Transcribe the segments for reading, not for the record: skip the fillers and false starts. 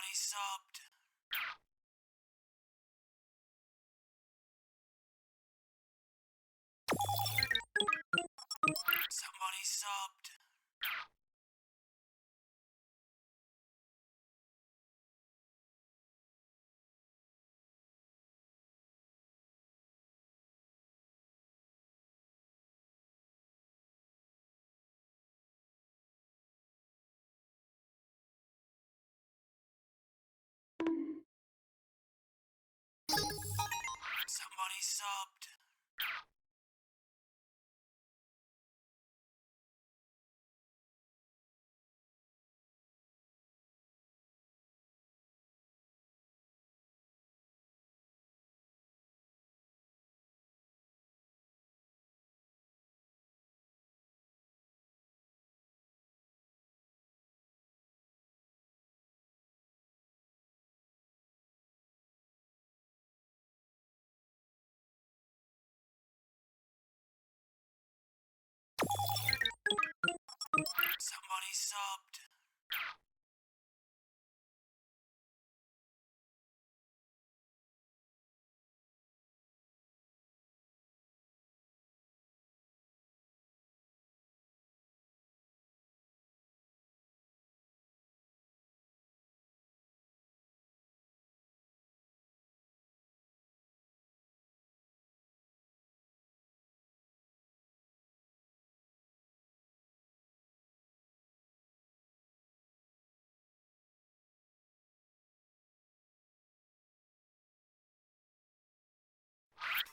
Somebody subbed. Somebody subbed. Somebody subbed. Somebody subbed.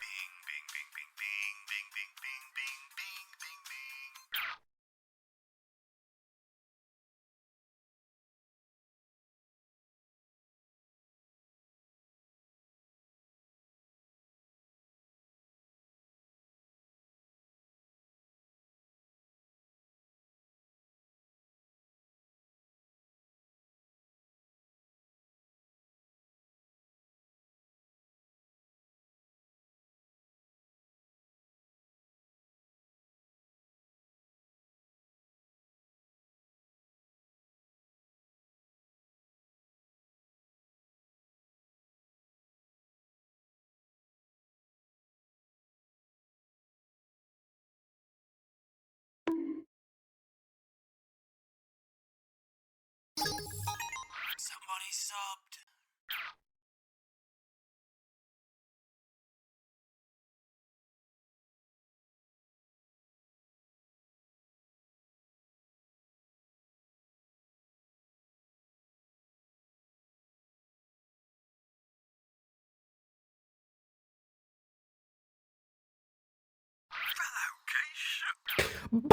Bing, bing, bing, bing, bing, bing, bing, bing, bing, bing, bing, bing. Somebody subbed.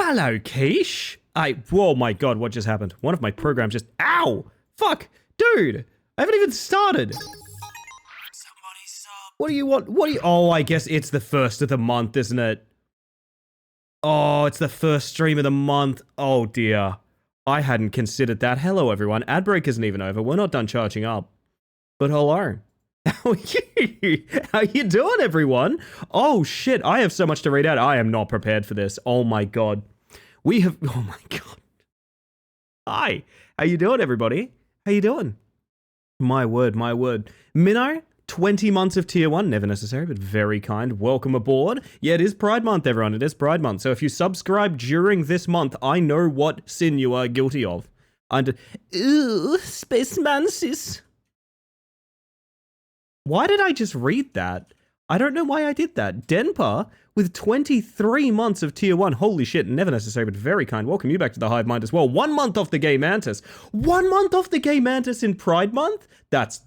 Hello, Quiche. Whoa, my God, what just happened? One of my programs just, ow! Fuck! Dude! I haven't even started! Somebody subbed. What do you want? Oh, I guess it's the first of the month, isn't it? Oh, it's the first stream of the month. Oh, dear. I hadn't considered that. Hello, everyone. Ad break isn't even over. We're not done charging up. But hello. How are you? How you doing, everyone? Oh, shit. I have so much to read out. I am not prepared for this. Oh, my God. Oh, my God. Hi. How you doing, everybody? How you doing? My word, my word. Minnow, 20 months of tier 1, never necessary, but very kind. Welcome aboard. Yeah, it is Pride Month, everyone. It is Pride Month. So if you subscribe during this month, I know what sin you are guilty of. Ooh, Spaceman sis. Why did I just read that? I don't know why I did that. Denpa, with 23 months of tier 1. Holy shit, never necessary, but very kind. Welcome you back to the Hive Mind as well. 1 month off the Gay Mantis. 1 month off the Gay Mantis in Pride Month? That's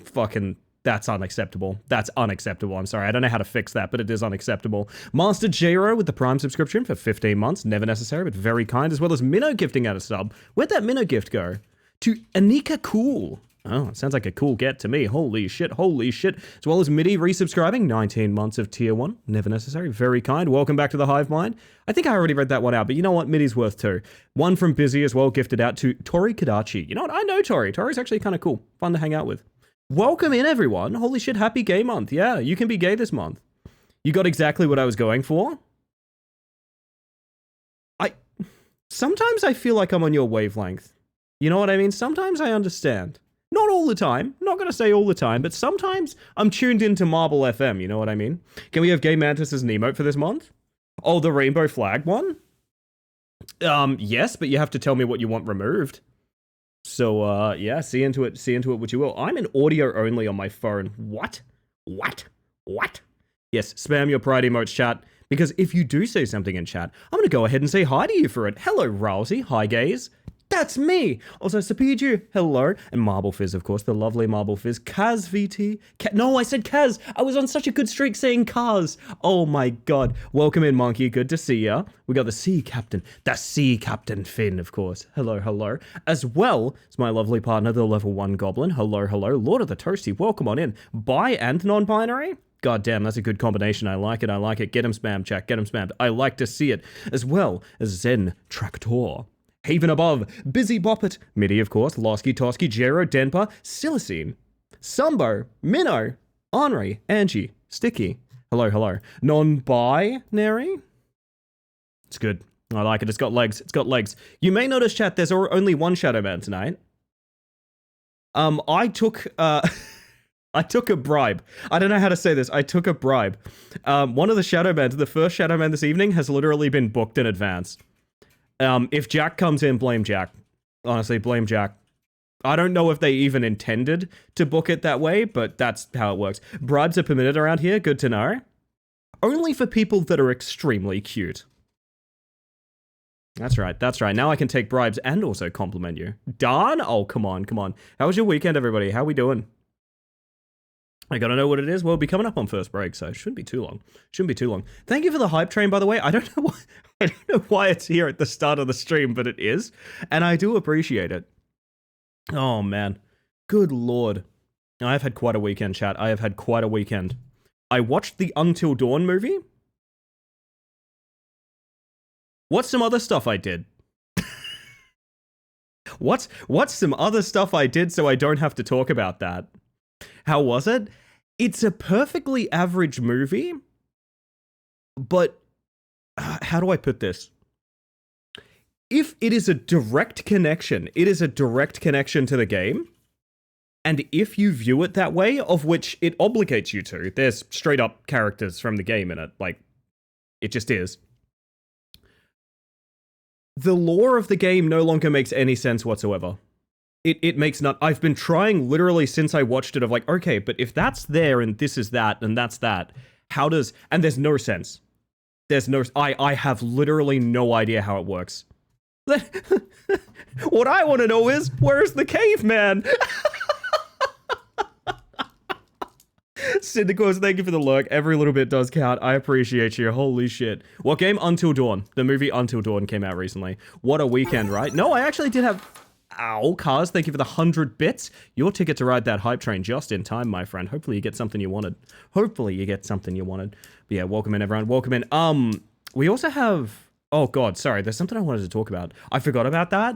unacceptable. That's unacceptable. I'm sorry. I don't know how to fix that, but it is unacceptable. Master Jero with the Prime subscription for 15 months. Never necessary, but very kind. As well as Minnow gifting out a sub. Where'd that Minnow gift go? To Anika Cool. Oh, it sounds like a cool get to me. Holy shit, holy shit. As well as Midi resubscribing, 19 months of tier 1. Never necessary, very kind. Welcome back to the Hive Mind. I think I already read that one out, but you know what? Midi's worth 2. One from Busy as well, gifted out to Tori Kadachi. You know what? I know Tori. Tori's actually kind of cool. Fun to hang out with. Welcome in, everyone. Holy shit, happy gay month. Yeah, you can be gay this month. You got exactly what I was going for. Sometimes I feel like I'm on your wavelength. You know what I mean? Sometimes I understand. Not all the time. Not going to say all the time, but sometimes I'm tuned into Marble FM, you know what I mean? Can we have Game Mantis as an emote for this month? Oh, the rainbow flag one? Yes, but you have to tell me what you want removed. So, yeah, see into it what you will. I'm in audio only on my phone. What? Yes, spam your pride emotes, chat, because if you do say something in chat, I'm going to go ahead and say hi to you for it. Hello, Rousey. Hi, gays. That's me. Also, Sapiju, hello. And Marble Fizz, of course, the lovely Marble Fizz. Kaz VT. No, I said Kaz. I was on such a good streak saying Kaz. Oh my god. Welcome in, Monkey. Good to see ya. We got the Sea Captain. The Sea Captain Finn, of course. Hello. As well as my lovely partner, the level 1 Goblin. Hello. Lord of the Toasty, welcome on in. Bi and non-binary? God damn, that's a good combination. I like it. Get him spammed, chat. Get him spammed. I like to see it. As well as Zen Tractor. Haven Above, Busy Boppet, Midi, of course, Losky, Tosky, Jero, Denpa, Silicene, Sumbo, Minnow, Henri, Angie, Sticky. Hello. Non-binary? It's good. I like it. It's got legs. You may notice, chat, there's only one Shadow Man tonight. I took a bribe. I don't know how to say this. I took a bribe. One of the Shadow Men, the first Shadow Man this evening, has literally been booked in advance. If Jack comes in, blame Jack. Honestly, blame Jack. I don't know if they even intended to book it that way, but that's how it works. Bribes are permitted around here, good to know. Only for people that are extremely cute. That's right. Now I can take bribes and also compliment you. Darn? Oh, come on. How was your weekend, everybody? How we doing? I gotta know what it is. Well, it'll be coming up on first break, so it shouldn't be too long. Thank you for the hype train, by the way. I don't know why it's here at the start of the stream, but it is, and I do appreciate it. Oh man, good lord, I've had quite a weekend, chat. I have had quite a weekend. I watched the Until Dawn movie. What's some other stuff I did? What's some other stuff I did so I don't have to talk about that? How was it? It's a perfectly average movie, but how do I put this? If it is a direct connection, to the game, and if you view it that way, of which it obligates you to, there's straight up characters from the game in it, like, it just is. The lore of the game no longer makes any sense whatsoever. It makes not. I've been trying literally since I watched it of like, okay, but if that's there and this is that and that's that, how does, and there's no sense. I have literally no idea how it works. What I want to know is, where's the caveman? Syndicors, thank you for the lurk. Every little bit does count. I appreciate you. Holy shit. What game? Until Dawn. The movie Until Dawn came out recently. What a weekend, right? No, I actually did have... Ow, Cars, thank you for the 100 bits. Your ticket to ride that hype train just in time, my friend. Hopefully you get something you wanted. But yeah, welcome in, everyone. Welcome in. We also have... Oh, God, sorry. There's something I wanted to talk about. I forgot about that.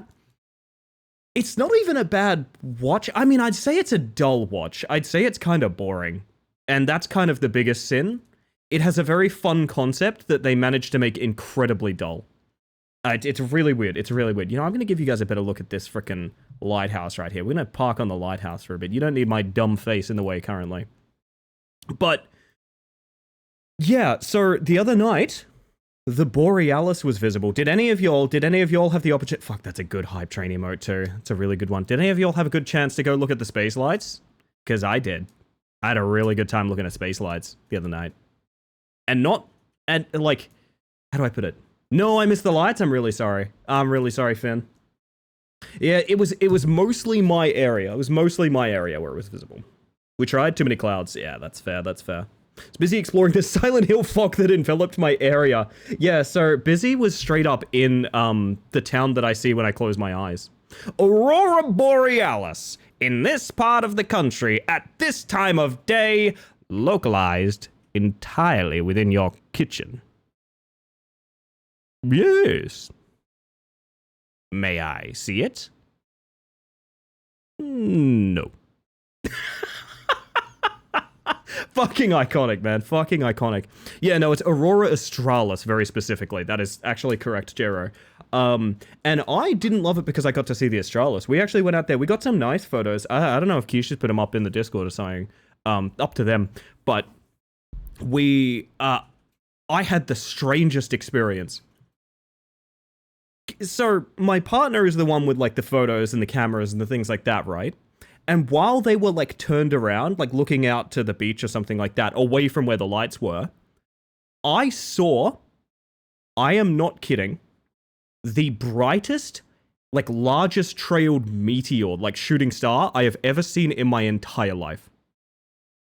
It's not even a bad watch. I mean, I'd say it's a dull watch. I'd say it's kind of boring. And that's kind of the biggest sin. It has a very fun concept that they managed to make incredibly dull. It's really weird. You know, I'm going to give you guys a better look at this frickin' lighthouse right here. We're going to park on the lighthouse for a bit. You don't need my dumb face in the way currently. But, yeah, so the other night, the Borealis was visible. Did any of y'all have the opportunity? Fuck, that's a good hype train emote too. It's a really good one. Did any of y'all have a good chance to go look at the space lights? Because I did. I had a really good time looking at space lights the other night. And like, how do I put it? No, I missed the lights. I'm really sorry, Finn. Yeah, it was mostly my area. It was mostly my area where it was visible. We tried. Too many clouds. Yeah, that's fair. It's busy exploring the Silent Hill fog that enveloped my area. Yeah, so Busy was straight up in the town that I see when I close my eyes. Aurora Borealis. In this part of the country, at this time of day, localized entirely within your kitchen. Yes. May I see it? No. Fucking iconic, man. Fucking iconic. Yeah, no, it's Aurora Australis, very specifically. That is actually correct, Jero. And I didn't love it because I got to see the Australis. We actually went out there. We got some nice photos. I don't know if Keisha's put them up in the Discord or something. Up to them. But I had the strangest experience. So my partner is the one with like the photos and the cameras and the things like that, right? And while they were like turned around, like looking out to the beach or something like that, away from where the lights were, I saw, I am not kidding, the brightest, like largest trailed meteor, like shooting star I have ever seen in my entire life.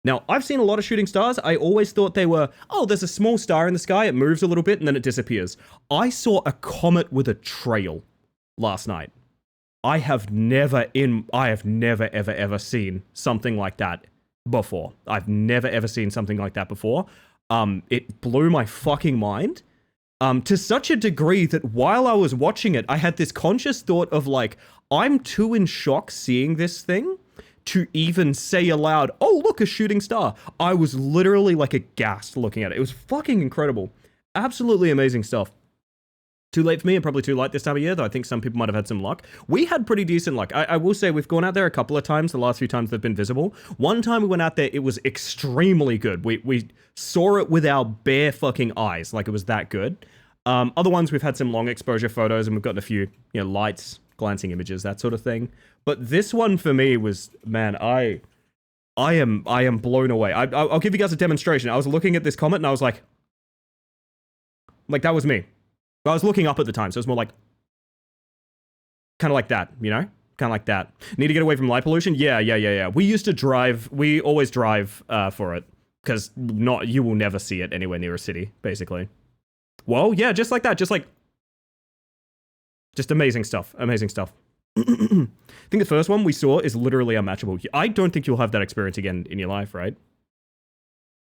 Now, I've seen a lot of shooting stars. I always thought they were, oh, there's a small star in the sky, it moves a little bit, and then it disappears. I saw a comet with a trail last night. I have never ever seen something like that before. I've never ever seen something like that before. It blew my fucking mind. To such a degree that while I was watching it, I had this conscious thought of like, I'm too in shock seeing this thing to even say aloud, oh, look, a shooting star. I was literally like aghast looking at it. It was fucking incredible. Absolutely amazing stuff. Too late for me and probably too light this time of year, though I think some people might have had some luck. We had pretty decent luck. I will say we've gone out there a couple of times, the last few times they've been visible. One time we went out there, it was extremely good. We saw it with our bare fucking eyes, like it was that good. Other ones, we've had some long exposure photos and we've gotten a few, lights, glancing images, that sort of thing. But this one for me was, man, I am blown away. I'll give you guys a demonstration. I was looking at this comet and I was like that was me. I was looking up at the time, so it was more like, kind of like that, kind of like that. Need to get away from light pollution? Yeah. We always drive for it, because you will never see it anywhere near a city, basically. Whoa, yeah, just like that, just amazing stuff, I think the first one we saw is literally unmatchable. I don't think you'll have that experience again in your life, right?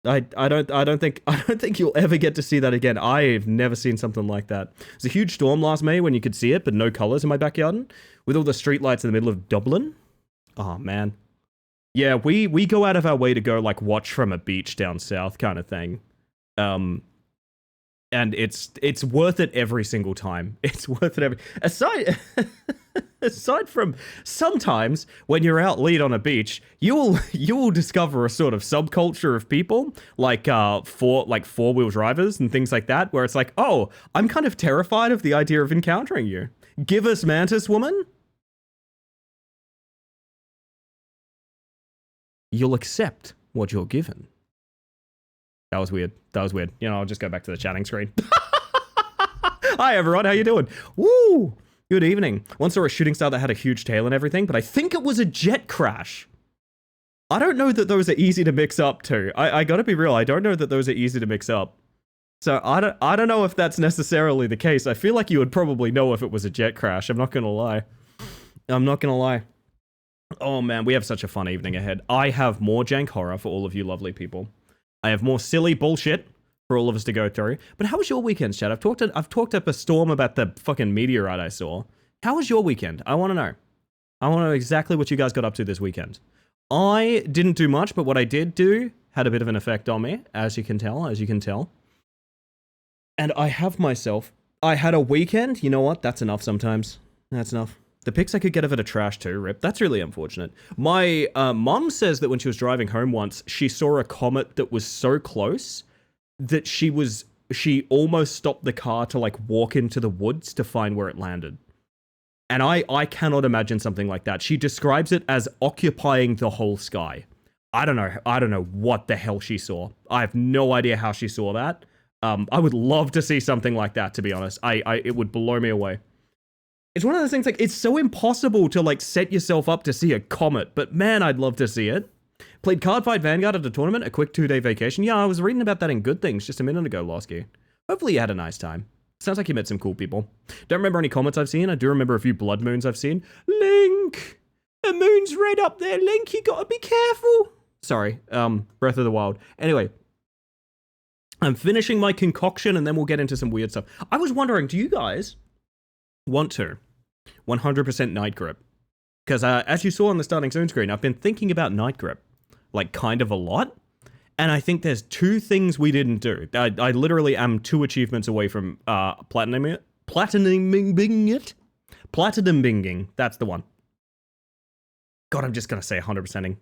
I don't think you'll ever get to see that again. I've never seen something like that. There's a huge storm last May when you could see it, but no colors in my backyard, with all the streetlights in the middle of Dublin. Oh man, yeah, we go out of our way to go like watch from a beach down south, kind of thing. And it's worth it every single time. It's worth it aside from sometimes when you're out late on a beach, you will discover a sort of subculture of people like four-wheel drivers and things like that, where it's like, oh, I'm kind of terrified of the idea of encountering you. Give us Mantis Woman. You'll accept what you're given. That was weird. I'll just go back to the chatting screen. Hi, everyone. How you doing? Woo! Good evening. Once saw a shooting star that had a huge tail and everything, but I think it was a jet crash. I don't know that those are easy to mix up too. I gotta be real. I don't know that those are easy to mix up. So I don't know if that's necessarily the case. I feel like you would probably know if it was a jet crash. I'm not gonna lie. Oh man, we have such a fun evening ahead. I have more jank horror for all of you lovely people. I have more silly bullshit for all of us to go through. But how was your weekend, Chad? I've talked up a storm about the fucking meteorite I saw. How was your weekend? I want to know. I want to know exactly what you guys got up to this weekend. I didn't do much, but what I did do had a bit of an effect on me, as you can tell. And I had a weekend. You know what? That's enough sometimes. That's enough. The pics I could get of it are trash too, rip. That's really unfortunate. My mum says that when she was driving home once, she saw a comet that was so close that she almost stopped the car to like walk into the woods to find where it landed. And I cannot imagine something like that. She describes it as occupying the whole sky. I don't know what the hell she saw. I have no idea how she saw that. I would love to see something like that, to be honest. It would blow me away. It's one of those things, like, it's so impossible to, like, set yourself up to see a comet, but man, I'd love to see it. Played Cardfight Vanguard at a tournament, a quick 2-day vacation. Yeah, I was reading about that in Good Things just a minute ago, Losky. Hopefully you had a nice time. Sounds like you met some cool people. Don't remember any comets I've seen. I do remember a few blood moons I've seen. Link! The moon's red up there, Link. You gotta be careful. Sorry, Breath of the Wild. Anyway, I'm finishing my concoction and then we'll get into some weird stuff. I was wondering, do you guys want to 100% night grip? Because as you saw on the starting zone screen, I've been thinking about night grip, like, kind of a lot. And I think there's two things we didn't do. I literally am 2 achievements away from platining Platinum it. Platinum binging. That's the one. God, I'm just going to say 100%ing.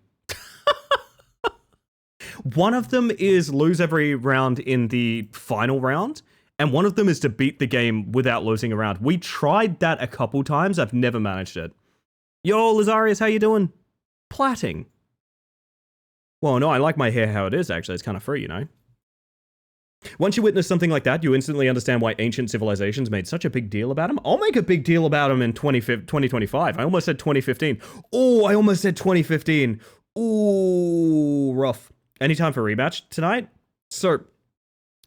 One of them is lose every round in the final round, and one of them is to beat the game without losing a round. We tried that a couple times. I've never managed it. Yo, Lazarius, how you doing? Platting. Well, no, I like my hair how it is, actually. It's kind of free, you know? Once you witness something like that, you instantly understand why ancient civilizations made such a big deal about them. I'll make a big deal about them in 2025. I almost said 2015. Oh, I almost said 2015. Ooh, rough. Any time for rematch tonight? So,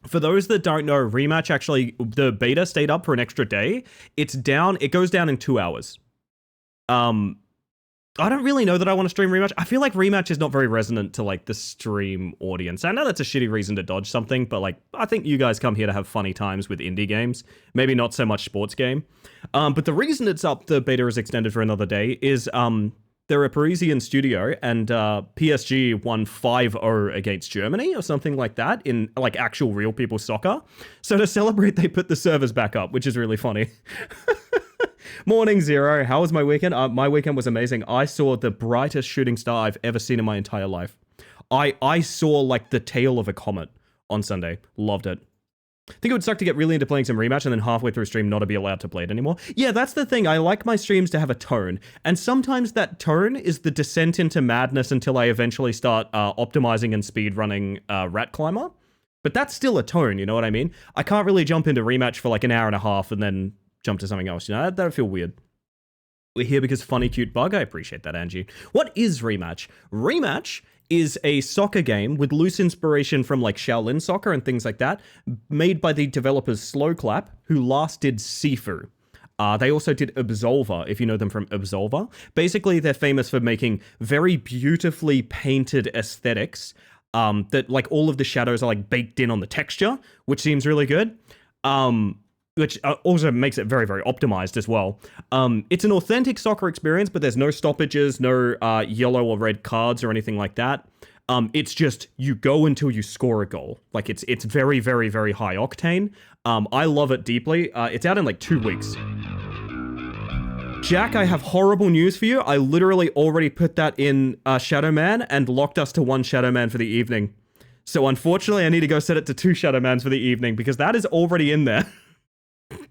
for those that don't know, rematch actually, the beta stayed up for an extra day. It goes down in 2 hours. I don't really know that I want to stream rematch. I feel like rematch is not very resonant to like the stream audience. I know that's a shitty reason to dodge something, but like I think you guys come here to have funny times with indie games, maybe not so much sports game. But the reason it's up, the beta is extended for another day, is they're a Parisian studio, and PSG won 5-0 against Germany or something like that in like actual real people soccer. So to celebrate, they put the servers back up, which is really funny. Morning Zero, how was my weekend? My weekend was amazing. I saw the brightest shooting star I've ever seen in my entire life. I saw like the tail of a comet on Sunday. Loved it. I think it would suck to get really into playing some rematch and then halfway through stream not to be allowed to play it anymore. Yeah, that's the thing. I like my streams to have a tone. And sometimes that tone is the descent into madness until I eventually start optimizing and speedrunning Rat Climber. But that's still a tone, you know what I mean? I can't really jump into rematch for like an hour and a half and then jump to something else, you know? That would feel weird. We're here because funny, cute bug. I appreciate that, Angie. What is Rematch? Rematch is a soccer game with loose inspiration from like Shaolin soccer and things like that, made by the developers Slowclap, who last did Sifu. They also did Absolver, if you know them from Absolver. Basically, they're famous for making very beautifully painted aesthetics that like all of the shadows are like baked in on the texture, which seems really good. Which also makes it very, very optimized as well. It's an authentic soccer experience, but there's no stoppages, no yellow or red cards or anything like that. It's just you go until you score a goal. Like it's very, very, very high octane. I love it deeply. It's out in like 2 weeks. Jack, I have horrible news for you. I literally already put that in Shadow Man and locked us to 1 Shadow Man for the evening. So unfortunately, I need to go set it to 2 Shadow Mans for the evening because that is already in there.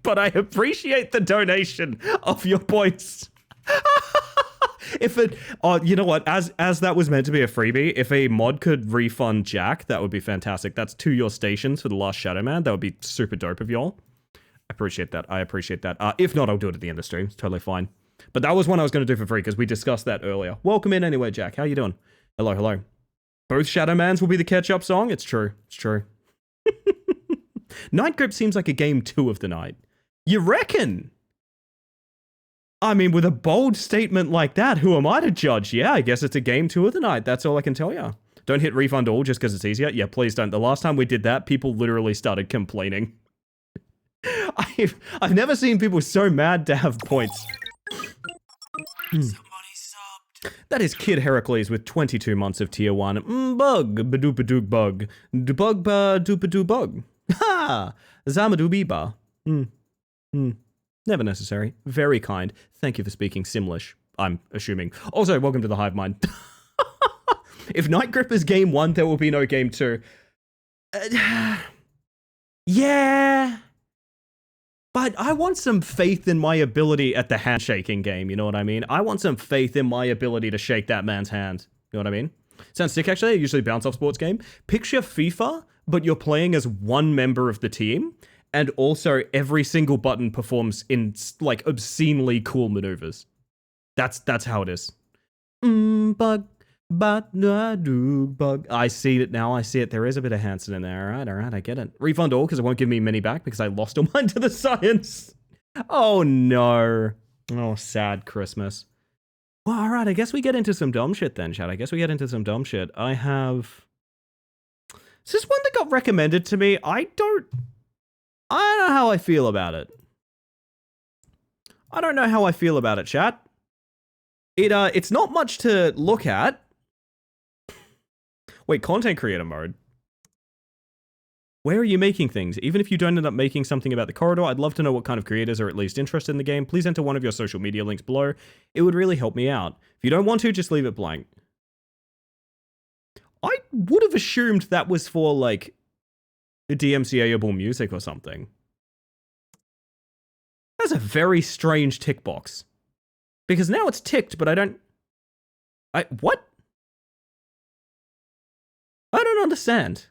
But I appreciate the donation of your points. If it, you know what? As that was meant to be a freebie, if a mod could refund Jack, that would be fantastic. That's 2 your stations for the last Shadow Man. That would be super dope of y'all. I appreciate that. I appreciate that. If not, I'll do it at the end of stream. It's totally fine. But that was one I was going to do for free because we discussed that earlier. Welcome in anyway, Jack. How you doing? Hello, hello. Both Shadow Mans will be the catch-up song. It's true. It's true. Night Grip seems like a game 2 of the night. You reckon? I mean, with a bold statement like that, who am I to judge? Yeah, I guess it's a game 2 of the night. That's all I can tell you. Don't hit refund all just because it's easier. Yeah, please don't. The last time we did that, people literally started complaining. I've never seen people so mad to have points. That is Kid Heracles with 22 months of tier 1. Bug, badoopadoog bug. Dubug ba doopadoo bug. Ha! Zamadoobiba. Never necessary. Very kind. Thank you for speaking Simlish, I'm assuming. Also, welcome to the Hive Mind. If Night Grip is game 1, there will be no game 2. Yeah. But I want some faith in my ability at the handshaking game, you know what I mean? I want some faith in my ability to shake that man's hand. You know what I mean? Sounds sick, actually. I usually bounce off sports game. Picture FIFA, but you're playing as one member of the team, and also every single button performs in, like, obscenely cool maneuvers. That's how it is. Bug. Bug. I see it now. I see it. There is a bit of Hanson in there. All right. I get it. Refund all because it won't give me many back because I lost all mine to the science. Oh, no. Oh, sad Christmas. Well, all right. I guess we get into some dumb shit then, chat. I guess we get into some dumb shit. I have... Is this one that got recommended to me? I don't know how I feel about it. I don't know how I feel about it, chat. It's not much to look at. Wait, content creator mode. Where are you making things? Even if you don't end up making something about the corridor, I'd love to know what kind of creators are at least interested in the game. Please enter one of your social media links below. It would really help me out. If you don't want to, just leave it blank. I would have assumed that was for, like, DMCA-able music or something. That's a very strange tick box. Because now it's ticked, but I don't... What? I don't understand.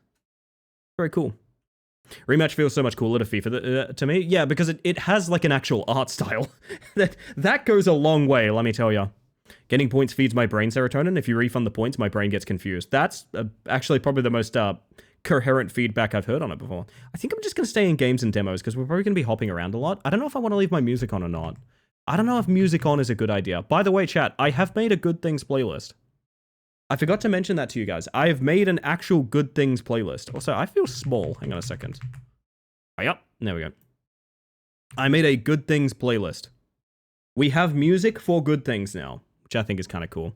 Very cool. Rematch feels so much cooler to FIFA to me. Yeah, because it has like an actual art style. that goes a long way, let me tell you. Getting points feeds my brain serotonin. If you refund the points, my brain gets confused. That's actually probably the most coherent feedback I've heard on it before. I think I'm just going to stay in games and demos because we're probably going to be hopping around a lot. I don't know if I want to leave my music on or not. I don't know if music on is a good idea. By the way, chat, I have made a Good Things playlist. I forgot to mention that to you guys. I have made an actual Good Things playlist. Also, I feel small. Hang on a second. Oh, yep. There we go. I made a Good Things playlist. We have music for good things now, which I think is kind of cool.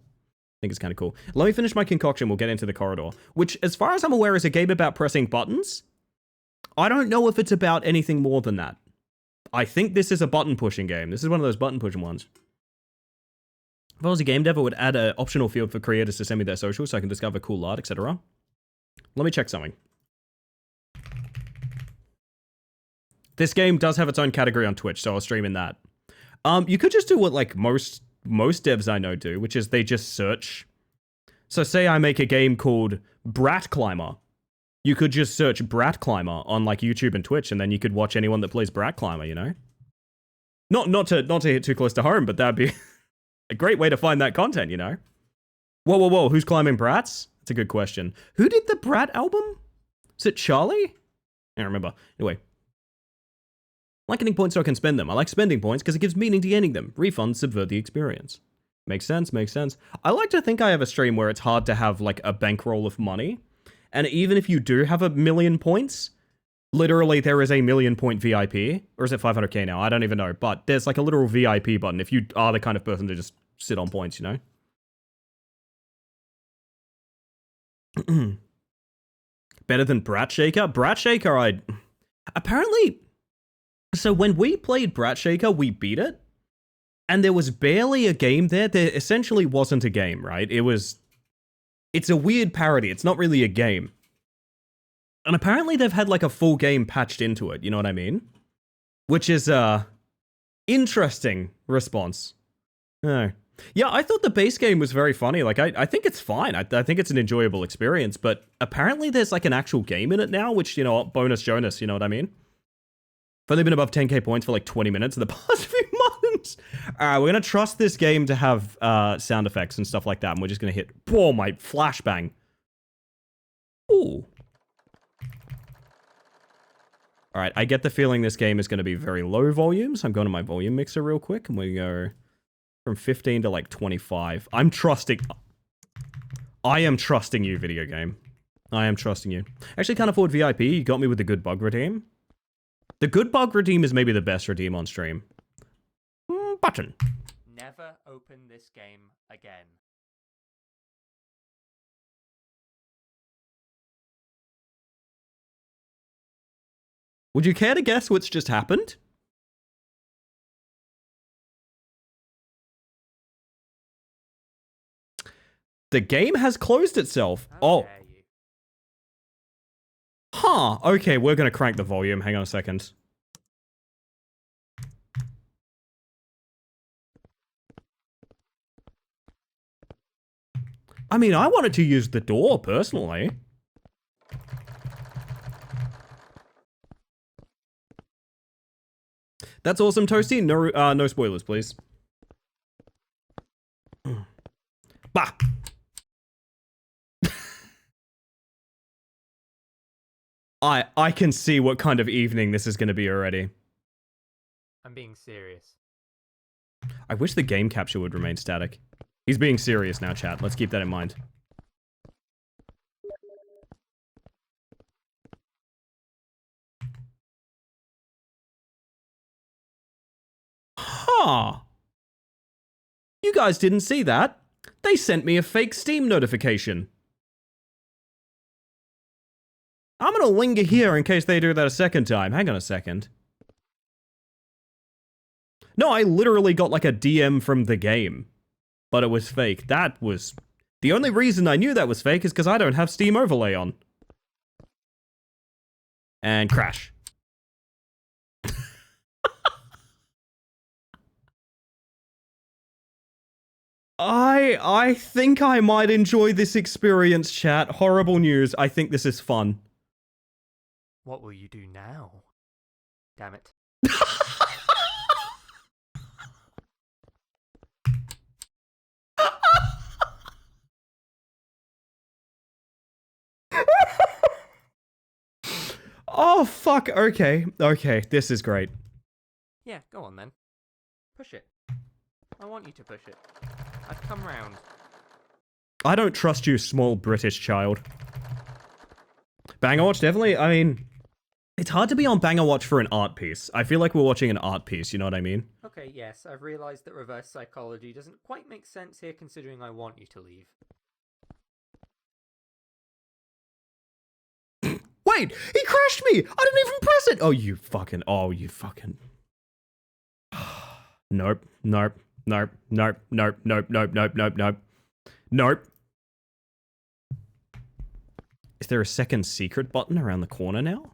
Let me finish my concoction. We'll get into the corridor, which, as far as I'm aware, is a game about pressing buttons. I don't know if it's about anything more than that. I think this is a button pushing game. This is one of those button pushing ones. If I was a game dev, I would add an optional field for creators to send me their socials so I can discover cool art, etc. Let me check something. This game does have its own category on Twitch, so I'll stream in that. You could just do what like most devs I know do, which is they just search. So say I make a game called Brat Climber. You could just search Brat Climber on like YouTube and Twitch, and then you could watch anyone that plays Brat Climber, you know? Not to hit too close to home, but that'd be a great way to find that content, you know? Whoa, who's climbing brats? That's a good question. Who did the Brat album? Is it Charlie? I don't remember. Anyway. I like getting points so I can spend them. I like spending points because it gives meaning to gaining them. Refunds subvert the experience. Makes sense. I like to think I have a stream where it's hard to have like a bankroll of money. And even if you do have 1,000,000 points, literally there is a 1,000,000 point VIP. Or is it 500k now? I don't even know. But there's like a literal VIP button if you are the kind of person to just sit on points, you know? Better than Brat Shaker? Brat Shaker, apparently... So when we played Brat Shaker, we beat it. And there was barely a game there. There essentially wasn't a game, right? It's a weird parody. It's not really a game. And apparently they've had like a full game patched into it. You know what I mean? Which is interesting response. Oh. Yeah, I thought the base game was very funny. Like, I think it's fine. I think it's an enjoyable experience. But apparently there's like an actual game in it now, which, you know, bonus Jonas, you know what I mean? I've only been above 10k points for like 20 minutes in the past few months. Alright, we're gonna trust this game to have sound effects and stuff like that, and we're just gonna hit, oh my, flashbang. Ooh. Alright, I get the feeling this game is gonna be very low volume, so I'm going to my volume mixer real quick, and we go from 15 to like 25. I am trusting you, video game. I am trusting you. Actually can't afford VIP, you got me with the good bug redeem. The good bug redeem is maybe the best redeem on stream. Button. Never open this game again. Would you care to guess what's just happened? The game has closed itself. How dare you. Huh. Okay, we're gonna crank the volume. Hang on a second. I mean, I wanted to use the door, personally. That's awesome, Toasty. No spoilers, please. Bah! I can see what kind of evening this is going to be already. I'm being serious. I wish the game capture would remain static. He's being serious now, chat. Let's keep that in mind. Huh. You guys didn't see that. They sent me a fake Steam notification. I'm gonna linger here in case they do that a second time. Hang on a second. No, I literally got like a DM from the game, but it was fake. That was... The only reason I knew that was fake is because I don't have Steam Overlay on. And crash. I think I might enjoy this experience, chat. Horrible news. I think this is fun. What will you do now? Damn it. Oh, fuck. Okay. Okay, this is great. Yeah, go on then. Push it. I want you to push it. I've come round. I don't trust you, small British child. Banger Watch, definitely. I mean, it's hard to be on Banger Watch for an art piece. I feel like we're watching an art piece, you know what I mean? Okay, yes, I've realised that reverse psychology doesn't quite make sense here considering I want you to leave. Wait, he crashed me! I didn't even press it! Oh, you fucking... Nope, nope, nope, nope, nope, nope, nope, nope, nope, nope. Nope. Is there a second secret button around the corner now?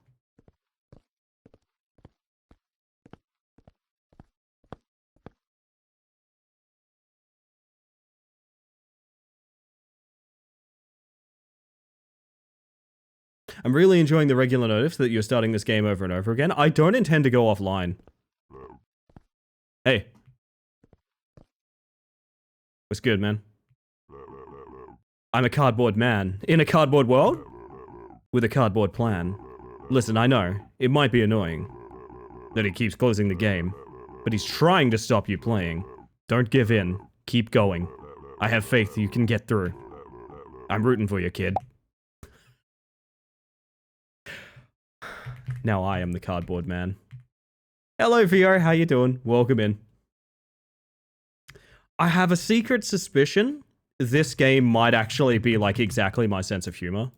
I'm really enjoying the regular notice that you're starting this game over and over again. I don't intend to go offline. Hey. What's good, man? I'm a cardboard man in a cardboard world with a cardboard plan. Listen, I know, it might be annoying that he keeps closing the game, but he's trying to stop you playing. Don't give in. Keep going. I have faith you can get through. I'm rooting for you, kid. Now I am the cardboard man. Hello, Vio. How you doing? Welcome in. I have a secret suspicion this game might actually be like exactly my sense of humor.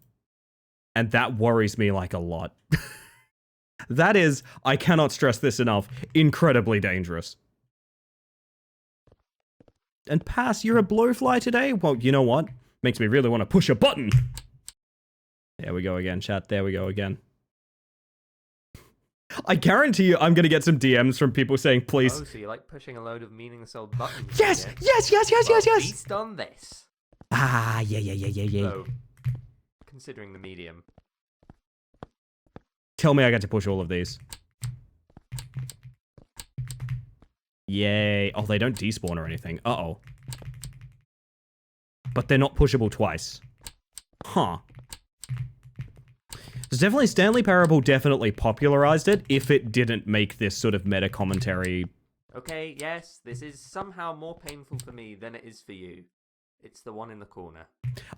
And that worries me like a lot. That is, I cannot stress this enough, incredibly dangerous. And Pass, you're a blowfly today? Well, you know what? Makes me really want to push a button. There we go again, chat. There we go again. I guarantee you I'm going to get some DMs from people saying, please. Oh, so you like pushing a load of meaningless old buttons? Yes! Yeah? Yes, yes, yes, Well, yes, yes! Feast on this. Ah, yeah. Though, considering the medium. Tell me I get to push all of these. Yay. Oh, they don't despawn or anything. Uh-oh. But they're not pushable twice. Huh. There's definitely Stanley Parable definitely popularized it if it didn't make this sort of meta commentary. Okay, yes, this is somehow more painful for me than it is for you. It's the one in the corner.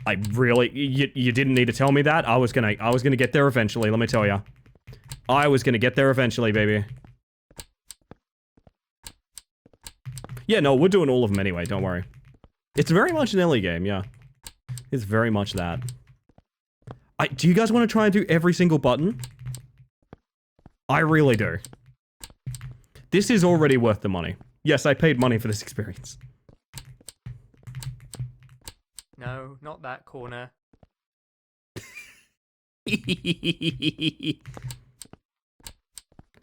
I really, you didn't need to tell me that. I was gonna get there eventually, let me tell ya. I was gonna get there eventually, baby. Yeah, no, we're doing all of them anyway, don't worry. It's very much an Ellie game, yeah. It's very much that. Do you guys want to try and do every single button? I really do. This is already worth the money. Yes, I paid money for this experience. No, not that corner. There's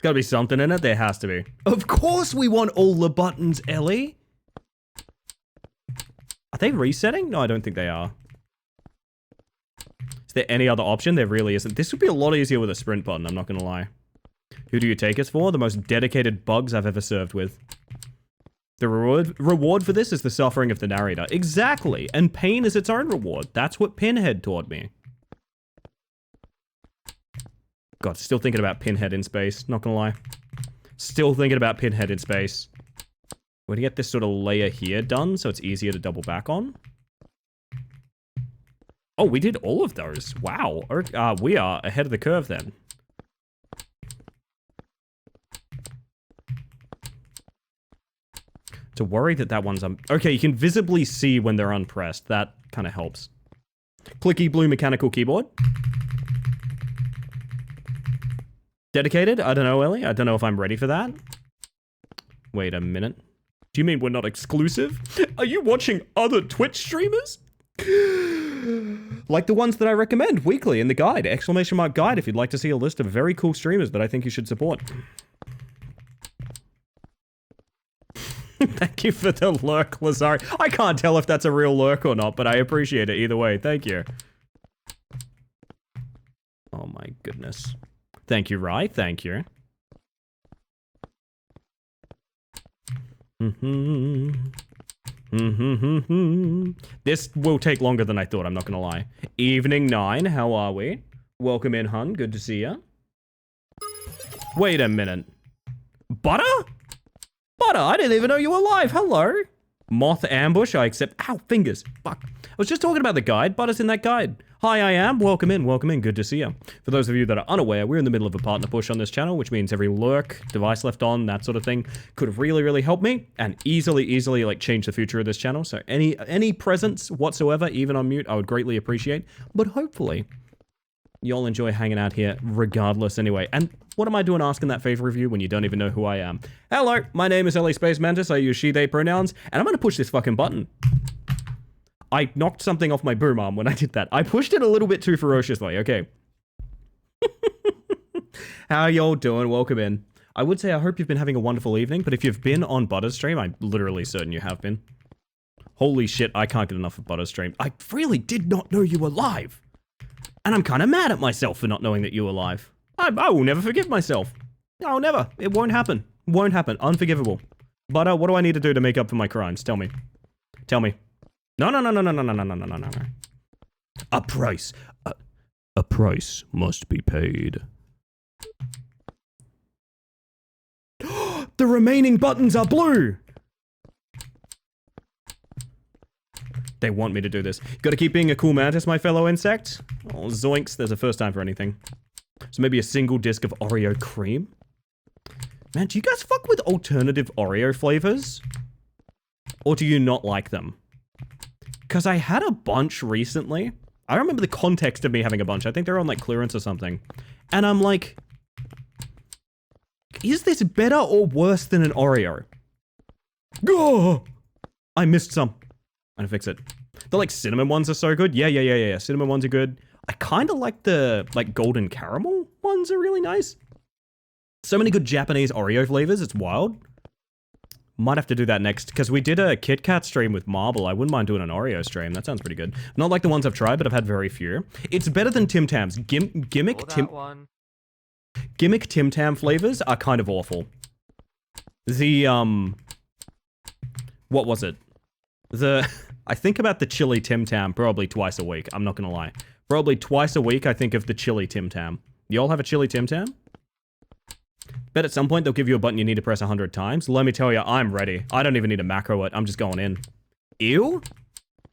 gotta be something in it. There has to be. Of course we want all the buttons, Ellie. Are they resetting? No, I don't think they are. Is there any other option? There really isn't. This would be a lot easier with a sprint button, I'm not gonna lie. Who do you take us for? The most dedicated bugs I've ever served with. The reward for this is the suffering of the narrator. Exactly, and pain is its own reward. That's what Pinhead taught me. God, still thinking about Pinhead in space, not gonna lie. Still thinking about Pinhead in space. We're gonna get this sort of layer here done so it's easier to double back on. Oh, we did all of those. Wow. We are ahead of the curve then. To worry that one's okay, you can visibly see when they're unpressed. That kind of helps. Clicky blue mechanical keyboard. Dedicated? I don't know, Ellie. I don't know if I'm ready for that. Wait a minute. Do you mean we're not exclusive? Are you watching other Twitch streamers? Like the ones that I recommend weekly in the guide, !guide, if you'd like to see a list of very cool streamers that I think you should support. Thank you for the lurk, Lazari. I can't tell if that's a real lurk or not, but I appreciate it either way. Thank you. Oh my goodness. Thank you, Rye. Thank you. This will take longer than I thought, I'm not gonna lie. Evening 9, how are we? Welcome in, hun. Good to see ya. Wait a minute. Butter? Butter, I didn't even know you were alive. Hello. Moth ambush, I accept. Ow, fingers. Fuck. I was just talking about the guide. Butter's in that guide. Hi, I am. Welcome in. Welcome in. Good to see you. For those of you that are unaware, we're in the middle of a partner push on this channel, which means every lurk, device left on, that sort of thing, could really, really help me and easily, like, change the future of this channel. So any presence whatsoever, even on mute, I would greatly appreciate. But hopefully, y'all enjoy hanging out here regardless anyway. And what am I doing asking that favor of you when you don't even know who I am? Hello, my name is Ellie Space Mantis. I use she, they pronouns, and I'm going to push this fucking button. I knocked something off my boom arm when I did that. I pushed it a little bit too ferociously. Okay. How y'all doing? Welcome in. I would say I hope you've been having a wonderful evening, but if you've been on Butter's stream, I'm literally certain you have been. Holy shit, I can't get enough of Butter's stream. I really did not know you were live. And I'm kind of mad at myself for not knowing that you were live. I will never forgive myself. I'll never. It won't happen. Won't happen. Unforgivable. Butter, what do I need to do to make up for my crimes? Tell me. Tell me. No. A price. A price must be paid. The remaining buttons are blue! They want me to do this. Gotta keep being a cool mantis, my fellow insect. Oh, zoinks, there's a first time for anything. So maybe a single disc of Oreo cream? Man, do you guys fuck with alternative Oreo flavors? Or do you not like them? Because I had a bunch recently. I remember the context of me having a bunch. I think they're on like clearance or something. And I'm like, is this better or worse than an Oreo? Oh, I missed some. I'm gonna fix it. The like cinnamon ones are so good. Yeah. Cinnamon ones are good. I kind of like the like golden caramel ones are really nice. So many good Japanese Oreo flavors. It's wild. Might have to do that next, because we did a Kit Kat stream with Marble. I wouldn't mind doing an Oreo stream. That sounds pretty good. Not like the ones I've tried, but I've had very few. It's better than Tim Tams. Gimmick Tim Tam flavors are kind of awful. The, what was it? I think about the chili Tim Tam probably twice a week. I'm not gonna lie. Probably twice a week I think of the chili Tim Tam. Y'all have a chili Tim Tam? Bet at some point they'll give you a button you need to press 100 times. Let me tell you, I'm ready. I don't even need to macro it. I'm just going in. Ew?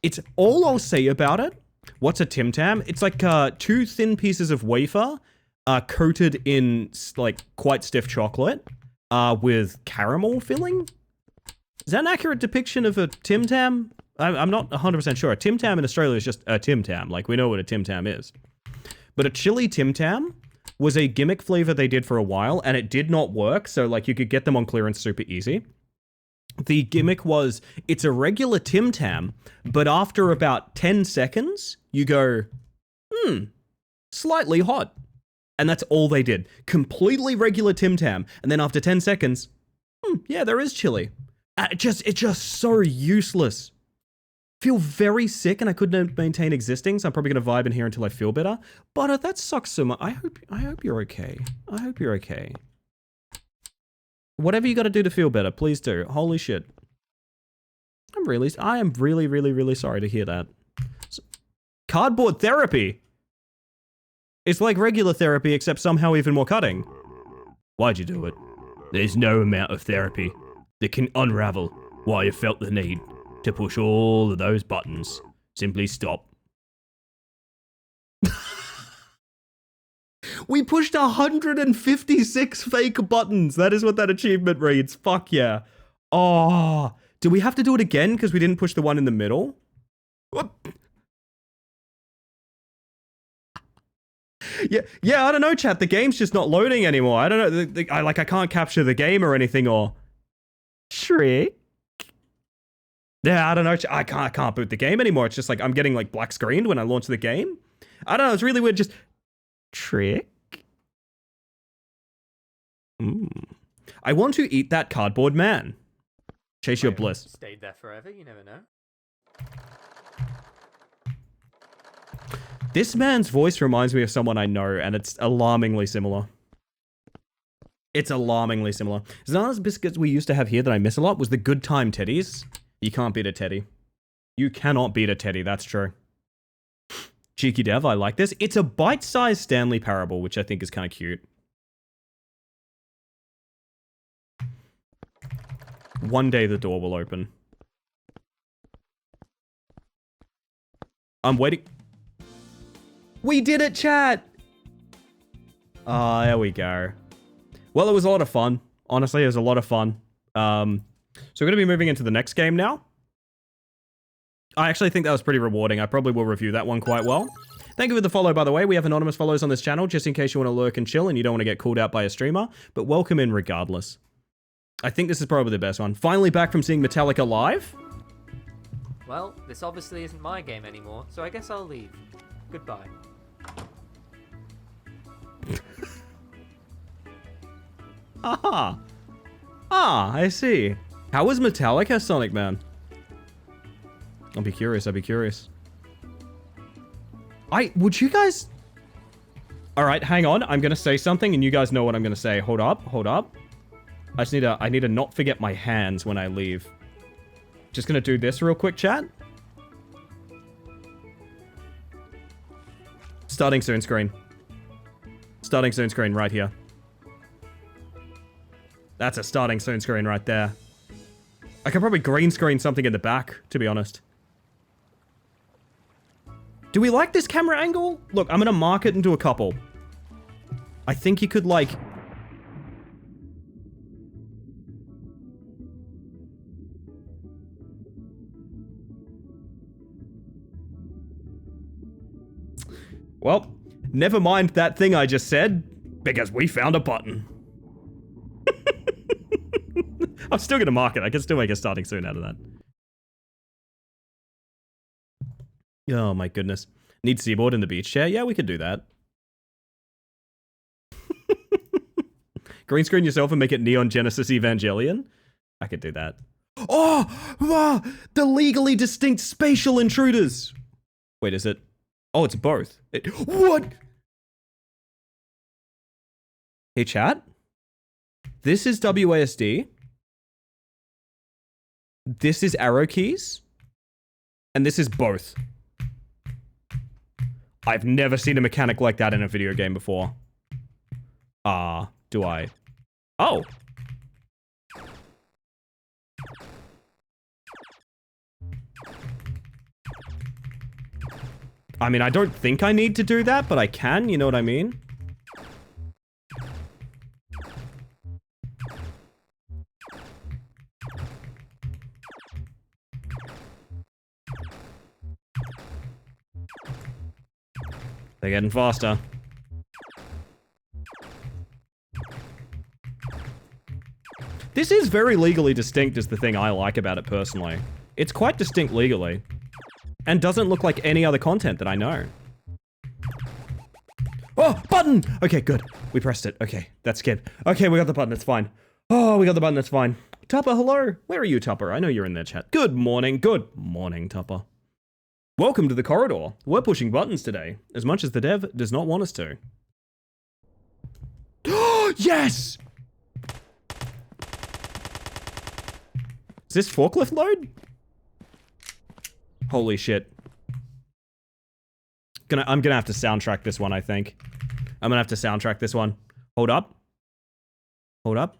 It's all I'll say about it. What's a Tim Tam? It's like two thin pieces of wafer coated in like quite stiff chocolate with caramel filling. Is that an accurate depiction of a Tim Tam? I'm not 100% sure. A Tim Tam in Australia is just a Tim Tam. Like, we know what a Tim Tam is. But a chili Tim Tam was a gimmick flavor they did for a while, and it did not work, so like you could get them on clearance super easy. The gimmick was, it's a regular Tim Tam, but after about 10 seconds, you go, slightly hot. And that's all they did. Completely regular Tim Tam, and then after 10 seconds, yeah, there is chili. It's just so useless. Feel very sick, and I couldn't maintain existing, so I'm probably gonna vibe in here until I feel better. But that sucks so much. I hope you're okay. I hope you're okay. Whatever you gotta do to feel better, please do. Holy shit. I am really sorry to hear that. Cardboard therapy! It's like regular therapy, except somehow even more cutting. Why'd you do it? There's no amount of therapy that can unravel why you felt the need to push all of those buttons. Simply stop. We pushed 156 fake buttons. That is what that achievement reads. Fuck yeah. Oh, do we have to do it again because we didn't push the one in the middle? Yeah, I don't know, chat. The game's just not loading anymore. I don't know. I can't capture the game or anything or... Trick? Yeah, I don't know. I can't boot the game anymore. It's just like I'm getting like black screened when I launch the game. I don't know. It's really weird. Just... Trick? I want to eat that cardboard man. Chase your bliss. Stayed there forever, you never know. This man's voice reminds me of someone I know, and it's alarmingly similar. It's alarmingly similar. Zana's biscuits we used to have here that I miss a lot was the Good Time Teddies. You can't beat a Teddy. You cannot beat a Teddy, that's true. Cheeky Dev, I like this. It's a bite-sized Stanley Parable, which I think is kind of cute. One day the door will open. I'm waiting. We did it, chat! There we go. Well, it was a lot of fun. Honestly, it was a lot of fun. So we're going to be moving into the next game now. I actually think that was pretty rewarding. I probably will review that one quite well. Thank you for the follow, by the way. We have anonymous follows on this channel, just in case you want to lurk and chill and you don't want to get called out by a streamer. But welcome in regardless. I think this is probably the best one. Finally back from seeing Metallica live. Well, this obviously isn't my game anymore, so I guess I'll leave. Goodbye. Aha. Ah, I see. How was Metallica, Sonic Man? I'll be curious, I'll be curious. Would you guys... Alright, hang on. I'm gonna say something and you guys know what I'm gonna say. Hold up, hold up. I need to not forget my hands when I leave. Just gonna do this real quick, chat. Starting soon screen. Starting soon screen right here. That's a starting soon screen right there. I could probably green screen something in the back, to be honest. Do we like this camera angle? Look, I'm gonna mark it into a couple. I think you could, like... Well, never mind that thing I just said, because we found a button. I'm still gonna mark it. I can still make a starting soon out of that. Oh my goodness. Need Seaboard in the beach chair? Yeah, we could do that. Green screen yourself and make it Neon Genesis Evangelion? I could do that. Oh! Ah, the legally distinct spatial intruders! Wait, is it? Oh, it's both. What? Hey, chat? This is WASD. This is arrow keys. And this is both. I've never seen a mechanic like that in a video game before. Do I? Oh. I mean, I don't think I need to do that, but I can, you know what I mean? They're getting faster. This is very legally distinct is the thing I like about it personally. It's quite distinct legally. And doesn't look like any other content that I know. Oh, button! Okay, good. We pressed it. Okay, that's good. Okay, we got the button, it's fine. Oh, we got the button, it's fine. Tupper, hello. Where are you, Tupper? I know you're in there, chat. Good morning, Tupper. Welcome to the corridor. We're pushing buttons today, as much as the dev does not want us to. Yes! Is this forklift load? Holy shit. I'm gonna have to soundtrack this one, I think. I'm gonna have to soundtrack this one. Hold up. Hold up.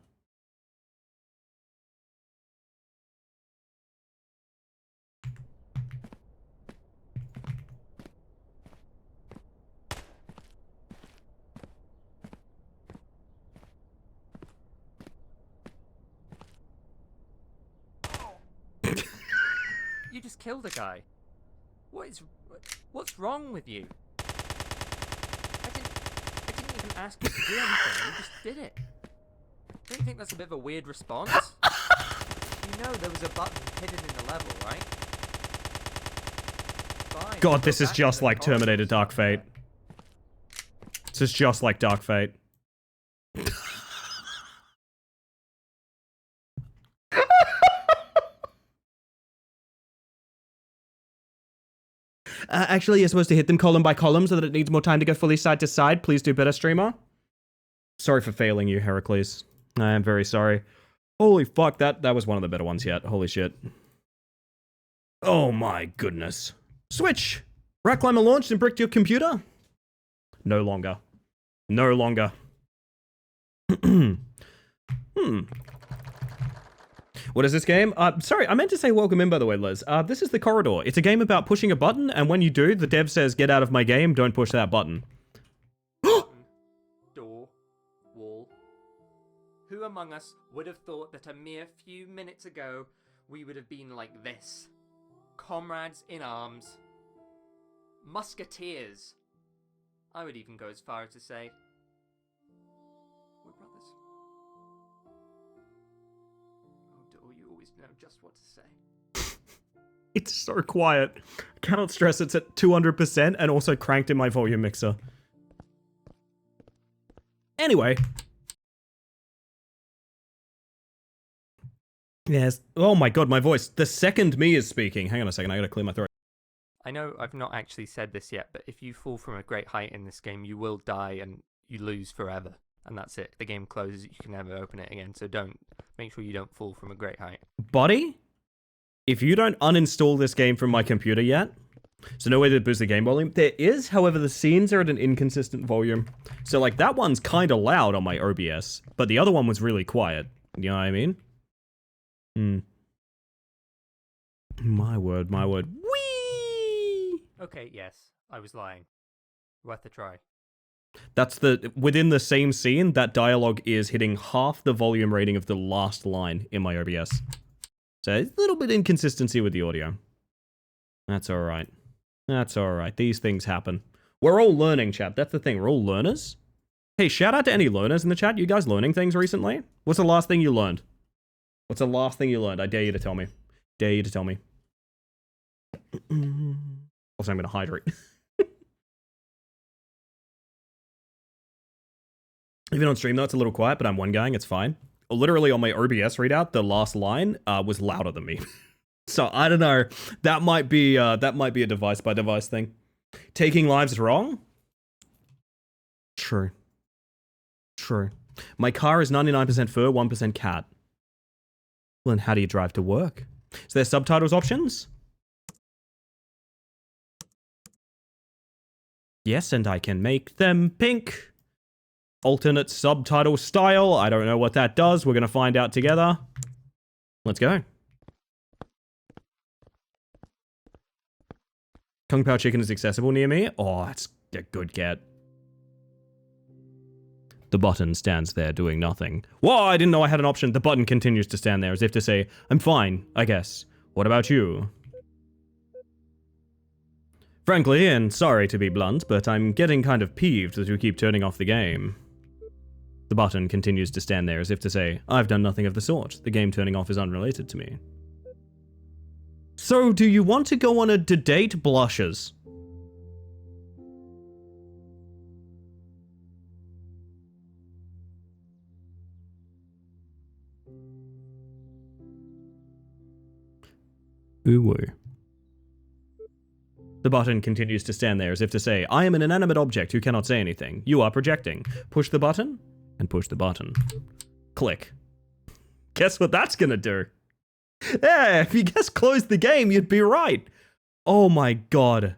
You just killed a guy. What's wrong with you? I didn't... even ask you to do anything. You just did it. Don't you think that's a bit of a weird response? You know there was a button hidden in the level, right? Fine. God, this go is back just to the like Terminator corridors. Dark Fate. This is just like Dark Fate. Actually, you're supposed to hit them column by column so that it needs more time to go fully side to side. Please do better, streamer. Sorry for failing you, Heracles. I am very sorry. Holy fuck, that was one of the better ones yet. Holy shit. Oh my goodness. Switch! Rock climber launched and bricked your computer? No longer. No longer. What is this game? Sorry, I meant to say welcome in, by the way, Liz. This is The Corridor. It's a game about pushing a button, and when you do, the dev says, get out of my game, don't push that button. Door, wall. Who among us would have thought that a mere few minutes ago we would have been like this? Comrades in arms. Musketeers. I would even go as far as to say, we're brothers. Oh, Door, you always know just what to say. It's so quiet. I cannot stress it's at 200% and also cranked in my volume mixer. Anyway. Yes. Oh my god, my voice. The second me is speaking. Hang on a second, I gotta clear my throat. I know I've not actually said this yet, but if you fall from a great height in this game, you will die and you lose forever. And that's it. The game closes, you can never open it again, so make sure you don't fall from a great height. Buddy, if you don't uninstall this game from my computer yet, so no way to boost the game volume. There is, however, the scenes are at an inconsistent volume. So like that one's kind of loud on my OBS, but the other one was really quiet. You know what I mean? My word, my word. Whee! Okay, yes, I was lying. Worth a try. That's within the same scene, that dialogue is hitting half the volume rating of the last line in my OBS. So it's a little bit inconsistency with the audio. That's alright. That's alright. These things happen. We're all learning, chat. That's the thing. We're all learners. Hey, shout out to any learners in the chat. You guys learning things recently? What's the last thing you learned? What's the last thing you learned? I dare you to tell me. Dare you to tell me. Also, I'm going to hydrate. Even on stream, though, it's a little quiet, but I'm one-guying. It's fine. Literally, on my OBS readout, the last line was louder than me. So, I don't know. That might be a device-by-device thing. Taking lives is wrong? True. True. My car is 99% fur, 1% cat. Well, then how do you drive to work? Is there subtitles options? Yes, and I can make them pink. Alternate subtitle style. I don't know what that does. We're going to find out together. Let's go. Kung Pao Chicken is accessible near me. Oh, that's a good get. The button stands there doing nothing. Whoa, I didn't know I had an option. The button continues to stand there as if to say, I'm fine, I guess. What about you? Frankly, and sorry to be blunt, but I'm getting kind of peeved that you keep turning off the game. The button continues to stand there as if to say, I've done nothing of the sort. The game turning off is unrelated to me. So, do you want to go on a date blushes? Ooh. The button continues to stand there as if to say, I am an inanimate object who cannot say anything. You are projecting. Push the button, and push the button. Click. Guess what that's gonna do? Yeah, if you guessed close the game, you'd be right. Oh my god.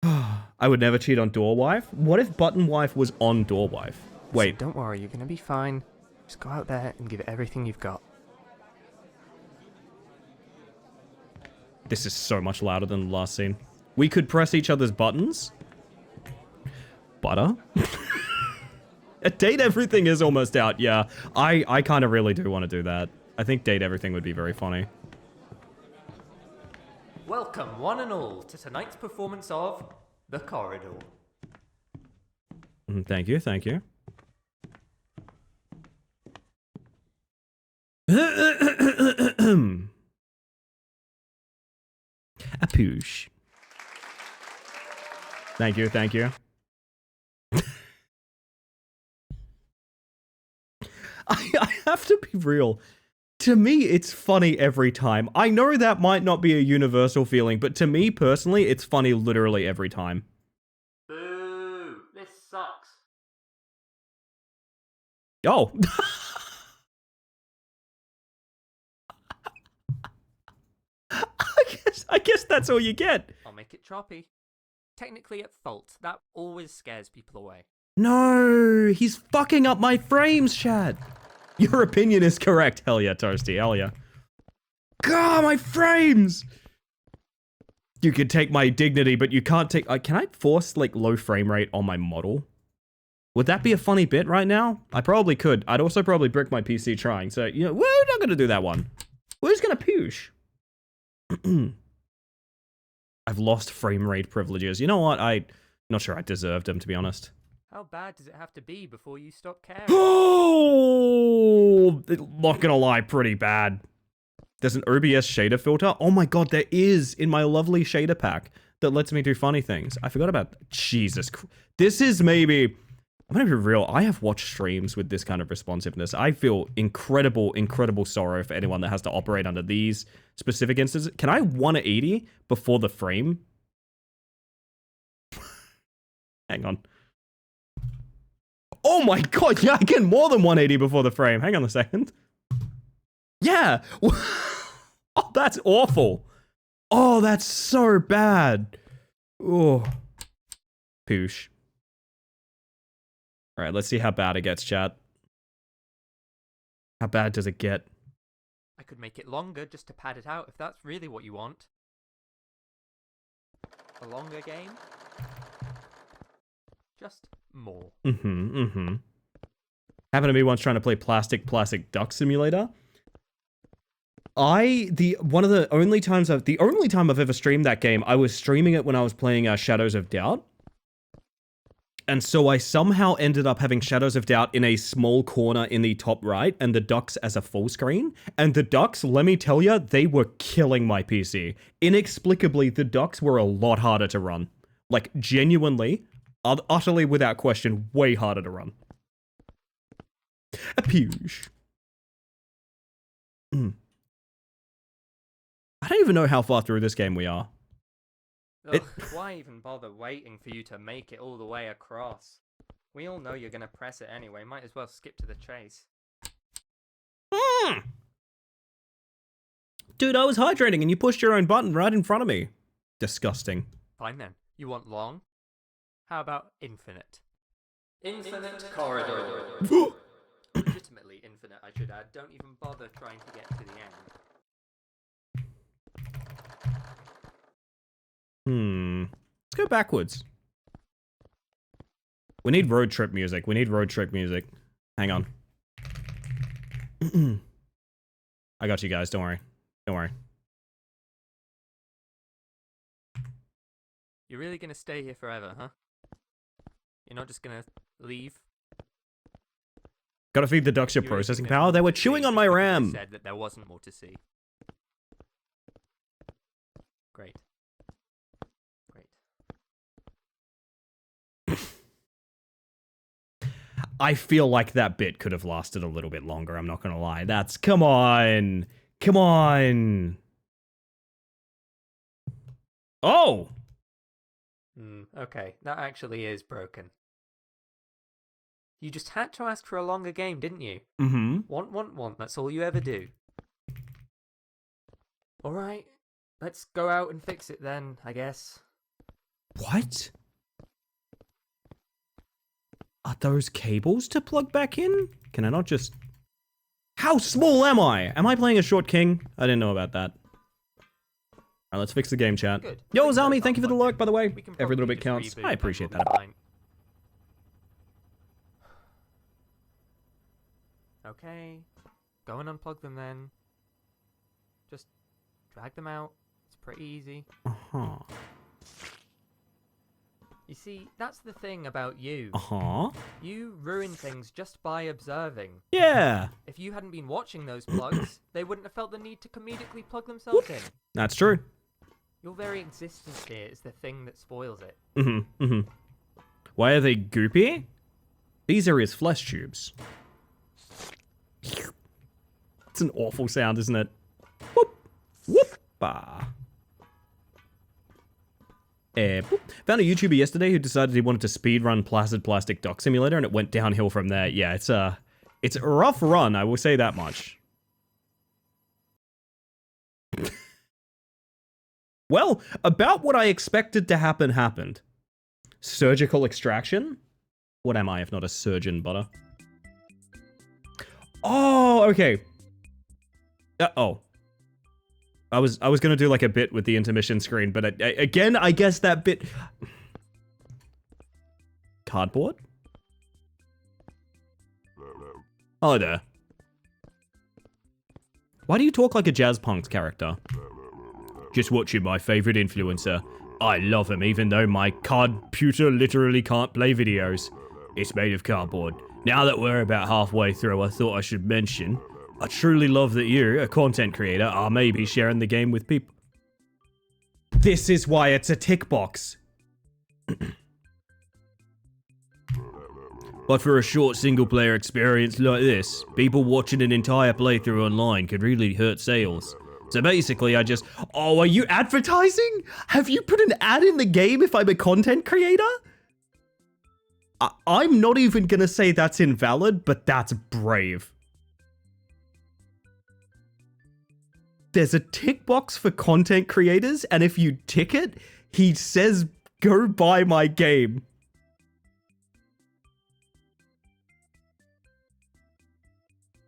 I would never cheat on Door Wife. What if Button Wife was on Door Wife? Wait. Don't worry, you're gonna be fine. Just go out there and give it everything you've got. This is so much louder than the last scene. We could press each other's buttons. Butter? Date Everything is almost out, yeah. I kind of really do want to do that. I think Date Everything would be very funny. Welcome, one and all, to tonight's performance of The Corridor. Thank you, thank you. A poosh. Thank you, thank you. I have to be real. To me, it's funny every time. I know that might not be a universal feeling, but to me personally, it's funny literally every time. Boo! This sucks. Oh. I guess that's all you get. I'll make it choppy. Technically at fault. That always scares people away. No, he's fucking up my frames, Chad. Your opinion is correct. Hell yeah, Toasty. Hell yeah. God, my frames! You can take my dignity, but you can't take... can I force, like, low frame rate on my model? Would that be a funny bit right now? I probably could. I'd also probably brick my PC trying. So, you know, we're not going to do that one. We're just going to poosh. I've lost frame rate privileges. You know what? I'm not sure I deserved them, to be honest. How bad does it have to be before you stop caring? Oh, not gonna lie, pretty bad. There's an OBS shader filter. Oh my god, there is in my lovely shader pack that lets me do funny things. I forgot about Jesus. This is maybe. I'm gonna be real. I have watched streams with this kind of responsiveness. I feel incredible, incredible sorrow for anyone that has to operate under these specific instances. Can I 180 before the frame? Hang on. Oh my god, yeah, I get more than 180 before the frame. Hang on a second. Yeah. Oh, that's awful. Oh, that's so bad. Oh. Poosh. Alright, let's see how bad it gets, chat. How bad does it get? I could make it longer just to pad it out if that's really what you want. A longer game? Just more. Happened to me once trying to play Plastic Duck Simulator. The only time I've ever streamed that game, I was streaming it when I was playing Shadows of Doubt. And so I somehow ended up having Shadows of Doubt in a small corner in the top right and the ducks as a full screen. And the ducks, let me tell you, they were killing my PC. Inexplicably, the ducks were a lot harder to run. Like, genuinely, utterly without question, way harder to run. A poosh. I don't even know how far through this game we are. Ugh, why even bother waiting for you to make it all the way across? We all know you're gonna press it anyway, might as well skip to the chase. Dude, I was hydrating and you pushed your own button right in front of me. Disgusting. Fine then. You want long? How about infinite? Infinite corridor. Legitimately infinite, I should add. Don't even bother trying to get to the end. Let's go backwards. We need road trip music. Hang on. I got you guys. Don't worry. You're really gonna stay here forever, huh? You're not just gonna leave? Gotta feed the ducks your processing power. They were chewing on my RAM. Said that there wasn't more to see. Great. I feel like that bit could have lasted a little bit longer. I'm not gonna lie. Come on. Oh. Okay, that actually is broken. You just had to ask for a longer game, didn't you? Want. That's all you ever do. Alright, let's go out and fix it then, I guess. What? Are those cables to plug back in? Can I not just... How small am I? Am I playing a short king? I didn't know about that. Alright, let's fix the game, chat. Good. Yo, Zalmi, thank you for the like, by the way. We can Every little probably bit just counts. reboot I and appreciate we'll that. be fine. Okay, go and unplug them then. Just drag them out. It's pretty easy. You see, that's the thing about you. Uh-huh. You ruin things just by observing. Yeah. If you hadn't been watching those plugs, they wouldn't have felt the need to comedically plug themselves in. That's true. Your very existence here is the thing that spoils it. Mm-hmm. Mm-hmm. Why are they goopy? These are his flesh tubes. It's an awful sound, isn't it? Whoop. Whoop. Bah. Boop. Found a YouTuber yesterday who decided he wanted to speedrun Placid Plastic Dock Simulator, and it went downhill from there. Yeah, it's a rough run, I will say that much. Well, about what I expected to happen happened. Surgical extraction? What am I if not a surgeon, butter? Oh, okay. Oh. I was gonna do like a bit with the intermission screen, but again, I guess that bit... Cardboard? Hello there. Why do you talk like a Jazz Punks character? Just watching my favorite influencer. I love him even though my computer literally can't play videos. It's made of cardboard. Now that we're about halfway through, I thought I should mention, I truly love that you, a content creator, are maybe sharing the game with people. This is why it's a tick box. But for a short single-player experience like this, people watching an entire playthrough online could really hurt sales. So basically, I just... Oh, are you advertising? Have you put an ad in the game if I'm a content creator? I'm not even gonna say that's invalid, but that's brave. There's a tick box for content creators, and if you tick it, he says, go buy my game.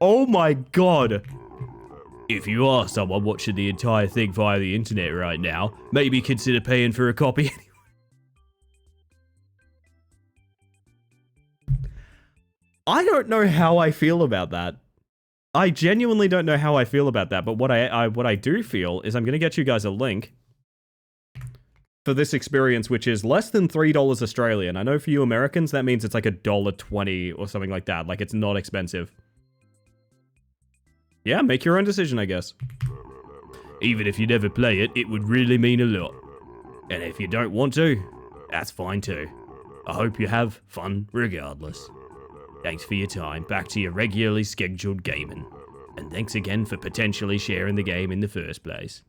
Oh my god. If you are someone watching the entire thing via the internet right now, maybe consider paying for a copy anyway. I don't know how I feel about that. I genuinely don't know how I feel about that, but what I do feel is I'm going to get you guys a link for this experience, which is less than $3 Australian. I know for you Americans, that means it's like $1.20 or something like that. Like, it's not expensive. Yeah, make your own decision, I guess. Even if you never play it, it would really mean a lot. And if you don't want to, that's fine too. I hope you have fun regardless. Thanks for your time. Back to your regularly scheduled gaming. And thanks again for potentially sharing the game in the first place.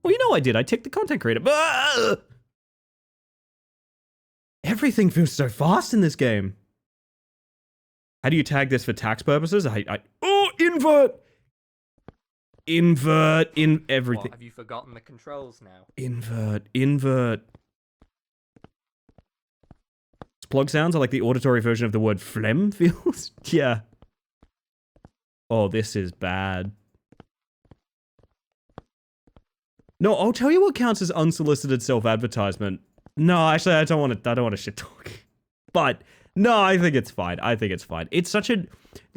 Well, you know I did. I ticked the content creator. Ah! Everything feels so fast in this game. How do you tag this for tax purposes? Oh, invert! Invert in everything. What, have you forgotten the controls now? Invert. Plug sounds are like the auditory version of the word phlegm feels. Yeah. Oh, this is bad. No, I'll tell you what counts as unsolicited self-advertisement. No, actually, I don't want to shit talk. But no, I think it's fine. It's such a...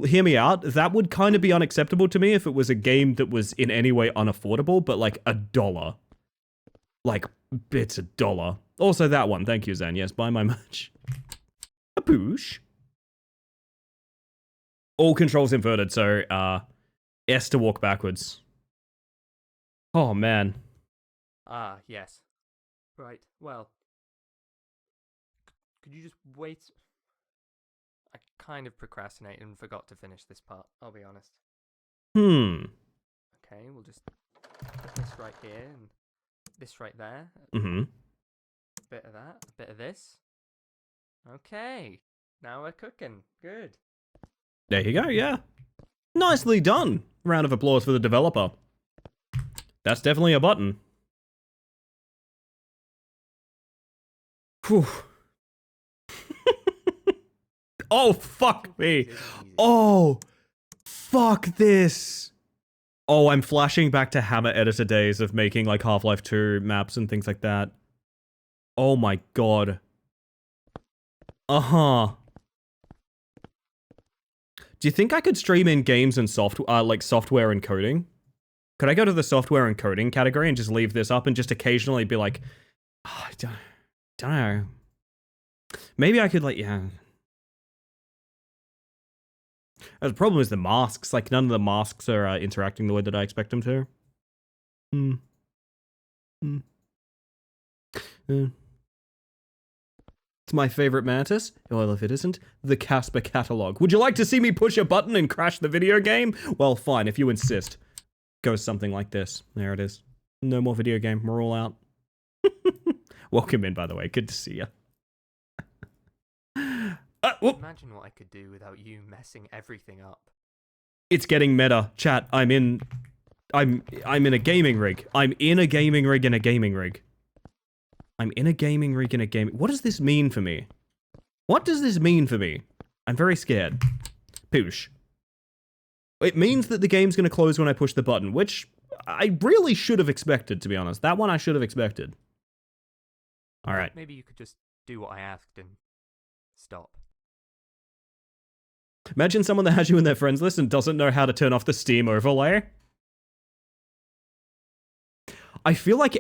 Hear me out. That would kind of be unacceptable to me if it was a game that was in any way unaffordable, but like $1. Like, it's $1. Also that one. Thank you, Zen. Yes, buy my merch. A poosh. All controls inverted, so, S to walk backwards. Oh, man. Ah, yes. Right, well. Could you just wait? I kind of procrastinated and forgot to finish this part, I'll be honest. Okay, we'll just put this right here and this right there. Mm-hmm. Bit of that, a bit of this. Okay, now we're cooking. Good. There you go, yeah. Nicely done. Round of applause for the developer. That's definitely a button. Whew. Oh, fuck me. Oh, fuck this. Oh, I'm flashing back to Hammer Editor days of making like Half-Life 2 maps and things like that. Oh my god. Uh-huh. Do you think I could stream in games and like software and coding? Could I go to the software and coding category and just leave this up and just occasionally be like, oh, I don't know. Maybe I could, like, yeah. The problem is the masks. Like, none of the masks are interacting the way that I expect them to. It's my favorite mantis. Well, if it isn't, the Casper catalog. Would you like to see me push a button and crash the video game? Well, fine, if you insist. Goes something like this. There it is. No more video game. We're all out. Welcome in, by the way. Good to see you. Imagine what I could do without you messing everything up. It's getting meta. Chat, I'm in a gaming rig. I'm in a gaming rig in a gaming rig. I'm in a gaming rig in a game. What does this mean for me? What does this mean for me? I'm very scared. Poosh. It means that the game's going to close when I push the button, which I really should have expected, to be honest. That one I should have expected. Alright. Maybe you could just do what I asked and stop. Imagine someone that has you in their friends list and doesn't know how to turn off the Steam overlay. I feel like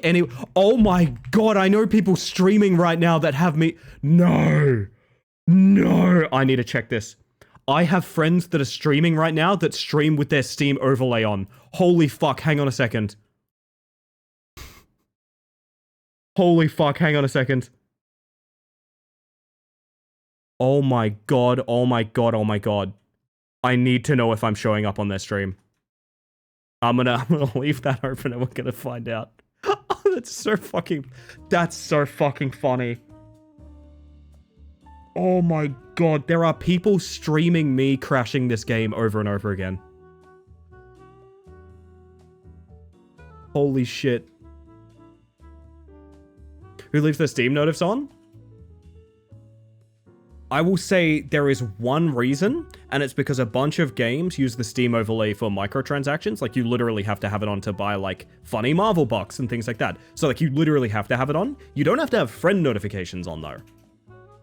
oh my god, I know people streaming right now that have me. No. I need to check this. I have friends that are streaming right now that stream with their Steam overlay on. Holy fuck, hang on a second. Holy fuck, hang on a second. Oh my god, oh my god, oh my god. I need to know if I'm showing up on their stream. I'm gonna leave that open and we're gonna find out. Oh, that's so fucking funny. Oh my god, there are people streaming me crashing this game over and over again. Holy shit. Who leaves their Steam notifs on? I will say there is one reason, and it's because a bunch of games use the Steam overlay for microtransactions. Like, you literally have to have it on to buy, like, funny Marvel bucks and things like that. So, like, you literally have to have it on. You don't have to have friend notifications on, though.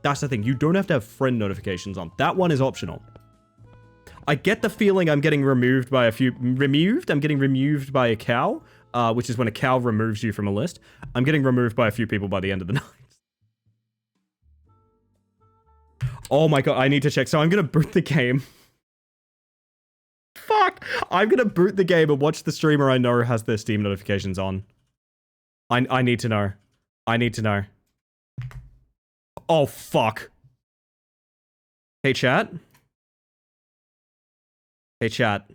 That's the thing. You don't have to have friend notifications on. That one is optional. I get the feeling I'm getting removed by a few... I'm getting removed by a cow, which is when a cow removes you from a list. I'm getting removed by a few people by the end of the night. Oh my god, I need to check. So I'm gonna boot the game. Fuck! I'm gonna boot the game and watch the streamer I know has their Steam notifications on. I need to know. I need to know. Oh, fuck. Hey, chat? Hey, chat.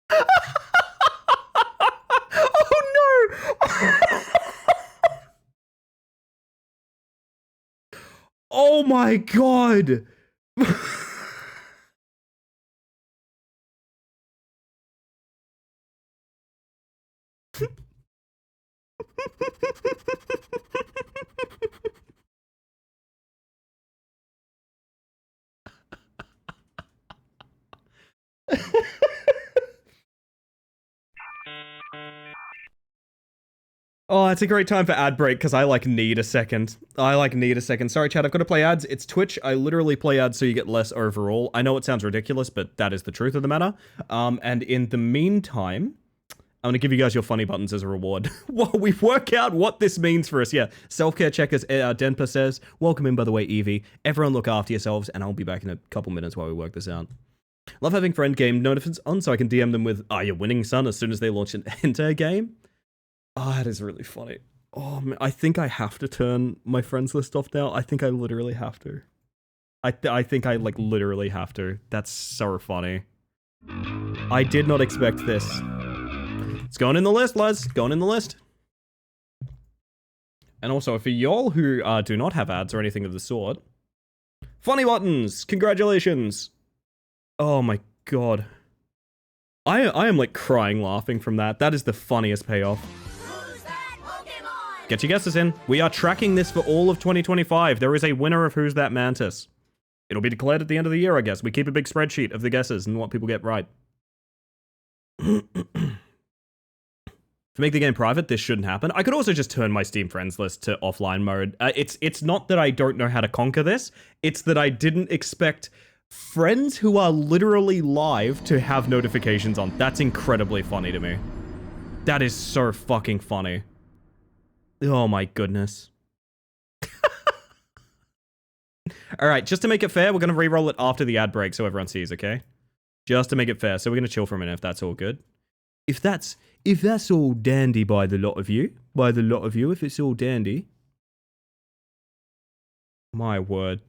Oh, no! Oh, my God! Oh, it's a great time for ad break because I need a second. Sorry, chat, I've got to play ads. It's Twitch. I literally play ads so you get less overall. I know it sounds ridiculous, but that is the truth of the matter. And in the meantime, I'm going to give you guys your funny buttons as a reward. While we work out what this means for us. Yeah, self-care checkers, Denpa says. Welcome in, by the way, Evie. Everyone look after yourselves, and I'll be back in a couple minutes while we work this out. Love having friend game notifications on so I can DM them with, you're winning, son, as soon as they launch an entire game. Oh, that is really funny. Oh, man, I think I have to turn my friends list off now. I think I literally have to. I think I, literally have to. That's so funny. I did not expect this. It's going in the list, lads. Going in the list. And also, for y'all who do not have ads or anything of the sort, funny buttons! Congratulations! Oh my god. I am, crying laughing from that. That is the funniest payoff. Get your guesses in. We are tracking this for all of 2025. There is a winner of Who's That Mantis. It'll be declared at the end of the year, I guess. We keep a big spreadsheet of the guesses and what people get right. To make the game private, this shouldn't happen. I could also just turn my Steam friends list to offline mode. It's not that I don't know how to conquer this. It's that I didn't expect friends who are literally live to have notifications on. That's incredibly funny to me. That is so fucking funny. Oh my goodness. Alright, just to make it fair, we're going to re-roll it after the ad break so everyone sees, okay? Just to make it fair. So we're going to chill for a minute if that's all good. If that's all dandy by the lot of you, if it's all dandy. My word.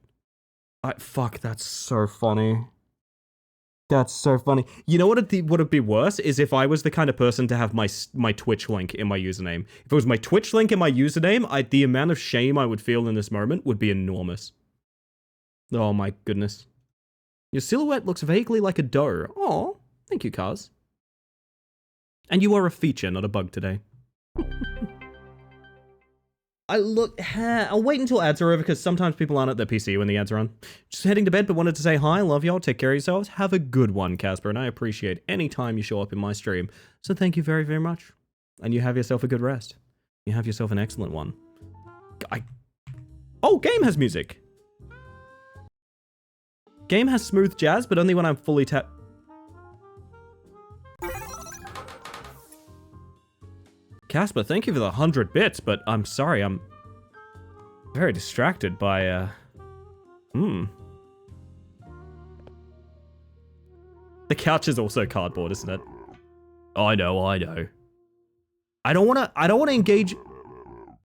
Fuck, that's so funny. That's so funny. You know what would be worse is if I was the kind of person to have my Twitch link in my username. If it was my Twitch link in my username, the amount of shame I would feel in this moment would be enormous. Oh my goodness. Your silhouette looks vaguely like a doe. Oh, thank you, Cars. And you are a feature, not a bug today. I'll wait until ads are over because sometimes people aren't at their PC when the ads are on. Just heading to bed, but wanted to say hi, love y'all, take care of yourselves. Have a good one, Casper, and I appreciate any time you show up in my stream. So thank you very, very much. And you have yourself a good rest. You have yourself an excellent one. Oh, game has music. Game has smooth jazz, but only when I'm fully tapped. Casper, thank you for the 100 bits, but I'm sorry, I'm very distracted by, The couch is also cardboard, isn't it? I know. I don't wanna engage...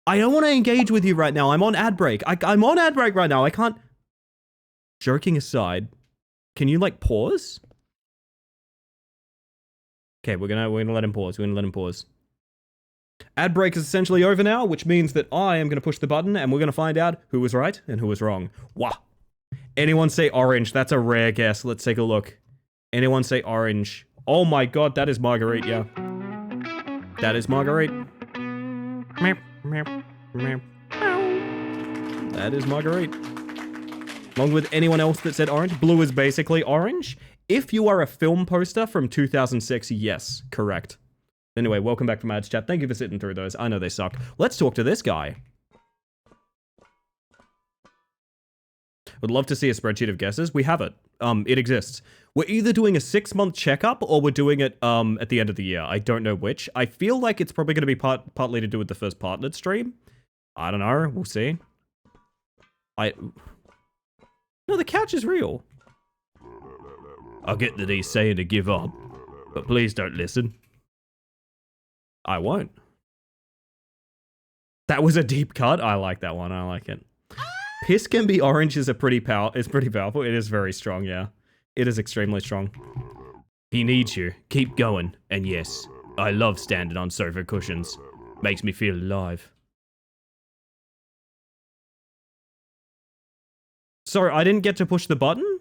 I don't wanna engage with you right now. I'm on ad break. I'm on ad break right now. I can't... Joking aside, can you, like, pause? Okay, we're gonna let him pause. Ad break is essentially over now, which means that I am going to push the button and we're going to find out who was right and who was wrong. Wah. Anyone say orange? That's a rare guess. Let's take a look. Anyone say orange? Oh my god, that is Marguerite, yeah. That is Marguerite. That is Marguerite. Along with anyone else that said orange. Blue is basically orange. If you are a film poster from 2006, yes, correct. Anyway, welcome back from ads chat. Thank you for sitting through those. I know they sucked. Let's talk to this guy. Would love to see a spreadsheet of guesses. We have it. It exists. We're either doing a 6-month checkup or we're doing it at the end of the year. I don't know which. I feel like it's probably going to be partly to do with the first partnered stream. I don't know. We'll see. No, the couch is real. I get that he's saying to give up, but please don't listen. I won't. That was a deep cut. I like that one. I like it. Piss can be orange is pretty powerful. It is very strong, yeah. It is extremely strong. He needs you. Keep going. And yes, I love standing on sofa cushions. Makes me feel alive. Sorry, I didn't get to push the button,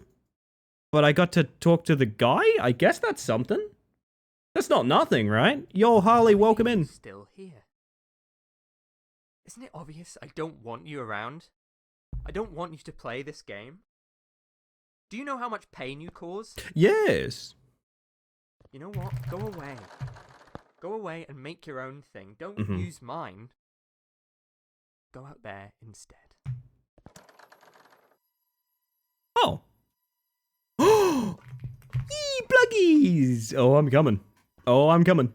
but I got to talk to the guy? I guess that's something. That's not nothing, right? Yo, Harley, welcome in. Still here. Isn't it obvious I don't want you around? I don't want you to play this game. Do you know how much pain you cause? Yes. You know what? Go away. Go away and make your own thing. Don't use mine. Go out there instead. Oh. Yee, pluggies! Oh, I'm coming. Oh, I'm coming.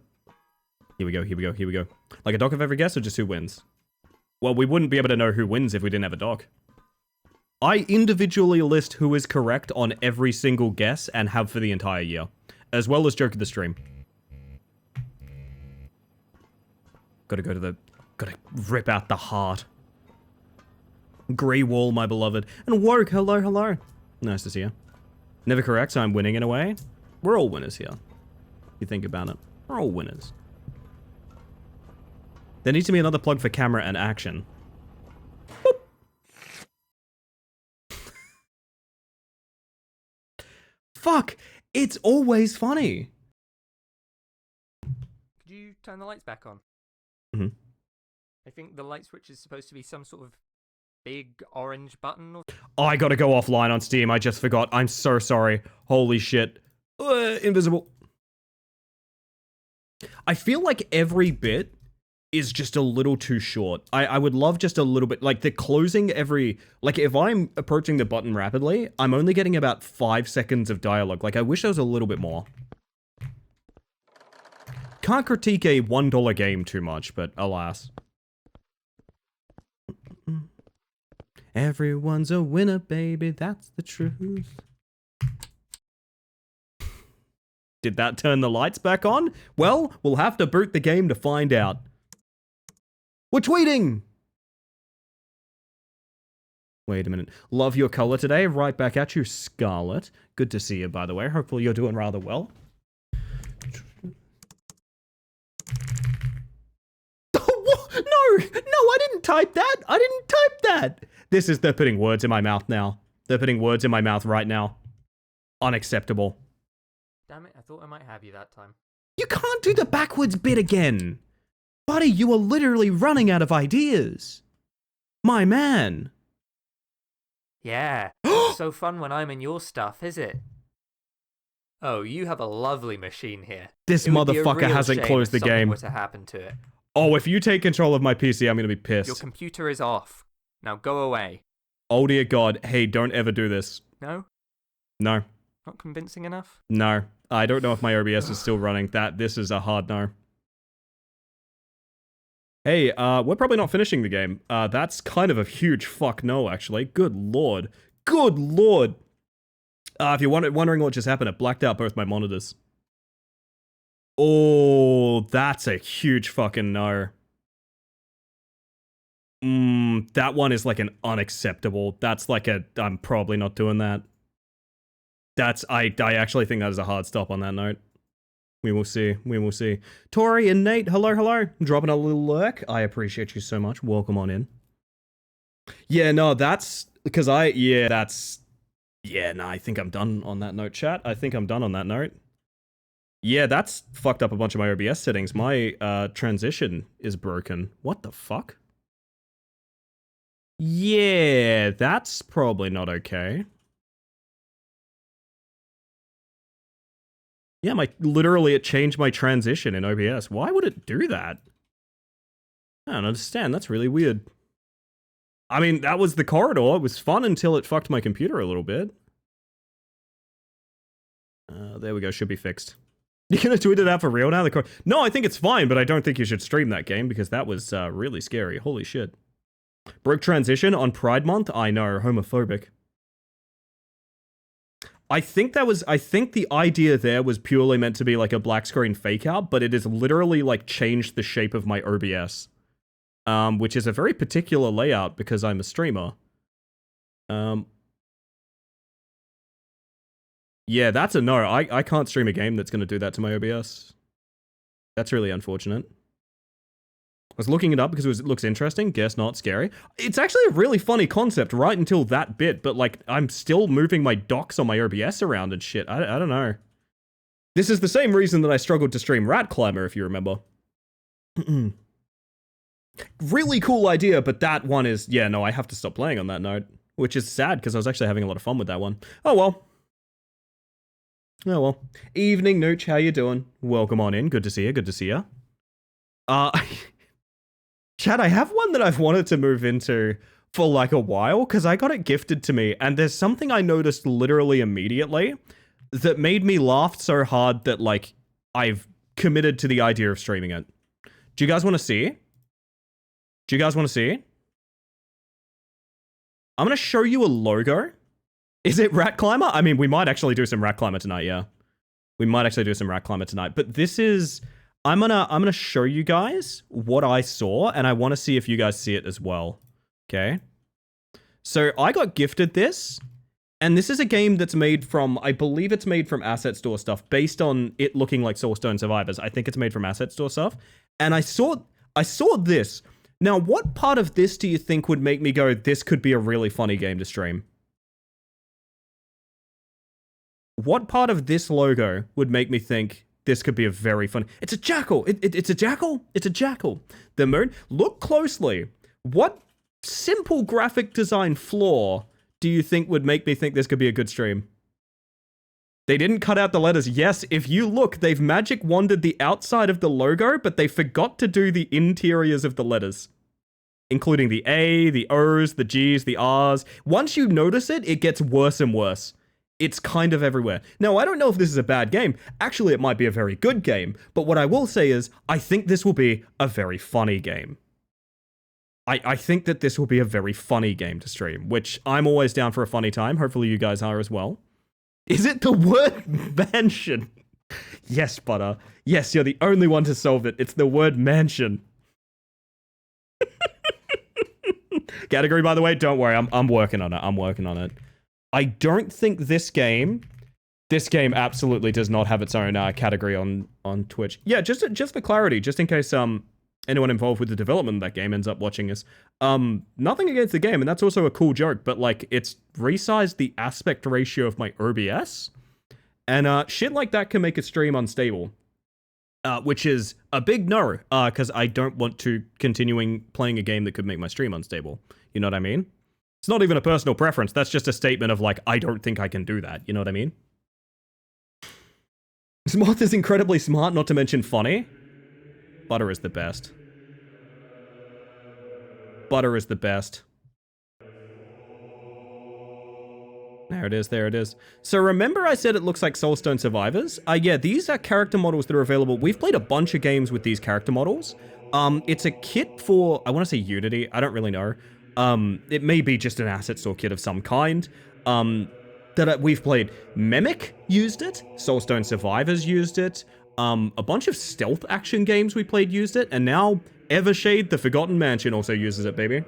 Here we go. Like a doc of every guess or just who wins? Well, we wouldn't be able to know who wins if we didn't have a doc. I individually list who is correct on every single guess and have for the entire year, as well as joke of the stream. Gotta rip out the heart. Grey Wall, my beloved. And Woke, hello. Nice to see you. Never correct, so I'm winning in a way. We're all winners here. You think about it. We're all winners. There needs to be another plug for camera and action. Boop. Fuck! It's always funny! Could you turn the lights back on? I think the light switch is supposed to be some sort of big orange button or... Oh, I gotta go offline on Steam, I just forgot. I'm so sorry. Holy shit. Invisible. I feel like every bit is just a little too short. I would love just a little bit, like the closing every, like if I'm approaching the button rapidly, I'm only getting about 5 seconds of dialogue. Like I wish there was a little bit more. can't critique a $1 game too much, but alas. Everyone's a winner, baby, that's the truth. Did that turn the lights back on? Well, we'll have to boot the game to find out. We're tweeting! Wait a minute. Love your color today. Right back at you, Scarlet. Good to see you, by the way. Hopefully you're doing rather well. No, I didn't type that. I didn't type that. They're putting words in my mouth now. They're putting words in my mouth right now. Unacceptable. Damn it, I thought I might have you that time. You can't do the backwards bit again. Buddy, you are literally running out of ideas. My man. Yeah, it's so fun when I'm in your stuff, is it? Oh, you have a lovely machine here. This It would be a motherfucker real hasn't shame closed if the something game. were to happen to it. Oh, if you take control of my PC, I'm gonna be pissed. Your computer is off. Now go away. Oh dear God. Hey, don't ever do this. No? No. Not convincing enough? No. I don't know if my OBS is still running. This is a hard no. Hey, we're probably not finishing the game. That's kind of a huge fuck no, actually. Good lord. Good lord! If you're wondering what just happened, it blacked out both my monitors. Oh, that's a huge fucking no. That one is like an unacceptable. That's like I'm probably not doing that. I actually think that is a hard stop on that note. We will see. We will see. Tori and Nate, hello. Dropping a little lurk. I appreciate you so much. Welcome on in. Yeah, no, that's because I think I'm done on that note, chat. I think I'm done on that note. Yeah, that's fucked up a bunch of my OBS settings. My transition is broken. What the fuck? Yeah, that's probably not okay. Yeah, literally it changed my transition in OBS. Why would it do that? I don't understand. That's really weird. I mean, that was the corridor. It was fun until it fucked my computer a little bit. There we go. Should be fixed. You're gonna tweet it out for real now? No, I think it's fine, but I don't think you should stream that game because that was really scary. Holy shit. Broke transition on Pride Month? I know, homophobic. I think the idea there was purely meant to be like a black screen fake out, but it is literally like changed the shape of my OBS. Which is a very particular layout because I'm a streamer. Yeah, that's a no. I can't stream a game that's going to do that to my OBS. That's really unfortunate. I was looking it up because it looks interesting. Guess not scary. It's actually a really funny concept right until that bit, but like I'm still moving my docks on my OBS around and shit. I don't know. This is the same reason that I struggled to stream Rat Climber, if you remember. Really cool idea, but that one is, yeah, no, I have to stop playing on that note, which is sad because I was actually having a lot of fun with that one. Oh well. Oh well. Evening, Nooch, how you doing? Welcome on in. Good to see you. Good to see you. Chad, I have one that I've wanted to move into for like a while because I got it gifted to me, and there's something I noticed literally immediately that made me laugh so hard that like I've committed to the idea of streaming it. Do you guys want to see? Do you guys want to see? I'm going to show you a logo. Is it Rat Climber? I mean, we might actually do some Rat Climber tonight, yeah. We might actually do some Rat Climber tonight, but this is... I'm gonna show you guys what I saw, and I want to see if you guys see it as well. Okay? So, I got gifted this, and this is a game that's made from... I believe it's made from Asset Store stuff, based on it looking like Soulstone Survivors. I think it's made from Asset Store stuff. And I saw this... Now, what part of this do you think would make me go, this could be a really funny game to stream? What part of this logo would make me think this could be a very fun... It's a jackal! It's a jackal? It's a jackal. The moon... Look closely. What simple graphic design flaw do you think would make me think this could be a good stream? They didn't cut out the letters. Yes, if you look, they've magic wanded the outside of the logo, but they forgot to do the interiors of the letters. Including the A, the O's, the G's, the R's. Once you notice it, it gets worse and worse. It's kind of everywhere. Now, I don't know if this is a bad game. Actually, it might be a very good game. But what I will say is, I think this will be a very funny game. I think that this will be a very funny game to stream, which I'm always down for a funny time. Hopefully you guys are as well. Is it the word mansion? Yes, Butter. Yes, you're the only one to solve it. It's the word mansion. Category, by the way, don't worry. I'm working on it. I'm working on it. I don't think this game absolutely does not have its own category on Twitch. Yeah, just for clarity, just in case anyone involved with the development of that game ends up watching us. Nothing against the game, and that's also a cool joke, but like it's resized the aspect ratio of my OBS, and shit like that can make a stream unstable. Which is a big no, because I don't want to continuing playing a game that could make my stream unstable. You know what I mean? It's not even a personal preference. That's just a statement of like, I don't think I can do that. You know what I mean? Smoth is incredibly smart, not to mention funny. Butter is the best. Butter is the best. There it is, there it is. So remember I said it looks like Soulstone Survivors? Yeah, these are character models that are available. We've played a bunch of games with these character models. It's a kit for, I want to say Unity, I don't really know. It may be just an asset store kit of some kind. We've played. Mimic used it, Soulstone Survivors used it, a bunch of stealth action games we played used it, and now Evershade, the Forgotten Mansion also uses it, baby.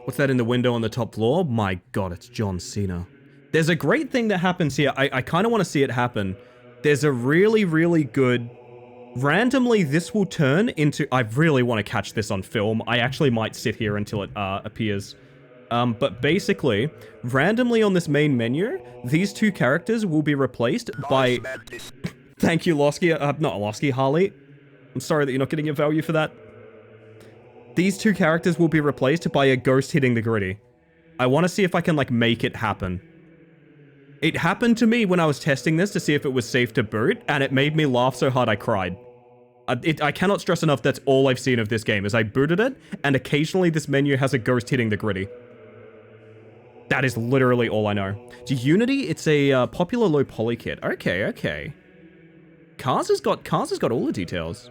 What's that in the window on the top floor? My god, it's John Cena. There's a great thing that happens here. I kind of want to see it happen. There's a really, really good... Randomly, this will turn into... I really want to catch this on film. I actually might sit here until it appears. But basically, randomly on this main menu, these two characters will be replaced by... Thank you, Losky. Not Losky, Harley. I'm sorry that you're not getting your value for that. These two characters will be replaced by a ghost hitting the gritty. I want to see if I can, like, make it happen. It happened to me when I was testing this to see if it was safe to boot, and it made me laugh so hard I cried. I cannot stress enough that's all I've seen of this game, is I booted it, and occasionally this menu has a ghost hitting the gritty. That is literally all I know. To Unity, it's a popular low poly kit. Okay, okay. Cars has got all the details.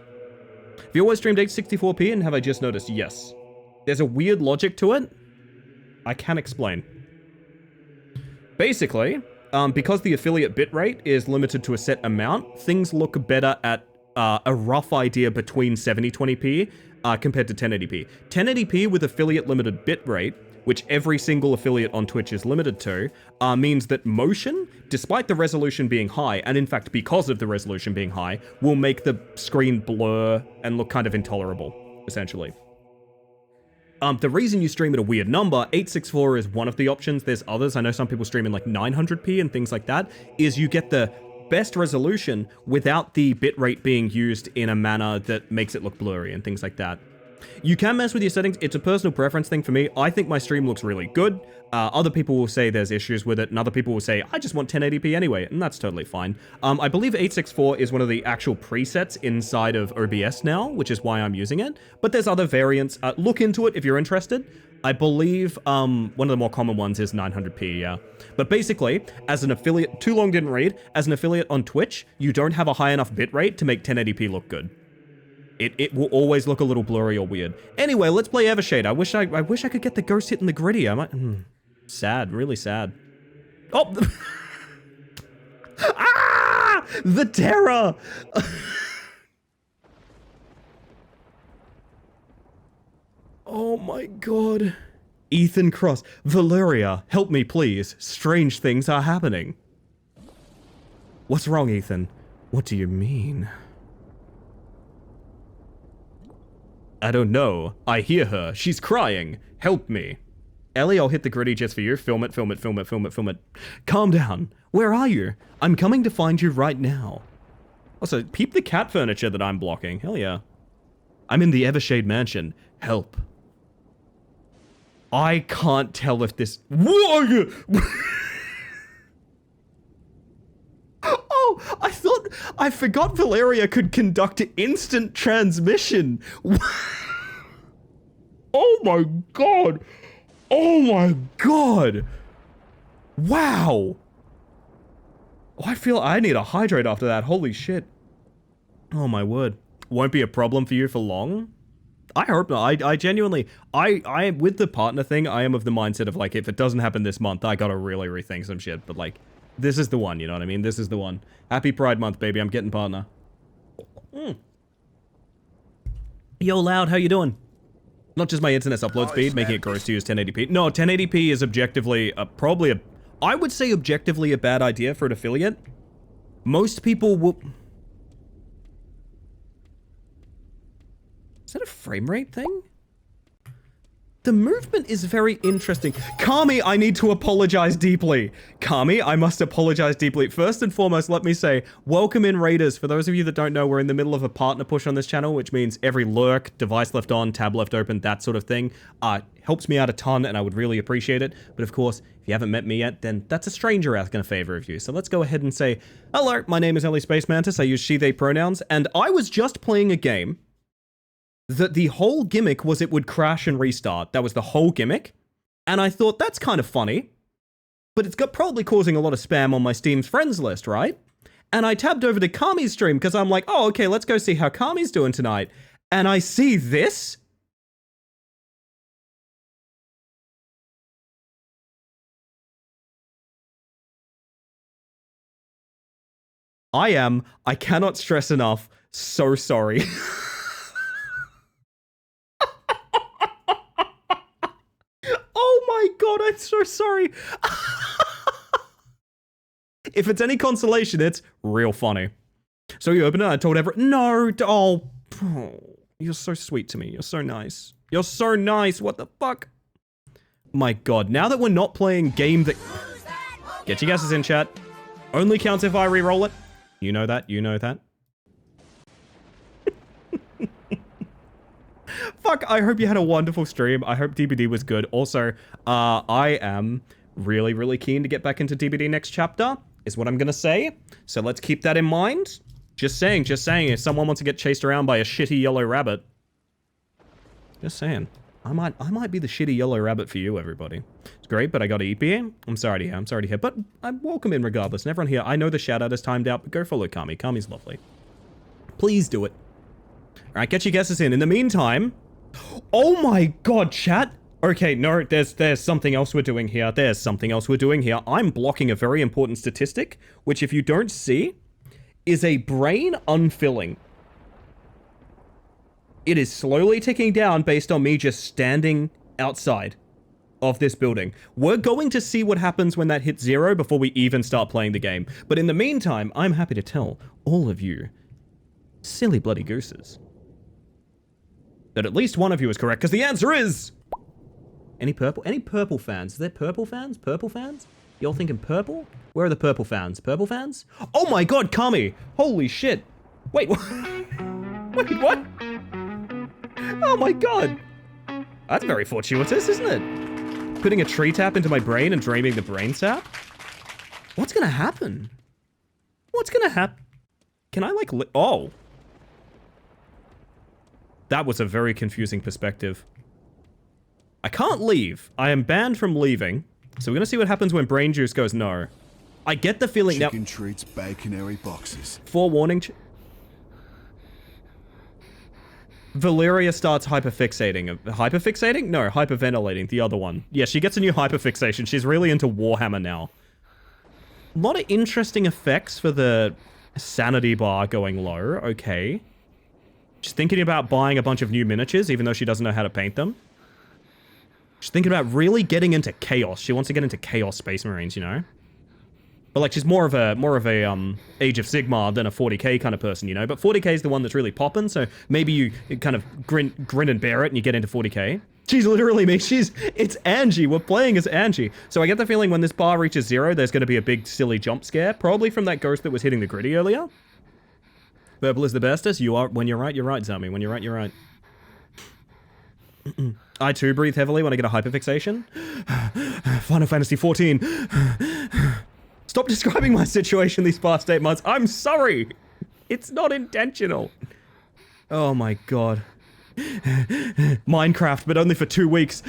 Have you always streamed 864p, and have I just noticed? Yes. There's a weird logic to it. I can't explain. Basically, because the affiliate bitrate is limited to a set amount, things look better at a rough idea between 7020p compared to 1080p. 1080p with affiliate limited bitrate, which every single affiliate on Twitch is limited to, means that motion, despite the resolution being high, and in fact because of the resolution being high, will make the screen blur and look kind of intolerable, essentially. The reason you stream at a weird number, 864 is one of the options, there's others, I know some people stream in like 900p and things like that, is you get the best resolution without the bitrate being used in a manner that makes it look blurry and things like that. You can mess with your settings, it's a personal preference thing for me. I think my stream looks really good. Other people will say there's issues with it, and other people will say, I just want 1080p anyway, and that's totally fine. I believe 864 is one of the actual presets inside of OBS now, which is why I'm using it. But there's other variants. Look into it if you're interested. I believe one of the more common ones is 900p, yeah. But basically, as an affiliate, too long didn't read, as an affiliate on Twitch, you don't have a high enough bitrate to make 1080p look good. It will always look a little blurry or weird. Anyway, let's play Evershade. I wish I could get the ghost hit in the gritty. I might... Sad, really sad. Oh! Ah! The terror! Oh my god. Ethan Cross. Valeria, help me please. Strange things are happening. What's wrong, Ethan? What do you mean? I don't know. I hear her. She's crying. Help me. Ellie, I'll hit the gritty just for you. Film it, film it, film it, film it, film it. Calm down. Where are you? I'm coming to find you right now. Also, peep the cat furniture that I'm blocking. Hell yeah. I'm in the Evershade mansion. Help. I can't tell if this... Whoa! Oh, I forgot Valeria could conduct instant transmission. Oh my god. Oh my god. Wow! Oh, I feel I need a hydrate after that. Holy shit. Oh my word. Won't be a problem for you for long? I hope not. I genuinely, I with the partner thing, I am of the mindset of like, if it doesn't happen this month, I gotta really rethink some shit. But like, this is the one, you know what I mean? This is the one. Happy Pride Month, baby. I'm getting partner. Yo, Loud, how you doing? Not just my internet's upload speed, making it gross to use 1080p. No, 1080p is objectively, probably a, I would say objectively a bad idea for an affiliate. Most people will... Is that a frame rate thing? The movement is very interesting. Kami, I need to apologize deeply. Kami, I must apologize deeply. First and foremost, let me say, welcome in Raiders. For those of you that don't know, we're in the middle of a partner push on this channel, which means every lurk, device left on, tab left open, that sort of thing, helps me out a ton, and I would really appreciate it. But of course, if you haven't met me yet, then that's a stranger asking a favor of you. So let's go ahead and say, hello, my name is Ellie Space Mantis. I use she, they pronouns, and I was just playing a game that the whole gimmick was it would crash and restart. That was the whole gimmick. And I thought, that's kind of funny. But it's probably causing a lot of spam on my Steam's friends list, right? And I tabbed over to Kami's stream because I'm like, oh, okay, let's go see how Kami's doing tonight. And I see this. I cannot stress enough, so sorry. Oh my god, I'm so sorry. If it's any consolation, it's real funny. So you open it, I told everyone, no, oh, you're so sweet to me. You're so nice. You're so nice. What the fuck? My god, now that we're not playing game that... Get your guesses in, chat. Only counts if I re-roll it. You know that, you know that. Fuck, I hope you had a wonderful stream. I hope DBD was good. Also, I am really, really keen to get back into DBD next chapter, is what I'm gonna say. So let's keep that in mind. Just saying, if someone wants to get chased around by a shitty yellow rabbit. Just saying. I might be the shitty yellow rabbit for you, everybody. It's great, but I gotta eat beer. I'm sorry to hear, but I'm welcome in regardless. And everyone here, I know the shout-out is timed out, but go follow Kami. Kami's lovely. Please do it. Alright, get your guesses in. In the meantime... Oh my god, chat! Okay, no, there's something else we're doing here. There's something else we're doing here. I'm blocking a very important statistic, which if you don't see, is a brain unfilling. It is slowly ticking down based on me just standing outside of this building. We're going to see what happens when that hits 0 before we even start playing the game. But in the meantime, I'm happy to tell all of you silly bloody gooses that at least one of you is correct, because the answer is... Any purple fans? Is there purple fans? Purple fans? Y'all thinking purple? Where are the purple fans? Purple fans? Oh my god, Kami! Holy shit! Wait, what? Wait, what? Oh my god! That's very fortuitous, isn't it? Putting a tree tap into my brain and draining the brain sap? What's gonna happen? What's gonna happen? Can I like oh. That was a very confusing perspective. I can't leave. I am banned from leaving. So we're gonna see what happens when brain juice goes no. I get the feeling now... Chicken treats, baconary boxes. Forewarning... Valeria starts hyperfixating. Hyperfixating? No, hyperventilating, the other one. Yeah, she gets a new hyperfixation. She's really into Warhammer now. A lot of interesting effects for the sanity bar going low. Okay. She's thinking about buying a bunch of new miniatures, even though she doesn't know how to paint them. She's thinking about really getting into chaos. She wants to get into Chaos Space Marines, you know? But like, she's more of a Age of Sigmar than a 40k kind of person, you know? But 40k is the one that's really popping, so maybe you kind of grin and bear it and you get into 40k. She's literally me. It's Angie. We're playing as Angie. So I get the feeling when this bar reaches 0, there's going to be a big silly jump scare, probably from that ghost that was hitting the gritty earlier. Purple is the bestest. You are. When you're right, Zami. When you're right, you're right. I too breathe heavily when I get a hyperfixation. Final Fantasy 14. Stop describing my situation these past 8 months. I'm sorry. It's not intentional. Oh my god. Minecraft, but only for 2 weeks.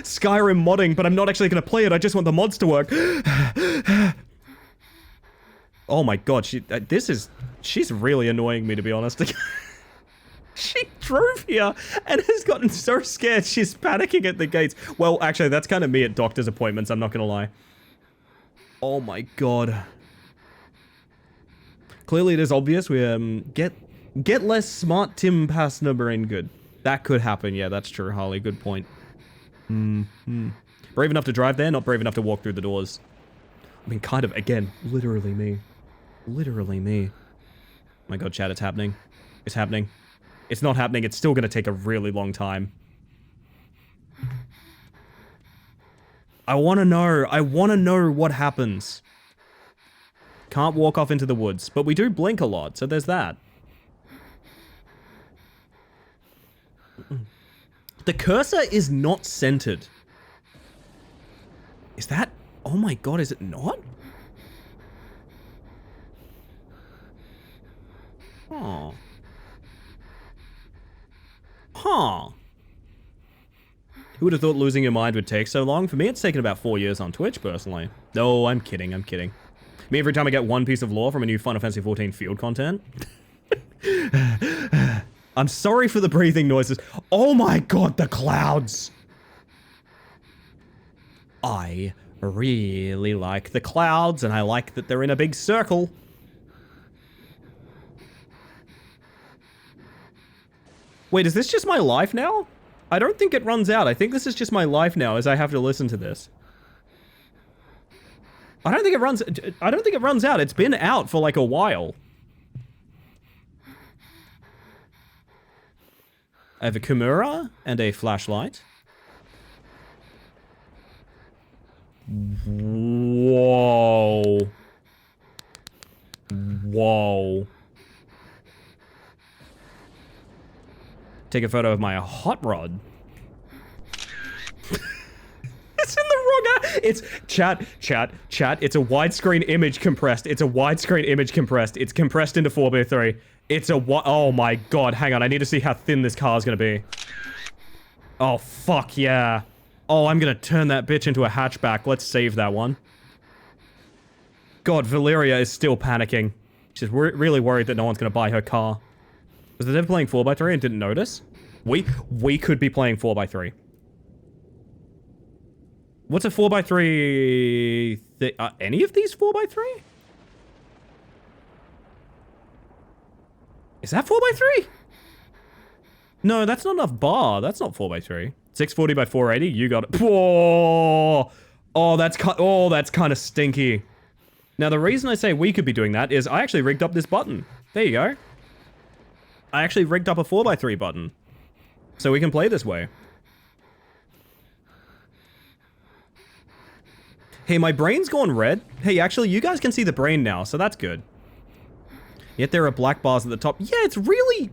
Skyrim modding, but I'm not actually going to play it. I just want the mods to work. Oh my god, she's really annoying me, to be honest. She drove here and has gotten so scared she's panicking at the gates. Well, actually, that's kind of me at doctor's appointments, I'm not going to lie. Oh my god. Clearly it is obvious we get less smart Tim Passner brain good. That could happen, yeah, that's true, Harley, good point. Brave enough to drive there, not brave enough to walk through the doors. I mean, kind of, again, literally me. Literally me. Oh my god, chat, it's happening. It's happening. It's not happening, it's still gonna take a really long time. I wanna know what happens. Can't walk off into the woods, but we do blink a lot, so there's that. The cursor is not centered. Is that? Oh my god, is it not? Oh. Huh. Who would have thought losing your mind would take so long? For me, it's taken about 4 years on Twitch, personally. No, I'm kidding, I'm kidding. Me, every time I get one piece of lore from a new Final Fantasy XIV field content. I'm sorry for the breathing noises. Oh my god, the clouds! I really like the clouds, and I like that they're in a big circle. Wait, is this just my life now? I don't think it runs out. I think this is just my life now, as I have to listen to this. I don't think it runs out. It's been out for like a while. I have a Kimura and a flashlight. Whoa. Whoa. Take a photo of my hot rod. It's in the wrong app. It's chat. It's a widescreen image compressed. It's compressed into 4:3. It's a oh my god, hang on. I need to see how thin this car is gonna be. Oh, fuck yeah. Oh, I'm gonna turn that bitch into a hatchback. Let's save that one. God, Valeria is still panicking. She's really worried that no one's gonna buy her car. Was the dev playing 4x3 and didn't notice? We could be playing 4x3. What's a 4x3? Any of these 4x3? Is that 4x3? No, that's not enough bar. That's not 4x3. 640 by 480. You got it. Whoa! Oh, that's kind of stinky. Now, the reason I say we could be doing that is I actually rigged up this button. There you go. I actually rigged up a 4x3 button. So we can play this way. Hey, my brain's gone red. Hey, actually, you guys can see the brain now, so that's good. Yet there are black bars at the top. Yeah, it's really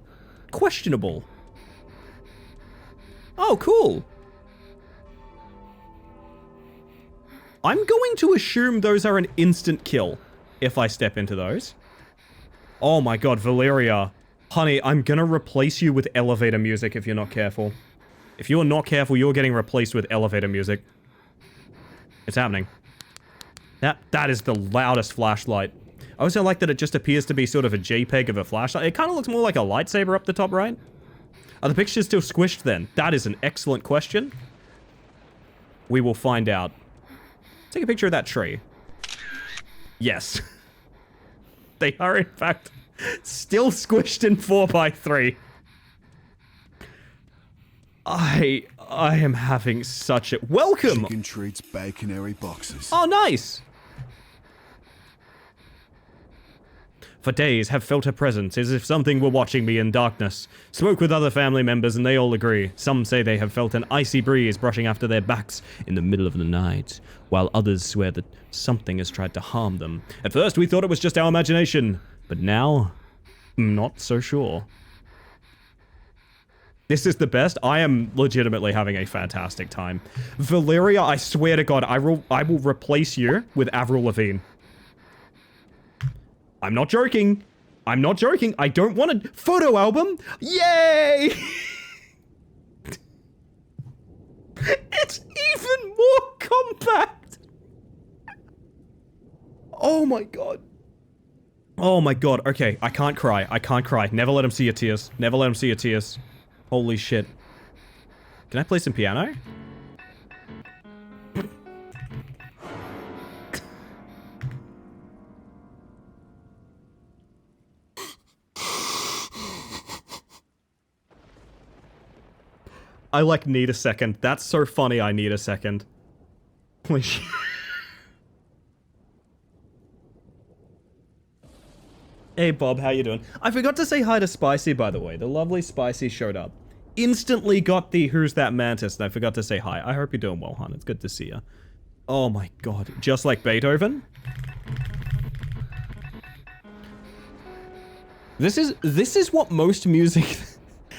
questionable. Oh, cool. I'm going to assume those are an instant kill if I step into those. Oh my god, Valeria. Honey, I'm gonna replace you with elevator music if you're not careful. If you're not careful, you're getting replaced with elevator music. It's happening. That is the loudest flashlight. I also like that it just appears to be sort of a JPEG of a flashlight. It kind of looks more like a lightsaber up the top right. Are the pictures still squished then? That is an excellent question. We will find out. Take a picture of that tree. Yes. They are, in fact, still squished in 4x3. I am having such a... Welcome! Chicken treats, baconary boxes. Oh, nice! For days have felt her presence as if something were watching me in darkness. Spoke with other family members and they all agree. Some say they have felt an icy breeze brushing after their backs in the middle of the night, while others swear that something has tried to harm them. At first we thought it was just our imagination, but now, not so sure. This is the best. I am legitimately having a fantastic time. Valeria, I swear to God, I will replace you with Avril Lavigne. I'm not joking. I'm not joking. I don't want a photo album. Yay! It's even more compact. Oh my god. Oh my god. Okay, I can't cry. I can't cry. Never let him see your tears. Never let him see your tears. Holy shit. Can I play some piano? I like need a second. That's so funny, I need a second. Holy shit. Hey Bob, how you doing? I forgot to say hi to Spicy, by the way. The lovely Spicy showed up. Instantly got the who's that mantis, and I forgot to say hi. I hope you're doing well, hon. It's good to see you. Oh my god. Just like Beethoven? This is what most music...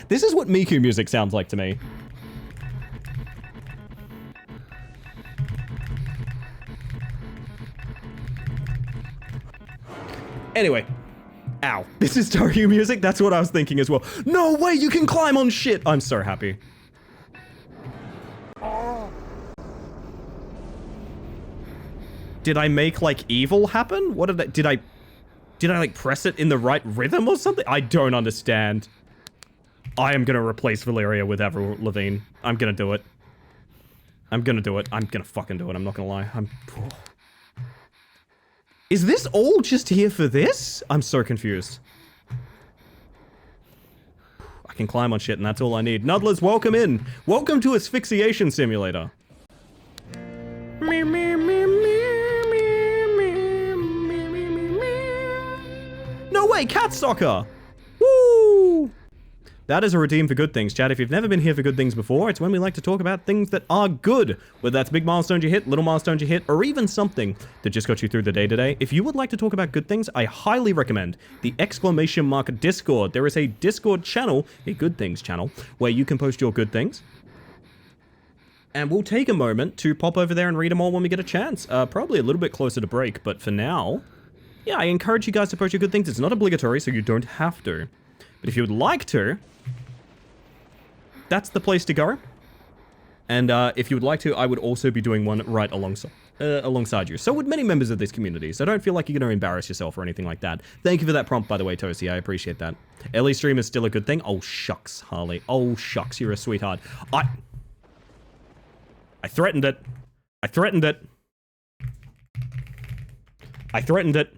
This is what Miku music sounds like to me. Anyway. Ow. This is Taryu music? That's what I was thinking as well. No way, you can climb on shit! I'm so happy. Did I make, like, evil happen? What did I... Did I, like, press it in the right rhythm or something? I don't understand. I am gonna replace Valeria with Avril Lavigne. I'm gonna do it. I'm gonna do it. I'm gonna fucking do it. I'm not gonna lie. Is this all just here for this? I'm so confused. I can climb on shit and that's all I need. Nudlers, welcome in. Welcome to Asphyxiation Simulator. No way, cat soccer! Woo! That is a redeem for good things, chat. If you've never been here for good things before, it's when we like to talk about things that are good. Whether that's big milestones you hit, little milestones you hit, or even something that just got you through the day today. If you would like to talk about good things, I highly recommend the ! Discord. There is a Discord channel, a good things channel, where you can post your good things. And we'll take a moment to pop over there and read them all when we get a chance. Probably a little bit closer to break, but for now, yeah, I encourage you guys to post your good things. It's not obligatory, so you don't have to. But if you would like to, that's the place to go. And if you would like to, I would also be doing one right alongside you. So would many members of this community. So don't feel like you're going to embarrass yourself or anything like that. Thank you for that prompt, by the way, Tosi. I appreciate that. Ellie stream is still a good thing. Oh, shucks, Harley. Oh, shucks, you're a sweetheart. I threatened it. I threatened it. I threatened it.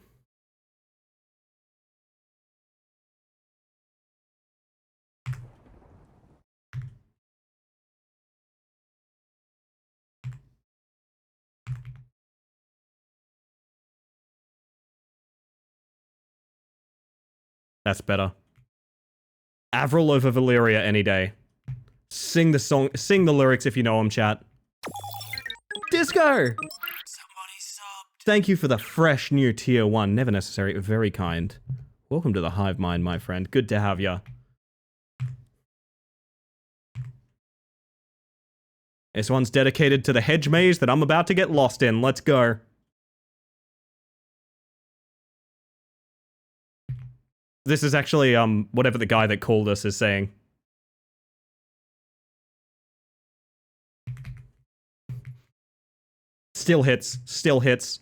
That's better. Avril over Valeria any day. Sing the song, sing the lyrics if you know them, chat. Disco! Thank you for the fresh new tier 1. Never necessary, very kind. Welcome to the Hive Mind, my friend. Good to have ya. This one's dedicated to the hedge maze that I'm about to get lost in. Let's go. This is actually, whatever the guy that called us is saying. Still hits. Still hits.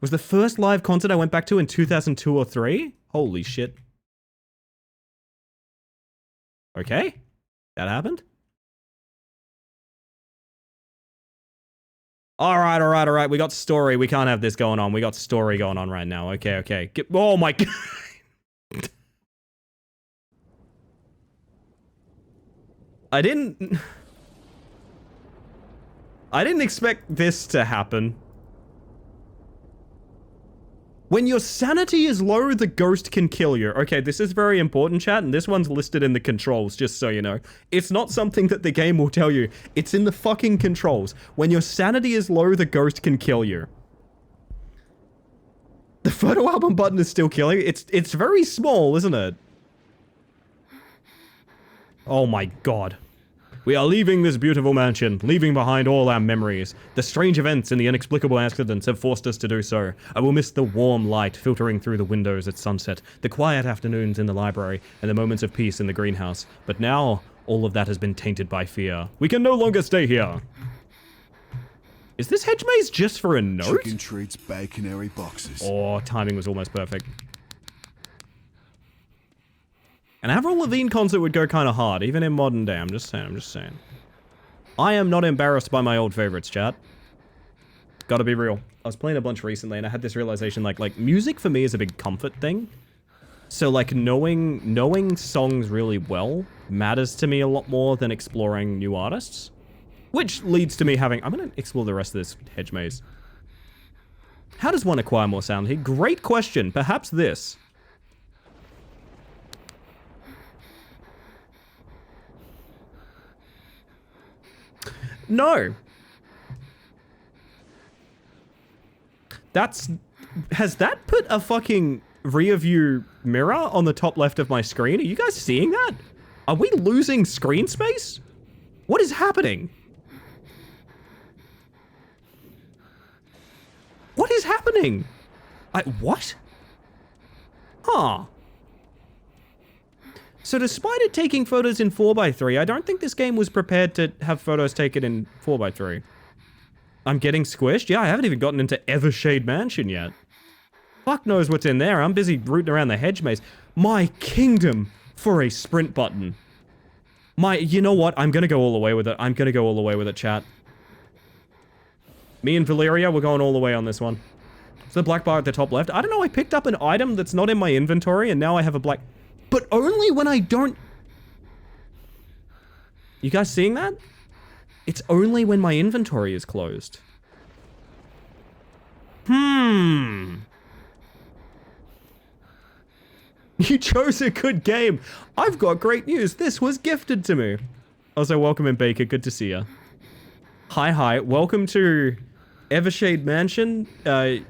Was the first live concert I went back to in 2002 or 3? Holy shit. Okay. That happened. Alright, alright, alright. We got story. We can't have this going on. We got story going on right now. Okay, okay. Oh my god. I didn't expect this to happen. When your sanity is low, the ghost can kill you. Okay, this is very important, chat, and this one's listed in the controls, just so you know. It's not something that the game will tell you. It's in the fucking controls. When your sanity is low, the ghost can kill you. The photo album button is still killing. It's very small, isn't it? Oh my god. We are leaving this beautiful mansion, leaving behind all our memories. The strange events and the inexplicable accidents have forced us to do so. I will miss the warm light filtering through the windows at sunset, the quiet afternoons in the library, and the moments of peace in the greenhouse. But now, all of that has been tainted by fear. We can no longer stay here. Is this hedge maze just for a note? Chicken treats, baconary boxes. Oh, timing was almost perfect. An Avril Lavigne concert would go kind of hard, even in modern day. I'm just saying. I am not embarrassed by my old favorites, chat. Gotta be real. I was playing a bunch recently, and I had this realization, like music for me is a big comfort thing. So, like, knowing songs really well matters to me a lot more than exploring new artists. Which leads to me having... I'm gonna explore the rest of this hedge maze. How does one acquire more sound here? Great question. Perhaps this. No. Has that put a fucking rear view mirror on the top left of my screen? Are you guys seeing that? Are we losing screen space? What is happening? What is happening? What? Huh. So despite it taking photos in 4x3, I don't think this game was prepared to have photos taken in 4x3. I'm getting squished? Yeah, I haven't even gotten into Evershade Mansion yet. Fuck knows what's in there. I'm busy rooting around the hedge maze. My kingdom for a sprint button. You know what? I'm gonna go all the way with it. I'm gonna go all the way with it, chat. Me and Valeria, we're going all the way on this one. Is the black bar at the top left? I don't know, I picked up an item that's not in my inventory and now I have a black... But only when I don't... You guys seeing that? It's only when my inventory is closed. You chose a good game. I've got great news. This was gifted to me. Also, welcome in, Baker. Good to see you. Hi. Welcome to Evershade Mansion. I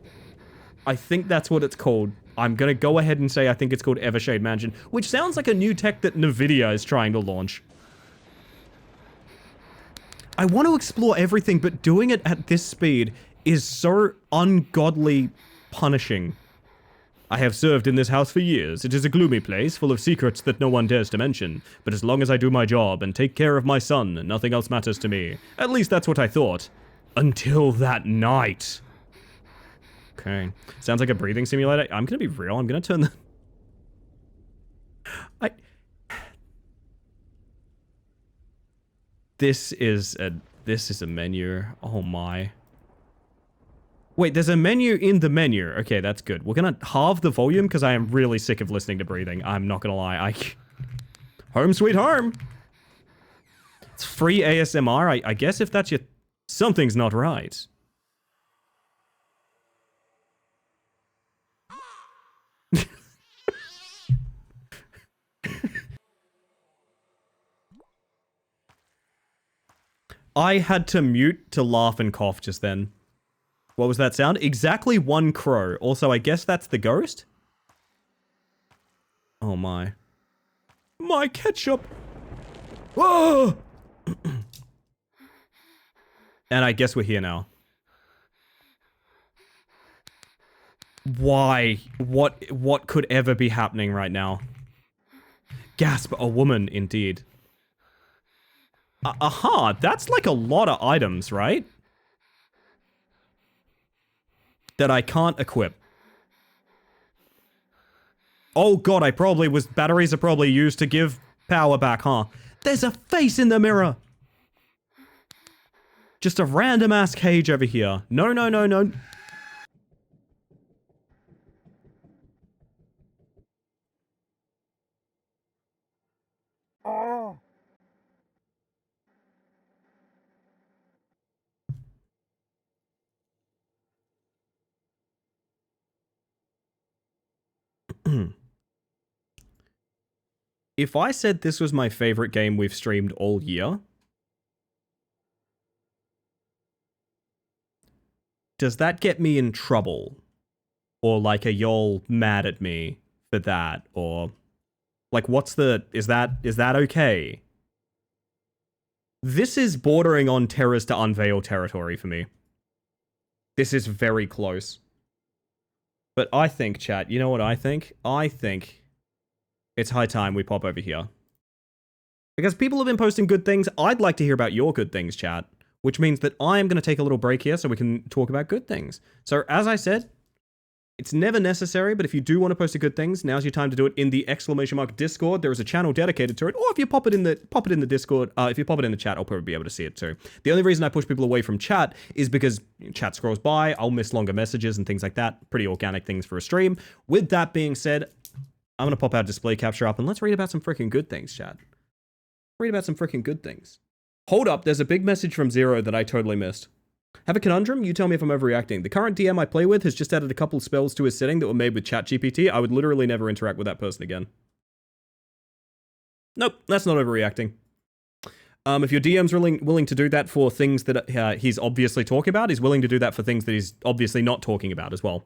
think that's what it's called. I'm gonna go ahead and say I think it's called Evershade Mansion, which sounds like a new tech that Nvidia is trying to launch. I want to explore everything, but doing it at this speed is so ungodly punishing. I have served in this house for years. It is a gloomy place, full of secrets that no one dares to mention. But as long as I do my job and take care of my son, nothing else matters to me. At least that's what I thought. Until that night. Okay. Sounds like a breathing simulator. I'm gonna be real. I'm gonna turn the... This is a menu. Oh my. Wait, there's a menu in the menu. Okay, that's good. We're gonna halve the volume because I am really sick of listening to breathing. I'm not gonna lie. Home sweet home. It's free ASMR. I guess if that's your... Something's not right. I had to mute to laugh and cough just then. What was that sound? Exactly one crow. Also, I guess that's the ghost? Oh my. My ketchup! Whoa! And I guess we're here now. Why? What could ever be happening right now? Gasp, a woman, indeed. Aha, that's like a lot of items, right? That I can't equip. Oh god, batteries are probably used to give power back, huh? There's a face in the mirror! Just a random ass cage over here. No. Oh. If I said this was my favorite game we've streamed all year, does that get me in trouble? Or like, are y'all mad at me for that? Or like, is that okay? This is bordering on Terrors to Unveil territory for me. This is very close. But I think, chat, you know what I think? I think it's high time we pop over here. Because people have been posting good things. I'd like to hear about your good things, chat. Which means that I'm going to take a little break here so we can talk about good things. So, as I said, it's never necessary, but if you do want to post a good things, now's your time to do it in the ! Discord. There is a channel dedicated to it. Or if you pop it in the Discord, if you pop it in the chat, I'll probably be able to see it too. The only reason I push people away from chat is because chat scrolls by, I'll miss longer messages and things like that. Pretty organic things for a stream. With that being said, I'm going to pop our display capture up and let's read about some freaking good things, chat. Read about some freaking good things. Hold up, there's a big message from Zero that I totally missed. Have a conundrum? You tell me if I'm overreacting. The current DM I play with has just added a couple spells to his setting that were made with ChatGPT. I would literally never interact with that person again. Nope, that's not overreacting. If your DM's willing to do that for things that he's obviously talking about, he's willing to do that for things that he's obviously not talking about as well.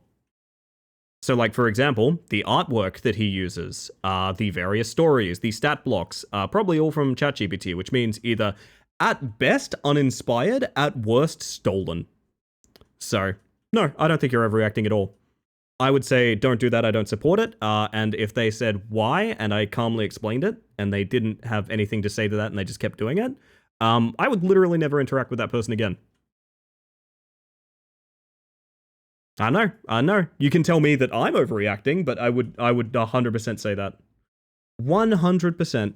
So, like, for example, the artwork that he uses, the various stories, the stat blocks, probably all from ChatGPT, which means either at best uninspired, at worst stolen. So, no, I don't think you're overreacting at all. I would say don't do that, I don't support it, and if they said why, and I calmly explained it, and they didn't have anything to say to that and they just kept doing it, I would literally never interact with that person again. I know. You can tell me that I'm overreacting, but I would 100% say that. 100%.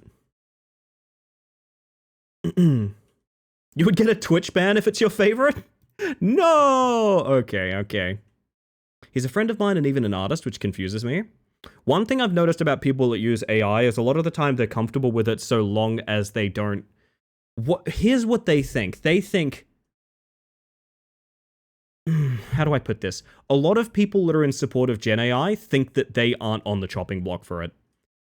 You would get a Twitch ban if it's your favorite? No! Okay. He's a friend of mine and even an artist, which confuses me. One thing I've noticed about people that use AI is a lot of the time they're comfortable with it so long as they don't... Here's what they think. They think... How do I put this? A lot of people that are in support of Gen AI think that they aren't on the chopping block for it.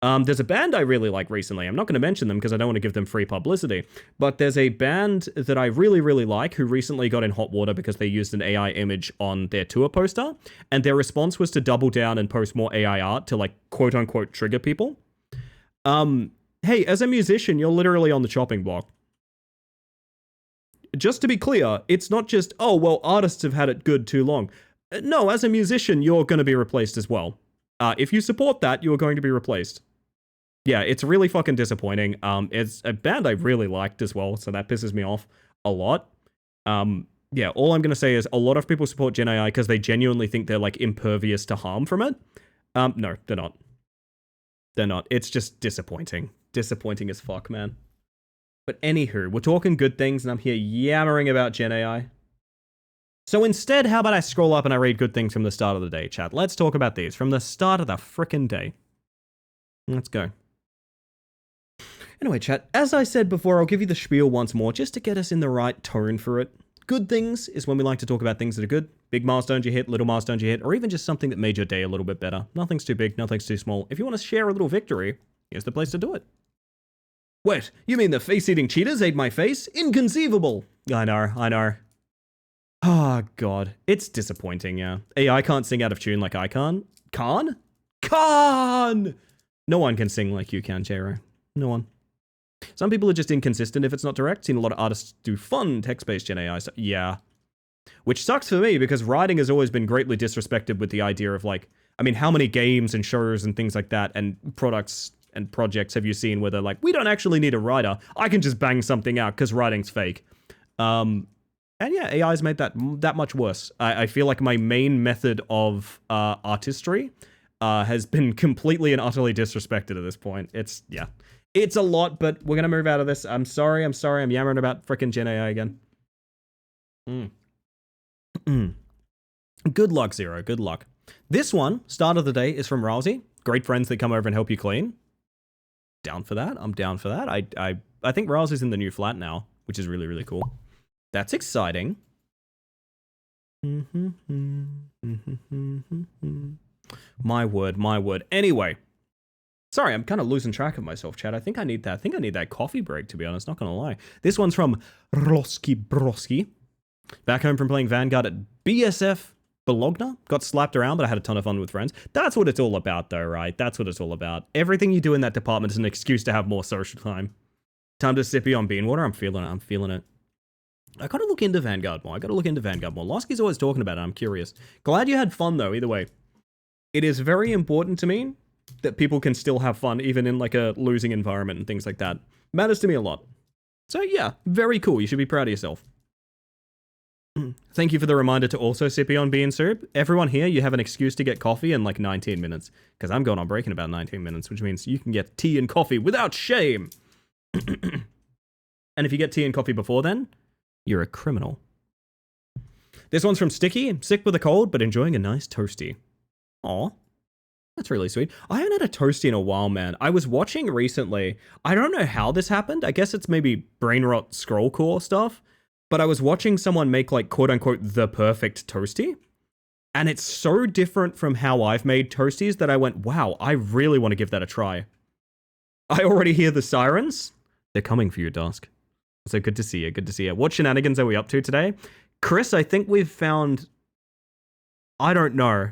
There's a band I really like recently. I'm not going to mention them because I don't want to give them free publicity. But there's a band that I really, really like who recently got in hot water because they used an AI image on their tour poster. And their response was to double down and post more AI art to, like, quote-unquote trigger people. Hey, as a musician, you're literally on the chopping block. Just to be clear, it's not just, oh, well, artists have had it good too long. No, as a musician, you're going to be replaced as well. If you support that, you're going to be replaced. Yeah, it's really fucking disappointing. It's a band I really liked as well, so that pisses me off a lot. Yeah, all I'm going to say is a lot of people support Gen AI because they genuinely think they're, like, impervious to harm from it. No, they're not. They're not. It's just disappointing. Disappointing as fuck, man. But anywho, we're talking good things, and I'm here yammering about Gen AI. So instead, how about I scroll up and I read good things from the start of the day, chat? Let's talk about these from the start of the frickin' day. Let's go. Anyway, chat, as I said before, I'll give you the spiel once more, just to get us in the right tone for it. Good things is when we like to talk about things that are good. Big milestones you hit, little milestones you hit, or even just something that made your day a little bit better. Nothing's too big, nothing's too small. If you want to share a little victory, here's the place to do it. Wait, you mean the face-eating cheetahs ate my face? Inconceivable! I know. Oh, God. It's disappointing, yeah. AI can't sing out of tune like I can. Can? No one can sing like you can, Jero. No one. Some people are just inconsistent if it's not direct. Seen a lot of artists do fun text-based Gen AI stuff. Yeah. Which sucks for me because writing has always been greatly disrespected with the idea of, like, I mean, how many games and shows and things like that and products and projects have you seen where they're like, we don't actually need a writer. I can just bang something out because writing's fake. And yeah, AI's made that much worse. I feel like my main method of artistry has been completely and utterly disrespected at this point. It's a lot, but we're gonna move out of this. I'm sorry. I'm yammering about frickin' Gen AI again. Good luck, Zero. Good luck. This one, start of the day, is from Rousey. Great friends that come over and help you clean. Down for that. I'm down for that. I think Rousey's in the new flat now, which is really, really cool. That's exciting. My word. Anyway. Sorry, I'm kind of losing track of myself, chat. I think I need that coffee break, to be honest, not gonna lie. This one's from Roski Broski. Back home from playing Vanguard at BSF Bologna. Got slapped around, but I had a ton of fun with friends. That's what it's all about, though, right? That's what it's all about. Everything you do in that department is an excuse to have more social time. Time to sippy on bean water. I'm feeling it. I'm feeling it. I gotta look into Vanguard more. Losky's always talking about it. I'm curious. Glad you had fun though, either way. It is very important to me that people can still have fun even in like a losing environment and things like that. Matters to me a lot. So yeah, very cool. You should be proud of yourself. Thank you for the reminder to also sippy on bean soup. Everyone here, you have an excuse to get coffee in like 19 minutes. Because I'm going on break in about 19 minutes, which means you can get tea and coffee without shame. And if you get tea and coffee before then, you're a criminal. This one's from Sticky. Sick with a cold, but enjoying a nice toasty. Aw. That's really sweet. I haven't had a toasty in a while, man. I was watching recently. I don't know how this happened. I guess it's maybe brain rot scroll core stuff. But I was watching someone make like quote unquote the perfect toasty. And it's so different from how I've made toasties that I went, wow, I really want to give that a try. I already hear the sirens. They're coming for you, Dusk. So good to see you. Good to see you. What shenanigans are we up to today? Chris, I think we've found... I don't know.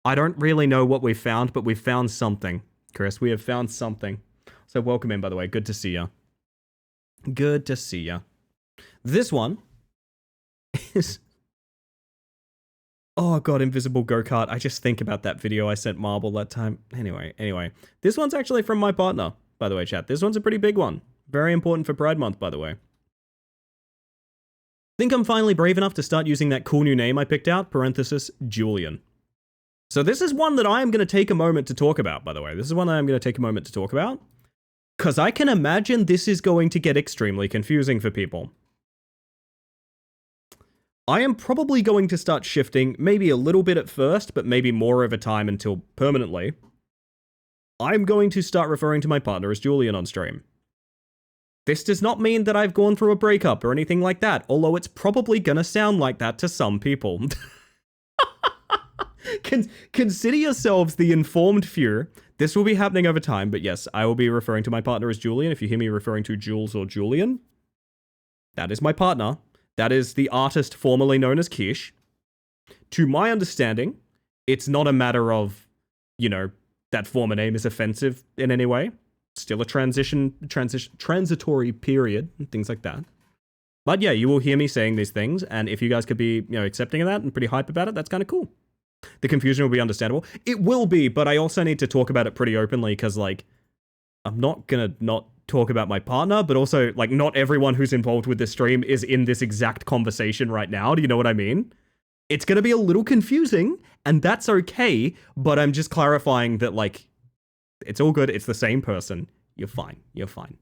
I don't really know what we found, but we've found something. Chris, we have found something. So welcome in, by the way. Good to see you. Good to see you. This one is... Oh god, Invisible Go-Kart. I just think about that video I sent Marble that time. Anyway. This one's actually from my partner, by the way, chat. This one's a pretty big one. Very important for Pride Month, by the way. Think I'm finally brave enough to start using that cool new name I picked out, parenthesis, Julian. So this is one that I am going to take a moment to talk about, by the way. This is one that I'm going to take a moment to talk about. Because I can imagine this is going to get extremely confusing for people. I am probably going to start shifting, maybe a little bit at first, but maybe more over time until permanently. I'm going to start referring to my partner as Julian on stream. This does not mean that I've gone through a breakup or anything like that, although it's probably gonna sound like that to some people. Consider yourselves the informed few. This will be happening over time, but yes, I will be referring to my partner as Julian. If you hear me referring to Jules or Julian, that is my partner. That is the artist formerly known as Kish. To my understanding, it's not a matter of, you know, that former name is offensive in any way. Still a transitory period, and things like that. But yeah, you will hear me saying these things, and if you guys could be, you know, accepting of that and pretty hype about it, that's kind of cool. The confusion will be understandable. It will be, but I also need to talk about it pretty openly, because, like, I'm not gonna not talk about my partner, but also, like, not everyone who's involved with this stream is in this exact conversation right now. Do you know what I mean? It's gonna be a little confusing, and that's okay, but I'm just clarifying that, like, it's all good. It's the same person. You're fine. You're fine.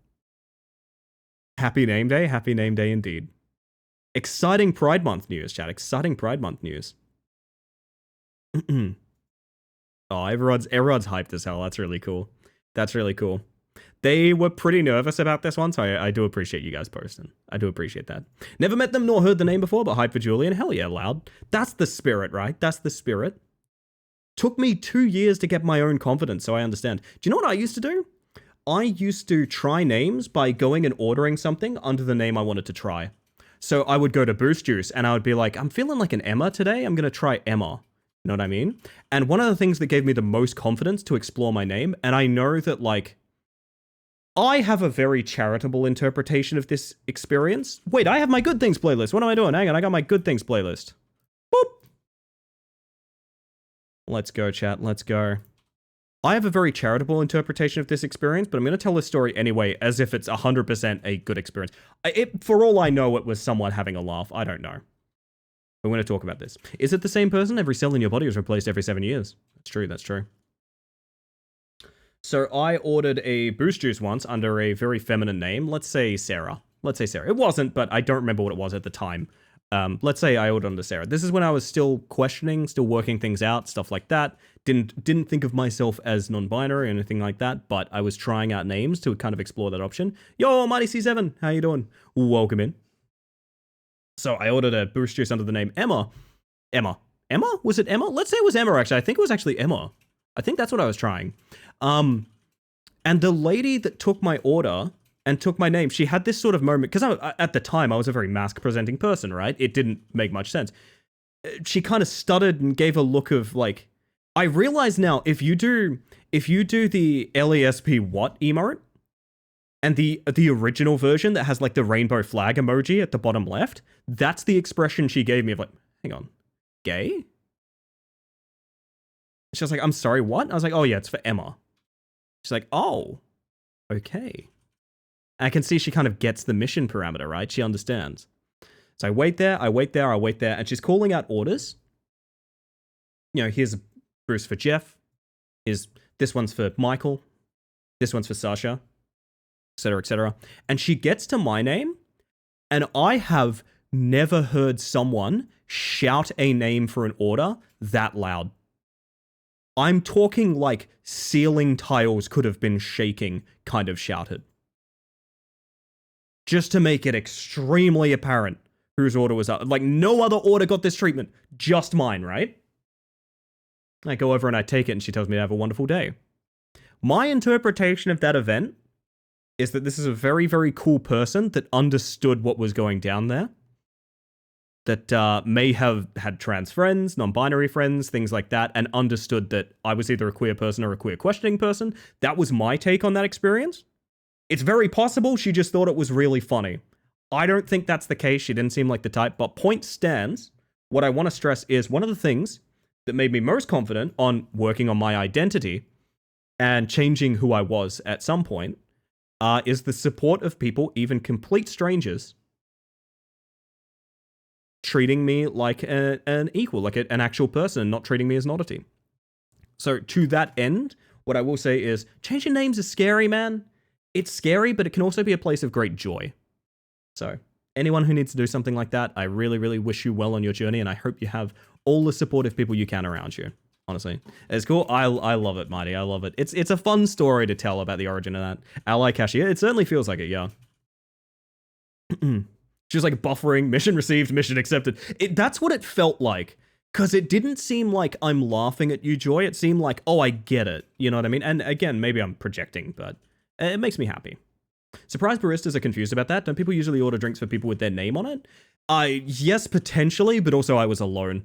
Happy name day. Happy name day indeed. Exciting Pride Month news, chat. Exciting Pride Month news. Oh, everyone's hyped as hell. That's really cool. That's really cool. They were pretty nervous about this one, so I do appreciate you guys posting. I do appreciate that. Never met them nor heard the name before, but hype for Julian. Hell yeah, loud. That's the spirit, right? That's the spirit. Took me 2 years to get my own confidence, so I understand. Do you know what I used to do? I used to try names by going and ordering something under the name I wanted to try. So I would go to Boost Juice, and I would be like, I'm feeling like an Emma today. I'm going to try Emma. You know what I mean? And one of the things that gave me the most confidence to explore my name, and I know that, like, I have a very charitable interpretation of this experience. Wait, I have my good things playlist. What am I doing? Hang on, I got my good things playlist. Boop. Let's go, chat. Let's go. I have a very charitable interpretation of this experience, but I'm going to tell this story anyway, as if it's 100% a good experience. For all I know, it was someone having a laugh. I don't know. We're going to talk about this. Is it the same person? Every cell in your body is replaced every 7 years. That's true. That's true. So I ordered a Boost Juice once under a very feminine name. Let's say Sarah. Let's say Sarah. It wasn't, but I don't remember what it was at the time. Let's say I ordered under Sarah. This is when I was still questioning, still working things out, stuff like that. Didn't think of myself as non-binary or anything like that, but I was trying out names to kind of explore that option. Yo, Mighty C7, how you doing? Welcome in. So I ordered a Boost Juice under the name Emma. Emma? Was it Emma? Let's say it was Emma, actually. I think it was actually Emma. I think that's what I was trying. And the lady that took my order and took my name, she had this sort of moment, because at the time I was a very mask-presenting person, right? It didn't make much sense. She kind of stuttered and gave a look of, like, I realize now, if you do the LESP what emote, And the original version that has like the rainbow flag emoji at the bottom left, that's the expression she gave me of like, hang on, gay? She was like, I'm sorry, what? I was like, oh yeah, it's for Emma. She's like, oh, okay. I can see she kind of gets the mission parameter, right? She understands. So I wait there, and she's calling out orders. You know, here's Bruce for Jeff. This one's for Michael. This one's for Sasha, etc., etc. And she gets to my name, and I have never heard someone shout a name for an order that loud. I'm talking like ceiling tiles could have been shaking, kind of shouted. Just to make it extremely apparent whose order was up. Like, no other order got this treatment, just mine, right? I go over and I take it, and she tells me to have a wonderful day. My interpretation of that event is that this is a very, very cool person that understood what was going down there. That may have had trans friends, non-binary friends, things like that, and understood that I was either a queer person or a queer questioning person. That was my take on that experience. It's very possible she just thought it was really funny. I don't think that's the case. She didn't seem like the type, but point stands. What I want to stress is one of the things that made me most confident on working on my identity and changing who I was at some point is the support of people, even complete strangers, treating me like an equal, like an actual person, not treating me as an oddity. So to that end, what I will say is changing names is scary, man. It's scary, but it can also be a place of great joy. So anyone who needs to do something like that, I really, really wish you well on your journey, and I hope you have all the supportive people you can around you. Honestly, it's cool. I love it, Mighty. I love it. It's a fun story to tell about the origin of that. Ally cashier. It certainly feels like it, yeah. She was like buffering, mission received, mission accepted. That's what it felt like. Because it didn't seem like I'm laughing at you, Joy. It seemed like, oh, I get it. You know what I mean? And again, maybe I'm projecting, but it makes me happy. Surprised baristas are confused about that. Don't people usually order drinks for people with their name on it? Yes, potentially, but also I was alone.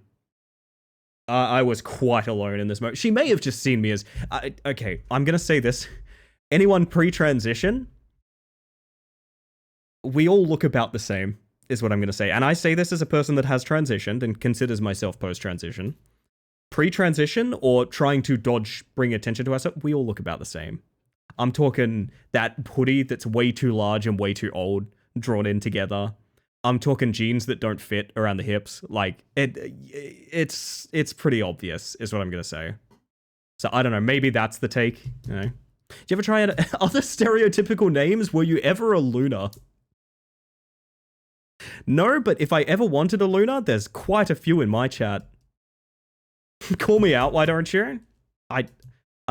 I was quite alone in this moment. She may have just seen me as... okay, I'm going to say this. Anyone pre-transition, we all look about the same, is what I'm going to say. And I say this as a person that has transitioned and considers myself post-transition. Pre-transition or trying to bring attention to ourselves, we all look about the same. I'm talking that hoodie that's way too large and way too old, drawn in together. I'm talking jeans that don't fit around the hips. Like, it's pretty obvious, is what I'm going to say. So, I don't know, maybe that's the take, you know. Did you ever try other stereotypical names? Were you ever a Luna? No, but if I ever wanted a Luna, there's quite a few in my chat. Call me out, why don't you?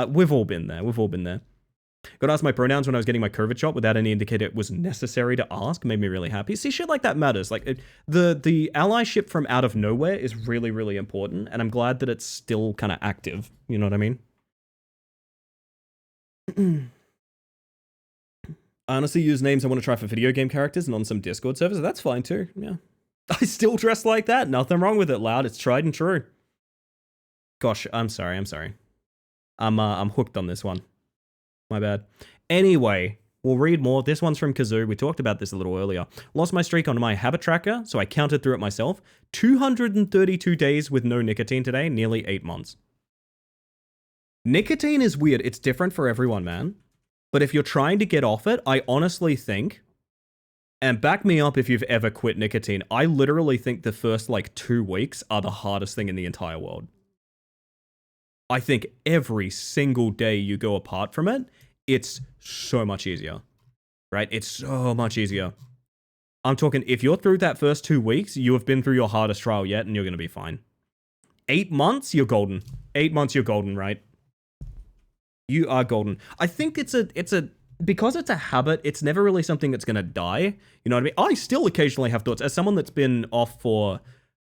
We've all been there. We've all been there. Got asked my pronouns when I was getting my COVID shot without any indicator it was necessary to ask. Made me really happy. See, shit like that matters. Like, the allyship from out of nowhere is really, really important, and I'm glad that it's still kind of active. You know what I mean? I honestly use names I want to try for video game characters and on some Discord servers. That's fine too, yeah. I still dress like that. Nothing wrong with it, Loud. It's tried and true. Gosh, I'm sorry. I'm hooked on this one. My bad. Anyway, we'll read more. This one's from Kazoo. We talked about this a little earlier. Lost my streak on my habit tracker, so I counted through it myself. 232 days with no nicotine today, nearly 8 months. Nicotine is weird. It's different for everyone, man. But if you're trying to get off it, I honestly think, and back me up if you've ever quit nicotine, I literally think the first like 2 weeks are the hardest thing in the entire world. I think every single day you go apart from it, it's so much easier, right? It's so much easier. I'm talking, if you're through that first 2 weeks, you have been through your hardest trial yet, and you're going to be fine. 8 months, you're golden. 8 months, you're golden, right? You are golden. I think because it's a habit, it's never really something that's going to die. You know what I mean? I still occasionally have thoughts, as someone that's been off for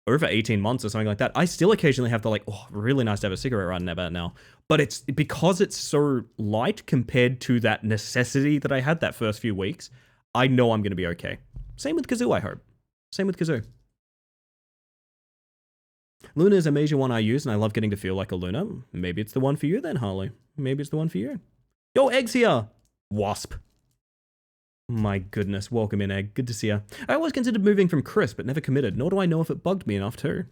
over 18 months or something like that, I still occasionally have the like, oh, really nice to have a cigarette right about now. But it's because it's so light compared to that necessity that I had that first few weeks, I know I'm going to be okay. Same with Kazoo, I hope. Same with Kazoo. Luna is a major one I use, and I love getting to feel like a Luna. Maybe it's the one for you then, Harley. Maybe it's the one for you. Yo, Egg's here! Wasp. My goodness, welcome in, Egg. Good to see you. I always considered moving from Chris, but never committed, nor do I know if it bugged me enough too.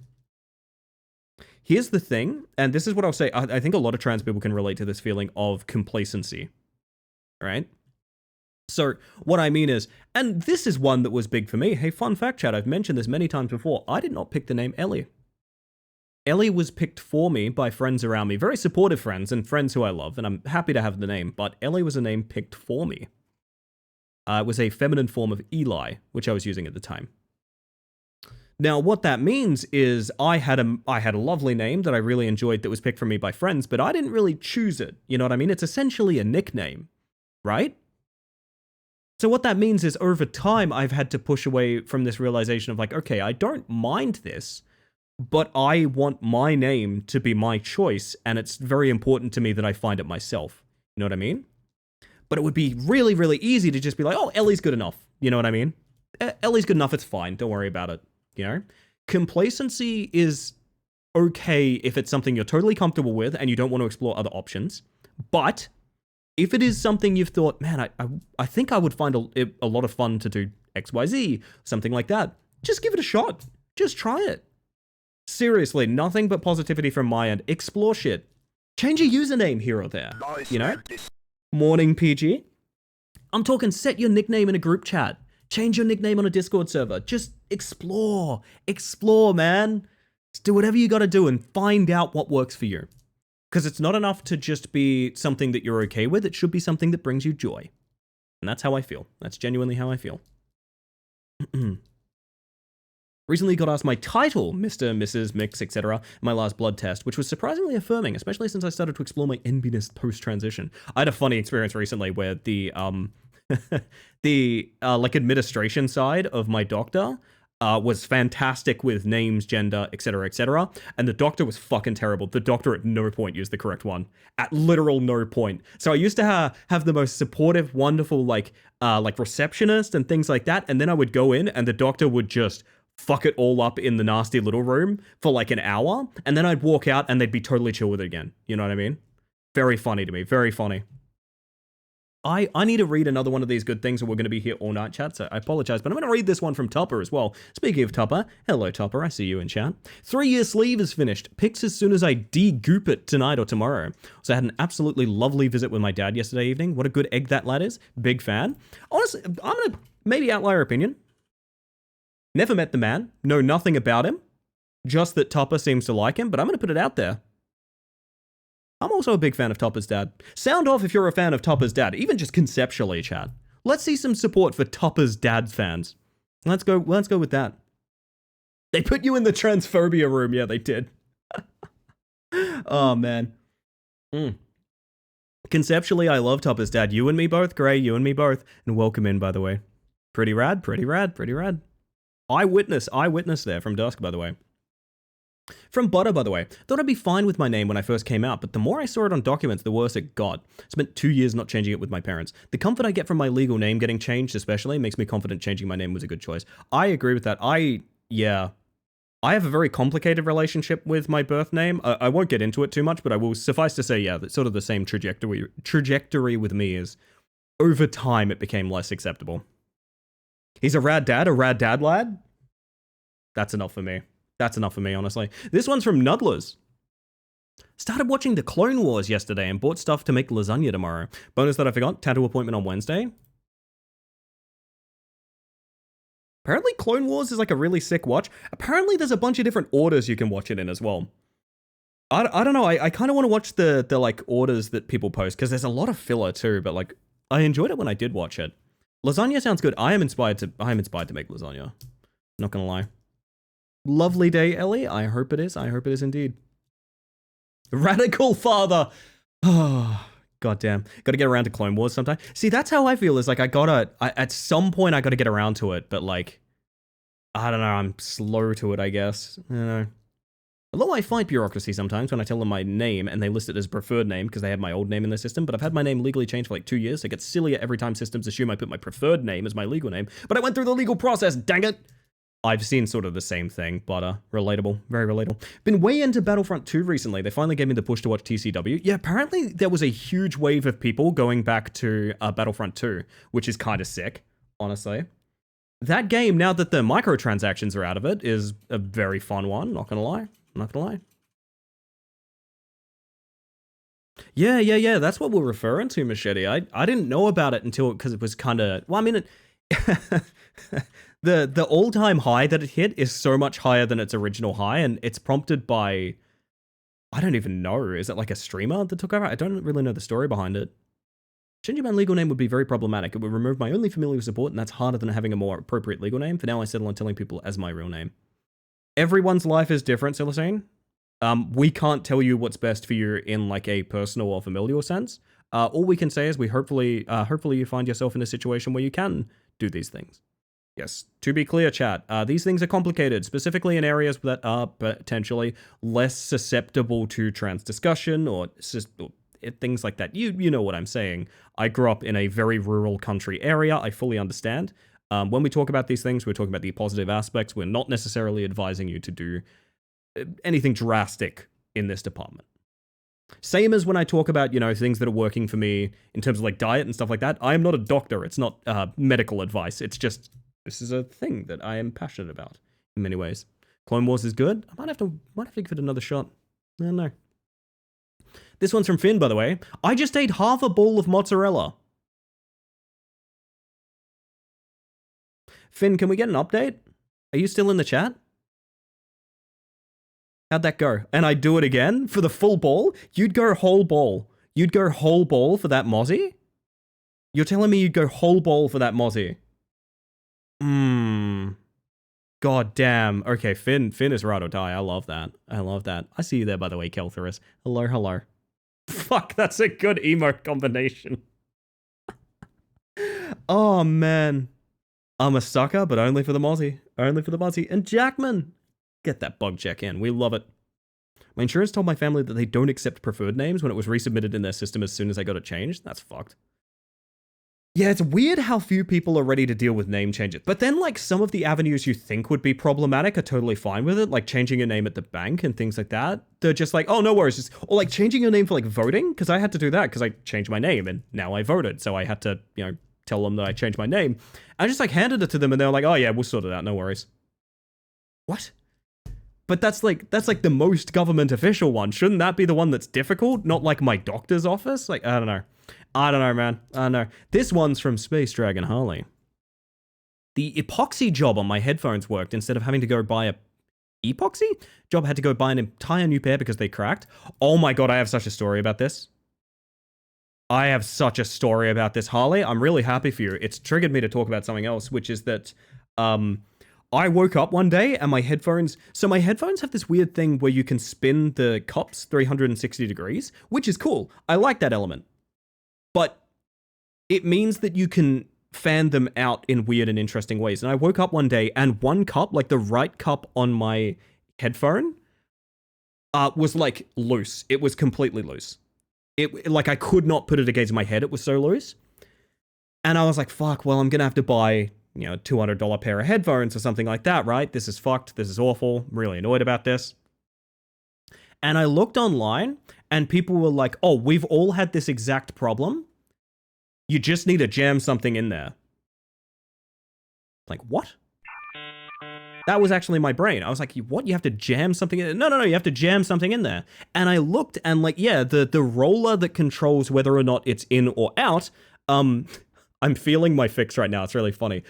Here's the thing, and this is what I'll say. I think a lot of trans people can relate to this feeling of complacency, right? So what I mean is, and this is one that was big for me. Hey, fun fact, chat, I've mentioned this many times before. I did not pick the name Ellie. Ellie was picked for me by friends around me, very supportive friends and friends who I love, and I'm happy to have the name, but Ellie was a name picked for me. It was a feminine form of Eli, which I was using at the time. Now, what that means is I had a lovely name that I really enjoyed that was picked for me by friends, but I didn't really choose it. You know what I mean? It's essentially a nickname, right? So what that means is over time, I've had to push away from this realization of like, okay, I don't mind this, but I want my name to be my choice, and it's very important to me that I find it myself. You know what I mean? But it would be really, really easy to just be like, oh, Ellie's good enough. You know what I mean? Ellie's good enough, it's fine. Don't worry about it. You know? Complacency is okay if it's something you're totally comfortable with and you don't want to explore other options. But if it is something you've thought, man, I think I would find a lot of fun to do XYZ, something like that, just give it a shot. Just try it. Seriously, nothing but positivity from my end. Explore shit. Change your username here or there. You know? Morning, PG. I'm talking set your nickname in a group chat. Change your nickname on a Discord server. Just explore. Explore, man. Just do whatever you gotta do and find out what works for you. Because it's not enough to just be something that you're okay with. It should be something that brings you joy. And that's how I feel. That's genuinely how I feel. Recently got asked my title, Mr., Mrs., Mix, etc., my last blood test, which was surprisingly affirming, especially since I started to explore my NBness post-transition. I had a funny experience recently where the like administration side of my doctor was fantastic with names, gender, etc., and the doctor was fucking terrible. The doctor at no point used the correct one. At literal no point. So I used to have the most supportive, wonderful, like receptionist and things like that, and then I would go in and the doctor would just fuck it all up in the nasty little room for like an hour, and then I'd walk out and they'd be totally chill with it again. You know what I mean? Very funny to me. Very funny. I need to read another one of these good things or we're going to be here all night, chat, so I apologize, but I'm going to read this one from Topper as well. Speaking of Topper, hello Topper, I see you in chat. 3-year sleeve is finished. Pics as soon as I de-goop it tonight or tomorrow. So I had an absolutely lovely visit with my dad yesterday evening. What a good egg that lad is. Big fan. Honestly, I'm going to maybe outlier opinion. Never met the man, know nothing about him, just that Topper seems to like him, but I'm going to put it out there. I'm also a big fan of Topper's dad. Sound off if you're a fan of Topper's dad, even just conceptually, chat. Let's see some support for Topper's dad's fans. Let's go with that. They put you in the transphobia room. Yeah, they did. Oh, man. Conceptually, I love Topper's dad. You and me both, Gray, you and me both. And welcome in, by the way. Pretty rad, pretty rad, pretty rad. Eyewitness there from Dusk, by the way. From Butter, by the way. Thought I'd be fine with my name when I first came out, but the more I saw it on documents, the worse it got. Spent 2 years not changing it with my parents. The comfort I get from my legal name getting changed especially makes me confident changing my name was a good choice. I agree with that. I have a very complicated relationship with my birth name. I won't get into it too much, but I will suffice to say, yeah, that's sort of the same trajectory with me is over time it became less acceptable. He's a rad dad lad? That's enough for me. That's enough for me, honestly. This one's from Nudlers. Started watching the Clone Wars yesterday and bought stuff to make lasagna tomorrow. Bonus that I forgot, tattoo appointment on Wednesday. Apparently Clone Wars is like a really sick watch. Apparently there's a bunch of different orders you can watch it in as well. I don't know, I kind of want to watch the like orders that people post, because there's a lot of filler too, but like, I enjoyed it when I did watch it. Lasagna sounds good. I am inspired to make lasagna. Not gonna lie. Lovely day, Ellie. I hope it is. I hope it is indeed. Radical father. Oh, goddamn. Gotta get around to Clone Wars sometime. See, that's how I feel, is like at some point I gotta get around to it, but like, I don't know, I'm slow to it, I guess. I don't know. Although I fight bureaucracy sometimes when I tell them my name and they list it as preferred name because they have my old name in their system, but I've had my name legally changed for like 2 years, so it gets sillier every time systems assume I put my preferred name as my legal name, but I went through the legal process, dang it! I've seen sort of the same thing, but relatable, very relatable. Been way into Battlefront 2 recently. They finally gave me the push to watch TCW. Yeah, apparently there was a huge wave of people going back to Battlefront 2, which is kind of sick. honestly. That game, now that the microtransactions are out of it, is a very fun one, not gonna lie. Not gonna lie. Yeah, that's what we're referring to, Machete. I didn't know about it until, because it was kind of, well, I mean, the all-time high that it hit is so much higher than its original high, and it's prompted by, I don't even know, is it like a streamer that took over? I don't really know the story behind it. Changing my legal name would be very problematic. It would remove my only familial support, and that's harder than having a more appropriate legal name. For now, I settle on telling people as my real name. Everyone's life is different, Celestine. We can't tell you what's best for you in like a personal or familial sense. All we can say is we hopefully you find yourself in a situation where you can do these things. Yes, to be clear, chat, these things are complicated, specifically in areas that are potentially less susceptible to trans discussion or things like that. You know what I'm saying. I grew up in a very rural country area. I fully understand. When we talk about these things, we're talking about the positive aspects. We're not necessarily advising you to do anything drastic in this department. Same as when I talk about, things that are working for me in terms of like diet and stuff like that. I am not a doctor. It's not medical advice. It's just, this is a thing that I am passionate about in many ways. Clone Wars is good. I might have to give it another shot. I don't know. This one's from Finn, by the way. I just ate half a bowl of mozzarella. Finn, can we get an update? Are you still in the chat? How'd that go? And I do it again for the full bowl? You'd go whole bowl. You'd go whole bowl for that mozzie? You're telling me you'd go whole bowl for that mozzie? God damn. Okay, Finn is ride or die. I love that. I see you there, by the way, Keltherus. Hello. Fuck, that's a good emote combination. Oh, man. I'm a sucker, but only for the mozzie. And Jackman! Get that bug check in. We love it. My insurance told my family that they don't accept preferred names when it was resubmitted in their system as soon as I got it changed. That's fucked. Yeah, it's weird how few people are ready to deal with name changes. But then, like, some of the avenues you think would be problematic are totally fine with it. Like, changing your name at the bank and things like that. They're just like, oh, no worries. Or, like, changing your name for, like, voting. Because I had to do that because I changed my name and now I voted. So I had to, tell them that I changed my name. I just, like, handed it to them and they were like, oh, yeah, we'll sort it out. No worries. What? But that's like the most government official one. Shouldn't that be the one that's difficult? Not like my doctor's office? Like, I don't know, man. I don't know. This one's from Space Dragon Harley. The epoxy job on my headphones worked instead of having to go buy a epoxy job. Had to go buy an entire new pair because they cracked. Oh my god, I have such a story about this. Harley. I'm really happy for you. It's triggered me to talk about something else, which is that I woke up one day and my headphones have this weird thing where you can spin the cups 360 degrees, which is cool. I like that element. But it means that you can fan them out in weird and interesting ways. And I woke up one day and one cup, like the right cup on my headphone, was like loose. It was completely loose. It like I could not put it against my head. It was so loose. And I was like, fuck, well, I'm going to have to buy $200 pair of headphones or something like that, right? This is fucked. This is awful. I'm really annoyed about this. And I looked online and people were like, oh, we've all had this exact problem. You just need to jam something in there. Like, what? That was actually my brain. I was like, what? You have to jam something in there? No, you have to jam something in there. And I looked and like, yeah, the roller that controls whether or not it's in or out, I'm feeling my fix right now. It's really funny.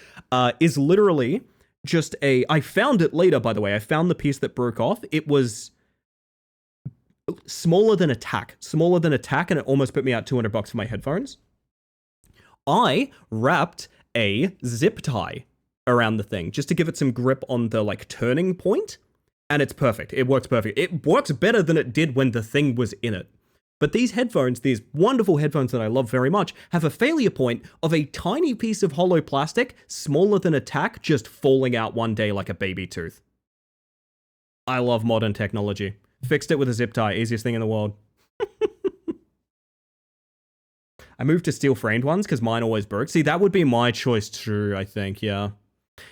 Is literally just I found it later, by the way. I found the piece that broke off. It was smaller than a tack, and it almost put me out $200 for my headphones. I wrapped a zip tie around the thing just to give it some grip on the like turning point, and it's perfect. It works perfect. It works better than it did when the thing was in it. But these headphones, these wonderful headphones that I love very much, have a failure point of a tiny piece of hollow plastic, smaller than a tack, just falling out one day like a baby tooth. I love modern technology. Fixed it with a zip tie, easiest thing in the world. I moved to steel framed ones because mine always broke. See, that would be my choice too, I think, yeah.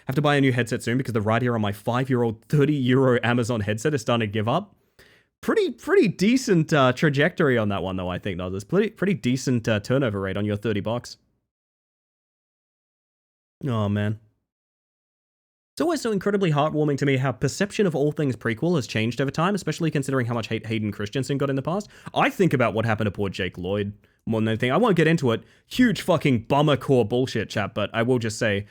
Have to buy a new headset soon because the right ear on my 5-year-old €30 Amazon headset is starting to give up. Pretty decent trajectory on that one though, I think. No, there's pretty decent turnover rate on your $30. Oh, man. It's always so incredibly heartwarming to me how perception of all things prequel has changed over time, especially considering how much hate Hayden Christensen got in the past. I think about what happened to poor Jake Lloyd more than anything. I won't get into it. Huge fucking bummer core bullshit, chat, but I will just say,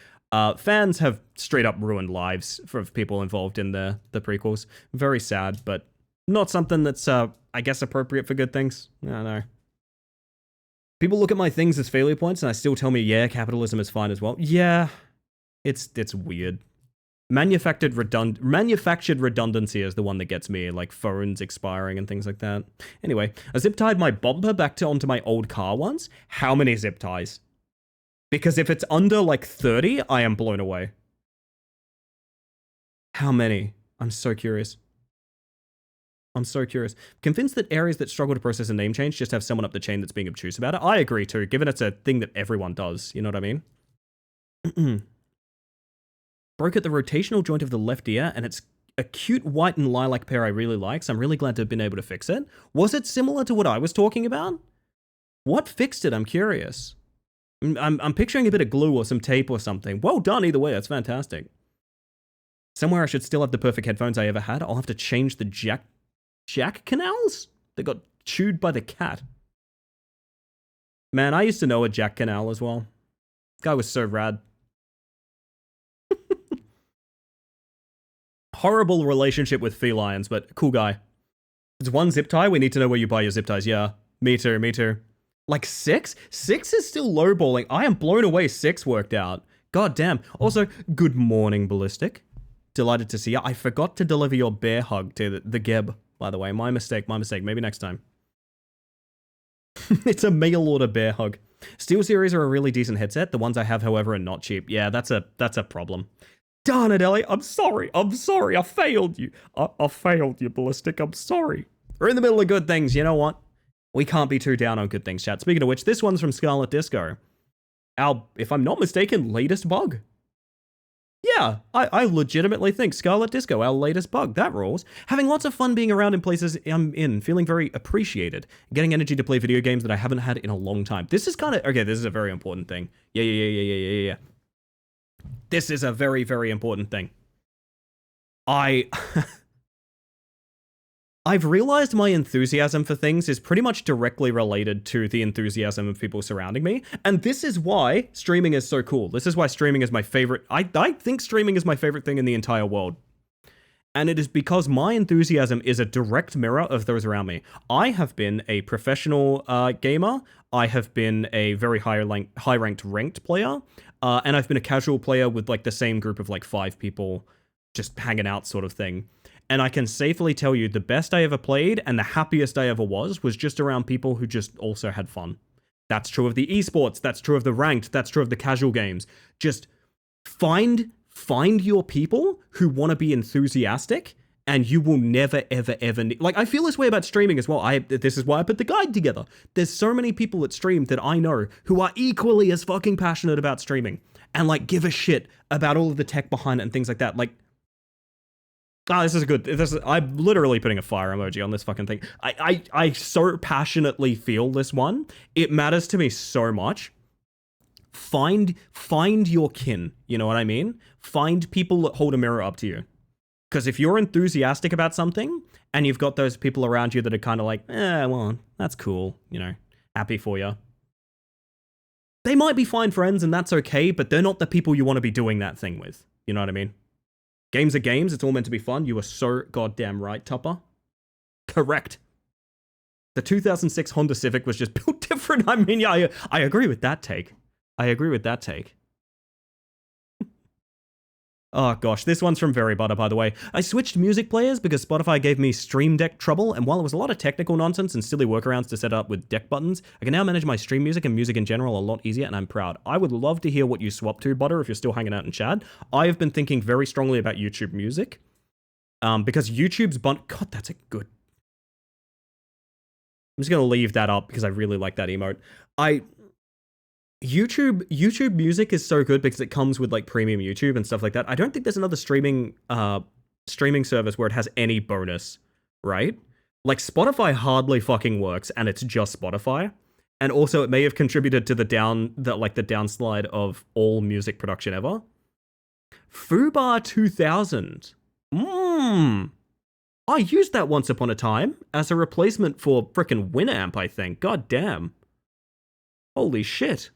fans have straight up ruined lives for people involved in the prequels. Very sad, but not something that's, I guess, appropriate for good things. I don't know. People look at my things as failure points and I still tell me, yeah, capitalism is fine as well. Yeah, it's weird. Manufactured redundancy is the one that gets me, like phones expiring and things like that. Anyway, I zip tied my bumper back onto my old car once. How many zip ties? Because if it's under like 30, I am blown away. How many? I'm so curious. Convinced that areas that struggle to process a name change just have someone up the chain that's being obtuse about it. I agree too, given it's a thing that everyone does. You know what I mean? Broke at the rotational joint of the left ear, and it's a cute white and lilac pair I really like, so I'm really glad to have been able to fix it. Was it similar to what I was talking about? What fixed it? I'm curious. I'm picturing a bit of glue or some tape or something. Well done either way, that's fantastic. Somewhere I should still have the perfect headphones I ever had. I'll have to change the jack canals that got chewed by the cat. Man, I used to know a Jack Canal as well. Guy was so rad. Horrible relationship with felines, but cool guy. It's one zip tie. We need to know where you buy your zip ties. Yeah, me too. Like 6? 6 is still lowballing. I am blown away 6 worked out. God damn. Also, good morning, Ballistic. Delighted to see you. I forgot to deliver your bear hug to the Geb, by the way. My mistake. Maybe next time. It's a mail order bear hug. SteelSeries are a really decent headset. The ones I have, however, are not cheap. Yeah, that's a problem. Darn it, Ellie. I'm sorry. I failed you. I failed you, Ballistic. I'm sorry. We're in the middle of good things. You know what? We can't be too down on good things, chat. Speaking of which, this one's from Scarlet Disco. Our, if I'm not mistaken, latest bug. Yeah, I legitimately think Scarlet Disco, our latest bug. That rules. Having lots of fun being around in places I'm in, feeling very appreciated. Getting energy to play video games that I haven't had in a long time. This is kind of, okay, this is a very important thing. Yeah. This is a very, very important thing. I've realized my enthusiasm for things is pretty much directly related to the enthusiasm of people surrounding me, and this is why streaming is so cool. This is why streaming is my favorite. I think streaming is my favorite thing in the entire world. And it is because my enthusiasm is a direct mirror of those around me. I have been a professional gamer. I have been a very high-ranked ranked player. And I've been a casual player with like the same group of like 5 people just hanging out sort of thing. And I can safely tell you the best I ever played and the happiest I ever was just around people who just also had fun. That's true of the esports. That's true of the ranked. That's true of the casual games. Just find your people who want to be enthusiastic, and you will never, ever need... Like, I feel this way about streaming as well. This is why I put the guide together. There's so many people that stream that I know who are equally as fucking passionate about streaming and, like, give a shit about all of the tech behind it and things like that. Like, this is good. I'm literally putting a fire emoji on this fucking thing. I so passionately feel this one. It matters to me so much. Find your kin. You know what I mean? Find people that hold a mirror up to you. Because if you're enthusiastic about something and you've got those people around you that are kind of like, well, that's cool, you know, happy for you. They might be fine friends and that's okay, but they're not the people you want to be doing that thing with. You know what I mean? Games are games. It's all meant to be fun. You are so goddamn right, Tupper. Correct. The 2006 Honda Civic was just built different. I mean, yeah, I agree with that take. Oh gosh, this one's from Very Butter, by the way. I switched music players because Spotify gave me Stream Deck trouble, and while it was a lot of technical nonsense and silly workarounds to set up with deck buttons, I can now manage my stream music and music in general a lot easier, and I'm proud. I would love to hear what you swap to, Butter, if you're still hanging out in chat. I have been thinking very strongly about YouTube Music, because YouTube's God, that's a good... I'm just gonna leave that up because I really like that emote. YouTube Music is so good because it comes with like premium YouTube and stuff like that. I don't think there's another streaming service where it has any bonus, right? Like Spotify hardly fucking works and it's just Spotify. And also, it may have contributed to the downslide of all music production ever. Fubar 2000. I used that once upon a time as a replacement for frickin' Winamp, I think. God damn. Holy shit.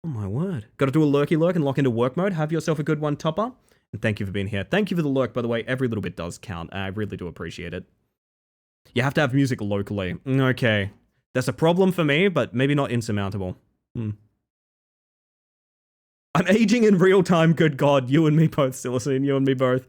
Oh my word. Gotta do a lurky lurk and lock into work mode. Have yourself a good one, Topper. And thank you for being here. Thank you for the lurk, by the way. Every little bit does count. I really do appreciate it. You have to have music locally. Okay. That's a problem for me, but maybe not insurmountable. I'm aging in real time, good God. You and me both, Silicene. You and me both.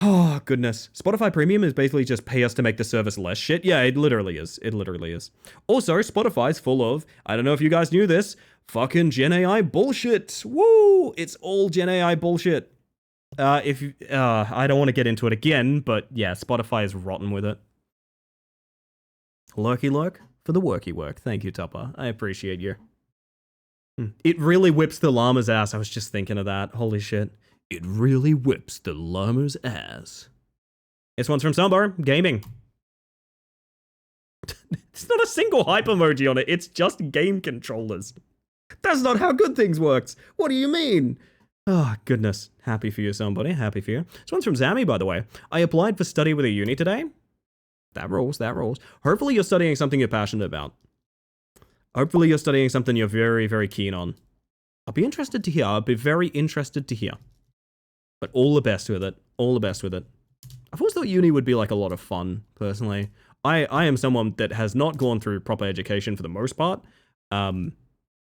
Oh, goodness. Spotify Premium is basically just pay us to make the service less shit. Yeah, it literally is. It literally is. Also, Spotify's full of, I don't know if you guys knew this, fucking Gen AI bullshit. Woo! It's all Gen AI bullshit. I don't want to get into it again, but yeah, Spotify is rotten with it. Lurky lurk for the worky work. Thank you, Tupper. I appreciate you. It really whips the llama's ass. I was just thinking of that. Holy shit. It really whips the llama's ass. This one's from Sambar Gaming. It's not a single hype emoji on it. It's just game controllers. That's not how good things works. What do you mean? Oh, goodness. Happy for you, somebody. Happy for you. This one's from Zammy, by the way. I applied for study with a uni today. That rolls, that rolls. Hopefully you're studying something you're passionate about. Hopefully you're studying something you're very, very keen on. I'll be interested to hear. I'll be very interested to hear. But all the best with it. All the best with it. I've always thought uni would be like a lot of fun, personally. I am someone that has not gone through proper education for the most part.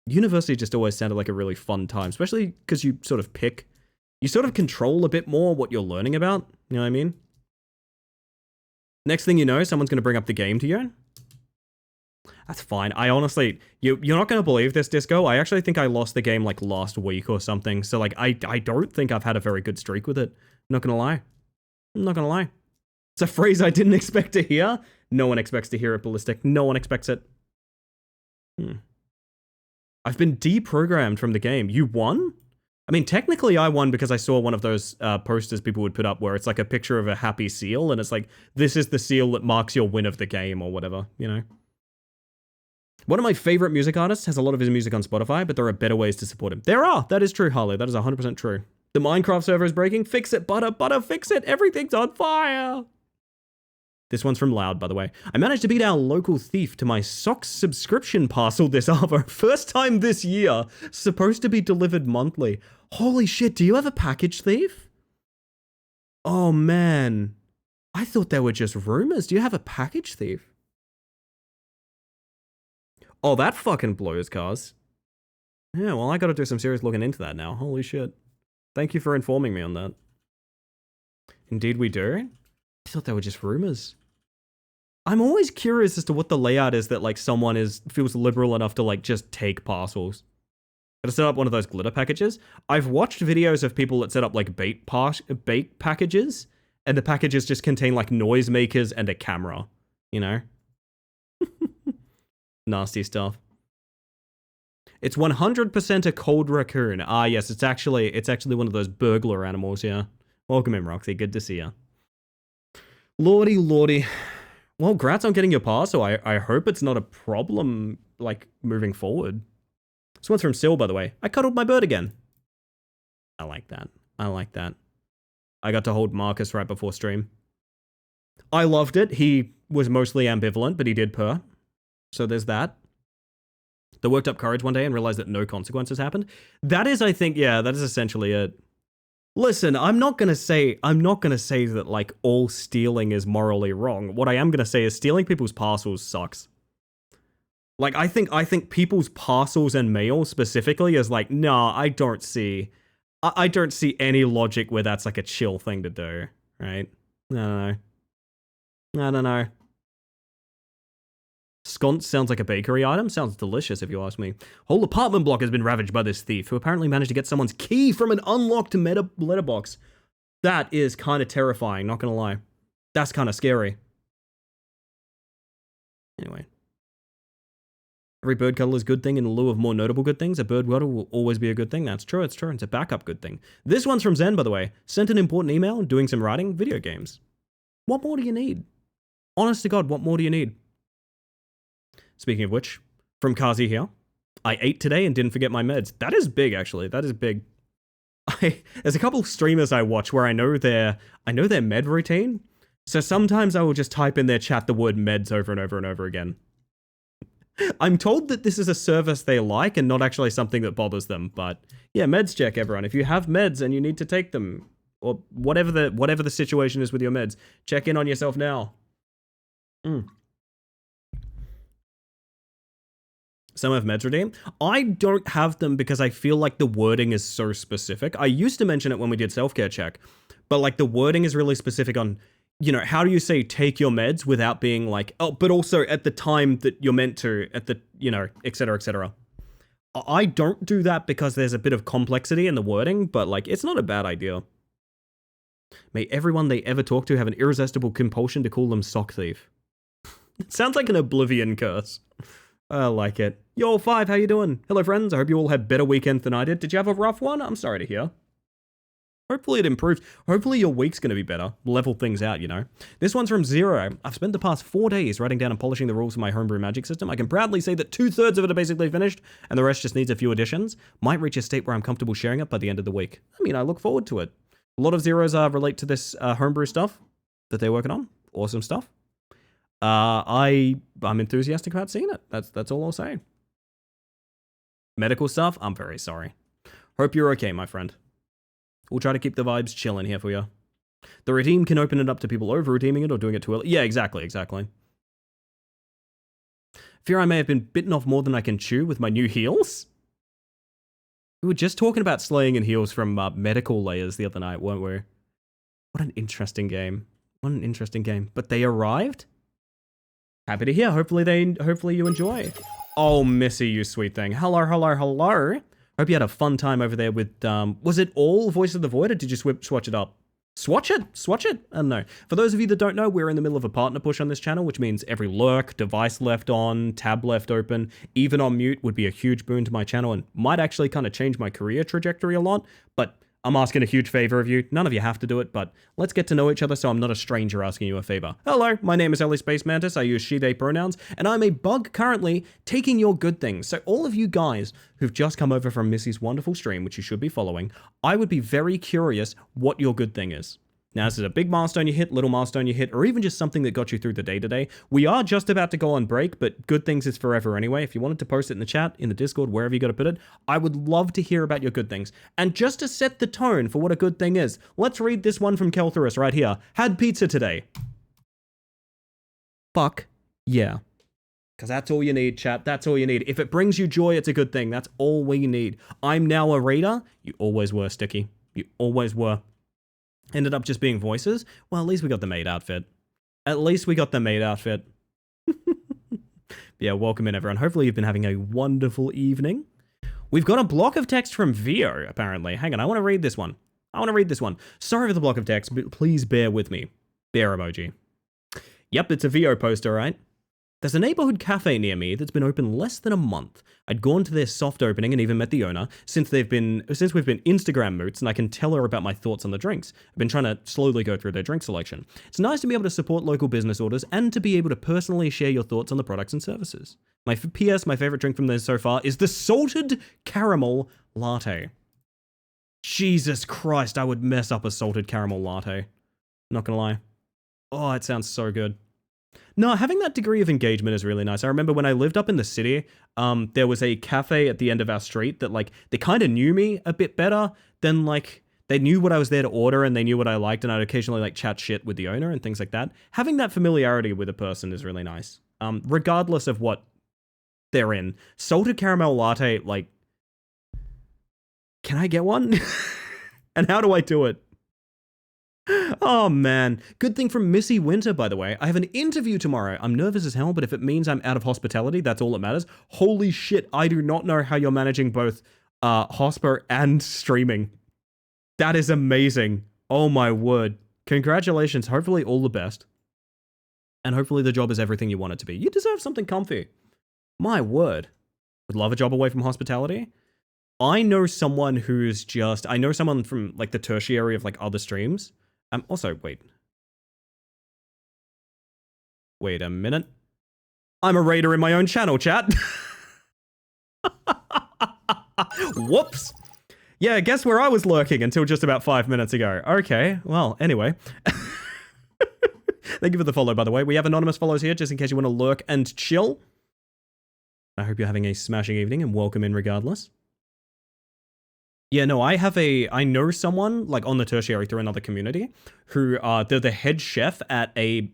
University just always sounded like a really fun time, especially because you sort of control a bit more what you're learning about. You know what I mean? Next thing you know, someone's going to bring up the game to you. That's fine. I honestly, you're not going to believe this, Disco. I actually think I lost the game like last week or something. So like, I don't think I've had a very good streak with it. I'm not going to lie. I'm not going to lie. It's a phrase I didn't expect to hear. No one expects to hear it, Ballistic. No one expects it. I've been deprogrammed from the game. You won? I mean, technically I won because I saw one of those posters people would put up where it's like a picture of a happy seal and it's like, this is the seal that marks your win of the game or whatever, you know? One of my favorite music artists has a lot of his music on Spotify, but there are better ways to support him. There are! That is true, Harley. That is 100% true. The Minecraft server is breaking. Fix it, Butter, fix it! Everything's on fire! This one's from Loud, by the way. I managed to beat our local thief to my socks subscription parcel this Arvo. First time this year. Supposed to be delivered monthly. Holy shit, do you have a package thief? Oh man. I thought they were just rumors. Do you have a package thief? Oh, that fucking blows, cuz. Yeah, well, I gotta do some serious looking into that now. Holy shit. Thank you for informing me on that. Indeed we do. I thought they were just rumors. I'm always curious as to what the layout is that like someone feels liberal enough to like just take parcels. Gotta set up one of those glitter packages. I've watched videos of people that set up like bait packages, and the packages just contain like noisemakers and a camera, you know? Nasty stuff. It's 100% a cold raccoon. Ah, yes, it's actually one of those burglar animals, yeah. Welcome in, Roxy. Good to see ya. Lordy. Well, grats on getting your pass, so I hope it's not a problem, like, moving forward. This one's from Sil, by the way. I cuddled my bird again. I like that. I got to hold Marcus right before stream. I loved it. He was mostly ambivalent, but he did purr. So there's that. They worked up courage one day and realized that no consequences happened. That is, I think, yeah, that is essentially it. Listen, I'm not gonna say that like all stealing is morally wrong. What I am gonna say is stealing people's parcels sucks. Like I think people's parcels and mail specifically is like, nah, I don't see any logic where that's like a chill thing to do, right? I don't know. Sconce sounds like a bakery item. Sounds delicious, if you ask me. Whole apartment block has been ravaged by this thief, who apparently managed to get someone's key from an unlocked letterbox. That is kind of terrifying, not gonna lie. That's kind of scary. Anyway. Every bird cuddle is a good thing in lieu of more notable good things. A bird cuddle will always be a good thing. That's true, it's true. It's a backup good thing. This one's from Zen, by the way. Sent an important email, doing some writing, video games. What more do you need? Honest to God, what more do you need? Speaking of which, from Kazi here, I ate today and didn't forget my meds. That is big, actually. That is big. There's a couple streamers I watch where I know their med routine. So sometimes I will just type in their chat the word meds over and over and over again. I'm told that this is a service they like and not actually something that bothers them. But yeah, meds check, everyone. If you have meds and you need to take them, or whatever the situation is with your meds, check in on yourself now. Some have meds redeem. I don't have them because I feel like the wording is so specific. I used to mention it when we did self-care check, but like the wording is really specific on, you know, how do you say take your meds without being like, oh, but also at the time that you're meant to, at the, you know, etc., etc. I don't do that because there's a bit of complexity in the wording, but like it's not a bad idea. May everyone they ever talk to have an irresistible compulsion to call them sock thief. It sounds like an Oblivion curse. I like it. Yo, 5, how you doing? Hello, friends. I hope you all had better weekends than I did. Did you have a rough one? I'm sorry to hear. Hopefully it improved. Hopefully your week's going to be better. Level things out, you know. This one's from Zero. I've spent the past 4 days writing down and polishing the rules for my homebrew magic system. I can proudly say that 2/3 of it are basically finished, and the rest just needs a few additions. Might reach a state where I'm comfortable sharing it by the end of the week. I mean, I look forward to it. A lot of Zeros relate to this homebrew stuff that they're working on. Awesome stuff. I'm enthusiastic about seeing it. That's all I'll say. Medical stuff, I'm very sorry. Hope you're okay, my friend. We'll try to keep the vibes chilling here for you. The redeem can open it up to people over-redeeming it or doing it too early. Yeah, exactly. Fear I may have been bitten off more than I can chew with my new heals? We were just talking about slaying and heals from medical layers the other night, weren't we? What an interesting game. But they arrived? Happy to hear. Hopefully you enjoy. Oh, Missy, you sweet thing. Hello. Hope you had a fun time over there with, was it all Voice of the Void, or did you swatch it up? Swatch it? I don't know. For those of you that don't know, we're in the middle of a partner push on this channel, which means every lurk, device left on, tab left open, even on mute would be a huge boon to my channel and might actually kind of change my career trajectory a lot, but I'm asking a huge favor of you. None of you have to do it, but let's get to know each other so I'm not a stranger asking you a favor. Hello, my name is Ellie Space Mantis. I use she, they pronouns, and I'm a bug currently taking your good things. So all of you guys who've just come over from Missy's wonderful stream, which you should be following, I would be very curious what your good thing is. Now, this is a big milestone you hit, little milestone you hit, or even just something that got you through the day today. We are just about to go on break, but good things is forever anyway. If you wanted to post it in the chat, in the Discord, wherever you got to put it, I would love to hear about your good things. And just to set the tone for what a good thing is, let's read this one from Keltherus right here. Had pizza today. Fuck yeah. Because that's all you need, chat. That's all you need. If it brings you joy, it's a good thing. That's all we need. I'm now a reader. You always were, Sticky. You always were. Ended up just being voices. Well, at least we got the maid outfit. Yeah, welcome in, everyone. Hopefully you've been having a wonderful evening. We've got a block of text from Vio, apparently. Hang on, I want to read this one. Sorry for the block of text, but please bear with me. Bear emoji. Yep, it's a Vio post, alright? There's a neighborhood cafe near me that's been open less than a month. I'd gone to their soft opening and even met the owner since we've been Instagram moots, and I can tell her about my thoughts on the drinks. I've been trying to slowly go through their drink selection. It's nice to be able to support local business orders and to be able to personally share your thoughts on the products and services. My favorite drink from theirs so far is the salted caramel latte. Jesus Christ, I would mess up a salted caramel latte. Not gonna lie. Oh, it sounds so good. No, having that degree of engagement is really nice. I remember when I lived up in the city, there was a cafe at the end of our street that, like, they kind of knew me a bit better than, like, they knew what I was there to order and they knew what I liked, and I'd occasionally, like, chat shit with the owner and things like that. Having that familiarity with a person is really nice, regardless of what they're in. Salted caramel latte, like, can I get one? And how do I do it? Oh, man. Good thing from Missy Winter, by the way. I have an interview tomorrow. I'm nervous as hell, but if it means I'm out of hospitality, that's all that matters. Holy shit, I do not know how you're managing both hosper and streaming. That is amazing. Oh, my word. Congratulations. Hopefully all the best. And hopefully the job is everything you want it to be. You deserve something comfy. My word. Would love a job away from hospitality. I know someone from, like, the tertiary of, like, other streams. Also, wait a minute. I'm a raider in my own channel, chat. Whoops. Yeah, guess where I was lurking until just about 5 minutes ago. Okay, well, anyway. Thank you for the follow, by the way. We have anonymous follows here, just in case you want to lurk and chill. I hope you're having a smashing evening, and welcome in regardless. Yeah, no, I know someone, like, on the tertiary through another community, who, they're the head chef at a,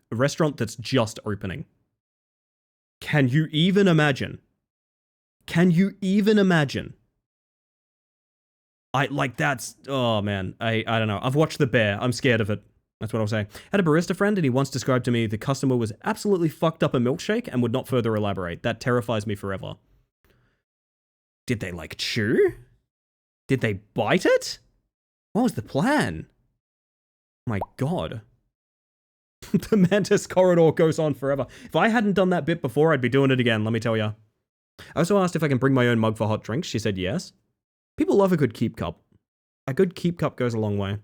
restaurant that's just opening. Can you even imagine? Can you even imagine? Oh man, I don't know. I've watched The Bear. I'm scared of it. That's what I'll say. Had a barista friend and he once described to me the customer was absolutely fucked up a milkshake and would not further elaborate. That terrifies me forever. Did they like chew? Did they bite it? What was the plan? My god. The Mantis corridor goes on forever. If I hadn't done that bit before, I'd be doing it again, let me tell ya. I also asked if I can bring my own mug for hot drinks. She said yes. People love a good keep cup. A good keep cup goes a long way.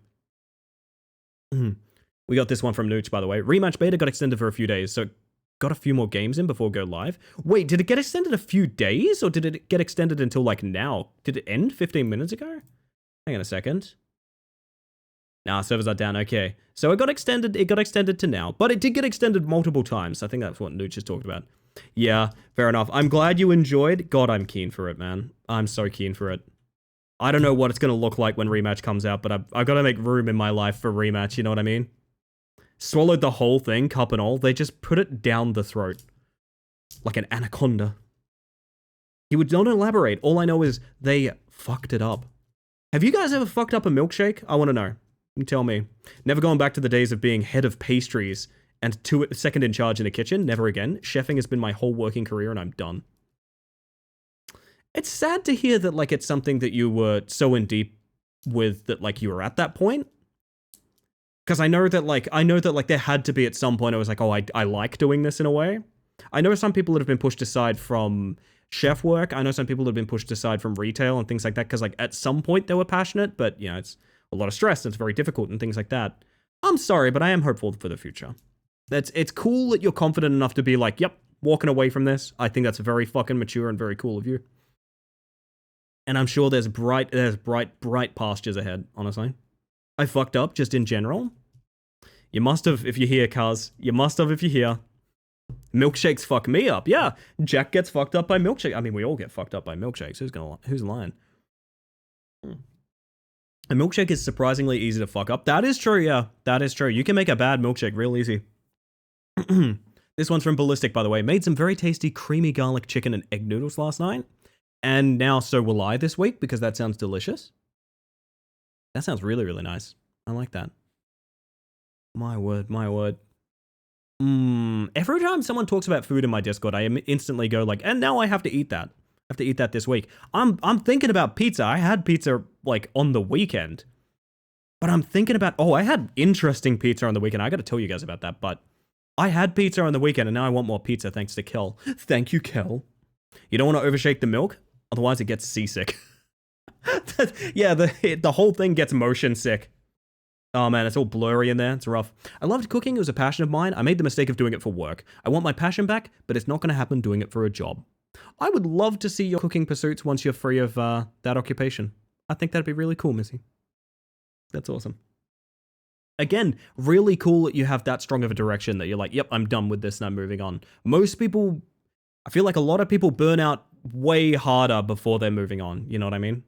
We got this one from Nooch, by the way. Rematch beta got extended for a few days, so got a few more games in before go live. Wait, did it get extended a few days, or did it get extended until, like, now? Did it end 15 minutes ago? Hang on a second. Nah, servers are down, okay. So it got extended to now, but it did get extended multiple times. I think that's what Nooch has talked about. Yeah, fair enough. I'm glad you enjoyed. God, I'm keen for it, man. I'm so keen for it. I don't know what it's going to look like when Rematch comes out, but I've got to make room in my life for Rematch, you know what I mean? Swallowed the whole thing, cup and all. They just put it down the throat. Like an anaconda. He would not elaborate. All I know is they fucked it up. Have you guys ever fucked up a milkshake? I want to know. You tell me. Never going back to the days of being head of pastries and second in charge in the kitchen. Never again. Chefing has been my whole working career and I'm done. It's sad to hear that, like, it's something that you were so in deep with that, like, you were at that point. Because I know that there had to be at some point I was like, oh, I like doing this in a way. I know some people that have been pushed aside from chef work. I know some people that have been pushed aside from retail and things like that because, like, at some point they were passionate, but, you know, it's a lot of stress and it's very difficult and things like that. I'm sorry, but I am hopeful for the future. It's cool that you're confident enough to be like, yep, walking away from this. I think that's very fucking mature and very cool of you. And I'm sure there's bright pastures ahead, honestly. I fucked up just in general. You must have if you're here, cuz. You must have if you're here. Milkshakes fuck me up. Yeah, Jack gets fucked up by milkshake. I mean, we all get fucked up by milkshakes. Who's lying? A milkshake is surprisingly easy to fuck up. That is true, yeah. That is true. You can make a bad milkshake real easy. This one's from Ballistic, by the way. Made some very tasty creamy garlic chicken and egg noodles last night. And now so will I this week, because that sounds delicious. That sounds really, really nice. I like that. My word, my word. Every time someone talks about food in my Discord, I instantly go like, and now I have to eat that. I have to eat that this week. I'm thinking about pizza. I had pizza, like, on the weekend. But I'm thinking about, I had interesting pizza on the weekend. I gotta tell you guys about that, but I had pizza on the weekend, and now I want more pizza thanks to Kel. Thank you, Kel. You don't want to overshake the milk? Otherwise, it gets seasick. Yeah, the whole thing gets motion sick. Oh man, it's all blurry in there. It's rough. I loved cooking. It was a passion of mine. I made the mistake of doing it for work. I want my passion back, but it's not going to happen doing it for a job. I would love to see your cooking pursuits once you're free of that occupation. I think that'd be really cool, Missy. That's awesome. Again, really cool that you have that strong of a direction that you're like, yep, I'm done with this and I'm moving on. Most people, I feel like a lot of people burn out way harder before they're moving on. You know what I mean?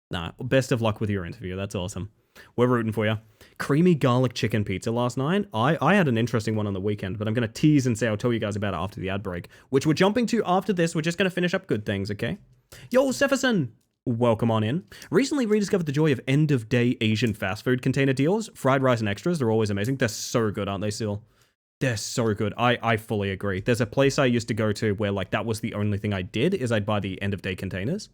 Nah, best of luck with your interview. That's awesome. We're rooting for you. Creamy garlic chicken pizza last night. I had an interesting one on the weekend, but I'm going to tease and say I'll tell you guys about it after the ad break, which we're jumping to after this. We're just going to finish up good things, okay? Yo, Sepherson! Welcome on in. Recently rediscovered the joy of end-of-day Asian fast food container deals. Fried rice and extras, they're always amazing. They're so good, aren't they, still? They're so good. I fully agree. There's a place I used to go to where, like, that was the only thing I did, is I'd buy the end-of-day containers.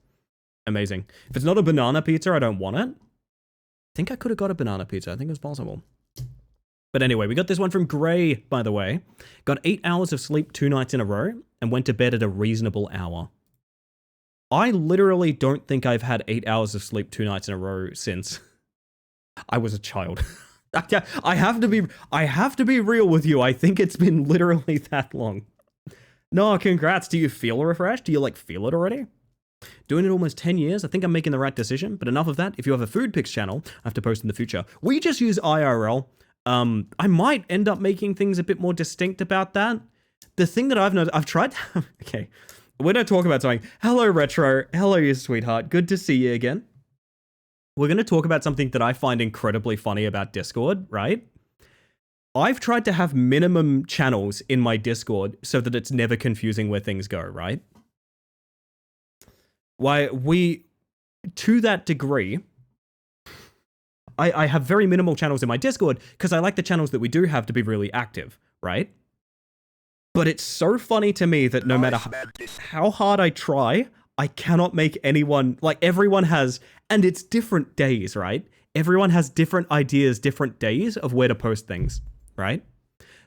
Amazing. If it's not a banana pizza, I don't want it. I think I could have got a banana pizza. I think it was possible. But anyway, we got this one from Gray, by the way. Got 8 hours of sleep 2 nights in a row and went to bed at a reasonable hour. I literally don't think I've had 8 hours of sleep 2 nights in a row since I was a child. I have to be real with you. I think it's been literally that long. No, congrats. Do you feel refreshed? Do you like feel it already? Doing it almost 10 years. I think I'm making the right decision. But enough of that. If you have a food pics channel, I have to post in the future. We just use IRL. I might end up making things a bit more distinct about that. The thing that I've noticed, I've tried. Okay, we're gonna talk about something. Hello, Retro. Hello, you sweetheart. Good to see you again. We're gonna talk about something that I find incredibly funny about Discord, right? I've tried to have minimum channels in my Discord so that it's never confusing where things go, right? To that degree, I have very minimal channels in my Discord because I like the channels that we do have to be really active, right? But it's so funny to me that no matter how hard I try, I cannot make anyone, like everyone has, and it's different days, right? Everyone has different ideas, different days of where to post things, right?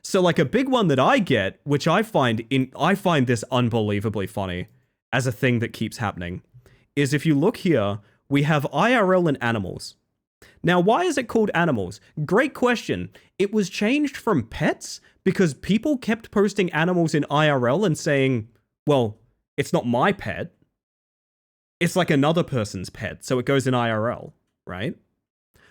So like a big one that I get, which I find this unbelievably funny as a thing that keeps happening, is if you look here, we have IRL and animals. Now, why is it called animals? Great question. It was changed from pets because people kept posting animals in IRL and saying, well, it's not my pet. It's like another person's pet, so it goes in IRL, right?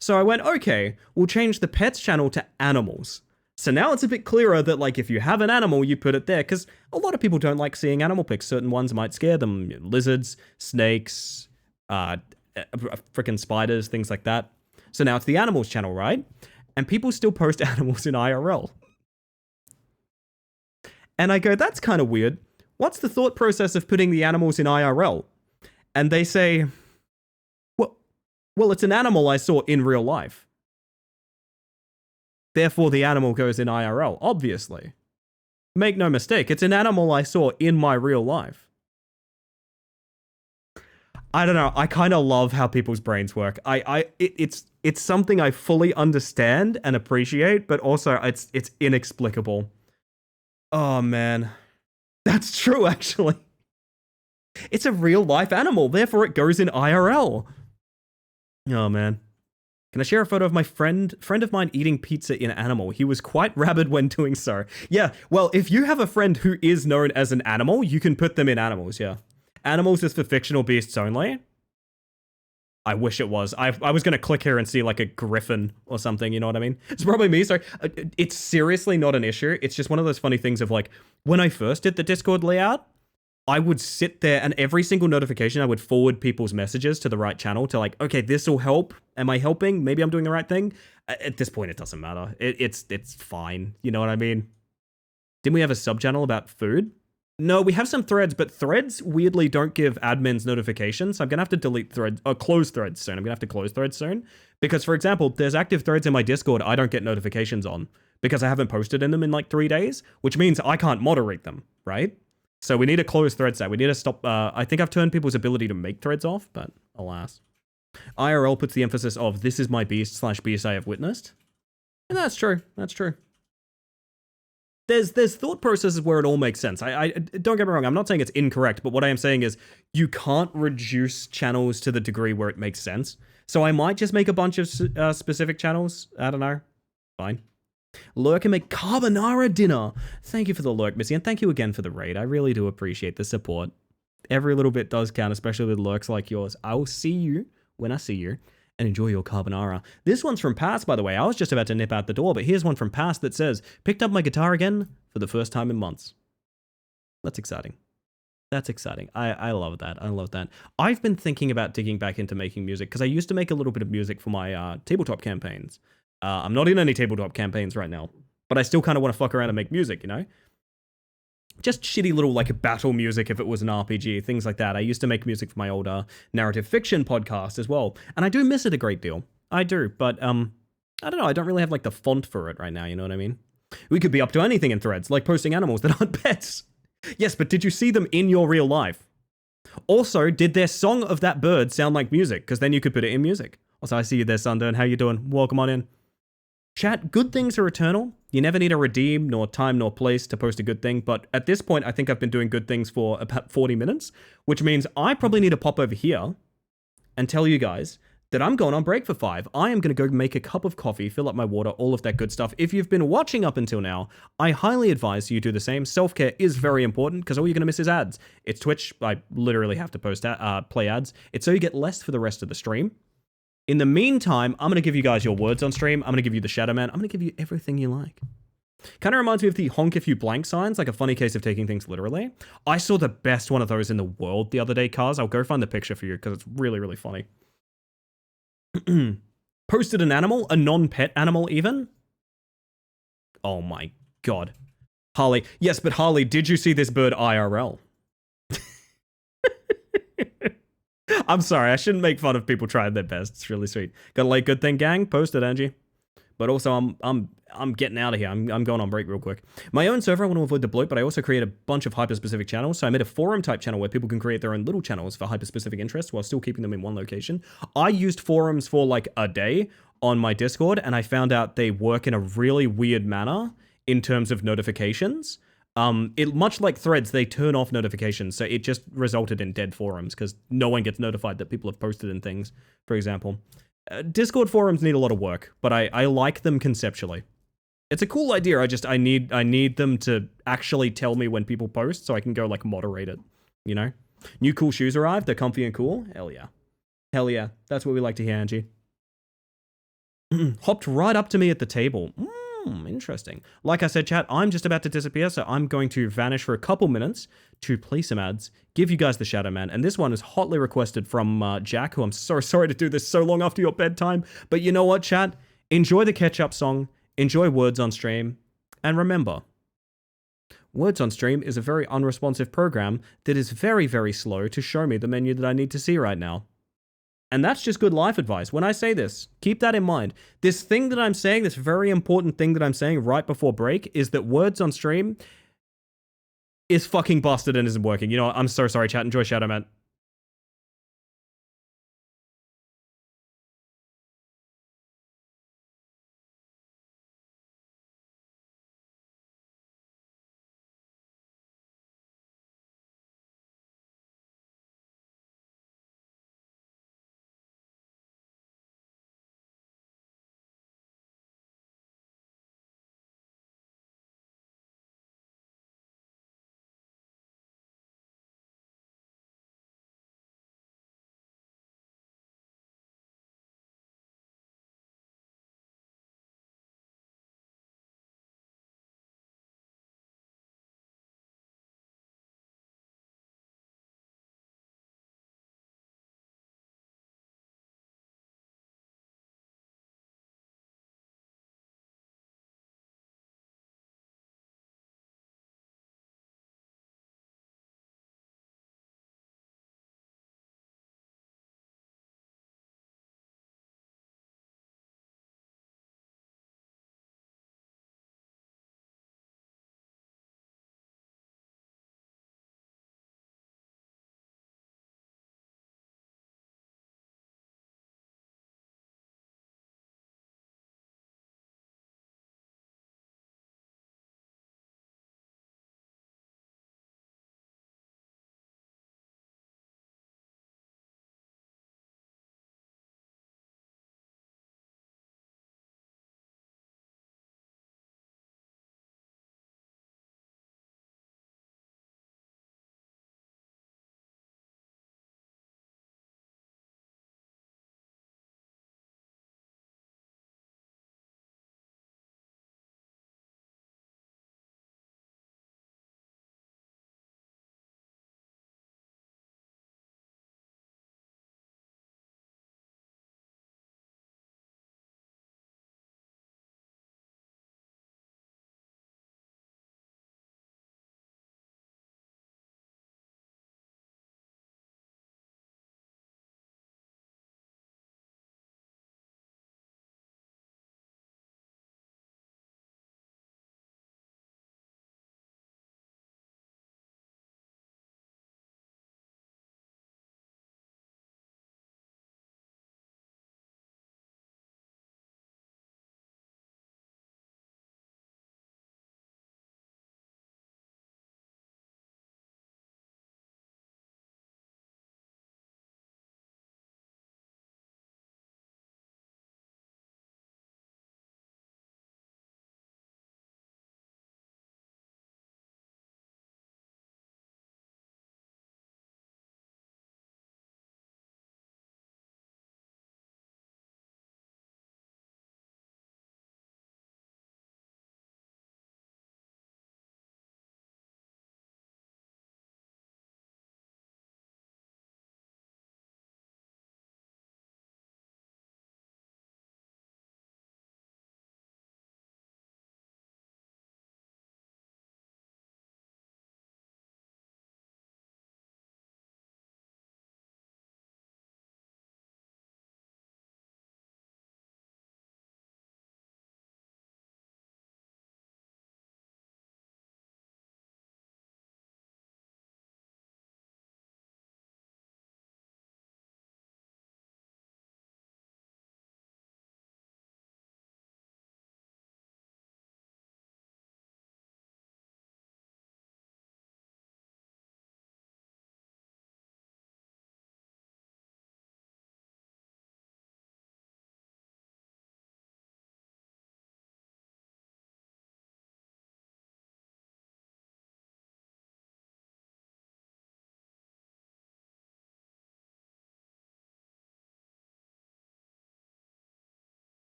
So I went, okay, we'll change the pets channel to animals. So now it's a bit clearer that, like, if you have an animal, you put it there, because a lot of people don't like seeing animal pics. Certain ones might scare them. Lizards, snakes, freaking spiders, things like that. So now it's the animals channel, right? And people still post animals in IRL. And I go, that's kind of weird. What's the thought process of putting the animals in IRL? And they say, well, it's an animal I saw in real life. Therefore, the animal goes in IRL, obviously. Make no mistake, it's an animal I saw in my real life. I don't know, I kind of love how people's brains work. It's something I fully understand and appreciate, but also it's inexplicable. Oh man. That's true, actually. It's a real life animal, therefore it goes in IRL. Oh man. Can I share a photo of my friend of mine eating pizza in Animal? He was quite rabid when doing so. Yeah, well, if you have a friend who is known as an animal, you can put them in Animals, yeah. Animals is for fictional beasts only. I wish it was. I was going to click here and see like a griffin or something, you know what I mean? It's probably me, so it's seriously not an issue. It's just one of those funny things of like, when I first did the Discord layout, I would sit there and every single notification, I would forward people's messages to the right channel to like, okay, this will help. Am I helping? Maybe I'm doing the right thing. At this point, it doesn't matter. It's fine. You know what I mean? Didn't we have a sub channel about food? No, we have some threads, but threads weirdly don't give admins notifications. So I'm going to have to delete threads or close threads soon. I'm going to have to close threads soon because, for example, there's active threads in my Discord I don't get notifications on because I haven't posted in them in like 3 days, which means I can't moderate them, right? So we need to close threads there. We need to stop. I think I've turned people's ability to make threads off, but alas. IRL puts the emphasis of this is my beast / beast I have witnessed. And that's true. That's true. There's thought processes where it all makes sense. I don't get me wrong. I'm not saying it's incorrect, but what I am saying is you can't reduce channels to the degree where it makes sense. So I might just make a bunch of specific channels. I don't know. Fine. Lurk and make carbonara dinner. Thank you for the lurk, Missy, and thank you again for the raid. I really do appreciate the support. Every little bit does count, especially with lurks like yours. I will see you when I see you, and enjoy your carbonara. This one's from Pass, by the way. I was just about to nip out the door, but here's one from Pass that says, picked up my guitar again for the first time in months. That's exciting. That's exciting. I love that. I love that. I've been thinking about digging back into making music, because I used to make a little bit of music for my tabletop campaigns. I'm not in any tabletop campaigns right now, but I still kind of want to fuck around and make music, you know? Just shitty little, like, battle music if it was an RPG, things like that. I used to make music for my older narrative fiction podcast as well, and I do miss it a great deal. I do, but, I don't know, I don't really have, like, the font for it right now, you know what I mean? We could be up to anything in threads, like posting animals that aren't pets. Yes, but did you see them in your real life? Also, did their song of that bird sound like music? Because then you could put it in music. Also, I see you there, Sunburn. How you doing? Welcome on in. Chat, good things are eternal. You never need a redeem, nor time, nor place to post a good thing. But at this point, I think I've been doing good things for about 40 minutes, which means I probably need to pop over here and tell you guys that I'm going on break for 5. I am going to go make a cup of coffee, fill up my water, all of that good stuff. If you've been watching up until now, I highly advise you do the same. Self-care is very important because all you're going to miss is ads. It's Twitch. I literally have to play ads. It's so you get less for the rest of the stream. In the meantime, I'm going to give you guys your words on stream. I'm going to give you the Shadow Man. I'm going to give you everything you like. Kind of reminds me of the honk if you blank signs, like a funny case of taking things literally. I saw the best one of those in the world the other day, Cars. I'll go find the picture for you because it's really, really funny. Posted an animal, a non-pet animal even. Oh my god. Harley. Yes, but Harley, did you see this bird IRL? I'm sorry, I shouldn't make fun of people trying their best. It's really sweet. Got a late good thing, gang? Posted, Angie. But also, I'm getting out of here. I'm going on break real quick. My own server, I want to avoid the bloat, but I also create a bunch of hyper-specific channels. So I made a forum-type channel where people can create their own little channels for hyper-specific interests while still keeping them in one location. I used forums for like a day on my Discord, and I found out they work in a really weird manner in terms of notifications. Much like threads, they turn off notifications, so it just resulted in dead forums because no one gets notified that people have posted in things, for example. Discord forums need a lot of work, but I like them conceptually. It's a cool idea. I need them to actually tell me when people post so I can go like moderate it, you know? New cool shoes arrived. They're comfy and cool. Hell yeah. Hell yeah. That's what we like to hear, Angie. Hopped right up to me at the table. Interesting. Like I said, chat, I'm just about to disappear, so I'm going to vanish for a couple minutes to play some ads, give you guys the Shadow Man, and this one is hotly requested from Jack, who I'm so sorry to do this so long after your bedtime, but you know what, chat? Enjoy the catch-up song, enjoy Words on Stream, and remember, Words on Stream is a very unresponsive program that is very, very slow to show me the menu that I need to see right now. And that's just good life advice. When I say this, keep that in mind. This thing that I'm saying, this very important thing that I'm saying right before break, is that Words on Stream is fucking busted and isn't working. You know what? I'm so sorry, chat. Enjoy Shadow Man.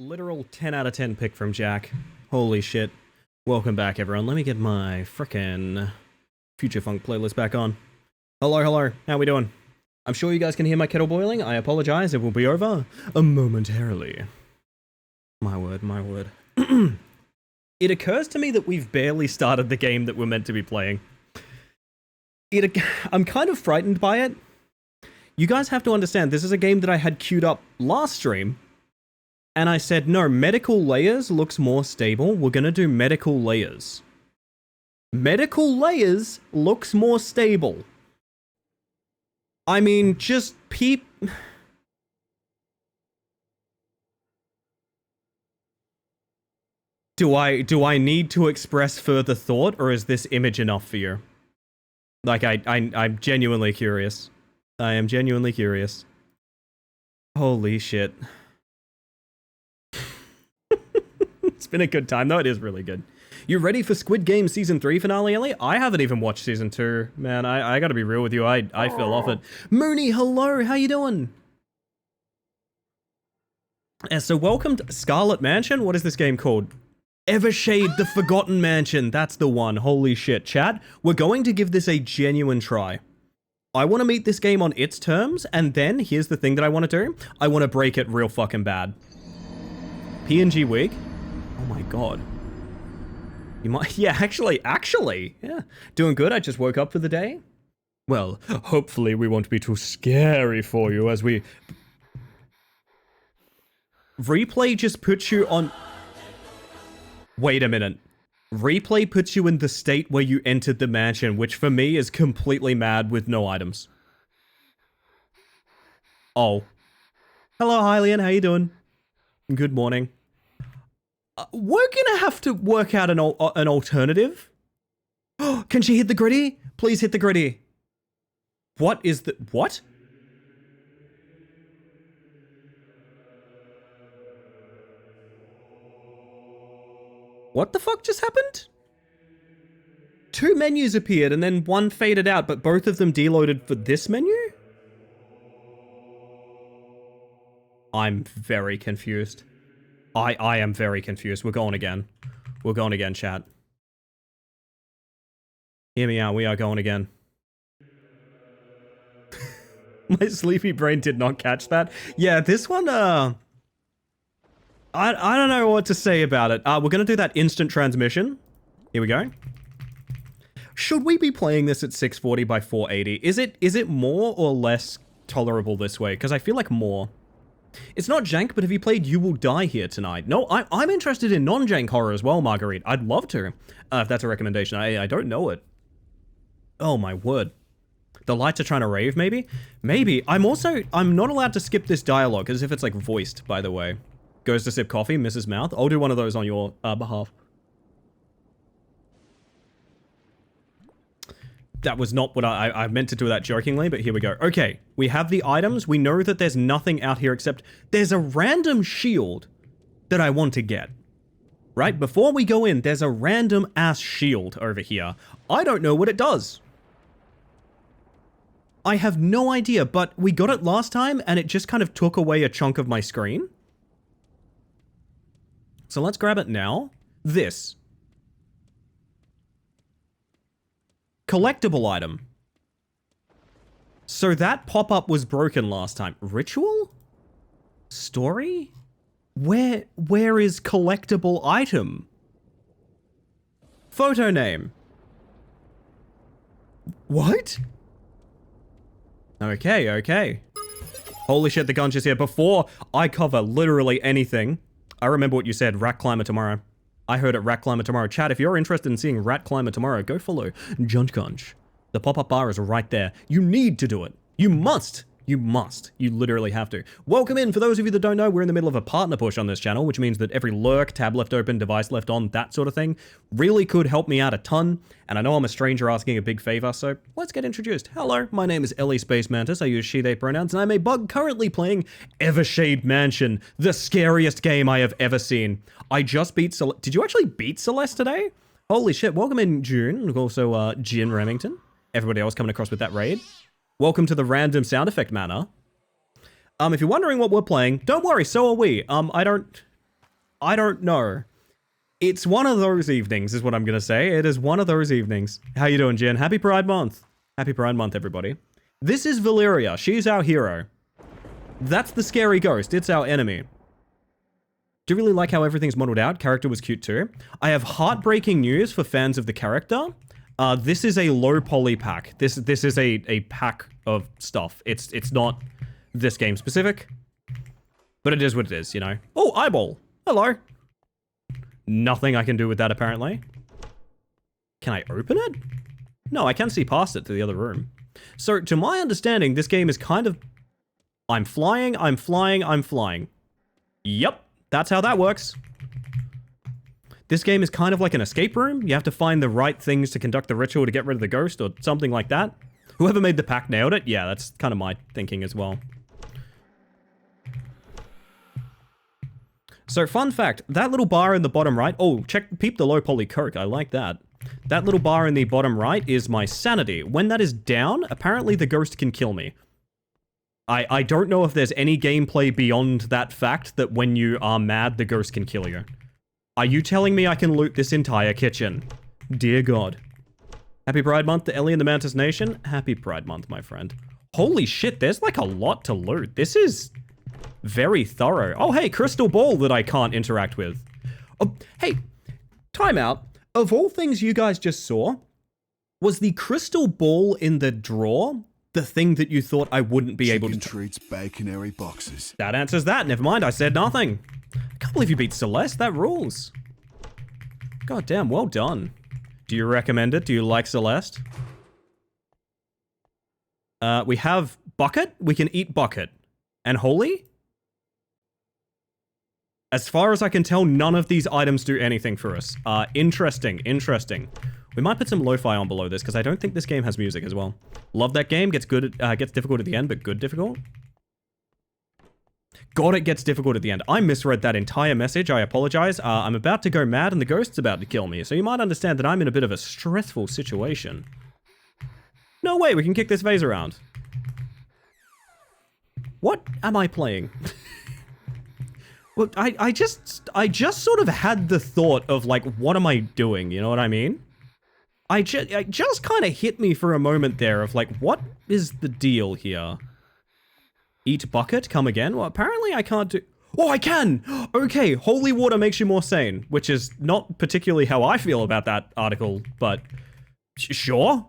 Literal 10 out of 10 pick from Jack. Holy shit. Welcome back, everyone. Let me get my frickin' Future Funk playlist back on. Hello, hello. How we doing? I'm sure you guys can hear my kettle boiling. I apologize. It will be over momentarily. My word, my word. It occurs to me that we've barely started the game that we're meant to be playing. I'm kind of frightened by it. You guys have to understand, this is a game that I had queued up last stream. And I said, no, medical layers looks more stable. We're gonna do medical layers. Medical layers looks more stable. I mean, just peep... Do I need to express further thought, or is this image enough for you? Like, I'm genuinely curious. I am genuinely curious. Holy shit. It's been a good time, though. It is really good. You ready for Squid Game Season 3 finale, Ellie? I haven't even watched Season 2. Man, I gotta be real with you. I fell off it. Mooney, hello. How you doing? So welcome to Scarlet Mansion. What is this game called? Evershade the Forgotten Mansion. That's the one. Holy shit. Chat, we're going to give this a genuine try. I want to meet this game on its terms, and then, here's the thing that I want to do. I want to break it real fucking bad. PNG wig? Oh my god. You might, yeah, actually, yeah. Doing good, I just woke up for the day. Well, hopefully we won't be too scary for you as we... Replay just puts you on... Wait a minute. Replay puts you in the state where you entered the mansion, which for me is completely mad with no items. Oh. Hello, Hylian, how you doing? Good morning. We're gonna have to work out an alternative. Can she hit the gritty? Please hit the gritty. What is the... What? What the fuck just happened? Two menus appeared and then one faded out, but both of them deloaded for this menu? I'm very confused. I am very confused. We're going again. We're going again, chat. Hear me out. We are going again. My sleepy brain did not catch that. Yeah, this one, I don't know what to say about it. We're gonna do that instant transmission. Here we go. Should we be playing this at 640 by 480? Is it more or less tolerable this way? Because I feel like more. It's not jank, but have you played You Will Die Here tonight? No, I'm interested in non-jank horror as well, Marguerite. I'd love to, if that's a recommendation. I don't know it. Oh my word. The lights are trying to rave, maybe? Maybe. I'm not allowed to skip this dialogue, as if it's like voiced, by the way. Goes to sip coffee, misses mouth. I'll do one of those on your behalf. That was not what I meant to do that jokingly, but here we go. Okay, we have the items. We know that there's nothing out here except there's a random shield that I want to get. Right? Before we go in, there's a random ass shield over here. I don't know what it does. I have no idea, but we got it last time and it just kind of took away a chunk of my screen. So let's grab it now. This. Collectible item. So that pop-up was broken last time. Ritual? Story? Where is collectible item? Photo name. What? Okay. Holy shit, the gun's just here. Before I cover literally anything, I remember what you said, Rat Climber tomorrow. I heard it, Rat Climber tomorrow. Chat, if you're interested in seeing Rat Climber tomorrow, go follow Junt Gunch. The pop-up bar is right there. You need to do it. You must. You must. You literally have to. Welcome in. For those of you that don't know, we're in the middle of a partner push on this channel, which means that every lurk, tab left open, device left on, that sort of thing, really could help me out a ton. And I know I'm a stranger asking a big favor, so let's get introduced. Hello, my name is Ellie Space Mantis. I use she, they pronouns, and I'm a bug currently playing Evershade Mansion, the scariest game I have ever seen. I just beat Celeste. Did you actually beat Celeste today? Holy shit. Welcome in, June. Also, Jin Remington. Everybody else coming across with that raid. Welcome to the random sound effect manor. If you're wondering what we're playing, don't worry, so are we. I don't know. It's one of those evenings, is what I'm gonna say. It is one of those evenings. How you doing, Jen? Happy Pride Month. Happy Pride Month, everybody. This is Valeria. She's our hero. That's the scary ghost. It's our enemy. Do you really like how everything's modeled out? Character was cute too. I have heartbreaking news for fans of the character. This is a low poly pack. This is a pack of stuff. It's not this game specific, but it is what it is, you know. Oh, eyeball. Hello. Nothing I can do with that apparently. Can I open it? No, I can see past it to the other room. So to my understanding, this game is kind of, I'm flying, I'm flying, I'm flying. Yep, that's how that works. This game is kind of like an escape room. You have to find the right things to conduct the ritual to get rid of the ghost or something like that. Whoever made the pack nailed it. Yeah, that's kind of my thinking as well. So fun fact, that little bar in the bottom right, oh, peep the low poly Coke, I like that. That little bar in the bottom right is my sanity. When that is down, apparently the ghost can kill me. I don't know if there's any gameplay beyond that fact that when you are mad, the ghost can kill you. Are you telling me I can loot this entire kitchen? Dear God. Happy Pride Month to Ellie and the Mantis Nation. Happy Pride Month, my friend. Holy shit, there's like a lot to loot. This is very thorough. Oh, hey, crystal ball that I can't interact with. Oh, hey, timeout. Of all things you guys just saw, was the crystal ball in the drawer the thing that you thought I wouldn't be able to... Chicken treats, baconary boxes. That answers that. Never mind, I said nothing. I can't believe you beat Celeste. That rules. God damn, well done. Do you recommend it? Do you like Celeste? We have Bucket. We can eat Bucket. And Holy? As far as I can tell, none of these items do anything for us. Interesting, interesting. We might put some lo-fi on below this, because I don't think this game has music as well. Love that game. Gets difficult at the end, but good difficult. God, it gets difficult at the end. I misread that entire message. I apologize. I'm about to go mad and the ghost's about to kill me, so you might understand that I'm in a bit of a stressful situation. No way, we can kick this vase around. What am I playing? Well, I just sort of had the thought of, like, what am I doing? You know what I mean? It just kind of hit me for a moment there of, like, what is the deal here? Eat bucket, come again? Well, apparently I can't do... Oh, I can! Okay, holy water makes you more sane, which is not particularly how I feel about that article, but sure.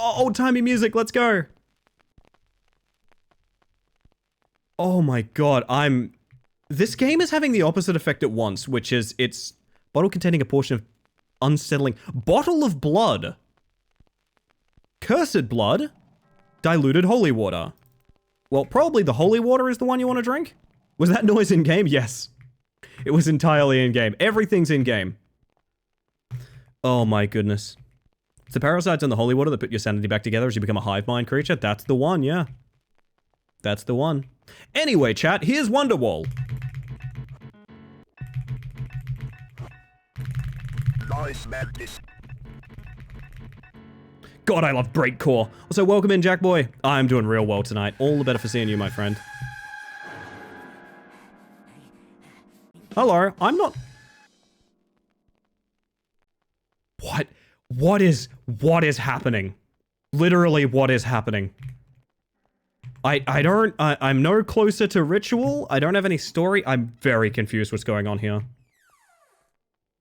Oh, old-timey music, let's go. Oh my god, this game is having the opposite effect at once, which is it's bottle containing a portion of unsettling... Bottle of blood. Cursed blood. Diluted holy water. Well, probably the holy water is the one you want to drink? Was that noise in-game? Yes. It was entirely in-game. Everything's in-game. Oh my goodness. It's the parasites in the holy water that put your sanity back together as you become a hive mind creature. That's the one, yeah. That's the one. Anyway, chat, here's Wonderwall. Nice madness. God, I love Breakcore. Also, welcome in, Jack Boy. I'm doing real well tonight. All the better for seeing you, my friend. Hello, I'm not... What? What is happening? Literally, what is happening? I'm no closer to ritual. I don't have any story. I'm very confused what's going on here.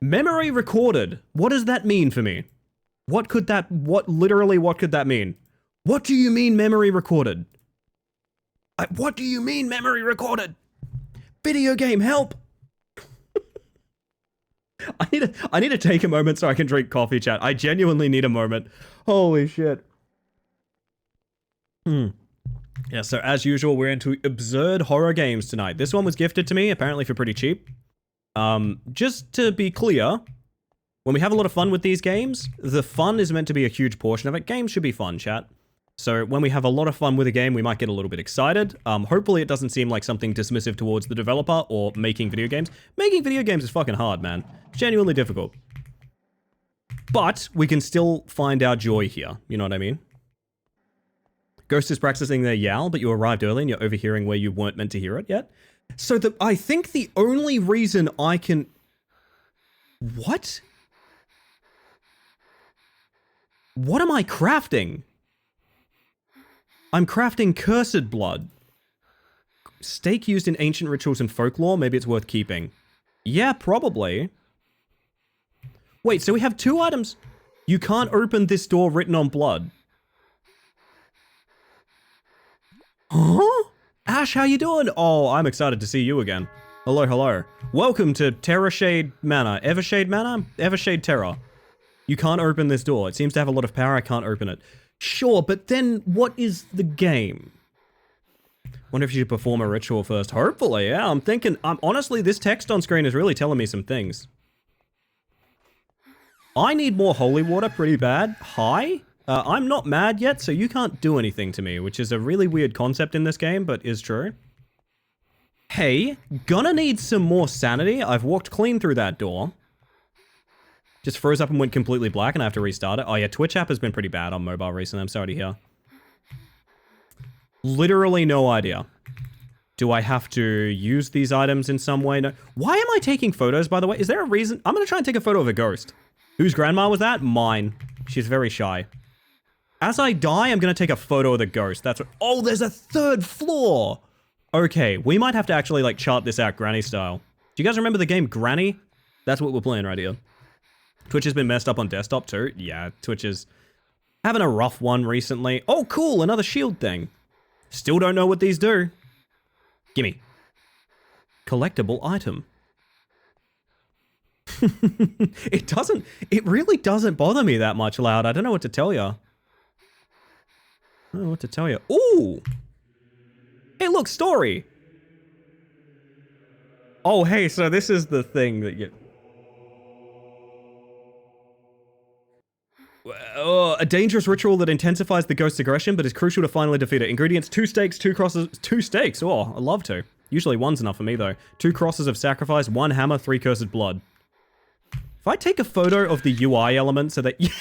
Memory recorded. What does that mean for me? What could that mean? What do you mean memory recorded? What do you mean memory recorded? Video game, help! I need to take a moment so I can drink coffee, chat. I genuinely need a moment. Holy shit. Yeah, so as usual, we're into absurd horror games tonight. This one was gifted to me, apparently for pretty cheap. Just to be clear, when we have a lot of fun with these games, the fun is meant to be a huge portion of it. Games should be fun, chat. So when we have a lot of fun with a game, we might get a little bit excited. Hopefully it doesn't seem like something dismissive towards the developer or making video games. Making video games is fucking hard, man. It's genuinely difficult. But we can still find our joy here. You know what I mean? Ghost is practicing their yowl, but you arrived early and you're overhearing where you weren't meant to hear it yet. So I think the only reason I can... What? What am I crafting? I'm crafting cursed blood. Stake used in ancient rituals and folklore. Maybe it's worth keeping. Yeah, probably. Wait, so we have 2 items. You can't open this door written on blood. Huh? Ash, how you doing? Oh, I'm excited to see you again. Hello, hello. Welcome to Terrashade Manor. Evershade Manor? Evershade Terror. You can't open this door. It seems to have a lot of power. I can't open it. Sure, but then what is the game? Wonder if you should perform a ritual first. Hopefully, yeah. I'm thinking, honestly, this text on screen is really telling me some things. I need more holy water pretty bad. Hi? I'm not mad yet, so you can't do anything to me, which is a really weird concept in this game, but is true. Hey, gonna need some more sanity. I've walked clean through that door. Just froze up and went completely black and I have to restart it. Oh yeah, Twitch app has been pretty bad on mobile recently. I'm sorry to hear. Literally no idea. Do I have to use these items in some way? No. Why am I taking photos, by the way? Is there a reason? I'm gonna try and take a photo of a ghost. Whose grandma was that? Mine. She's very shy. As I die, I'm gonna take a photo of the ghost. That's what... Oh, there's a 3rd floor! Okay, we might have to actually, like, chart this out Granny style. Do you guys remember the game Granny? That's what we're playing right here. Twitch has been messed up on desktop too. Yeah, Twitch is having a rough one recently. Oh, cool, another shield thing. Still don't know what these do. Gimme. Collectible item. It really doesn't bother me that much, Loud. I don't know what to tell you. I don't know what to tell you. Ooh! Hey, look, story! Oh, hey, so this is the thing that you... a dangerous ritual that intensifies the ghost's aggression, but is crucial to finally defeat it. Ingredients, 2 stakes, 2 crosses... 2 stakes? Oh, I'd love to. Usually 1's enough for me, though. 2 crosses of sacrifice, 1 hammer, 3 cursed blood. If I take a photo of the UI element so that... Yes!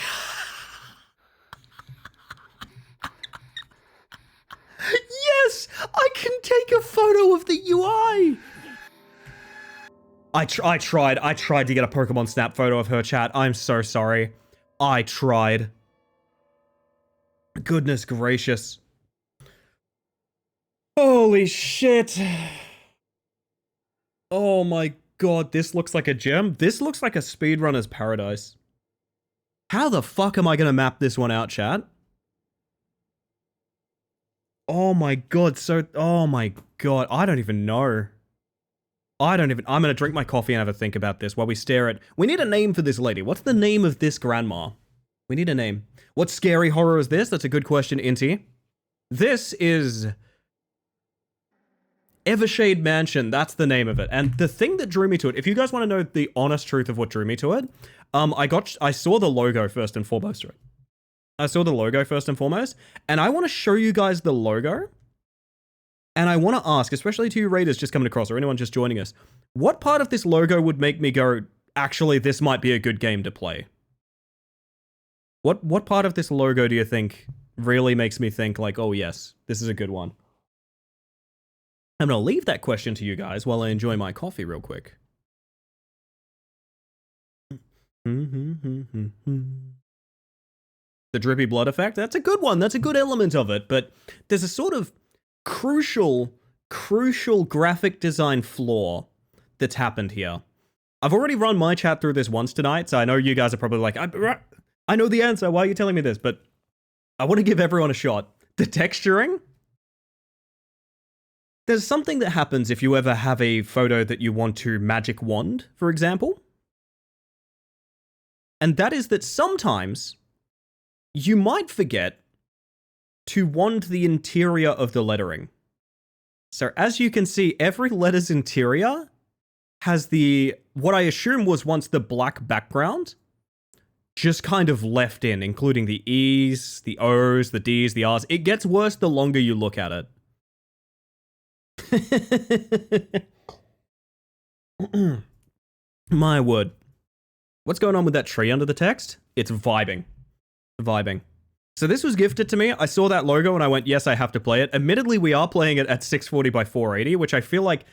I can take a photo of the UI! I tried to get a Pokemon Snap photo of her, chat. I'm so sorry. I tried. Goodness gracious. Holy shit. Oh my god, this looks like a gem. This looks like a speedrunner's paradise. How the fuck am I gonna map this one out, chat? Oh my god, oh my god, I don't even know. I'm gonna drink my coffee and have a think about this while we stare at... We need a name for this lady. What's the name of this grandma? We need a name. What scary horror is this? That's a good question, Inti. This is... Evershade Mansion, that's the name of it. And the thing that drew me to it, if you guys want to know the honest truth of what drew me to it, I saw the logo first and foremost. I saw the logo first and foremost, and I want to show you guys the logo. And I want to ask, especially to you raiders just coming across or anyone just joining us, what part of this logo would make me go, actually, this might be a good game to play? What part of this logo do you think really makes me think like, oh yes, this is a good one? I'm going to leave that question to you guys while I enjoy my coffee real quick. The drippy blood effect, that's a good one. That's a good element of it, but there's a sort of crucial graphic design flaw that's happened here. I've already run my chat through this once tonight, so I know you guys are probably like, I know the answer, why are you telling me this? But I want to give everyone a shot. The texturing? There's something that happens if you ever have a photo that you want to magic wand, for example. And that is that sometimes you might forget to wand the interior of the lettering. So as you can see, every letter's interior has what I assume was once the black background just kind of left in, including the E's, the O's, the D's, the R's. It gets worse the longer you look at it. My word. What's going on with that tree under the text? It's vibing. Vibing. So this was gifted to me. I saw that logo and I went, yes, I have to play it. Admittedly, we are playing it at 640 by 480, which I feel like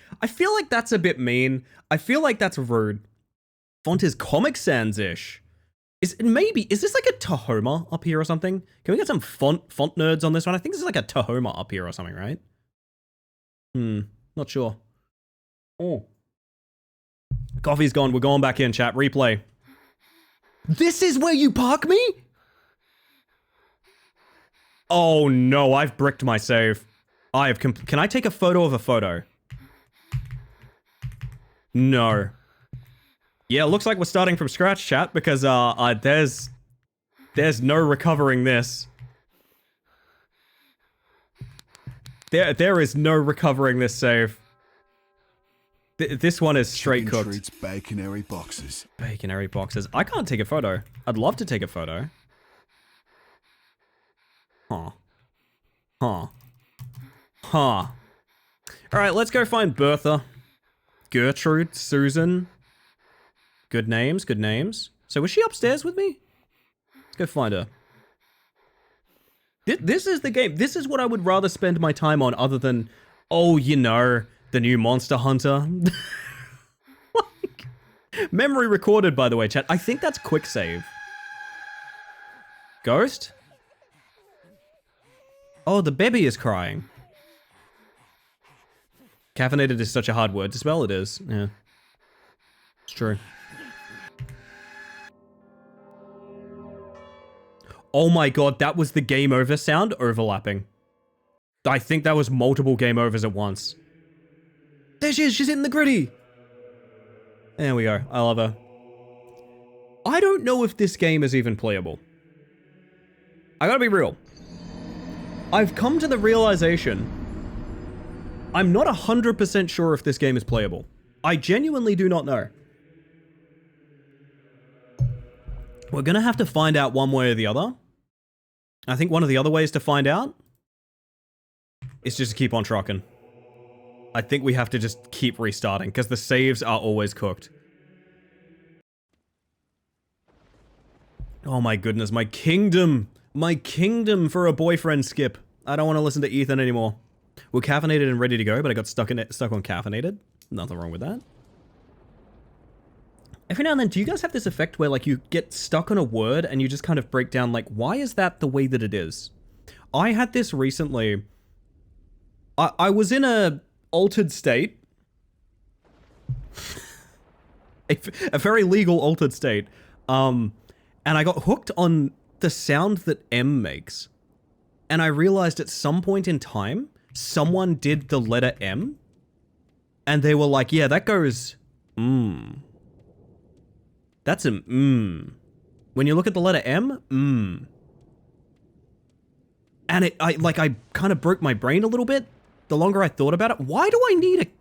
that's a bit mean. I feel like that's rude. Font is Comic Sans-ish. Is this like a Tahoma up here or something? Can we get some font nerds on this one? I think this is like a Tahoma up here or something, right? Not sure. Oh. Coffee's gone. We're going back in, chat. Replay. This is where you park me? Oh no, I've bricked my save. Can I take a photo of a photo? No. Yeah, looks like we're starting from scratch, chat, because there's no recovering this. There is no recovering this save. This one is straight Chicken cooked. treats, baconary boxes. Baconary boxes. I can't take a photo. I'd love to take a photo. Huh. Alright, let's go find Bertha. Gertrude, Susan. Good names, good names. So was she upstairs with me? Let's go find her. This is the game. This is what I would rather spend my time on other than, oh, you know, the new Monster Hunter. Like, memory recorded, by the way, chat. I think that's quick save. Ghost? Oh, the baby is crying. Caffeinated is such a hard word to spell. It is. Yeah. It's true. Oh my god, that was the game over sound overlapping. I think that was multiple game overs at once. There she is, she's in the gritty. There we go, I love her. I don't know if this game is even playable. I gotta be real. I've come to the realization I'm not 100% sure if this game is playable. I genuinely do not know. We're gonna have to find out one way or the other. I think one of the other ways to find out is just to keep on trucking. I think we have to just keep restarting, because the saves are always cooked. Oh my goodness, my kingdom! My kingdom for a boyfriend skip. I don't want to listen to Ethan anymore. We're caffeinated and ready to go, but I got stuck on caffeinated. Nothing wrong with that. Every now and then, do you guys have this effect where, like, you get stuck on a word and you just kind of break down, like, why is that the way that it is? I had this recently. I was in a altered state. a very legal altered state. And I got hooked on the sound that M makes. And I realized at some point in time, someone did the letter M. And they were like, yeah, that goes, That's an When you look at the letter M, And I kind of broke my brain a little bit the longer I thought about it. Why do I need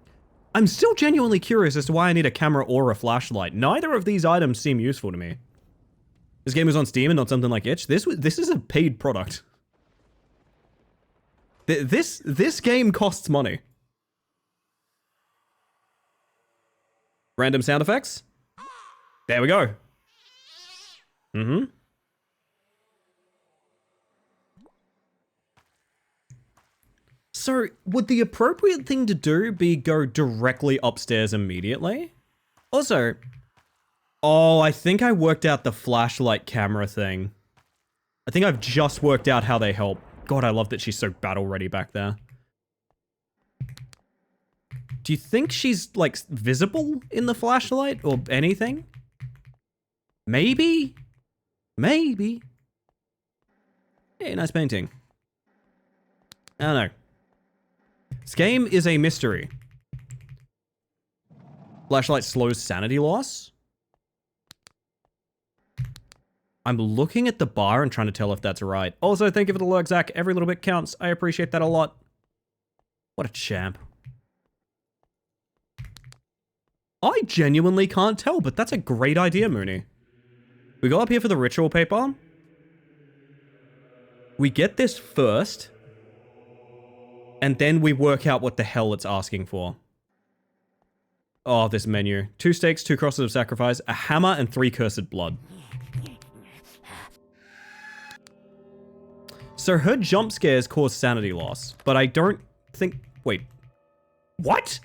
I'm still genuinely curious as to why I need a camera or a flashlight. Neither of these items seem useful to me. This game is on Steam and not something like Itch. This is a paid product. This game costs money. Random sound effects. There we go. So, would the appropriate thing to do be go directly upstairs immediately? Also, oh, I think I worked out the flashlight camera thing. I think I've just worked out how they help. God, I love that she's so battle ready back there. Do you think she's, like, visible in the flashlight or anything? Maybe? Maybe. Hey, nice painting. I don't know. This game is a mystery. Flashlight slows sanity loss. I'm looking at the bar and trying to tell if that's right. Also, thank you for the lurk, Zach. Every little bit counts. I appreciate that a lot. What a champ. I genuinely can't tell, but that's a great idea, Mooney. We go up here for the ritual paper. We get this first. And then we work out what the hell it's asking for. Oh, this menu. 2 stakes, 2 crosses of sacrifice, a hammer, and 3 cursed blood. So her jump scares cause sanity loss, but I don't think... Wait. What?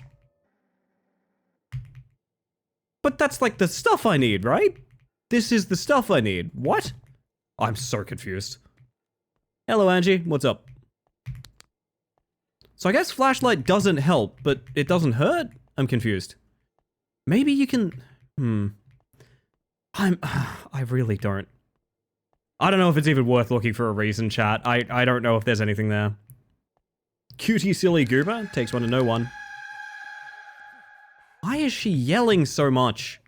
But that's like the stuff I need, right? This is the stuff I need. What? I'm so confused. Hello, Angie. What's up? So I guess flashlight doesn't help, but it doesn't hurt? I'm confused. Maybe you can... I really don't. I don't know if it's even worth looking for a reason, chat. I don't know if there's anything there. Cutie silly goober takes one to know one. Why is she yelling so much?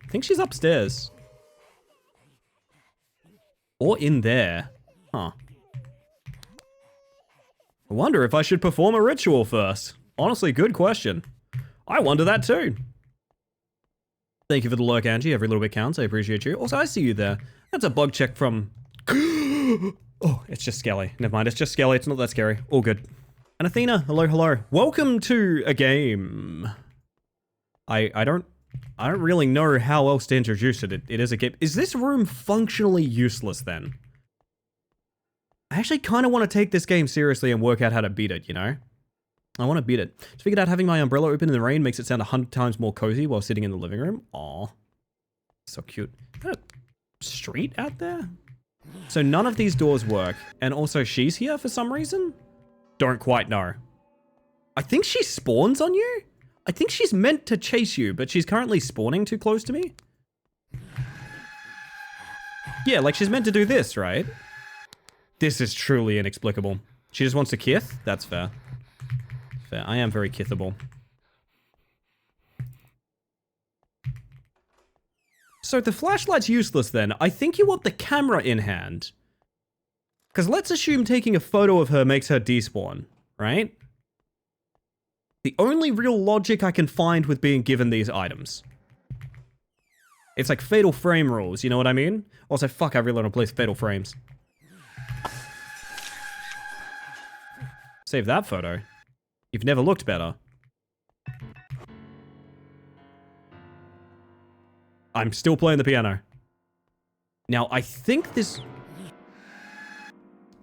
I think she's upstairs. Or in there. Huh. I wonder if I should perform a ritual first. Honestly, good question. I wonder that too. Thank you for the lurk, Angie. Every little bit counts. I appreciate you. Also, I see you there. That's a bug check from... Oh, it's just Skelly. Never mind, it's just Skelly. It's not that scary. All good. And Athena, hello, hello. Welcome to a game. I don't really know how else to introduce it. It is a game. Is this room functionally useless then? I actually kind of want to take this game seriously and work out how to beat it, you know? I want to beat it. Just figured out having my umbrella open in the rain makes it sound 100 times more cozy while sitting in the living room. Aw. So cute. Is that a street out there? So none of these doors work. And also she's here for some reason? Don't quite know. I think she spawns on you? I think she's meant to chase you, but she's currently spawning too close to me. Yeah, like she's meant to do this, right? This is truly inexplicable. She just wants to kith? That's fair. Fair. I am very kithable. So the flashlight's useless then. I think you want the camera in hand. Because let's assume taking a photo of her makes her despawn, right? The only real logic I can find with being given these items. It's like Fatal Frame rules, you know what I mean? Also, fuck, I really want to play Fatal Frames. Save that photo. You've never looked better. I'm still playing the piano. Now, I think this... I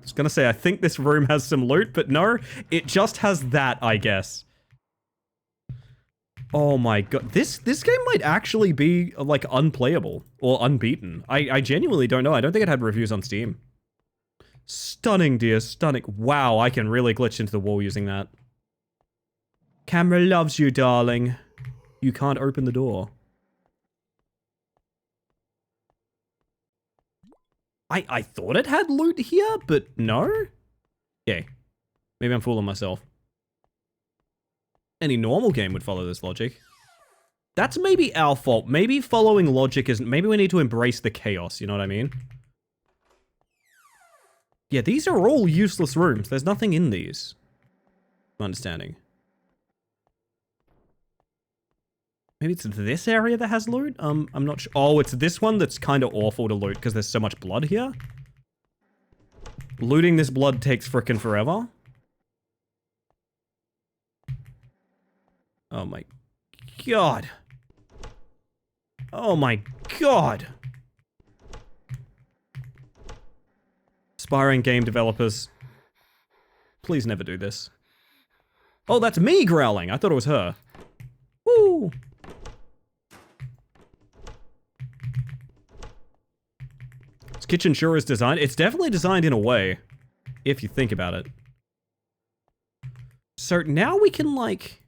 was gonna say, I think this room has some loot, but no, it just has that, I guess. Oh my god. This game might actually be, like, unplayable. Or unbeaten. I genuinely don't know. I don't think it had reviews on Steam. Stunning, dear. Stunning. Wow, I can really glitch into the wall using that. Camera loves you, darling. You can't open the door. I thought it had loot here, but no? Okay. Maybe I'm fooling myself. Any normal game would follow this logic. That's maybe our fault. Maybe following logic isn't... Maybe we need to embrace the chaos, you know what I mean? Yeah, these are all useless rooms. There's nothing in these. I'm understanding. Maybe it's this area that has loot? I'm not sure. Oh, it's this one that's kind of awful to loot because there's so much blood here. Looting this blood takes frickin' forever. Oh my god. Oh my god. Aspiring game developers. Please never do this. Oh, that's me growling. I thought it was her. Woo! This kitchen sure is designed. It's definitely designed in a way, if you think about it. So now we can, like,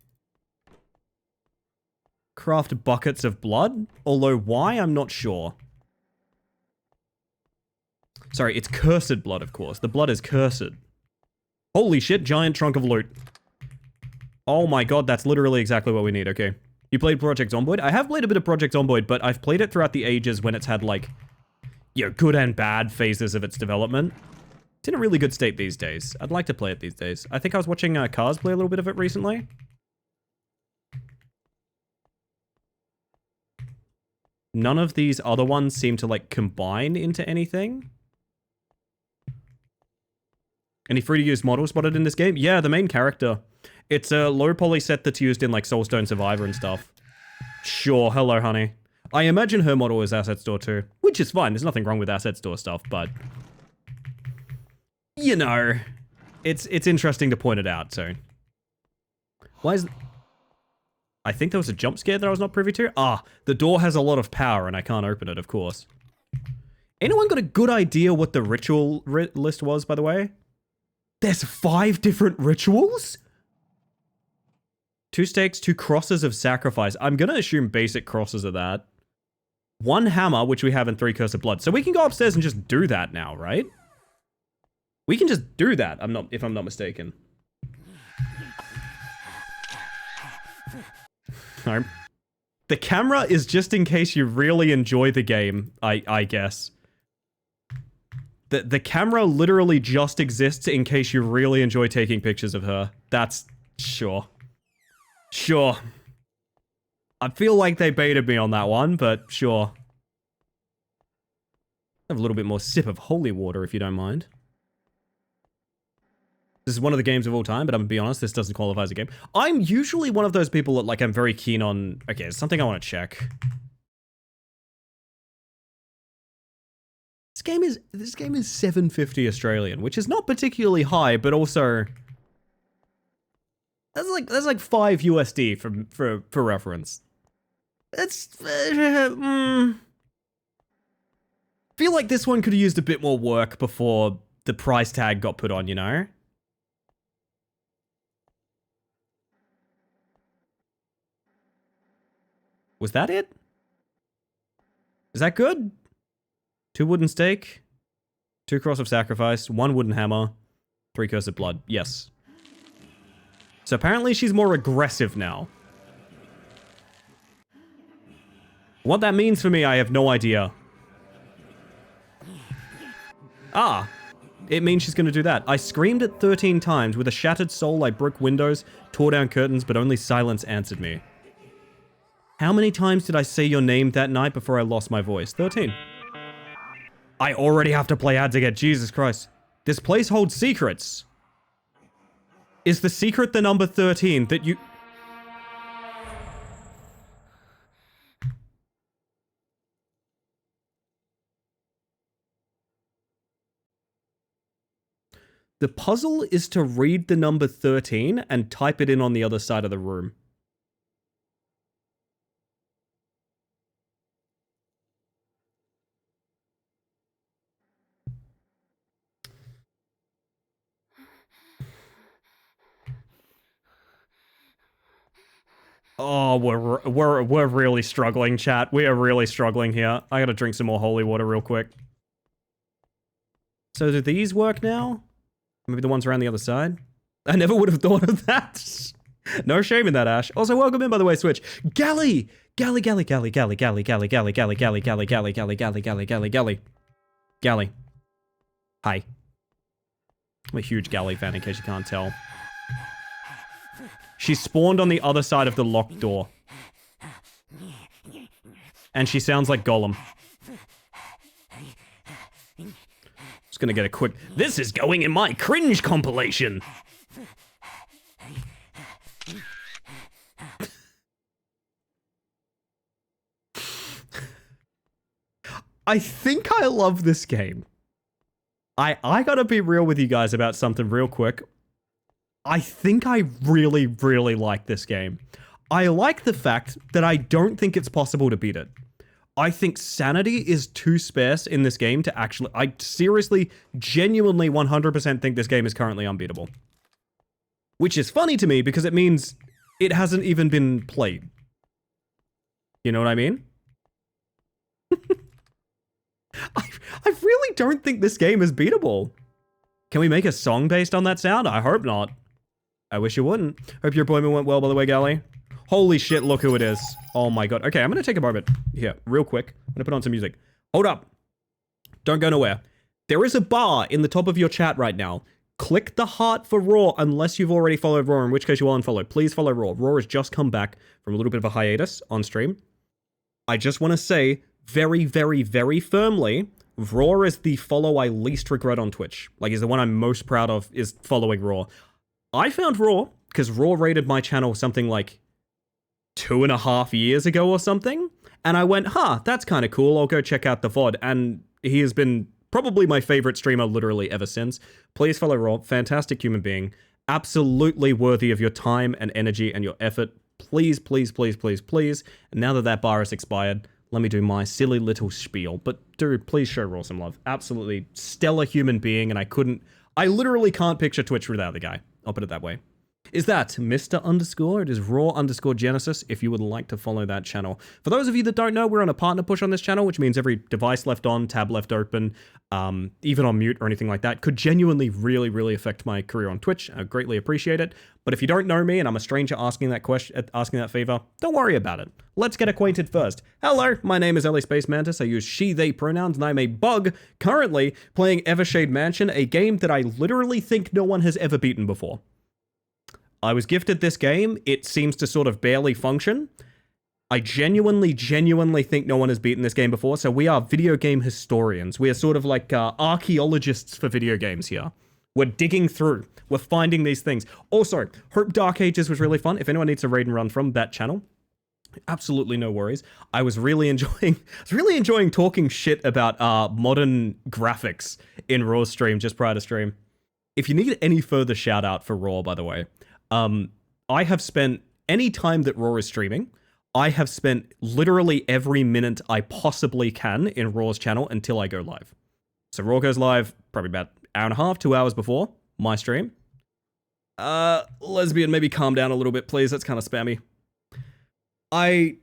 craft buckets of blood. Although why, I'm not sure. Sorry, it's cursed blood, of course. The blood is cursed. Holy shit, giant trunk of loot. Oh my god, that's literally exactly what we need, okay. You played Project Zomboid? I have played a bit of Project Zomboid, but I've played it throughout the ages when it's had, like, you know, good and bad phases of its development. It's in a really good state these days. I'd like to play it these days. I think I was watching Cars play a little bit of it recently. None of these other ones seem to, like, combine into anything. Any free-to-use models spotted in this game? Yeah, the main character. It's a low-poly set that's used in, like, Soulstone Survivor and stuff. Sure, hello, honey. I imagine her model is Asset Store too, which is fine. There's nothing wrong with Asset Store stuff, but... You know, it's interesting to point it out, so... Why is... I think there was a jump scare that I was not privy to. Ah, the door has a lot of power and I can't open it, of course. Anyone got a good idea what the ritual list was, by the way? There's 5 different rituals? 2 stakes, 2 crosses of sacrifice. I'm gonna assume basic crosses are that. 1 hammer, which we have in 3 Curse of Blood. So we can go upstairs and just do that now, right? We can just do that, if I'm not mistaken. No. The camera is just in case you really enjoy the game, I guess. The camera literally just exists in case you really enjoy taking pictures of her. That's... sure. Sure. I feel like they baited me on that one, but sure. Have a little bit more sip of holy water, if you don't mind. This is one of the games of all time, but I'm gonna be honest, this doesn't qualify as a game. I'm usually one of those people that, like, I'm very keen on... Okay, it's something I want to check. This game is 750 Australian, which is not particularly high, but also... That's like 5 USD for reference. That's... Feel like this one could have used a bit more work before the price tag got put on, you know? Was that it? Is that good? 2 wooden stake, 2 cross of sacrifice, 1 wooden hammer, 3 curse of blood. Yes. So apparently she's more aggressive now. What that means for me, I have no idea. Ah, it means she's gonna do that. I screamed it 13 times. With a shattered soul, I broke windows, tore down curtains, but only silence answered me. How many times did I say your name that night before I lost my voice? 13. I already have to play hard to get... Jesus Christ. This place holds secrets. Is the secret the number 13 that you... The puzzle is to read the number 13 and type it in on the other side of the room. Oh, we're really struggling, chat. We are really struggling here. I gotta drink some more holy water real quick. So do these work now? Maybe the ones around the other side? I never would have thought of that. No shame in that, Ash. Also, welcome in, by the way, Switch. Gally! Gally, gally, gally, gally, gally, gally, gally, gally, gally, gally, gally, gally, gally, gally, gally, gally. Gally. Hi. I'm a huge Gally fan, in case you can't tell. She spawned on the other side of the locked door. And she sounds like Gollum. Just gonna get a quick... This is going in my cringe compilation! I think I love this game. I gotta be real with you guys about something real quick. I think I really, really like this game. I like the fact that I don't think it's possible to beat it. I think sanity is too sparse in this game to actually... I seriously, genuinely 100% think this game is currently unbeatable. Which is funny to me because it means it hasn't even been played. You know what I mean? I really don't think this game is beatable. Can we make a song based on that sound? I hope not. I wish you wouldn't. Hope your appointment went well, by the way, Gally. Holy shit, look who it is. Oh my god. Okay, I'm gonna take a moment here, real quick. I'm gonna put on some music. Hold up. Don't go nowhere. There is a bar in the top of your chat right now. Click the heart for Raw unless you've already followed Raw, in which case you will unfollow. Please follow Raw. Raw has just come back from a little bit of a hiatus on stream. I just want to say very, very, very firmly, Raw is the follow I least regret on Twitch. Like, is the one I'm most proud of is following Raw. I found Raw because Raw raided my channel something like 2.5 years ago or something. And I went, that's kind of cool. I'll go check out the VOD. And he has been probably my favorite streamer literally ever since. Please follow Raw. Fantastic human being. Absolutely worthy of your time and energy and your effort. Please, please, please, please, please. And now that that bar is expired, let me do my silly little spiel. But dude, please show Raw some love. Absolutely stellar human being. And I literally can't picture Twitch without the guy. I'll put it that way. Is that Mr. _? It is Raw_Genesis if you would like to follow that channel. For those of you that don't know, we're on a partner push on this channel, which means every device left on, tab left open, even on mute or anything like that, could genuinely really, really affect my career on Twitch. I greatly appreciate it. But if you don't know me and I'm a stranger asking that favor, don't worry about it. Let's get acquainted first. Hello, my name is Ellie Space Mantis. I use she, they pronouns, and I'm a bug currently playing Evershade Mansion, a game that I literally think no one has ever beaten before. I was gifted this game. It seems to sort of barely function. I genuinely think no one has beaten this game before, so we are video game historians. We are sort of like archaeologists for video games here. We're digging through. We're finding these things. Also, hope Dark Ages was really fun. If anyone needs a raid and run from that channel, absolutely no worries. I was really enjoying talking shit about modern graphics in Raw's stream just prior to stream. If you need any further shout out for Raw, by the way, I have spent any time that Raw is streaming, I have spent literally every minute I possibly can in Raw's channel until I go live. So Raw goes live probably about an hour and a half, 2 hours before my stream. Lesbian, maybe calm down a little bit, please. That's kind of spammy. I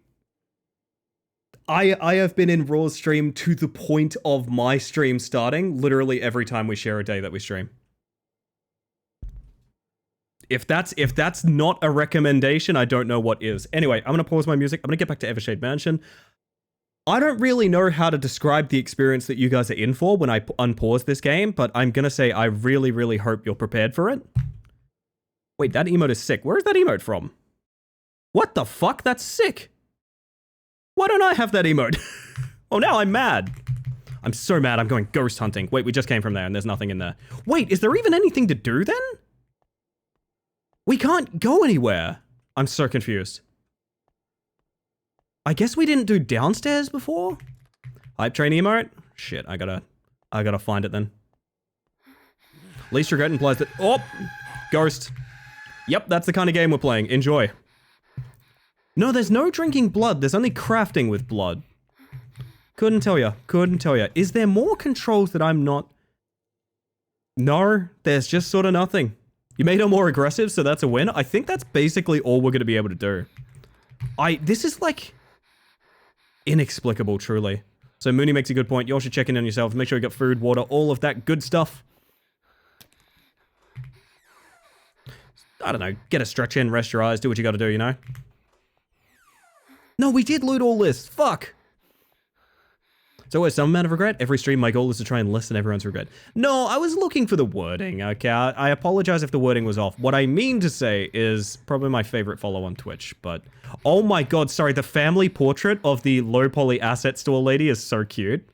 have been in Raw's stream to the point of my stream starting literally every time we share a day that we stream. If that's not a recommendation, I don't know what is. Anyway, I'm going to pause my music. I'm going to get back to Evershade Mansion. I don't really know how to describe the experience that you guys are in for when I unpause this game, but I'm going to say I really, really hope you're prepared for it. Wait, that emote is sick. Where is that emote from? What the fuck? That's sick. Why don't I have that emote? Oh, now I'm mad. I'm so mad I'm going ghost hunting. Wait, we just came from there and there's nothing in there. Wait, is there even anything to do then? We can't go anywhere. I'm so confused. I guess we didn't do downstairs before? Hype train emote? Shit, I gotta find it then. Least regret implies that... Oh! Ghost. Yep, that's the kind of game we're playing. Enjoy. No, there's no drinking blood. There's only crafting with blood. Couldn't tell ya. Couldn't tell ya. Is there more controls that I'm not... No, there's just sort of nothing. You made her more aggressive, so that's a win. I think that's basically all we're going to be able to do. This is like... inexplicable, truly. So Mooney makes a good point. You all should check in on yourself. Make sure you got food, water, all of that good stuff. I don't know. Get a stretch in, rest your eyes, do what you got to do, you know? No, we did loot all this. Fuck. So always some amount of regret. Every stream, my goal is to try and lessen everyone's regret. No, I was looking for the wording, okay? I apologize if the wording was off. What I mean to say is probably my favorite follow on Twitch, but... Oh my god, sorry, the family portrait of the low poly asset store lady is so cute.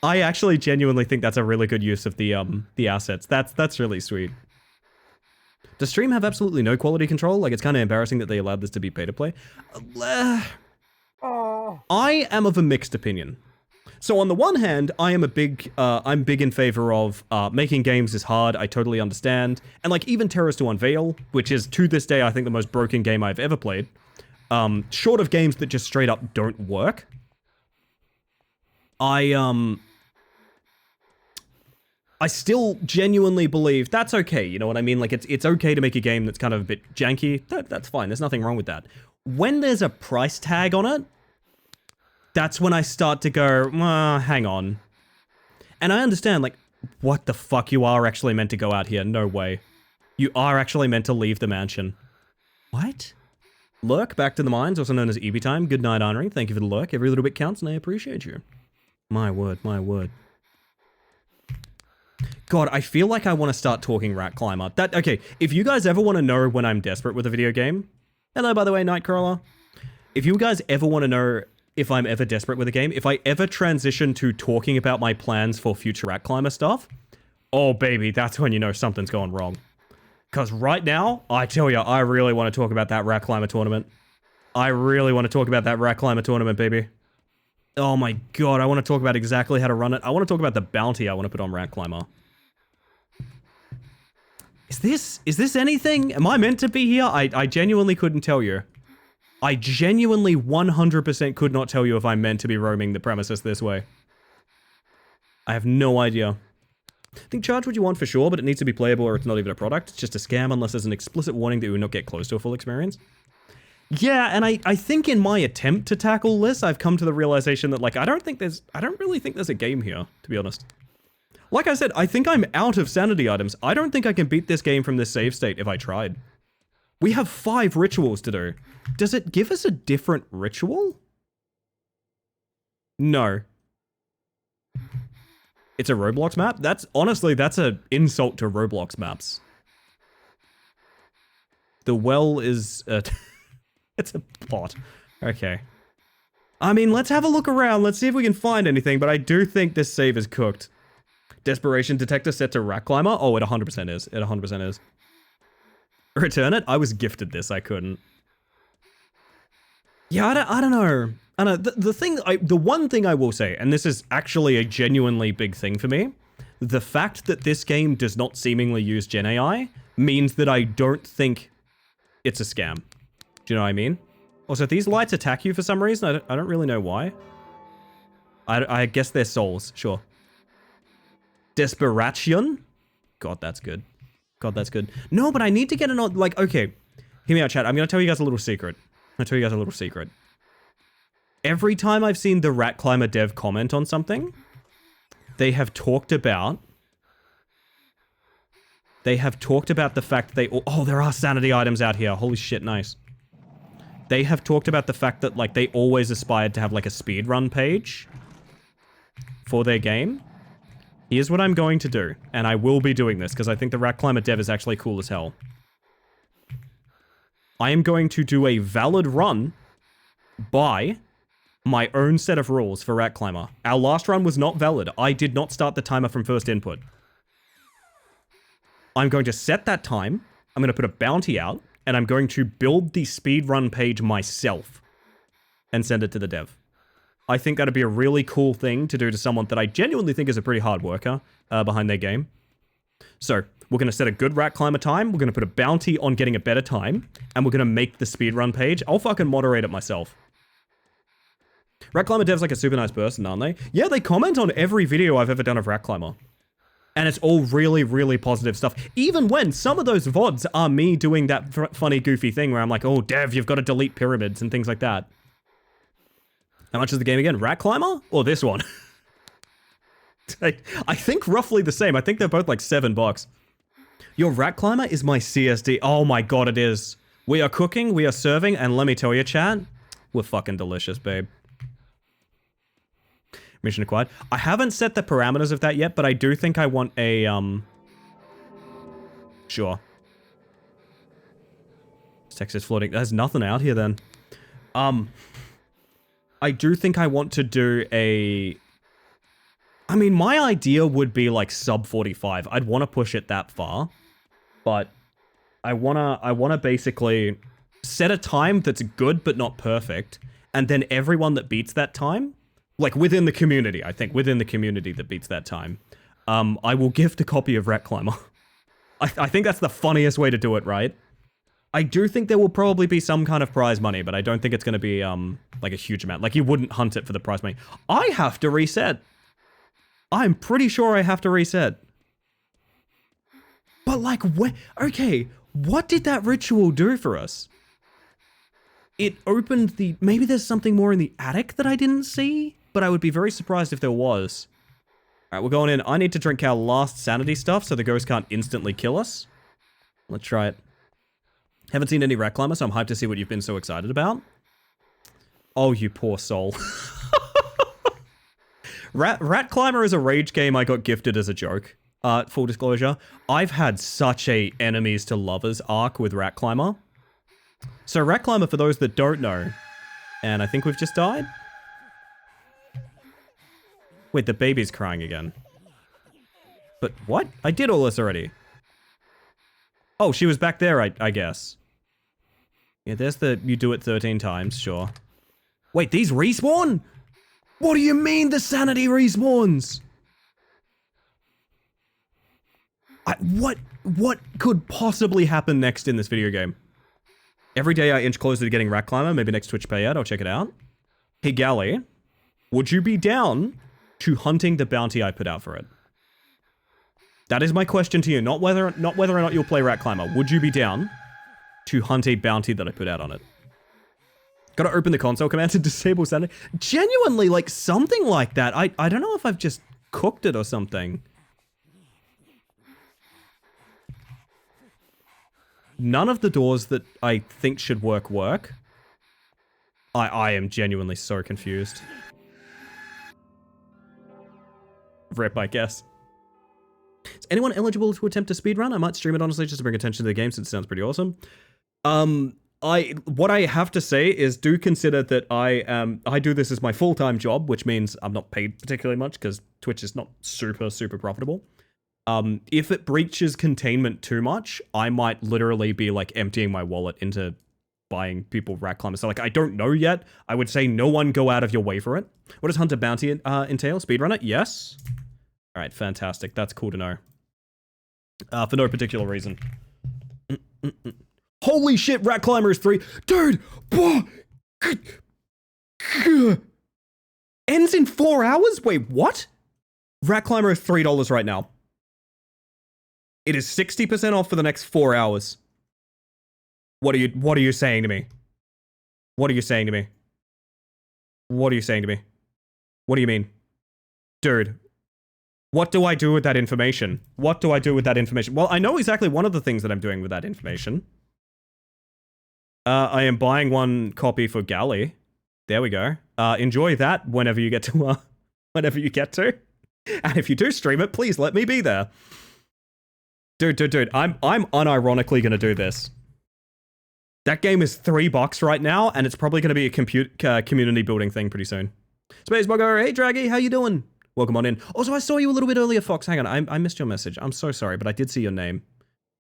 I actually genuinely think that's a really good use of the assets. That's really sweet. Does stream have absolutely no quality control? Like, it's kind of embarrassing that they allowed this to be pay to play. I am of a mixed opinion. So on the one hand, I'm big in favor of making games is hard. I totally understand. And like even Terrors to Unveil, which is to this day, I think the most broken game I've ever played. Short of games that just straight up don't work. I still genuinely believe that's okay. You know what I mean? Like it's okay to make a game that's kind of a bit janky. That's fine. There's nothing wrong with that. When there's a price tag on it, that's when I start to go, hang on. And I understand, like, what the fuck? You are actually meant to go out here. No way. You are actually meant to leave the mansion. What? Lurk, back to the mines, also known as EB time. Good night, Honoring. Thank you for the lurk. Every little bit counts, and I appreciate you. My word, my word. God, I feel like I want to start talking Rat Climber. Okay, if you guys ever want to know when I'm desperate with a video game... Hello, by the way, Nightcrawler. If you guys ever want to know if I'm ever desperate with a game, if I ever transition to talking about my plans for future Rat Climber stuff, oh baby, that's when you know something's going wrong. Because right now, I tell you, I really want to talk about that Rat Climber tournament. I really want to talk about that Rat Climber tournament, baby. Oh my god, I want to talk about exactly how to run it. I want to talk about the bounty I want to put on Rat Climber. Is this anything? Am I meant to be here? I genuinely couldn't tell you. I genuinely 100% could not tell you if I'm meant to be roaming the premises this way. I have no idea. I think charge what you want for sure, but it needs to be playable or it's not even a product. It's just a scam unless there's an explicit warning that you will not get close to a full experience. Yeah, and I think in my attempt to tackle this, I've come to the realization that, like, I don't really think there's a game here, to be honest. Like I said, I think I'm out of sanity items. I don't think I can beat this game from this save state if I tried. We have 5 rituals to do. Does it give us a different ritual? No. It's a Roblox map? Honestly, that's an insult to Roblox maps. The well is... it's a plot. Okay. I mean, let's have a look around. Let's see if we can find anything, but I do think this save is cooked. Desperation detector set to Rat Climber? Oh, it 100% is. It 100% is. Return it? I was gifted this. I couldn't. Yeah, I don't know. I don't know. The one thing I will say, and this is actually a genuinely big thing for me, the fact that this game does not seemingly use Gen AI means that I don't think it's a scam. Do you know what I mean? Also, these lights attack you for some reason. I don't really know why. I guess they're souls. Sure. Desperation? God, that's good. God, that's good. No, but I need to get an... Like, okay. Hear me out, chat. I'm going to tell you guys a little secret. Every time I've seen the Rat Climber dev comment on something, they have talked about the fact they... Oh, there are sanity items out here. Holy shit, nice. They have talked about the fact that, like, they always aspired to have, like, a speedrun page for their game. Here's what I'm going to do, and I will be doing this, because I think the Rat Climber dev is actually cool as hell. I am going to do a valid run by my own set of rules for Rat Climber. Our last run was not valid. I did not start the timer from first input. I'm going to set that time, I'm going to put a bounty out, and I'm going to build the speedrun page myself and send it to the dev. I think that'd be a really cool thing to do to someone that I genuinely think is a pretty hard worker behind their game. So, we're going to set a good Rat Climber time, we're going to put a bounty on getting a better time, and we're going to make the speedrun page. I'll fucking moderate it myself. Rat Climber dev's like a super nice person, aren't they? Yeah, they comment on every video I've ever done of Rat Climber. And it's all really, really positive stuff. Even when some of those VODs are me doing that funny, goofy thing where I'm like, oh, Dev, you've got to delete pyramids and things like that. How much is the game again? Rat Climber? Or this one? I think roughly the same. I think they're both like $7. Your Rat Climber is my CSD. Oh my god, it is. We are cooking, we are serving, and let me tell you, chat, we're fucking delicious, babe. Mission acquired. I haven't set the parameters of that yet, but I do think I want a, Sure. This text is floating. There's nothing out here then. I do think I want to do a... I mean, my idea would be like sub 45. I'd want to push it that far. But I wanna basically set a time that's good but not perfect. And then everyone that beats that time, like within the community, I think, within the community that beats that time, I will gift a copy of Rat Climber. I think that's the funniest way to do it, right? I do think there will probably be some kind of prize money, but I don't think it's going to be, like a huge amount. Like, you wouldn't hunt it for the prize money. I have to reset. I'm pretty sure I have to reset. But, like, okay, what did that ritual do for us? It opened the... Maybe there's something more in the attic that I didn't see? But I would be very surprised if there was. Alright, we're going in. I need to drink our last sanity stuff so the ghost can't instantly kill us. Let's try it. Haven't seen any Rat Climber, so I'm hyped to see what you've been so excited about. Oh, you poor soul. Rat Climber is a rage game I got gifted as a joke. Full disclosure. I've had such a enemies to lovers arc with Rat Climber. So Rat Climber, for those that don't know, And I think we've just died. Wait, the baby's crying again. But what? I did all this already. Oh, she was back there, I guess. Yeah, there's the you do it 13 times, sure. Wait, these respawn? What do you mean the sanity respawns? What could possibly happen next in this video game? Every day I inch closer to getting Rat Climber, maybe next Twitch payout, I'll check it out. Hey Gally, would you be down to hunting the bounty I put out for it? That is my question to you, not whether or not you'll play Rat Climber. Would you be down to hunt a bounty that I put out on it? Gotta open the console command to disable sanity. Genuinely, like, something like that. I don't know if I've just cooked it or something. None of the doors that I think should work. I am genuinely so confused. Rip, I guess. Is anyone eligible to attempt a speedrun? I might stream it, honestly, just to bring attention to the game, since it sounds pretty awesome. What I have to say is do consider that I do this as my full-time job, which means I'm not paid particularly much, because Twitch is not super profitable. If it breaches containment too much, I might literally be, like, emptying my wallet into buying people Rat Climbers. So, like, I don't know yet. I would say no one go out of your way for it. What does Hunter Bounty entail? Speedrun it? Yes. All right, fantastic. That's cool to know. For no particular reason. Holy shit, Rat Climbers 3. Dude! Ends in 4 hours? Wait, what? Rat Climber is $3 right now. It is 60% off for the next 4 hours. What are you saying to me? What are you saying to me? What are you saying to me? What do you mean? Dude. What do I do with that information? What do I do with that information? Well, I know exactly one of the things that I'm doing with that information. I am buying one copy for Gally. There we go. Enjoy that whenever you get to, whenever you get to. And if you do stream it, please let me be there. Dude, I'm unironically gonna do this. That game is $3 right now, and it's probably gonna be a community building thing pretty soon. Space Bugger, hey Draggy, how you doing? Welcome on in. Also, I saw you a little bit earlier, Fox. Hang on, I missed your message. I'm so sorry, but I did see your name.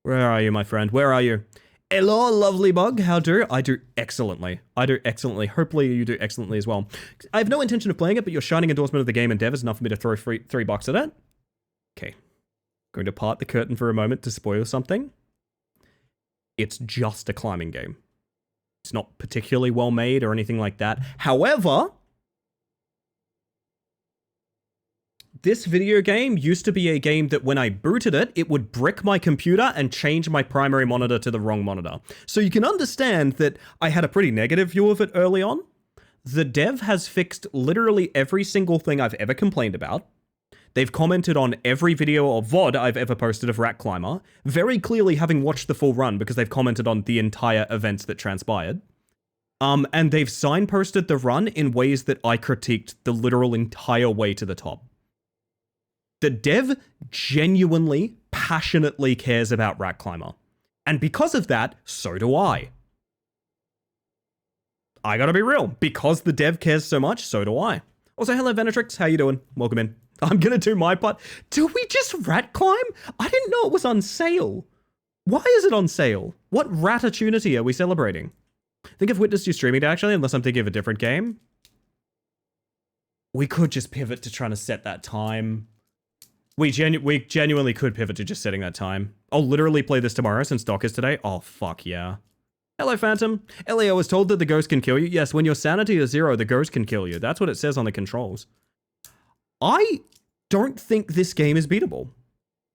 Where are you, my friend? Where are you? Hello, lovely bug. How do? I do excellently. I do excellently. Hopefully you do excellently as well. I have no intention of playing it, but your shining endorsement of the game and dev is enough for me to throw $3 at it. Okay. Going to part the curtain for a moment to spoil something. It's just a climbing game. It's not particularly well made or anything like that. However, this video game used to be a game that when I booted it, it would brick my computer and change my primary monitor to the wrong monitor. So you can understand that I had a pretty negative view of it early on. The dev has fixed literally every single thing I've ever complained about. They've commented on every video or VOD I've ever posted of Rat Climber, very clearly having watched the full run because they've commented on the entire events that transpired. And they've signposted the run in ways that I critiqued the literal entire way to the top. The dev genuinely, passionately cares about Rat Climber. And because of that, so do I. I gotta be real. Because the dev cares so much, so do I. Also, hello Venetrix, how you doing? Welcome in. I'm gonna do my part. Do we just rat climb? I didn't know it was on sale. Why is it on sale? What rat-opportunity are we celebrating? I think I've witnessed you streaming it actually, unless I'm thinking of a different game. We could just pivot to trying to set that time. We genuinely could pivot to just setting that time. I'll literally play this tomorrow since Doc is today. Oh, fuck yeah. Hello, Phantom. Elio was told that the ghost can kill you. Yes, when your sanity is 0, the ghost can kill you. That's what it says on the controls. I don't think this game is beatable.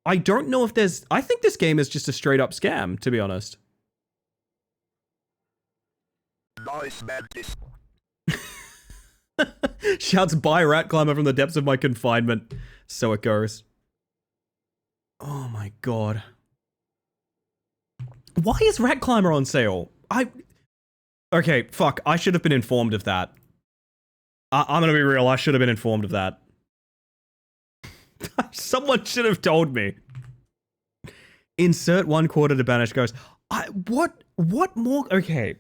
I don't know if there's... I think this game is just a straight-up scam, to be honest. Nice mantis. Shouts by Rat Climber from the depths of my confinement. So it goes. Oh my god. Why is Rat Climber on sale? Okay, fuck. I should have been informed of that. I'm gonna be real. I should have been informed of that. Someone should have told me. Insert 1 quarter to banish ghost. What more? Okay.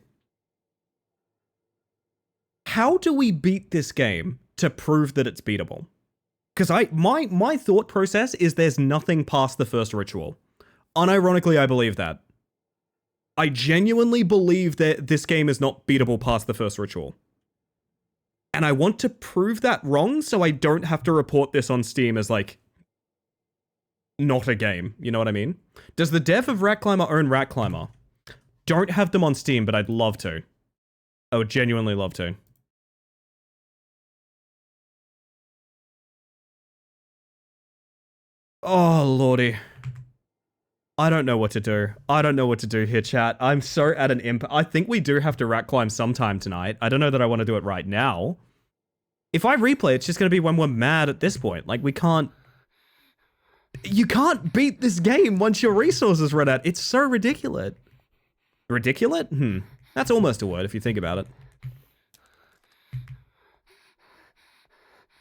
how do we beat this game to prove that it's beatable? Because my thought process is there's nothing past the first ritual. Unironically, I believe that. I genuinely believe that this game is not beatable past the first ritual. And I want to prove that wrong so I don't have to report this on Steam as, like, not a game. You know what I mean? Does the dev of Rat Climber own Rat Climber? Don't have them on Steam, but I'd love to. I would genuinely love to. Oh, lordy. I don't know what to do. I don't know what to do here, chat. I'm so at an impasse. I think we do have to rat climb sometime tonight. I don't know that I want to do it right now. If I replay, it's just going to be when we're mad at this point. Like, we can't... You can't beat this game once your resources run out. It's so ridiculous. Ridiculous? That's almost a word if you think about it.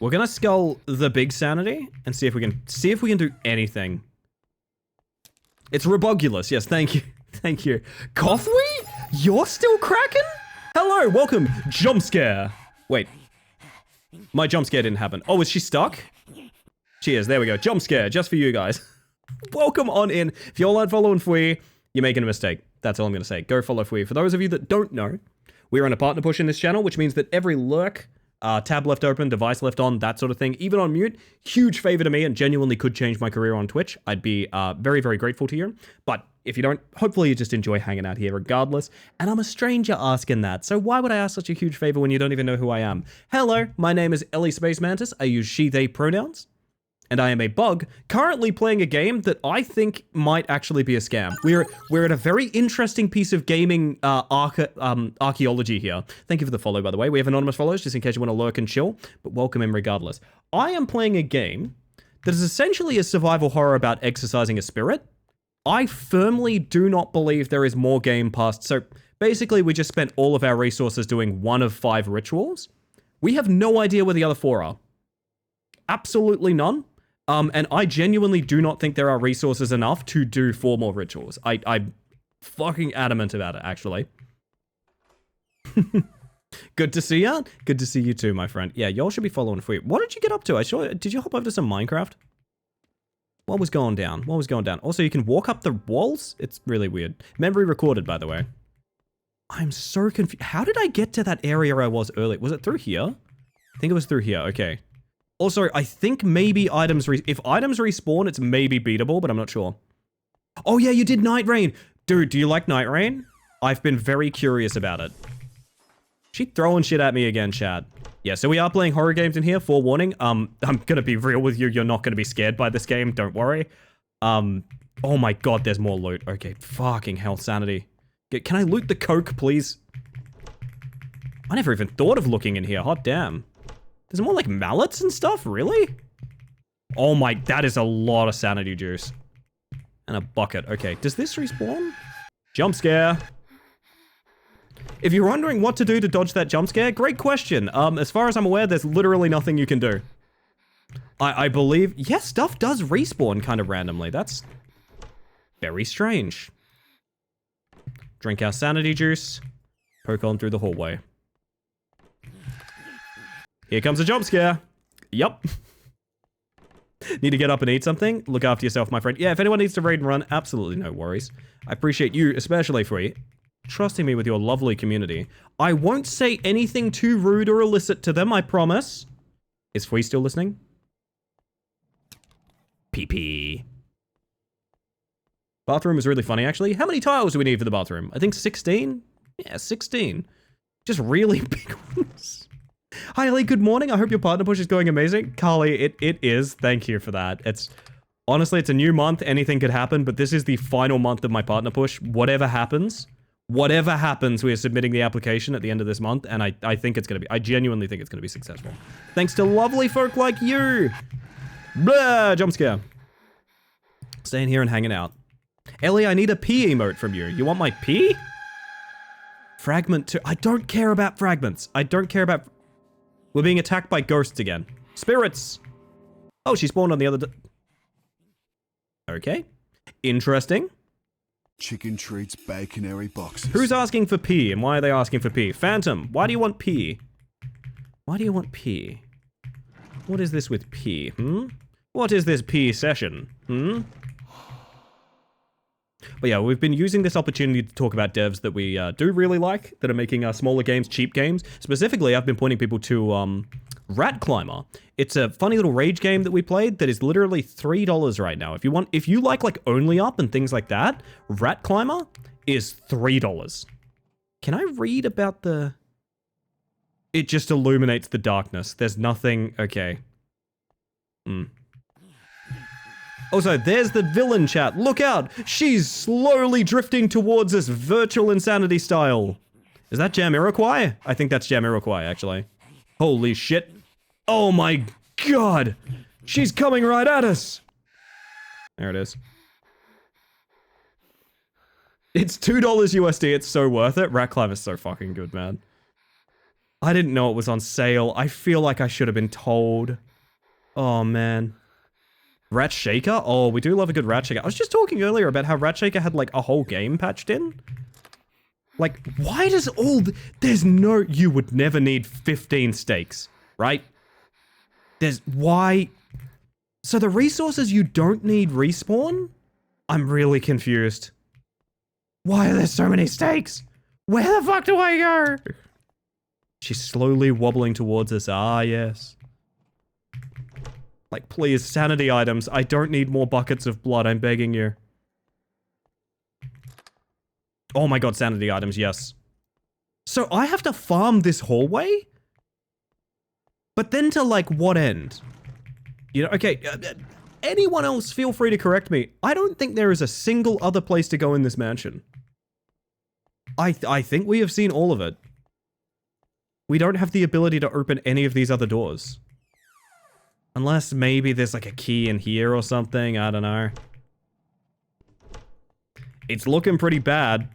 We're going to skull the big sanity and see if we can do anything. It's Robogulus. Yes, thank you. Thank you. Coffee? You're still cracking? Hello, welcome. Jump scare. Wait. My jump scare didn't happen. Oh, is she stuck? Cheers, there we go. Jump scare, just for you guys. Welcome on in. If you're not following Fui, you're making a mistake. That's all I'm going to say. Go follow Fui. For those of you that don't know, we're on a partner push in this channel, which means that every lurk, tab left open, device left on, that sort of thing, even on mute, huge favor to me and genuinely could change my career on Twitch. I'd be very, very grateful to you. But if you don't, hopefully you just enjoy hanging out here regardless. And I'm a stranger asking that, so why would I ask such a huge favor when you don't even know who I am? Hello, my name is Ellie Space Mantis. I use she, they pronouns. And I am a bug, currently playing a game that I think might actually be a scam. We're at a very interesting piece of gaming archaeology here. Thank you for the follow, by the way. We have anonymous follows, just in case you want to lurk and chill, but welcome in regardless. I am playing a game that is essentially a survival horror about exercising a spirit. I firmly do not believe there is more game past. So basically, we just spent all of our resources doing 1 of 5 rituals. We have no idea where the other 4 are. Absolutely none. And I genuinely do not think there are resources enough to do 4 more rituals. I'm fucking adamant about it, actually. Good to see ya. Good to see you too, my friend. Yeah, y'all should be following Fui. What did you get up to? Did you hop over to some Minecraft? What was going down? What was going down? Also, you can walk up the walls? It's really weird. Memory recorded, by the way. I'm so confused. How did I get to that area I was earlier? Was it through here? I think it was through here. Okay. Also, I think maybe if items respawn, it's maybe beatable, but I'm not sure. Oh yeah, you did Night Rain. Dude, do you like Night Rain? I've been very curious about it. She throwing shit at me again, chat. Yeah, so we are playing horror games in here, forewarning. I'm gonna be real with you. You're not gonna be scared by this game, don't worry. Oh my god, there's more loot. Okay, fucking hell, sanity. Can I loot the coke, please? I never even thought of looking in here, hot damn. There's more like mallets and stuff, really? Oh my, that is a lot of sanity juice. And a bucket. Okay, does this respawn? Jump scare. If you're wondering what to do to dodge that jump scare, great question. As far as I'm aware, there's literally nothing you can do. I believe, yes, stuff does respawn kind of randomly. That's very strange. Drink our sanity juice. Poke on through the hallway. Here comes a jump scare. Yup. Need to get up and eat something? Look after yourself, my friend. Yeah, if anyone needs to raid and run, absolutely no worries. I appreciate you, especially Fui, trusting me with your lovely community. I won't say anything too rude or illicit to them, I promise. Is Fui still listening? PP. Bathroom is really funny, actually. How many tiles do we need for the bathroom? I think 16? Yeah, 16. Just really big ones. Hi, Ellie, good morning. I hope your partner push is going amazing. Carly, it is. Thank you for that. Honestly, it's a new month. Anything could happen, but this is the final month of my partner push. Whatever happens, we are submitting the application at the end of this month, and I think it's going to be, I genuinely think it's going to be successful. Thanks to lovely folk like you. Blah, jump scare. Staying here and hanging out. Ellie, I need a pee emote from you. You want my pee? Fragment 2. I don't care about fragments. I don't care about... We're being attacked by ghosts again. Spirits! Oh, she spawned on the other... Okay. Interesting. Chicken treats baconary boxes. Who's asking for pee, and why are they asking for pee? Phantom, why do you want pee? Why do you want P? What is this with P, What is this P session, But yeah, we've been using this opportunity to talk about devs that we do really like, that are making smaller games, cheap games. Specifically, I've been pointing people to Rat Climber. It's a funny little rage game that we played that is literally $3 right now. If you like Only Up and things like that, Rat Climber is $3. Can I read about the... It just illuminates the darkness. There's nothing... Okay. Also, there's the villain chat. Look out! She's slowly drifting towards us, virtual insanity style. Is that Jamiroquai? I think that's Jamiroquai, actually. Holy shit. Oh my god! She's coming right at us! There it is. It's $2 USD, it's so worth it. Rat Climber is so fucking good, man. I didn't know it was on sale. I feel like I should have been told. Oh, man. Rat Shaker? Oh, we do love a good Rat Shaker. I was just talking earlier about how Rat Shaker had, like, a whole game patched in. Like, why does there's no... You would never need 15 stakes, right? Why... So the resources you don't need respawn? I'm really confused. Why are there so many stakes? Where the fuck do I go? She's slowly wobbling towards us. Ah, yes. Like, please, sanity items. I don't need more buckets of blood, I'm begging you. Oh my god, sanity items, yes. So I have to farm this hallway? But then to, like, what end? You know, okay, anyone else feel free to correct me. I don't think there is a single other place to go in this mansion. I think we have seen all of it. We don't have the ability to open any of these other doors. Unless maybe there's like a key in here or something, I don't know. It's looking pretty bad.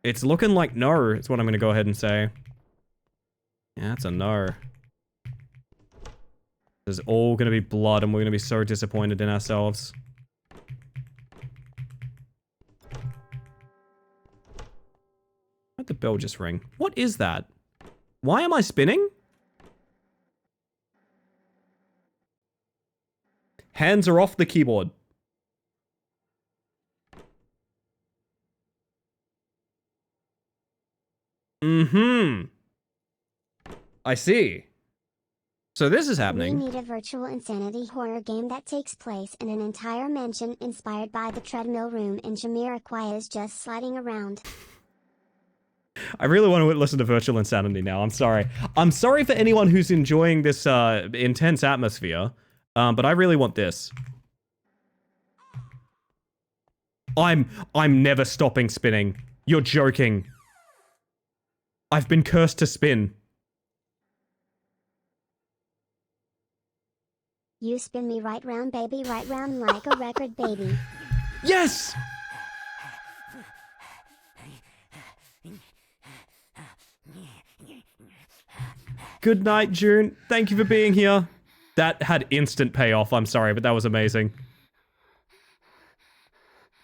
It's looking like no, is what I'm gonna go ahead and say. Yeah, that's a no. There's all gonna be blood and we're gonna be so disappointed in ourselves. Why'd the bell just ring? What is that? Why am I spinning? Hands are off the keyboard. I see. So this is happening. We need a virtual insanity horror game that takes place in an entire mansion inspired by the treadmill room in Jamiroquai is just sliding around. I really want to listen to Virtual Insanity now. I'm sorry. I'm sorry for anyone who's enjoying this intense atmosphere, but I really want this. I'm never stopping spinning. You're joking. I've been cursed to spin. You spin me right round, baby, right round like a record, baby. Yes! Good night, June. Thank you for being here. That had instant payoff. I'm sorry, but that was amazing.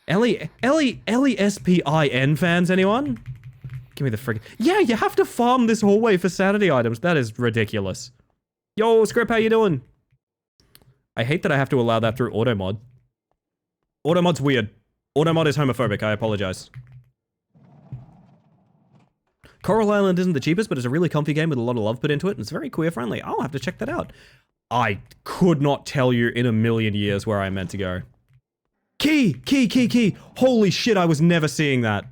L-E-S-P-I-N fans, anyone? Give me the frick. Yeah, you have to farm this hallway for sanity items. That is ridiculous. Yo, Script, how you doing? I hate that I have to allow that through Automod. Automod's weird. Automod is homophobic, I apologize. Coral Island isn't the cheapest, but it's a really comfy game with a lot of love put into it, and it's very queer friendly. I'll have to check that out. I could not tell you in a million years where I meant to go. Key! Key, key, key! Holy shit, I was never seeing that.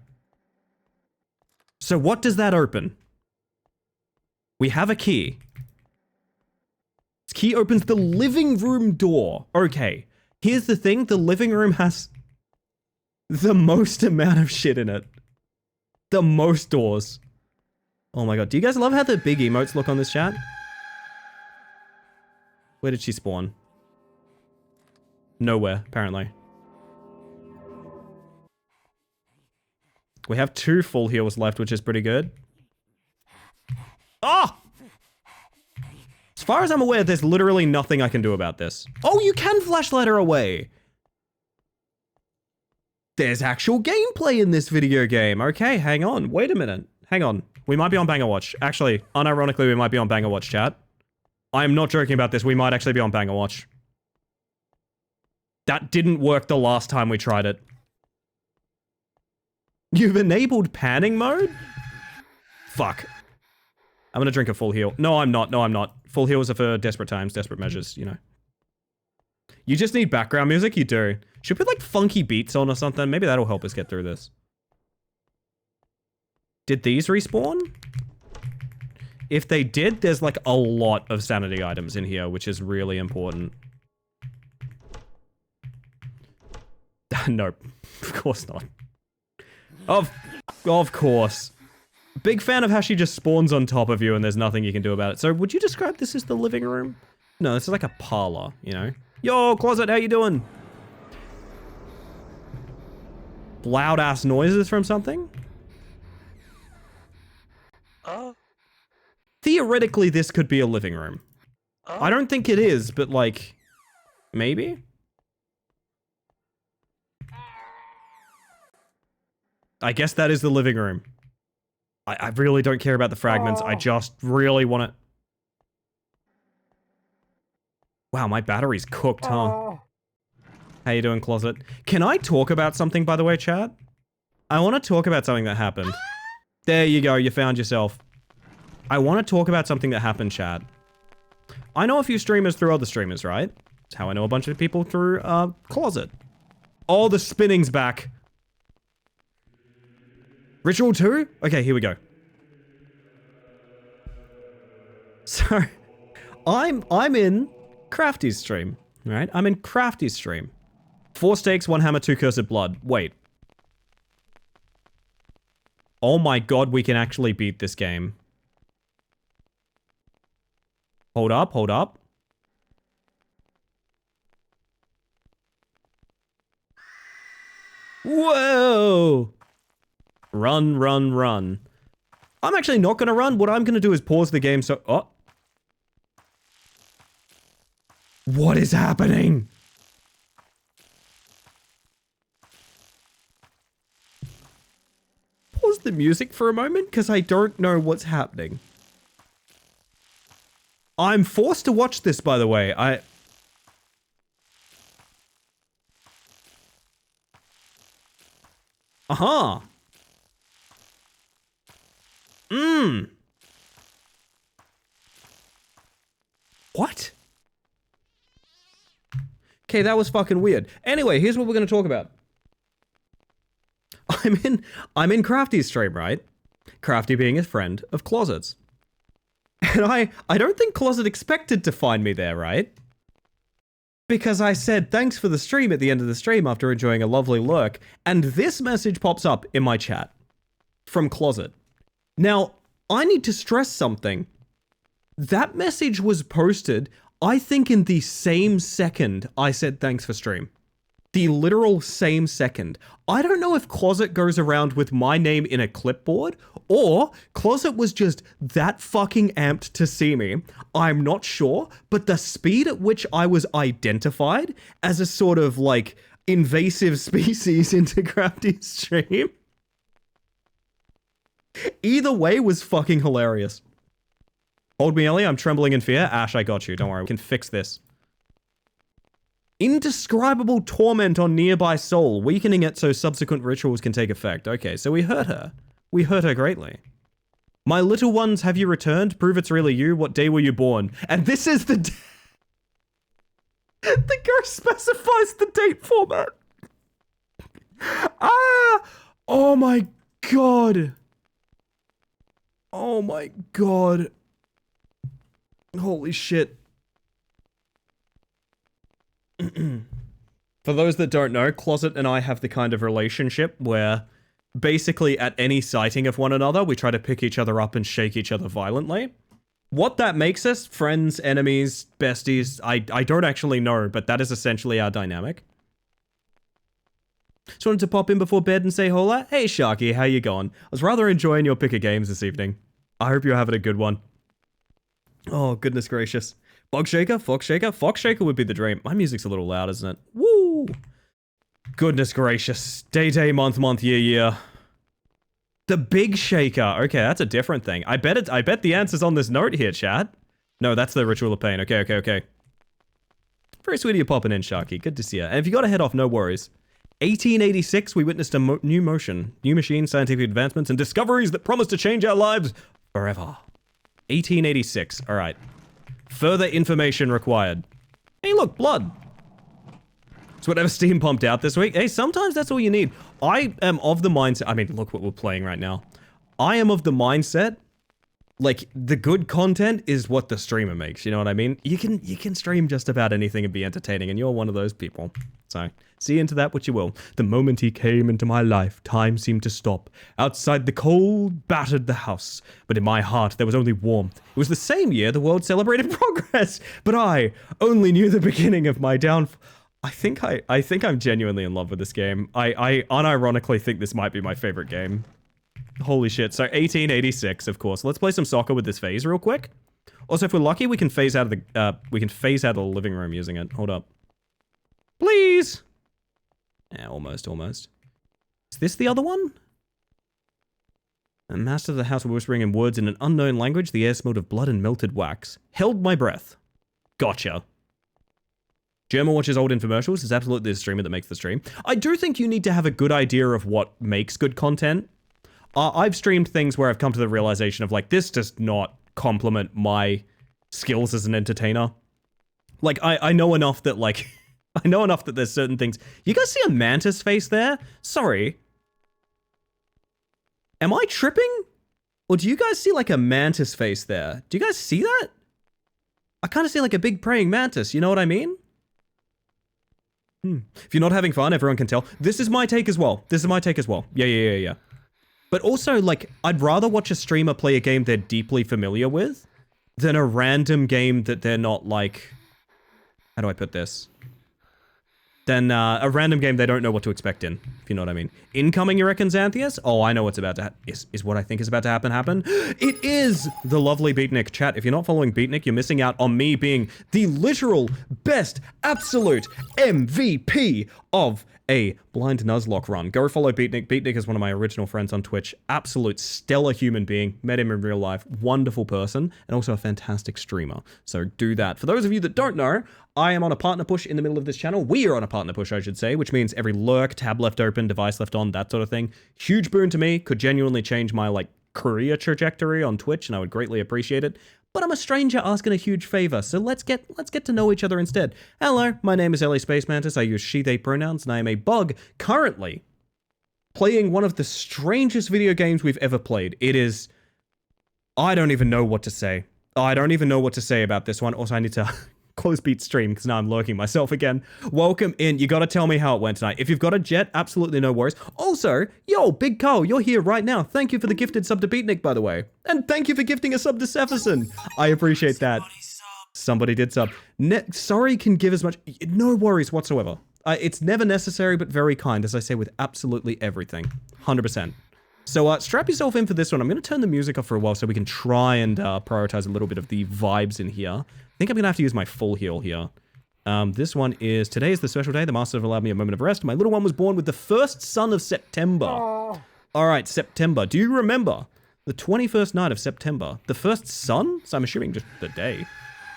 So what does that open? We have a key. This key opens the living room door. Okay, here's the thing, the living room has the most amount of shit in it. The most doors. Oh my god, do you guys love how the big emotes look on this chat? Where did she spawn? Nowhere, apparently. We have 2 full heals left, which is pretty good. Ah! As far as I'm aware, there's literally nothing I can do about this. Oh, you can flashlight her away! There's actual gameplay in this video game. Okay, hang on. Wait a minute. Hang on. We might be on Banger Watch. Actually, unironically, we might be on Banger Watch, chat. I'm not joking about this. We might actually be on Banger Watch. That didn't work the last time we tried it. You've enabled panning mode? Fuck. I'm gonna drink a full heal. No, I'm not. No, I'm not. Full heals are for desperate times, desperate measures, you know. You just need background music? You do. Should we put like funky beats on or something? Maybe that'll help us get through this. Did these respawn? If they did, there's like a lot of sanity items in here, which is really important. Nope. Of course not. Of course. Big fan of how she just spawns on top of you and there's nothing you can do about it. So would you describe this as the living room? No, this is like a parlor, you know? Yo, Closet, how you doing? Loud ass noises from something? Theoretically, this could be a living room. I don't think it is, but like, maybe? I guess that is the living room. I really don't care about the fragments. I just really want to... Wow, my battery's cooked, huh? How you doing, Closet? Can I talk about something, by the way, chat? I want to talk about something that happened. There you go, you found yourself. I want to talk about something that happened, chat. I know a few streamers through other streamers, right? That's how I know a bunch of people through, Closet. Oh, the spinning's back. Ritual 2? Okay, here we go. So, I'm in Crafty's stream, right? I'm in Crafty's stream. 4 stakes, 1 hammer, 2 cursed blood. Wait. Oh my god, we can actually beat this game. Hold up, hold up. Whoa! Run, run, run. I'm actually not gonna run. What I'm gonna do is pause the game so... Oh. What is happening? Pause the music for a moment, because I don't know what's happening. I'm forced to watch this, by the way. Uh-huh. What? Okay, that was fucking weird. Anyway, here's what we're gonna talk about. I'm in Crafty's stream, right? Crafty being a friend of Closet's. And I don't think Closet expected to find me there, right? Because I said thanks for the stream at the end of the stream after enjoying a lovely lurk, and this message pops up in my chat from Closet. Now, I need to stress something. That message was posted, I think, in the same second I said thanks for stream. The literal same second. I don't know if Closet goes around with my name in a clipboard, or Closet was just that fucking amped to see me. I'm not sure, but the speed at which I was identified as a sort of, like, invasive species into Crafty's stream, either way was fucking hilarious. Hold me, Ellie. I'm trembling in fear. Ash, I got you. Don't worry. We can fix this. Indescribable torment on nearby soul, weakening it so subsequent rituals can take effect. Okay, so we hurt her. We hurt her greatly. My little ones, have you returned? Prove it's really you. What day were you born? And this is the... The ghost specifies the date format. Ah! Oh my god. Oh my god. Holy shit. For those that don't know, Closet and I have the kind of relationship where basically at any sighting of one another, we try to pick each other up and shake each other violently. What that makes us, friends, enemies, besties, I don't actually know, but that is essentially our dynamic. Just wanted to pop in before bed and say hola. Hey Sharky, how you going? I was rather enjoying your pick of games this evening. I hope you're having a good one. Oh, goodness gracious. Fox Shaker? Fox Shaker? Fox Shaker would be the dream. My music's a little loud, isn't it? Woo! Goodness gracious. Day, month, year. The Big Shaker. Okay, that's a different thing. I bet the answer's on this note here, chat. No, that's the Ritual of Pain. Okay. Very sweet of you popping in, Sharky. Good to see you. And if you got to head off, no worries. 1886, we witnessed a new motion, new machines, scientific advancements, and discoveries that promise to change our lives forever. 1886. All right. Further information required. Hey, look, blood. It's whatever Steam pumped out this week. Hey, sometimes that's all you need. I am of the mindset. I mean, look what we're playing right now. I am of the mindset, like, the good content is what the streamer makes. You know what I mean? You can stream just about anything and be entertaining, and you're one of those people. So, see into that what you will. The moment he came into my life, time seemed to stop. Outside, the cold battered the house, but in my heart there was only warmth. It was the same year the world celebrated progress, but I only knew the beginning of my downfall. I think I'm genuinely in love with this game. I unironically think this might be my favorite game. Holy shit. So 1886, of course. Let's play some soccer with this phase real quick. Also, if we're lucky, we can phase out of the living room using it. Hold up. Please. Yeah, almost. Is this the other one? A master of the house whispering in words in an unknown language. The air smelled of blood and melted wax. Held my breath. Gotcha. German watches old infomercials. It's absolutely the streamer that makes the stream. I do think you need to have a good idea of what makes good content. I've streamed things where I've come to the realization of, like, this does not complement my skills as an entertainer. Like, I know enough that, like, I know enough that there's certain things. You guys see a mantis face there? Sorry. Am I tripping? Or do you guys see, like, a mantis face there? Do you guys see that? I kind of see, like, a big praying mantis. You know what I mean? If you're not having fun, everyone can tell. This is my take as well. Yeah. But also, like, I'd rather watch a streamer play a game they're deeply familiar with than a random game that they're not, like... How do I put this? Than a random game they don't know what to expect if you know what I mean. Incoming, you reckon, Xanthias? Oh, I know what's about to is what I think is about to happen. It is the lovely Beatnik. Chat, if you're not following Beatnik, you're missing out on me being the literal best absolute MVP of a Blind Nuzlocke run. Go follow Beatnik. Beatnik is one of my original friends on Twitch. Absolute stellar human being. Met him in real life. Wonderful person. And also a fantastic streamer. So do that. For those of you that don't know, I am on a partner push in the middle of this channel. We are on a partner push, I should say, which means every lurk, tab left open, device left on, that sort of thing. Huge boon to me. Could genuinely change my, like, career trajectory on Twitch, and I would greatly appreciate it. But I'm a stranger asking a huge favor, so let's get to know each other instead. Hello, my name is Ellie Space Mantis. I use she, they pronouns, and I am a bug currently playing one of the strangest video games we've ever played. It is... I don't even know what to say. I don't even know what to say about this one. Also, I need to close beat stream because now I'm lurking myself again. Welcome in. You got to tell me how it went tonight. If you've got a jet, absolutely no worries. Also, yo, Big Carl, you're here right now. Thank you for the gifted sub to Beatnik, by the way. And thank you for gifting a sub to Sepherson. I appreciate that. Somebody did sub. Sorry can give as much... No worries whatsoever. It's never necessary, but very kind, as I say with absolutely everything. 100%. So strap yourself in for this one. I'm going to turn the music off for a while so we can try and prioritize a little bit of the vibes in here. I think I'm going to have to use my full heal here. This one is, today is the special day. The master have allowed me a moment of rest. My little one was born with the first sun of September. All right, September. Do you remember the 21st night of September? The first sun? So I'm assuming just the day.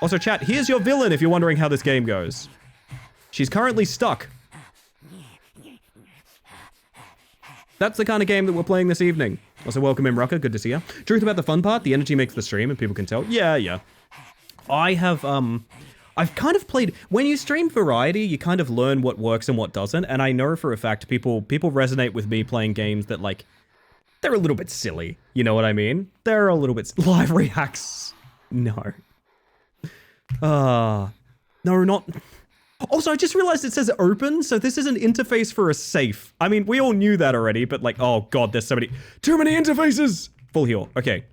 Also, chat, here's your villain if you're wondering how this game goes. She's currently stuck. That's the kind of game that we're playing this evening. Also, welcome in, Rucker. Good to see you. Truth about the fun part, the energy makes the stream, and people can tell. Yeah. I have, I've kind of played... When you stream variety, you kind of learn what works and what doesn't, and I know for a fact people resonate with me playing games that, like, they're a little bit silly. You know what I mean? They're a little bit... Live reacts. No. No, not... Also, I just realized it says open, so this is an interface for a safe. I mean, we all knew that already, but like, oh god, there's so many... Too many interfaces! Full heal. Okay.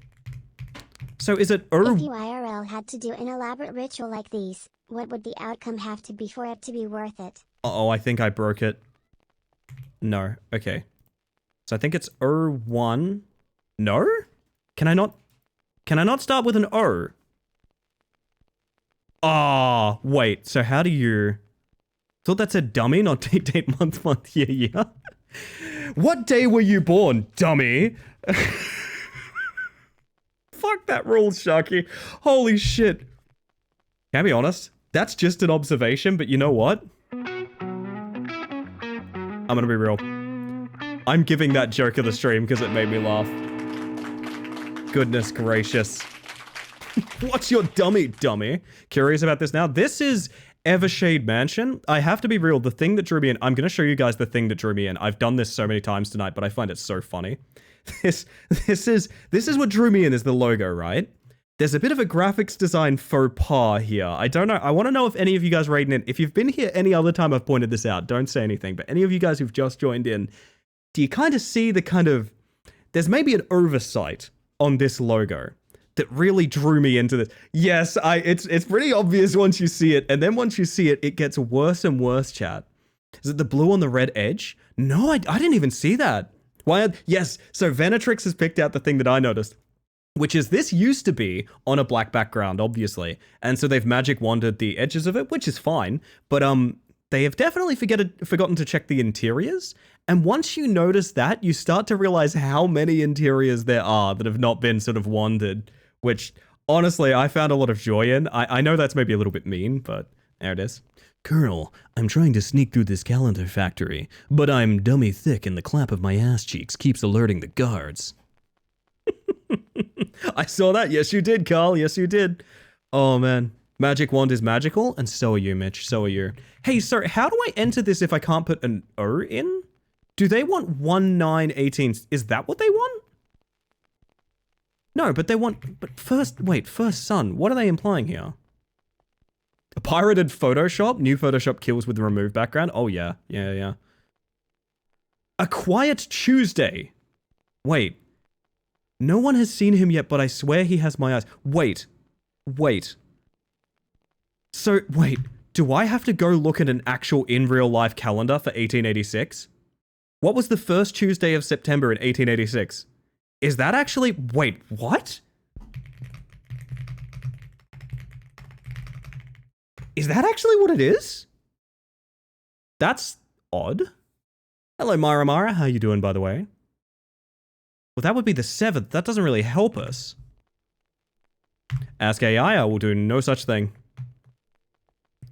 So is it... If you IRL had to do an elaborate ritual like these, what would the outcome have to be for it to be worth it? Uh-oh, I think I broke it. No. Okay. So I think it's O1. No? Can I not start with an O? Ah, wait. So how do you... Thought that said dummy, not date, month, year. What day were you born, dummy? Fuck that rules, Sharky. Holy shit. Can I be honest? That's just an observation, but you know what? I'm gonna be real. I'm giving that joke of the stream because it made me laugh. Goodness gracious. What's your dummy? Curious about this now? This is Evershade Mansion. I have to be real. The thing that drew me in, I'm going to show you guys the thing that drew me in. I've done this so many times tonight, but I find it so funny. This is what drew me in is the logo, right? There's a bit of a graphics design faux pas here. I don't know. I want to know if any of you guys rating in. If you've been here any other time I've pointed this out, don't say anything. But any of you guys who've just joined in, do you kind of see the kind of... There's maybe an oversight on this logo that really drew me into this. Yes, it's pretty obvious once you see it. And then once you see it, it gets worse and worse, chat. Is it the blue on the red edge? No, I didn't even see that. Why? Yes, so Venatrix has picked out the thing that I noticed, which is this used to be on a black background, obviously. And so they've magic wanded the edges of it, which is fine. But they have definitely forgotten to check the interiors. And once you notice that, you start to realize how many interiors there are that have not been sort of wanded, which honestly, I found a lot of joy in. I know that's maybe a little bit mean, but there it is. Colonel, I'm trying to sneak through this calendar factory, but I'm dummy thick and the clap of my ass cheeks keeps alerting the guards. I saw that. Yes, you did, Carl. Yes, you did. Oh, man. Magic wand is magical, and so are you, Mitch. So are you. Hey, sir, how do I enter this if I can't put an O in? Do they want 1918? Is that what they want? No, but they want... But first son. What are they implying here? A pirated Photoshop? New Photoshop kills with the removed background? Oh, yeah. Yeah. A Quiet Tuesday. Wait. No one has seen him yet, but I swear he has my eyes. Wait. So, wait. Do I have to go look at an actual in real life calendar for 1886? What was the first Tuesday of September in 1886? Is that actually... Wait, what? Is that actually what it is? That's odd. Hello, Mara. How you doing, by the way? Well, that would be the 7th. That doesn't really help us. Ask AI, I will do no such thing.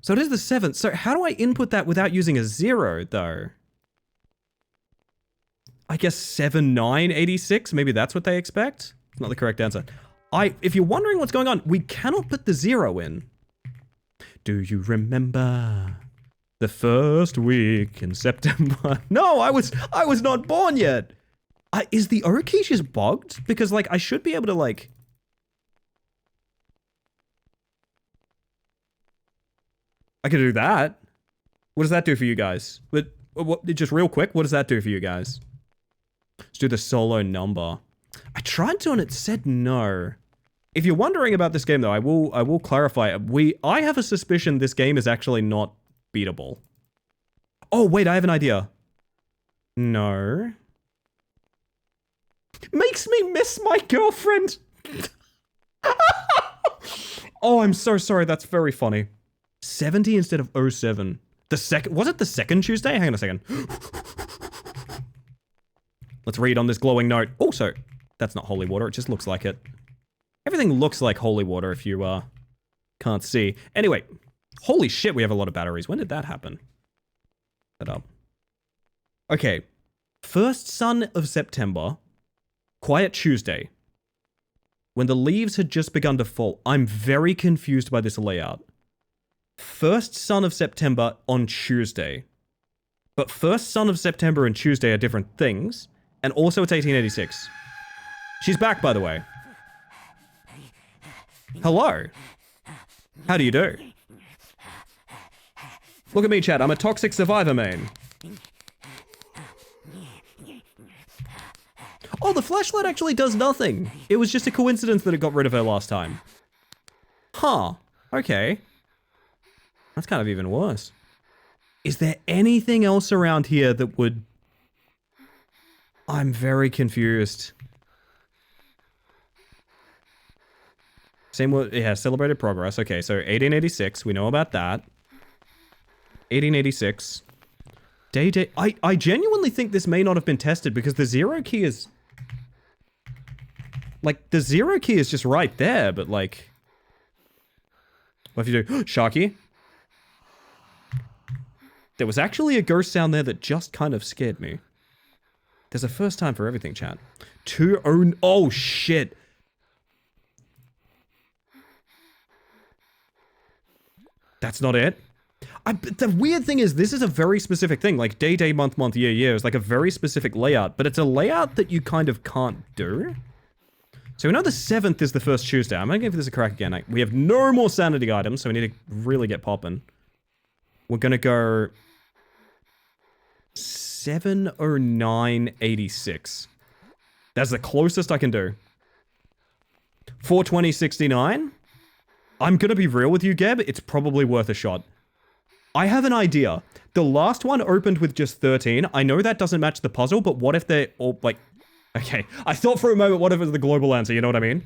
So it is the 7th. So how do I input that without using a 0, though? I guess 7986? Maybe that's what they expect? Not the correct answer. If you're wondering what's going on, we cannot put the 0 in. Do you remember the first week in September? No, I was not born yet. Is the O key just bugged? Because, like, I should be able to, like... I could do that. What does that do for you guys? Just real quick, what does that do for you guys? Let's do the solo number. I tried to and it said no. If you're wondering about this game, though, I will clarify. I have a suspicion this game is actually not beatable. Oh, wait, I have an idea. No. Makes me miss my girlfriend. Oh, I'm so sorry. That's very funny. 70 instead of 07. Was it the second Tuesday? Hang on a second. Let's read on this glowing note. Also, that's not holy water. It just looks like it. Everything looks like holy water if you can't see. Anyway, holy shit, we have a lot of batteries. When did that happen? Set up. Okay. First sun of September. Quiet Tuesday. When the leaves had just begun to fall. I'm very confused by this layout. First sun of September on Tuesday. But first sun of September and Tuesday are different things. And also it's 1886. She's back, by the way. Hello. How do you do? Look at me, chat. I'm a toxic survivor, main. Oh, the flashlight actually does nothing. It was just a coincidence that it got rid of her last time. Huh. Okay. That's kind of even worse. Is there anything else around here that would... I'm very confused. Same with... Yeah, celebrated progress. Okay, so 1886. We know about that. 1886. Day. I genuinely think this may not have been tested because the 0 key is... Like, the 0 key is just right there, but like... What if you do Sharky? There was actually a ghost sound there that just kind of scared me. There's a first time for everything, chat. Oh shit. That's not it. The weird thing is, this is a very specific thing. Like day, day, month, month, year, year is like a very specific layout, but it's a layout that you kind of can't do. So we know the 7th is the first Tuesday. I'm gonna give this a crack again. We have no more sanity items, so we need to really get popping. We're gonna go 70986. That's the closest I can do. 42069. I'm gonna be real with you, Geb. It's probably worth a shot. I have an idea. The last one opened with just 13. I know that doesn't match the puzzle, but what if they're all like... Okay, I thought for a moment, what if it's the global answer? You know what I mean?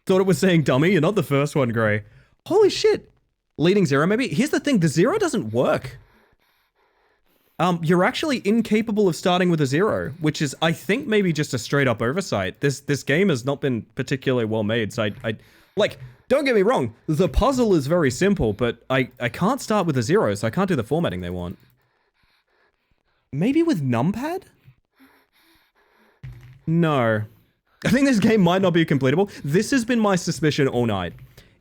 Thought it was saying dummy. You're not the first one, Gray. Holy shit. Leading 0, maybe? Here's the thing. The 0 doesn't work. You're actually incapable of starting with a 0, which is, I think, maybe just a straight up oversight. This game has not been particularly well made, so I like, don't get me wrong, the puzzle is very simple, but I can't start with a 0, so I can't do the formatting they want. Maybe with numpad? No. I think this game might not be completable. This has been my suspicion all night,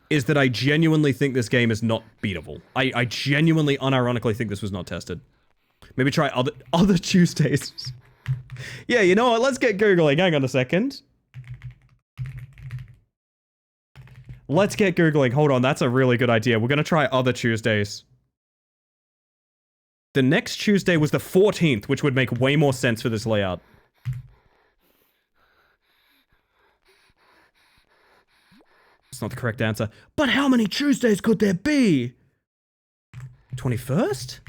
is that I genuinely think this game is not beatable. I genuinely, unironically think this was not tested. Maybe try other Tuesdays. Yeah, you know what? Let's get Googling. Hang on a second. Let's get Googling. Hold on. That's a really good idea. We're going to try other Tuesdays. The next Tuesday was the 14th, which would make way more sense for this layout. It's not the correct answer. But how many Tuesdays could there be? 21st?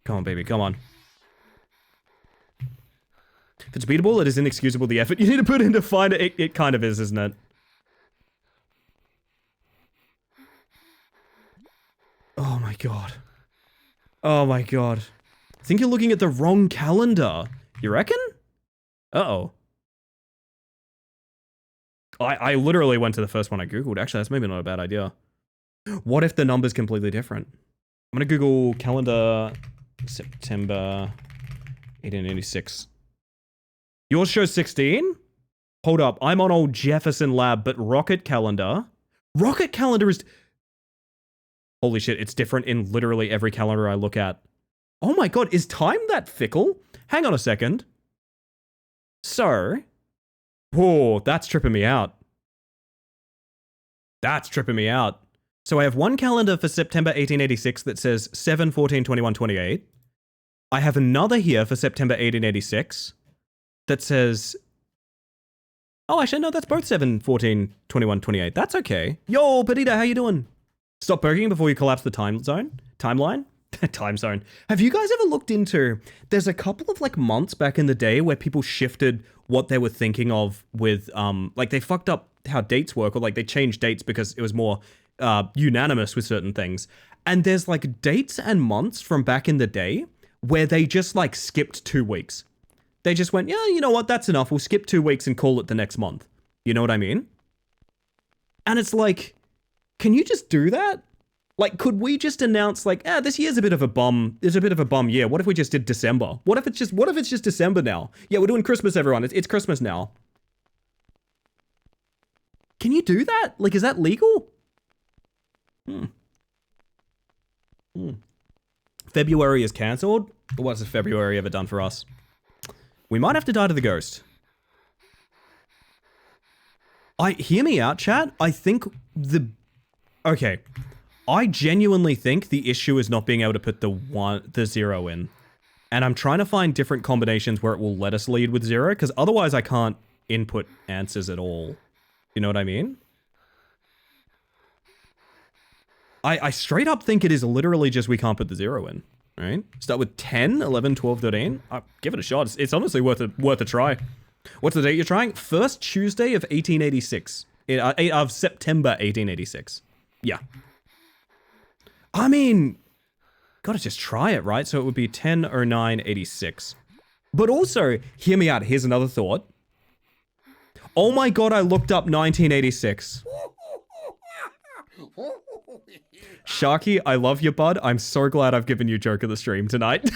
Come on, baby, come on. If it's beatable, it is inexcusable the effort you need to put in to find it. It kind of is, isn't it? Oh my god. Oh my god. I think you're looking at the wrong calendar. You reckon? Uh-oh. I literally went to the first one I googled. Actually, that's maybe not a bad idea. What if the number's completely different? I'm gonna Google calendar... September 1886. Yours shows 16? Hold up, I'm on old Jefferson Lab, but Rocket Calendar... Rocket Calendar is... Holy shit, it's different in literally every calendar I look at. Oh my god, is time that fickle? Hang on a second. So... Whoa, that's tripping me out. That's tripping me out. So I have one calendar for September 1886 that says 7, 14, 21, 28. I have another here for September 1886 that says... Oh, actually, no, that's both 7, 14, 21, 28. That's okay. Yo, Petita, how you doing? Stop burging before you collapse the time zone? Timeline? Time zone. Have you guys ever looked into... There's a couple of, like, months back in the day where people shifted what they were thinking of with, like, they fucked up how dates work, or, like, they changed dates because it was more... unanimous with certain things. And there's like dates and months from back in the day where they just like skipped 2 weeks. They just went, yeah, you know what, that's enough. We'll skip 2 weeks and call it the next month. You know what I mean? And it's like, can you just do that? Like, could we just announce like, this year's a bit of a bum. It's a bit of a bum year. What if we just did December? What if it's just December now? Yeah, we're doing Christmas, everyone. It's Christmas now. Can you do that? Like, is that legal? February is cancelled? What's has February ever done for us? We might have to die to the ghost. Hear me out, chat. I think okay. I genuinely think the issue is not being able to put the 0 in. And I'm trying to find different combinations where it will let us lead with 0, because otherwise I can't input answers at all. You know what I mean? I straight up think it is literally just we can't put the 0 in, right? Start with 10, 11, 12, 13. Give it a shot. It's honestly worth a try. What's the date you're trying? First Tuesday of 1886. Of September 1886. Yeah. I mean, gotta just try it, right? So it would be 10/09/86. But also, hear me out. Here's another thought. Oh my god, I looked up 1986. Sharky, I love you, bud. I'm so glad I've given you joke of the stream tonight.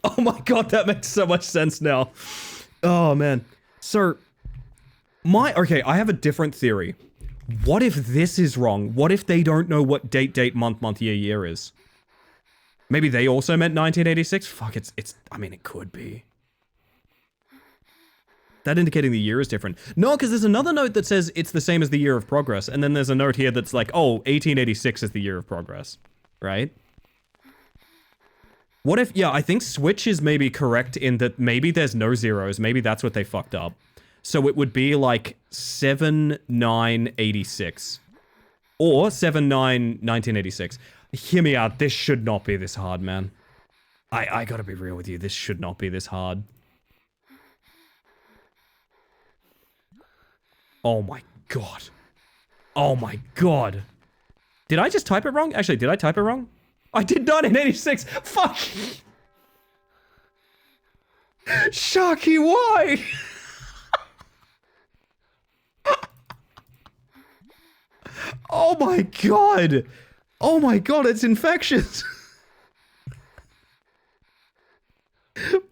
Oh my god, that makes so much sense now. Oh man. So, okay, I have a different theory. What if this is wrong? What if they don't know what date, month, year is? Maybe they also meant 1986? Fuck, I mean, it could be. That indicating the year is different. No, because there's another note that says it's the same as the year of progress, and then there's a note here that's like, oh, 1886 is the year of progress, right? What if, yeah, I think Switch is maybe correct in that maybe there's no zeros, maybe that's what they fucked up. So it would be like 7986. Or 1986. Hear me out, this should not be this hard, man. I gotta be real with you, this should not be this hard. Oh my god. Oh my god. Did I just type it wrong? Actually, did I type it wrong? I did 1986. Fuck. Sharky, why? Oh my god. Oh my god, it's infectious.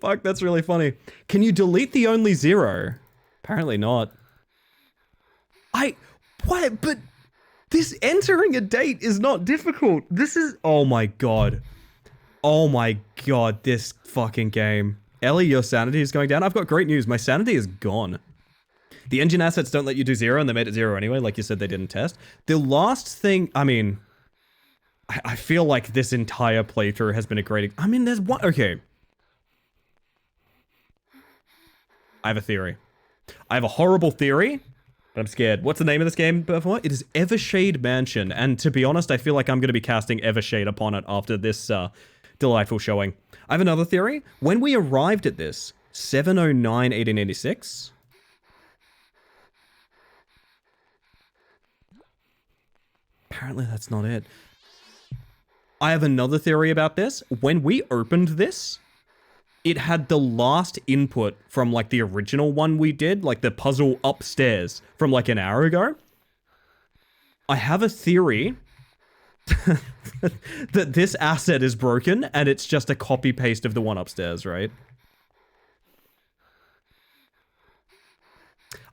Fuck, that's really funny. Can you delete the only zero? Apparently not. What? But this entering a date is not difficult. This is, oh my god. Oh my god, this fucking game. Ellie, your sanity is going down. I've got great news. My sanity is gone. The engine assets don't let you do zero, and they made it zero anyway, like you said they didn't test. The last thing, I mean, I feel like this entire playthrough has been a great, I mean, there's one, okay. I have a theory. I have a horrible theory, but I'm scared. What's the name of this game before? It is Evershade Mansion, and to be honest, I feel like I'm going to be casting Evershade upon it after this delightful showing. I have another theory. When we arrived at this, 7/09/1886... Apparently that's not it. I have another theory about this. When we opened this, it had the last input from like the original one we did, like the puzzle upstairs from like an hour ago. I have a theory that this asset is broken and it's just a copy paste of the one upstairs, right?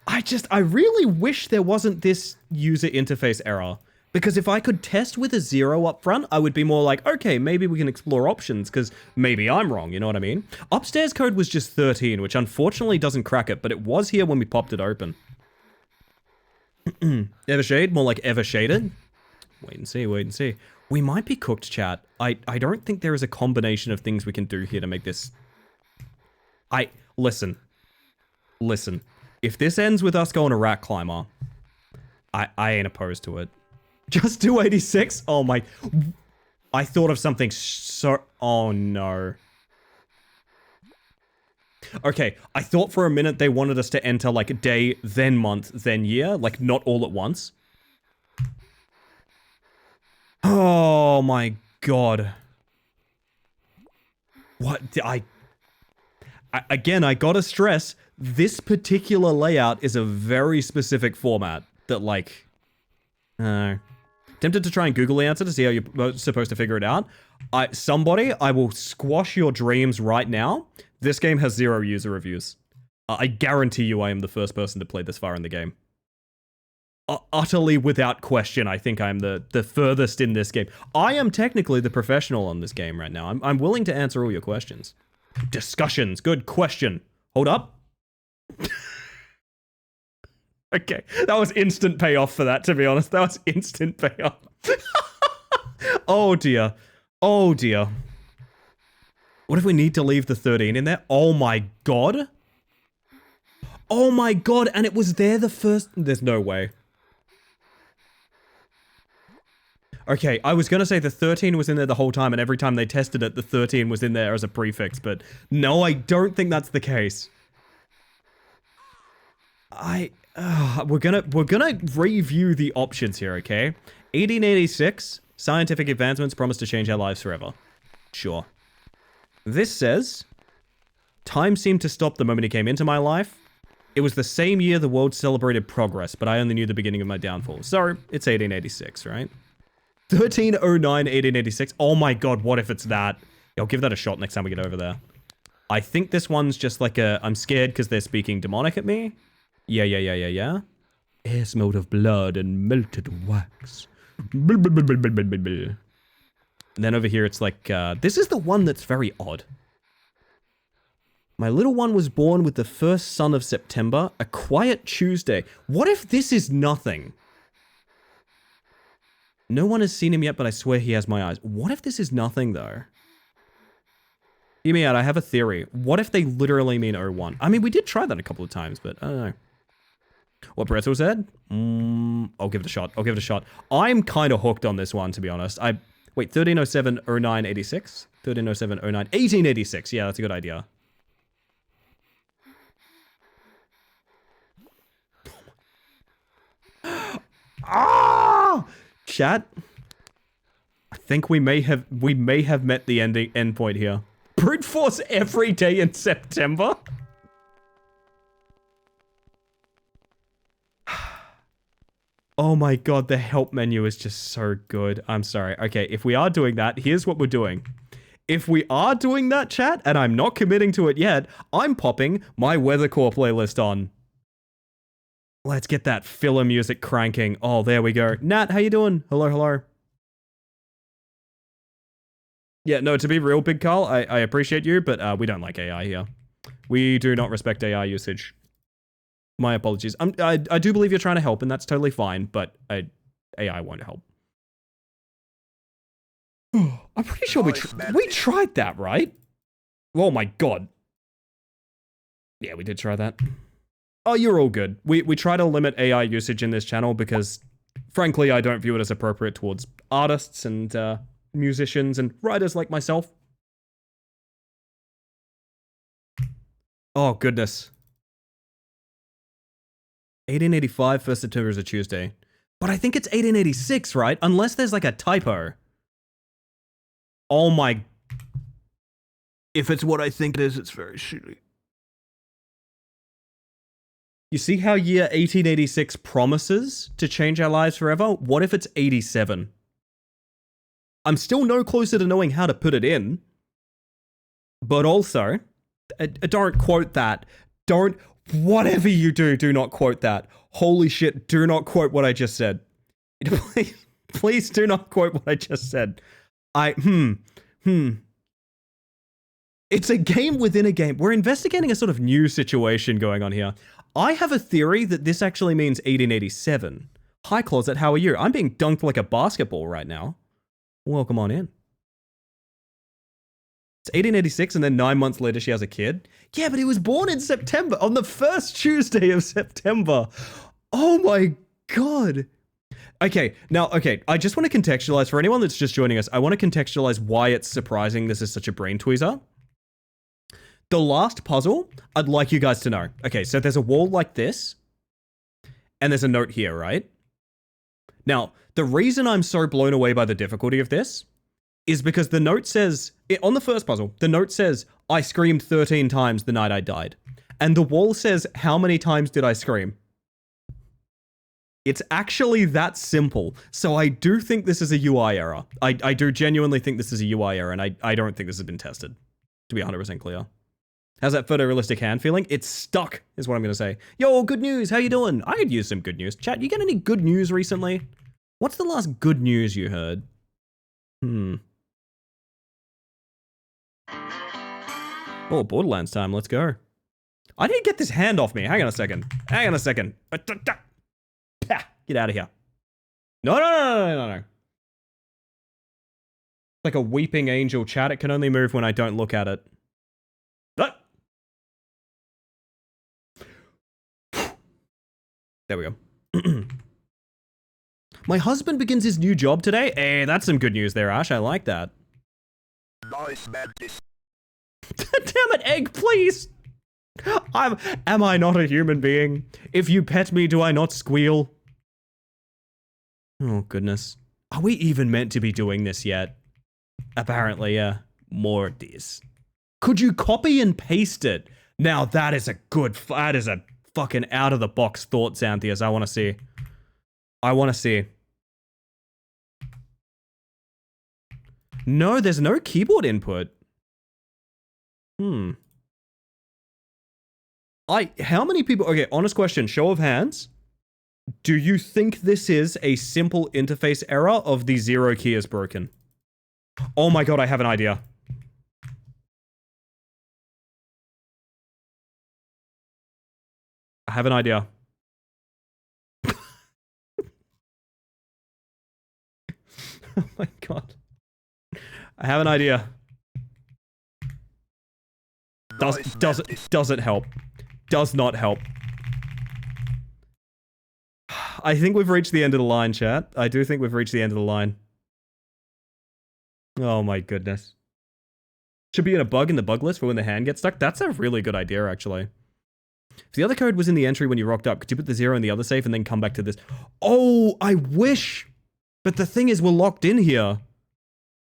I really wish there wasn't this user interface error. Because if I could test with a 0 up front, I would be more like, okay, maybe we can explore options, because maybe I'm wrong, you know what I mean? Upstairs code was just 13, which unfortunately doesn't crack it, but it was here when we popped it open. Evershade, more like Evershaded. Wait and see, wait and see. We might be cooked, chat. I don't think there is a combination of things we can do here to make this... Listen. If this ends with us going to Rat Climber, I ain't opposed to it. Just 286? Oh my... I thought of something so... Oh no. Okay, I thought for a minute they wanted us to enter like day, then month, then year. Like not all at once. Oh my god. What? Again, I gotta stress, this particular layout is a very specific format that like... Tempted to try and Google the answer to see how you're supposed to figure it out. I will squash your dreams right now. This game has 0 user reviews. I guarantee you I am the first person to play this far in the game. Utterly without question, I think I'm the furthest in this game. I am technically the professional on this game right now. I'm willing to answer all your questions. Discussions, good question. Hold up. Okay, that was instant payoff for that, to be honest. That was instant payoff. Oh dear. Oh dear. What if we need to leave the 13 in there? Oh my god. Oh my god, and it was there the first... There's no way. Okay, I was gonna say the 13 was in there the whole time, and every time they tested it, the 13 was in there as a prefix, but no, I don't think that's the case. We're gonna review the options here, okay? 1886, scientific advancements promise to change our lives forever. Sure. This says Time seemed to stop the moment he came into my life. It was the same year the world celebrated progress, but I only knew the beginning of my downfall. So, it's 1886, right? 1309, 1886. Oh my god, what if it's that? I'll give that a shot next time we get over there. I think this one's just like a, I'm scared because they're speaking demonic at me. Yeah. Air smelled of blood and melted wax. And then over here it's like, this is the one that's very odd. My little one was born with the first sun of September, a quiet Tuesday. What if this is nothing? No one has seen him yet, but I swear he has my eyes. What if this is nothing, though? Hear me out, I have a theory. What if they literally mean 01? I mean, we did try that a couple of times, but I don't know. What Pretzel said? I'll give it a shot. I'm kind of hooked on this one, to be honest. Wait, 1307, 09, 86? 1307, 09, 1886. Yeah, that's a good idea. Ah! Chat. I think we may have met the end point here. Brute force every day in September? Oh my god, the help menu is just so good. I'm sorry. Okay, if we are doing that, here's what we're doing. If we are doing that, chat, and I'm not committing to it yet, I'm popping my Weathercore playlist on. Let's get that filler music cranking. Oh, there we go. Nat, how you doing? Hello. Yeah, no, to be real, Big Carl, I appreciate you, but we don't like AI here. We do not respect AI usage. My apologies. I do believe you're trying to help, and that's totally fine, but AI won't help. I'm pretty sure we tried that, right? Oh my god. Yeah, we did try that. Oh, you're all good. We try to limit AI usage in this channel because, frankly, I don't view it as appropriate towards artists and musicians and writers like myself. Oh, goodness. 1885, 1st September is a Tuesday. But I think it's 1886, right? Unless there's like a typo. Oh my... If it's what I think it is, it's very shitty. You see how year 1886 promises to change our lives forever? What if it's 87? I'm still no closer to knowing how to put it in. But also, don't quote that. Whatever you do, do not quote that. Holy shit, do not quote what I just said. Please do not quote what I just said. It's a game within a game. We're investigating a sort of new situation going on here. I have a theory that this actually means 1887. Hi, Closet, how are you? I'm being dunked like a basketball right now. Welcome on in. It's 1886, and then 9 months later she has a kid. Yeah, but he was born in September, on the first Tuesday of September. Oh my god. Okay, I just want to contextualize, for anyone that's just joining us, I want to contextualize why it's surprising this is such a brain tweezer. The last puzzle, I'd like you guys to know. Okay, so there's a wall like this, and there's a note here, right? Now, the reason I'm so blown away by the difficulty of this is because the note says, on the first puzzle, the note says, I screamed 13 times the night I died. And the wall says, how many times did I scream? It's actually that simple. So I do think this is a UI error. I do genuinely think this is a UI error, and I don't think this has been tested, to be 100% clear. How's that photorealistic hand feeling? It's stuck, is what I'm going to say. Yo, good news. How you doing? I could use some good news. Chat, you get any good news recently? What's the last good news you heard? Oh, Borderlands time. Let's go. I need to get this hand off me. Hang on a second. Get out of here. No. Like a weeping angel, chat. It can only move when I don't look at it. There we go. My husband begins his new job today. Hey, that's some good news there, Ash. I like that. Nice, Mantis. Damn it, Egg, please. Am I not a human being? If you pet me, do I not squeal? Oh, goodness. Are we even meant to be doing this yet? Apparently, yeah. More of this. Could you copy and paste it? Now that is that is a fucking out of the box thought, Xanthias. I want to see. I want to see. No, there's no keyboard input. How many people, okay, honest question, show of hands. Do you think this is a simple interface error of the 0 key is broken? Oh my god, I have an idea. I have an idea. Oh my god. I have an idea. Doesn't help. Does not help. I think we've reached the end of the line, chat. I do think we've reached the end of the line. Oh my goodness. Should be in a bug in the bug list for when the hand gets stuck. That's a really good idea, actually. If the other code was in the entry when you rocked up, could you put the 0 in the other safe and then come back to this? Oh, I wish. But the thing is, we're locked in here.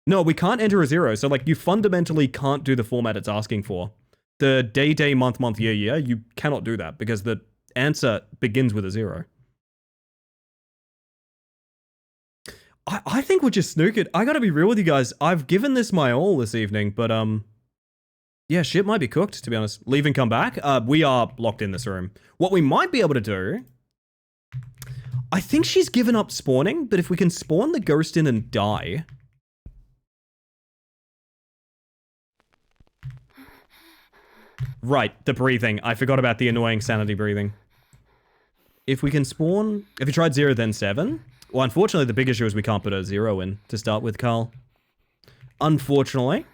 No, we can't enter a 0. So, like, you fundamentally can't do the format it's asking for. The day, month, year, you cannot do that because the answer begins with a 0. I think we'll just snook it. I gotta be real with you guys. I've given this my all this evening, but, yeah, shit might be cooked, to be honest. Leave and come back. We are locked in this room. What we might be able to do... I think she's given up spawning, but if we can spawn the ghost in and die... Right, the breathing. I forgot about the annoying sanity breathing. If we can spawn... If you tried 0, then 7... Well, unfortunately, the big issue is we can't put a 0 in to start with, Carl. Unfortunately.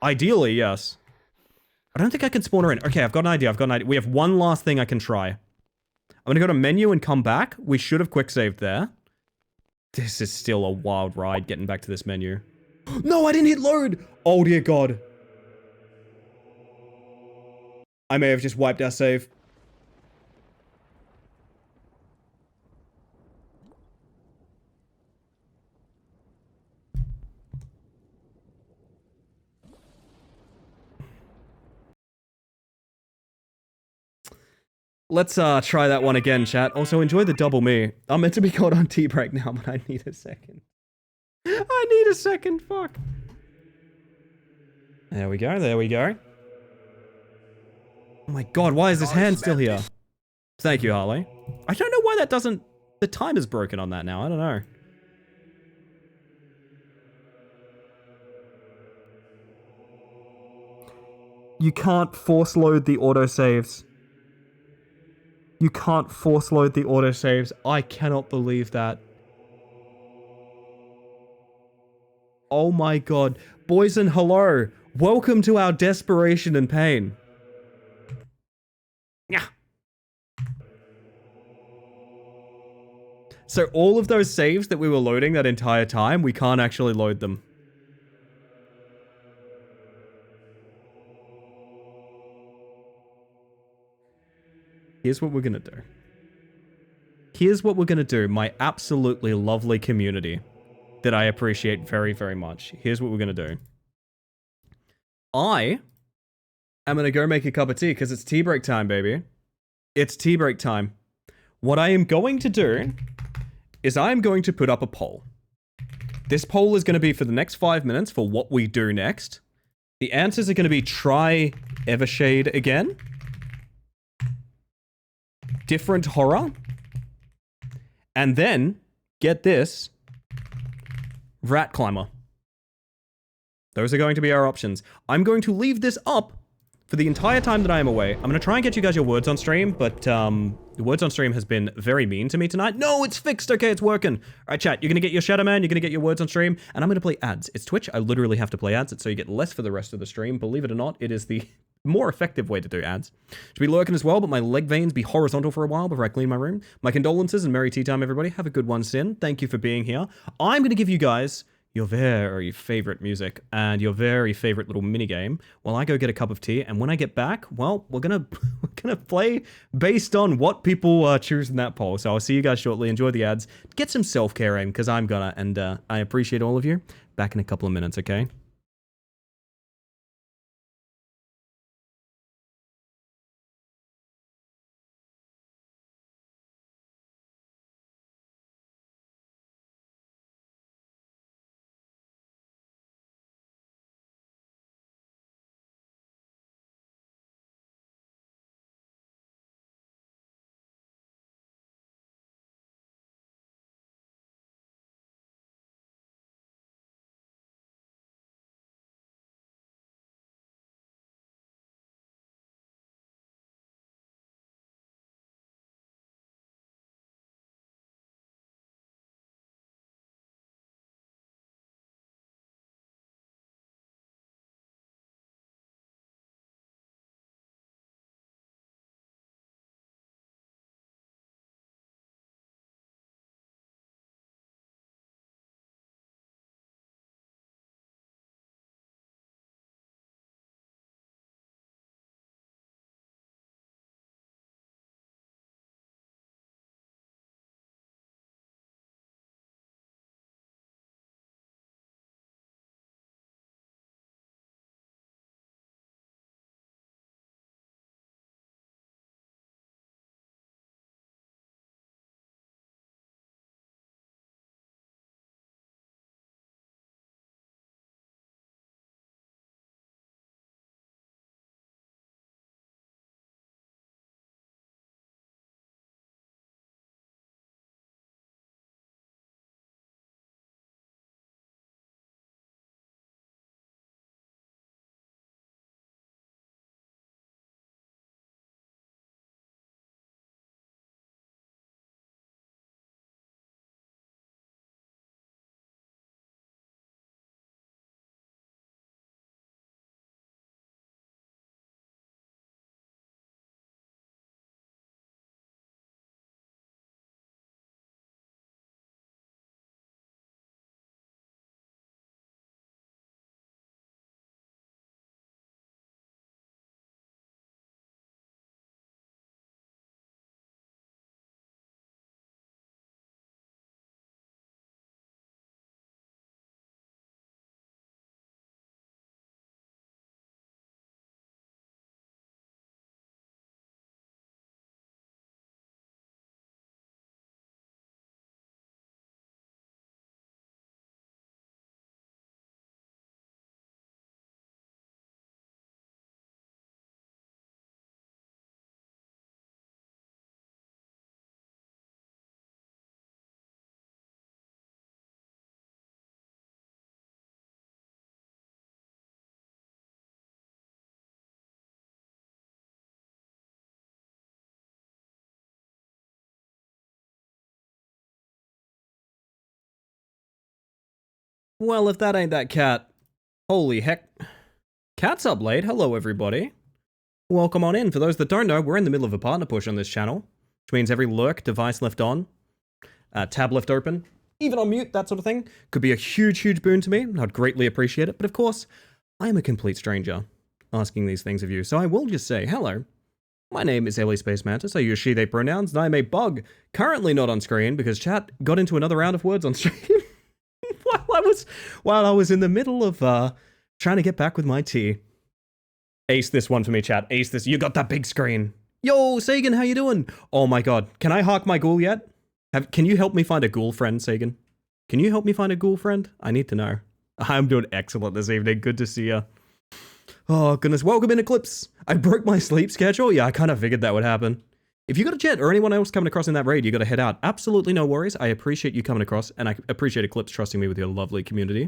Ideally, yes. I don't think I can spawn her in. Okay, I've got an idea. We have one last thing I can try. I'm gonna go to menu and come back. We should have quick saved there. This is still a wild ride getting back to this menu. No, I didn't hit load! Oh dear god. I may have just wiped our save. Let's try that one again, chat. Also, enjoy the double me. I'm meant to be caught on tea break now, but I need a second. I need a second, fuck. There we go, there we go. Oh my god, why is this hand still here? Thank you, Harley. I don't know why that doesn't... The time is broken on that now, I don't know. You can't force load the autosaves. You can't force load the autosaves. I cannot believe that. Oh my god. Boys and hello. Welcome to our desperation and pain. Yeah. So all of those saves that we were loading that entire time, we can't actually load them. Here's what we're gonna do. Here's what we're gonna do, my absolutely lovely community that I appreciate very, very much. Here's what we're gonna do. I am gonna go make a cup of tea because it's tea break time, baby. It's tea break time. What I am going to do is I am going to put up a poll. This poll is going to be for the next 5 minutes for what we do next. The answers are going to be try Evershade again. Different horror. And then, get this, Rat Climber. Those are going to be our options. I'm going to leave this up for the entire time that I am away. I'm going to try and get you guys your words on stream, but the words on stream has been very mean to me tonight. No, it's fixed. Okay, it's working. All right, chat, you're going to get your Shadow Man, you're going to get your words on stream, and I'm going to play ads. It's Twitch. I literally have to play ads, so you get less for the rest of the stream. Believe it or not, it is the more effective way to do ads. Should be lurking as well, but my leg veins be horizontal for a while before I clean my room. My condolences and merry tea time, everybody. Have a good one, Sin. Thank you for being here. I'm going to give you guys your very favorite music and your very favorite little minigame while I go get a cup of tea. And when I get back, well, we're gonna play based on what people choose in that poll. So I'll see you guys shortly. Enjoy the ads. Get some self-care in, because I'm gonna, and I appreciate all of you. Back in a couple of minutes, okay? Well, if that ain't that cat. Holy heck. Cat's up late. Hello, everybody. Welcome on in. For those that don't know, we're in the middle of a partner push on this channel, which means every lurk, device left on, tab left open, even on mute, that sort of thing, could be a huge, huge boon to me. I'd greatly appreciate it. But of course, I am a complete stranger asking these things of you. So I will just say, hello. My name is Ellie Space Mantis. I use she, they pronouns, and I'm a bug. Currently not on screen because chat got into another round of words on stream while I was in the middle of trying to get back with my tea. Ace this one for me, chat. Ace this. You got that big screen. Yo, Sagan, how you doing? Oh my god. Can I hark my ghoul yet? Can you help me find a ghoul friend, Sagan? Can you help me find a ghoul friend? I need to know. I'm doing excellent this evening. Good to see ya. Oh, goodness. Welcome in, Eclipse. I broke my sleep schedule. Yeah, I kind of figured that would happen. If you got a jet or anyone else coming across in that raid, you got to head out. Absolutely no worries. I appreciate you coming across, and I appreciate Eclipse trusting me with your lovely community.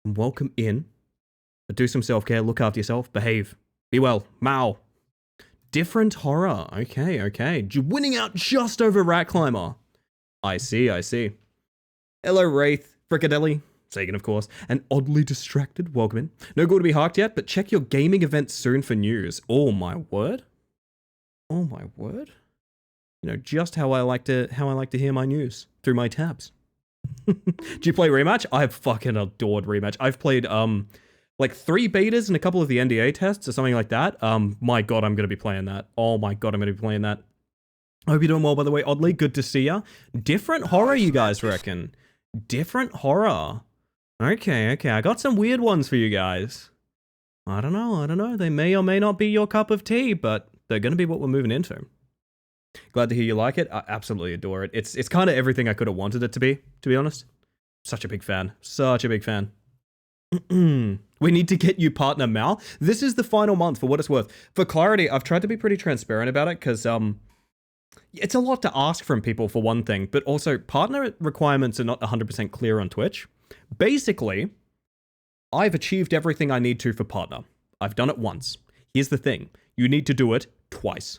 Welcome in. Do some self-care, look after yourself, behave. Be well. Mao. Different horror. Okay, okay. Winning out just over Rat Climber. I see, I see. Hello, Wraith. Frickadelli. Sagan, of course. And Oddly Distracted. Welcome in. No good to be harked yet, but check your gaming events soon for news. Oh, my word. Oh, my word. You know, just how I like to hear my news. Through my tabs. Do you play Rematch? I've fucking adored Rematch. I've played, like 3 betas and a couple of the NDA tests or something like that. My god, I'm going to be playing that. Oh my god, I'm going to be playing that. I hope you're doing well, by the way, Oddly. Good to see ya. Different horror, you guys reckon? Different horror. Okay, okay. I got some weird ones for you guys. I don't know. They may or may not be your cup of tea, but they're going to be what we're moving into. Glad to hear you like it. I absolutely adore it. It's kind of everything I could have wanted it to be honest. Such a big fan. Such a big fan. We need to get you partner Mal. This is the final month for what it's worth. For clarity, I've tried to be pretty transparent about it because it's a lot to ask from people for one thing, but also partner requirements are not 100% clear on Twitch. Basically, I've achieved everything I need to for partner. I've done it once. Here's the thing. You need to do it twice.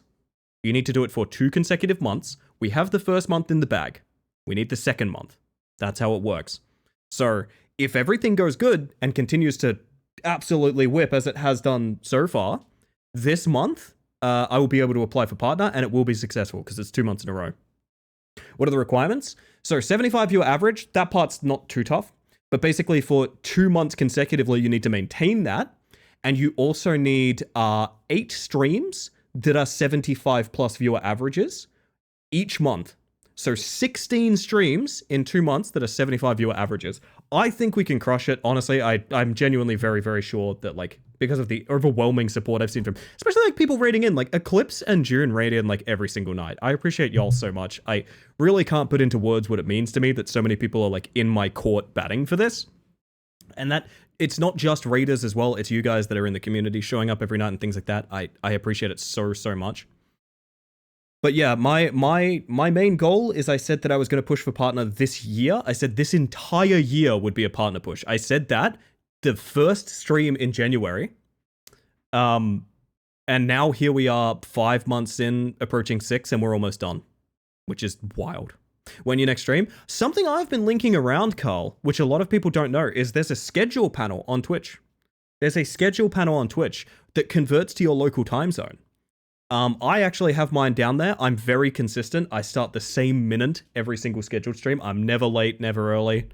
You need to do it for 2 consecutive months. We have the first month in the bag. We need the second month. That's how it works. So if everything goes good and continues to absolutely whip as it has done so far, this month, I will be able to apply for partner and it will be successful because it's 2 months in a row. What are the requirements? So 75 viewer average, that part's not too tough. But basically for 2 months consecutively, you need to maintain that. And you also need 8 streams that are 75 plus viewer averages each month. So 16 streams in 2 months that are 75 viewer averages. I think we can crush it. Honestly, I'm genuinely very, very sure that, like, because of the overwhelming support I've seen from, especially like people raiding in, like Eclipse and June raid in like every single night. I appreciate y'all so much. I really can't put into words what it means to me that so many people are like in my court batting for this. And that it's not just raiders as well. It's you guys that are in the community showing up every night and things like that. I appreciate it so, so much. But yeah, my main goal is I said that I was going to push for partner this year. I said this entire year would be a partner push. I said that the first stream in January. And now here we are 5 months in, approaching 6, and we're almost done, which is wild. When you next stream, something I've been linking around, Carl, which a lot of people don't know, is there's a schedule panel on Twitch. There's a schedule panel on Twitch that converts to your local time zone. I actually have mine down there. I'm very consistent. I start the same minute every single scheduled stream. I'm never late, never early.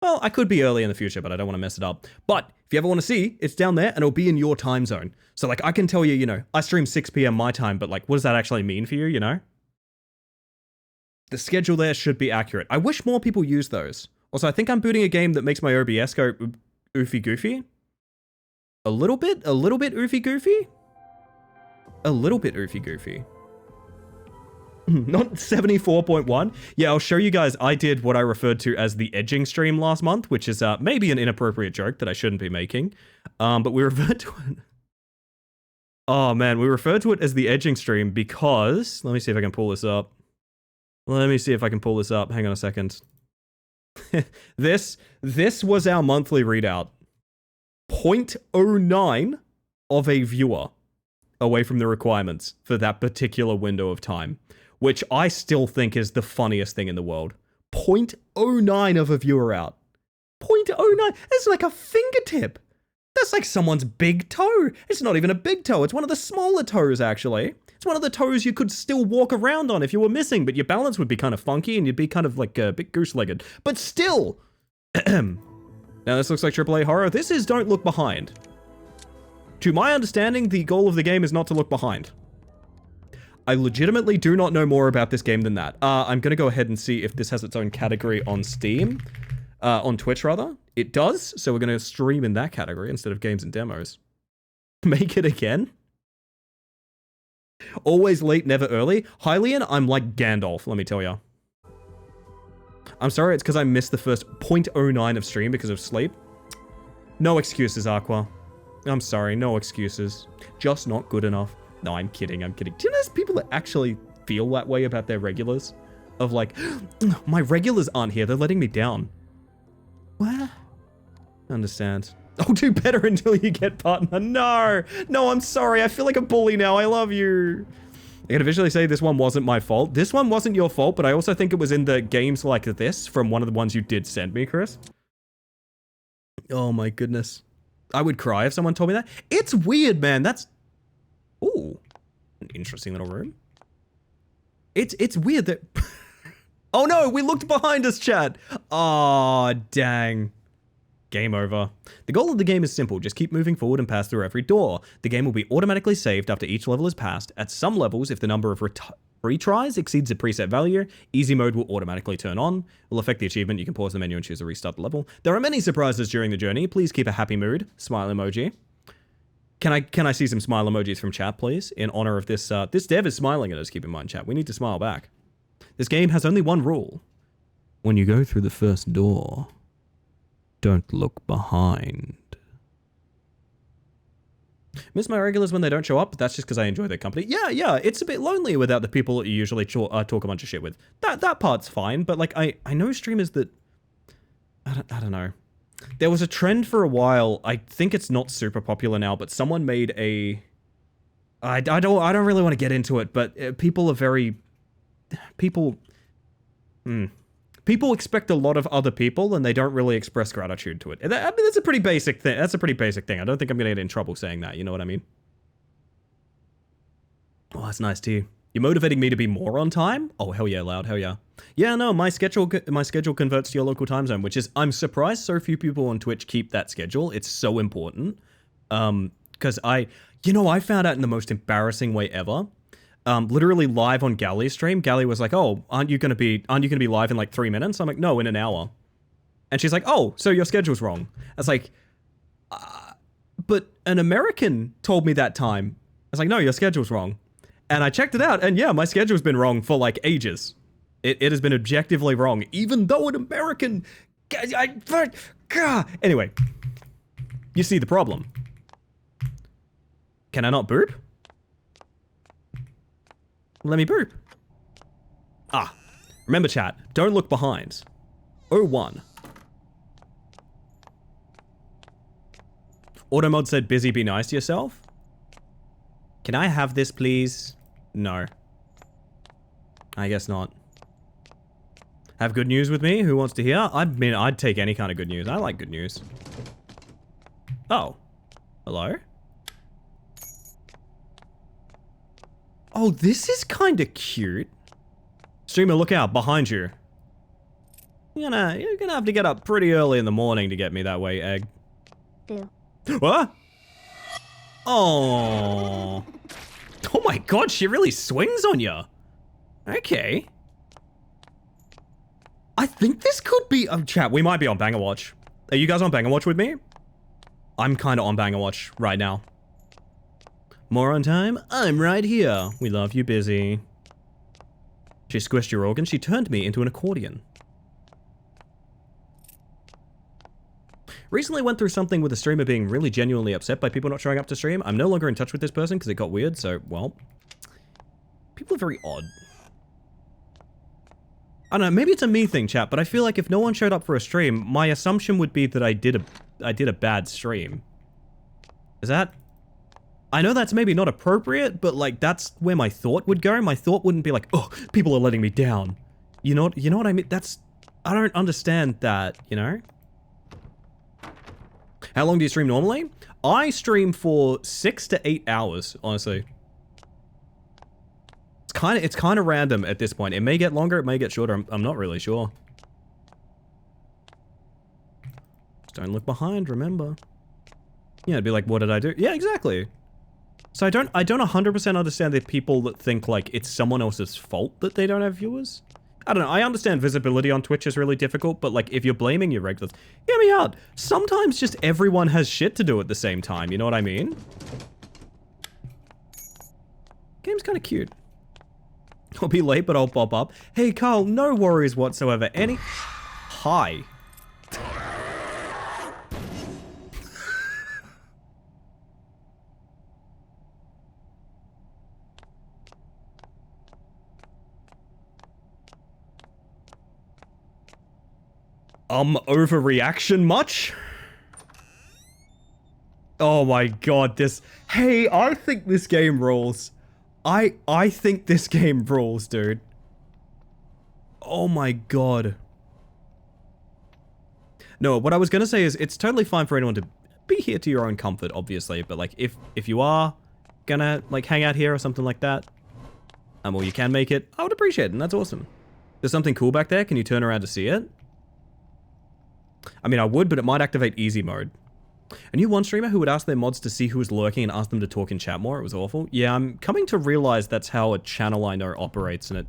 Well, I could be early in the future, but I don't want to mess it up. But if you ever want to see, it's down there and it'll be in your time zone. So like I can tell you, you know, I stream 6 p.m. my time, but like what does that actually mean for you, you know? The schedule there should be accurate. I wish more people use those. Also, I think I'm booting a game that makes my OBS go oofy goofy. A little bit oofy goofy? A little bit oofy goofy. Not 74.1. Yeah, I'll show you guys. I did what I referred to as the edging stream last month, which is maybe an inappropriate joke that I shouldn't be making. But we referred to it. Oh man, we referred to it as the edging stream because, let me see if I can pull this up. Hang on a second. This was our monthly readout. 0.09 of a viewer away from the requirements for that particular window of time, which I still think is the funniest thing in the world. 0.09 of a viewer out. 0.09. It's like a fingertip. That's like someone's big toe. It's not even a big toe. It's one of the smaller toes, actually. It's one of the toes you could still walk around on if you were missing, but your balance would be kind of funky and you'd be kind of like a bit goose-legged. But still. Now, this looks like AAA horror. This is Don't Look Behind. To my understanding, the goal of the game is not to look behind. I legitimately do not know more about this game than that. I'm going to go ahead and see if this has its own category on Steam. On Twitch, rather. It does, so we're going to stream in that category instead of games and demos. Make it again? Always late, never early. Hylian, I'm like Gandalf, let me tell you. I'm sorry, it's because I missed the first 0.09 of stream because of sleep. No excuses, Aqua. I'm sorry, no excuses. Just not good enough. No, I'm kidding, I'm kidding. Do you know there's people that actually feel that way about their regulars? Of like, my regulars aren't here, they're letting me down. What? Understand. Oh, do better until you get partner. No! No, I'm sorry, I feel like a bully now, I love you. I can officially say this one wasn't my fault. This one wasn't your fault, but I also think it was in the games like this from one of the ones you did send me, Chris. Oh my goodness. I would cry if someone told me that. It's weird, man. That's... Ooh. An interesting little room. It's weird that... Oh no, we looked behind us, chat. Aw, dang. Game over. The goal of the game is simple, just keep moving forward and pass through every door. The game will be automatically saved after each level is passed. At some levels, if the number of retries exceeds a preset value, easy mode will automatically turn on. It will affect the achievement, you can pause the menu and choose to restart the level. There are many surprises during the journey, please keep a happy mood. Smile emoji. Can I see some smile emojis from chat, please? In honor of this, this dev is smiling at us, keep in mind, chat. We need to smile back. This game has only one rule. When you go through the first door, don't look behind. Miss my regulars when they don't show up, but that's just because I enjoy their company. Yeah, it's a bit lonely without the people that you usually talk a bunch of shit with. That part's fine, but like, I know streamers that... I don't know. There was a trend for a while, I think it's not super popular now, but someone made a... I don't really want to get into it, but people are very... People expect a lot of other people, and they don't really express gratitude to it. I mean, that's a pretty basic thing. That's a pretty basic thing. I don't think I'm going to get in trouble saying that. You know what I mean? Oh, that's nice too. You're motivating me to be more on time? Oh, hell yeah, Loud. Hell yeah. Yeah, no, my schedule converts to your local time zone, which is... I'm surprised so few people on Twitch keep that schedule. It's so important. Because I found out in the most embarrassing way ever. Literally live on Gally's stream, Gally was like, "Oh, aren't you gonna be live in like 3 minutes?" I'm like, "No, in an hour." And she's like, "Oh, so your schedule's wrong." I was like, "But an American told me that time." I was like, "No, your schedule's wrong." And I checked it out, and yeah, my schedule's been wrong for like ages. It has been objectively wrong, even though an American. Anyway, you see the problem. Can I not burp? Let me burp. Ah, remember chat, don't look behind. 01. Automod said busy, be nice to yourself. Can I have this please? No. I guess not. Have good news with me? Who wants to hear? I mean, I'd take any kind of good news. I like good news. Oh. Hello? Oh, this is kind of cute. Streamer, look out, behind you. You're gonna have to get up pretty early in the morning to get me that way, Egg. Boo. What? Oh. Oh my god, she really swings on you. Okay. I think this could be... Oh, chat, we might be on Banger Watch. Are you guys on Banger Watch with me? I'm kind of on Banger Watch right now. More on time? I'm right here. We love you, Busy. She squished your organ. She turned me into an accordion. Recently went through something with a streamer being really genuinely upset by people not showing up to stream. I'm no longer in touch with this person because it got weird, so, well... People are very odd. I don't know, maybe it's a me thing, chat, but I feel like if no one showed up for a stream, my assumption would be that I did a bad stream. Is that... I know that's maybe not appropriate, but like that's where my thought would go. My thought wouldn't be like, oh, people are letting me down. You know what I mean? I don't understand that, you know? How long do you stream normally? I stream for 6 to 8 hours, honestly. It's kind of random at this point. It may get longer, it may get shorter. I'm not really sure. Just don't look behind, remember. Yeah, it'd be like, what did I do? Yeah, exactly. So I don't 100% understand the people that think like it's someone else's fault that they don't have viewers. I don't know. I understand visibility on Twitch is really difficult, but like if you're blaming your regulars, hear me out. Sometimes just everyone has shit to do at the same time. You know what I mean? Game's kind of cute. I'll be late, but I'll pop up. Hey, Carl, no worries whatsoever. Hi. Overreaction much? Oh my god, hey, I think this game rules. I think this game rules, dude. Oh my god. No, what I was gonna say is it's totally fine for anyone to be here to your own comfort, obviously, but like if you are gonna like hang out here or something like that, or you can make it, I would appreciate it, and that's awesome. There's something cool back there. Can you turn around to see it? I mean, I would, but it might activate easy mode. I knew one streamer who would ask their mods to see who was lurking and ask them to talk in chat more. It was awful. Yeah, I'm coming to realize that's how a channel I know operates, and it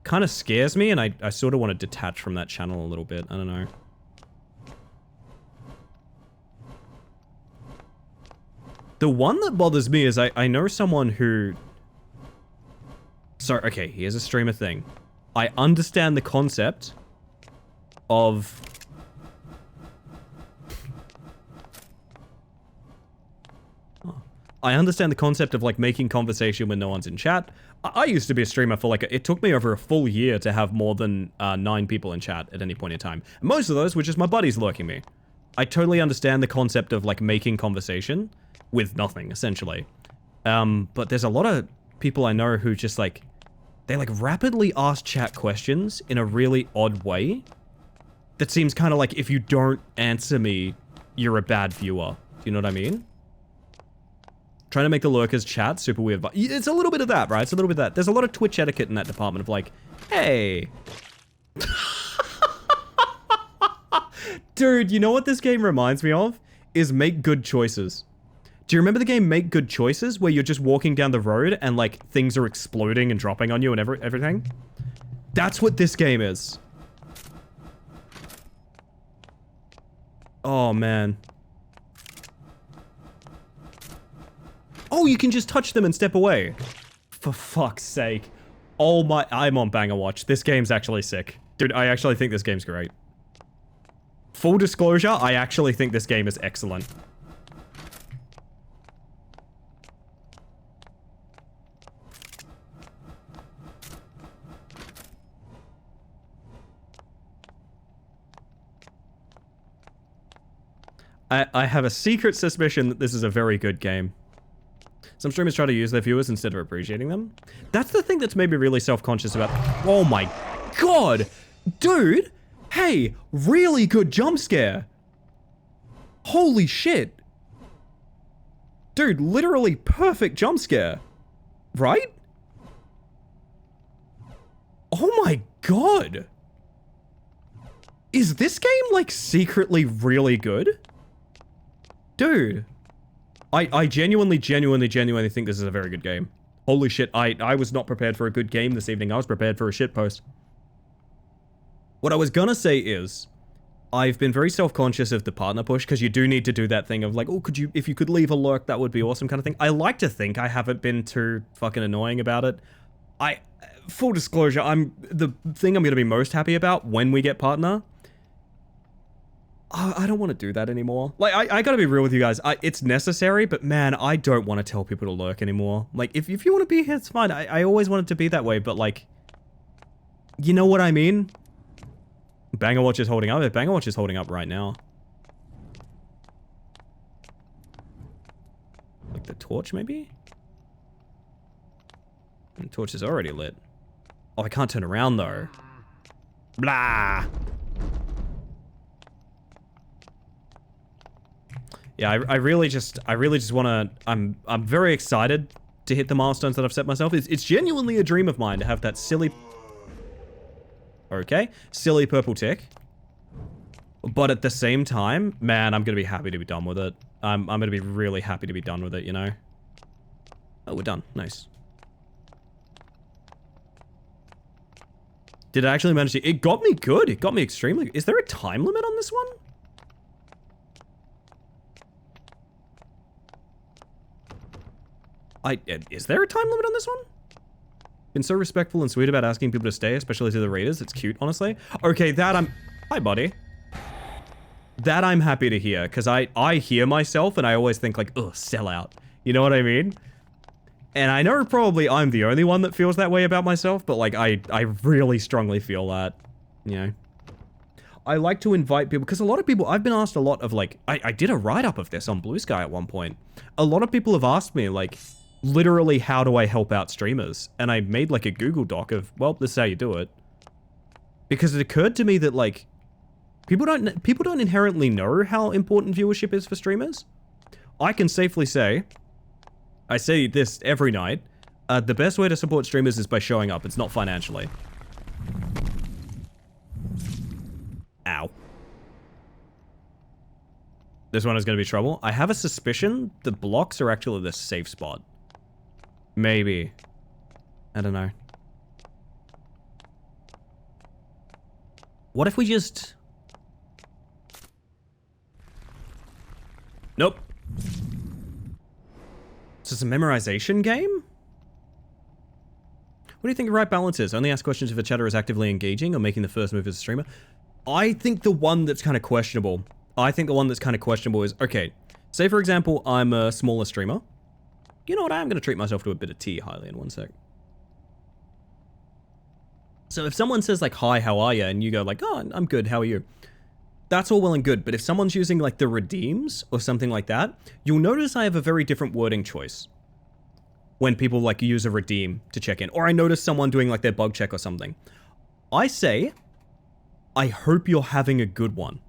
kind of scares me, and I sort of want to detach from that channel a little bit. I don't know. The one that bothers me is I know someone who... So, okay, here's a streamer thing. I understand the concept of... I understand the concept of like making conversation when no one's in chat. I used to be a streamer for like, it took me over a full year to have more than 9 people in chat at any point in time. And most of those were just my buddies lurking me. I totally understand the concept of like making conversation with nothing, essentially. But there's a lot of people I know who just like, they like rapidly ask chat questions in a really odd way. That seems kind of like, if you don't answer me, you're a bad viewer. Do you know what I mean? Trying to make the lurkers chat super weird, but it's a little bit of that, right? It's a little bit of that. There's a lot of Twitch etiquette in that department of like, hey. Dude, you know what this game reminds me of? Is Make Good Choices. Do you remember the game Make Good Choices, where you're just walking down the road and like things are exploding and dropping on you and everything? That's what this game is. Oh, man. Oh, you can just touch them and step away. For fuck's sake. Oh my, I'm on Banger Watch. This game's actually sick. Dude, I actually think this game's great. Full disclosure, I actually think this game is excellent. I have a secret suspicion that this is a very good game. Some streamers try to use their viewers instead of appreciating them. That's the thing that's made me really self-conscious about... Oh my god! Dude! Hey, really good jump scare! Holy shit! Dude, literally perfect jump scare. Right? Oh my god! Is this game, like, secretly really good? Dude. I genuinely think this is a very good game. Holy shit, I was not prepared for a good game this evening. I was prepared for a shitpost. What I was gonna say is, I've been very self-conscious of the partner push, because you do need to do that thing of like, oh, if you could leave a lurk, that would be awesome kind of thing. I like to think I haven't been too fucking annoying about it. Full disclosure, the thing I'm gonna be most happy about when we get partner, I don't want to do that anymore. Like, I gotta be real with you guys. It's necessary, but man, I don't want to tell people to lurk anymore. Like, if you want to be here, it's fine. I always wanted to be that way, but like, you know what I mean? Banger Watch is holding up. Banger Watch is holding up right now. Like the torch, maybe? The torch is already lit. Oh, I can't turn around, though. Blah! Yeah, I really just want to. I'm very excited to hit the milestones that I've set myself. It's genuinely a dream of mine to have that silly. Okay, silly purple tick. But at the same time, man, I'm gonna be happy to be done with it. I'm gonna be really happy to be done with it. You know. Oh, we're done. Nice. Did I actually manage to... It got me good. It got me extremely... Is there a time limit on this one? Is there a time limit on this one? Been so respectful and sweet about asking people to stay, especially to the raiders. It's cute, honestly. Okay, that I'm... Hi, buddy. That I'm happy to hear, because I hear myself and I always think like, ugh, sell out. You know what I mean? And I know probably I'm the only one that feels that way about myself, but like I really strongly feel that, you know. I like to invite people, because a lot of people, I've been asked a lot of like, I did a write-up of this on Blue Sky at one point. A lot of people have asked me like, literally, how do I help out streamers? And I made like a Google Doc of, well, this is how you do it. Because it occurred to me that like, people don't inherently know how important viewership is for streamers. I can safely say, I say this every night, the best way to support streamers is by showing up. It's not financially. Ow. This one is going to be trouble. I have a suspicion the blocks are actually the safe spot. Maybe. I don't know. What if we just... Nope. Is this a memorization game? What do you think the right balance is? Only ask questions if a chatter is actively engaging or making the first move as a streamer? I think the one that's kind of questionable. Is, okay, say for example, I'm a smaller streamer. You know what, I'm going to treat myself to a bit of tea, highly, in one sec. So if someone says like, hi, how are you? And you go like, oh, I'm good, how are you? That's all well and good, but if someone's using like the redeems or something like that, you'll notice I have a very different wording choice when people like use a redeem to check in. Or I notice someone doing like their bug check or something. I say, I hope you're having a good one.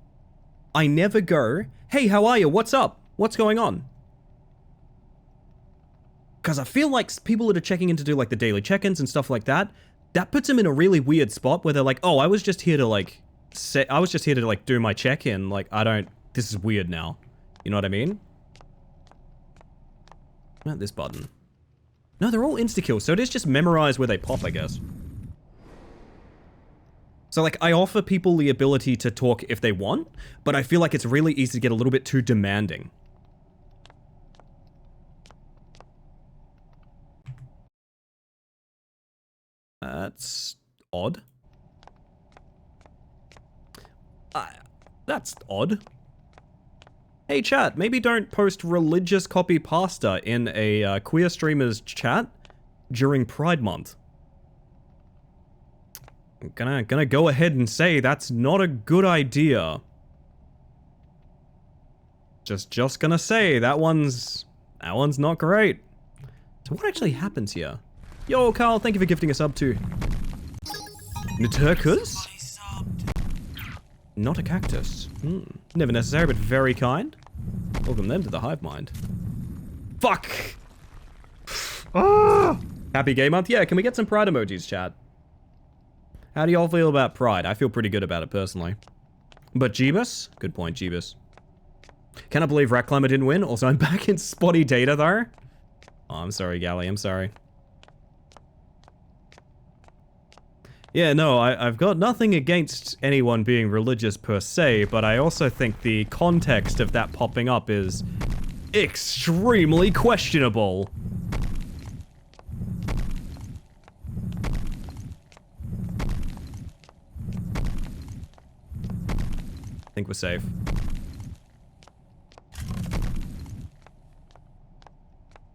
I never go, hey, how are you? What's up? What's going on? Because I feel like people that are checking in to do like the daily check-ins and stuff like that, that puts them in a really weird spot where they're like, oh, I was just here to like do my check-in. Like, this is weird now. You know what I mean? Not this button. No, they're all insta-kills, so it is just memorize where they pop, I guess. So like, I offer people the ability to talk if they want, but I feel like it's really easy to get a little bit too demanding. That's odd. That's odd. Hey chat, maybe don't post religious copy pasta in a queer streamer's chat during Pride Month. I'm gonna go ahead and say that's not a good idea. Just gonna say that one's not great. So what actually happens here? Yo, Carl, thank you for gifting a sub too. Naturkus? Not a cactus. Never necessary, but very kind. Welcome them to the hive mind. Fuck! Ah! Happy gay month? Yeah, can we get some pride emojis, chat? How do y'all feel about pride? I feel pretty good about it, personally. But Jeebus? Good point, Jeebus. Can I believe Rat Climber didn't win? Also, I'm back in spotty data, though. Oh, I'm sorry, Gally, I'm sorry. Yeah, no, I've got nothing against anyone being religious per se, but I also think the context of that popping up is extremely questionable. I think we're safe.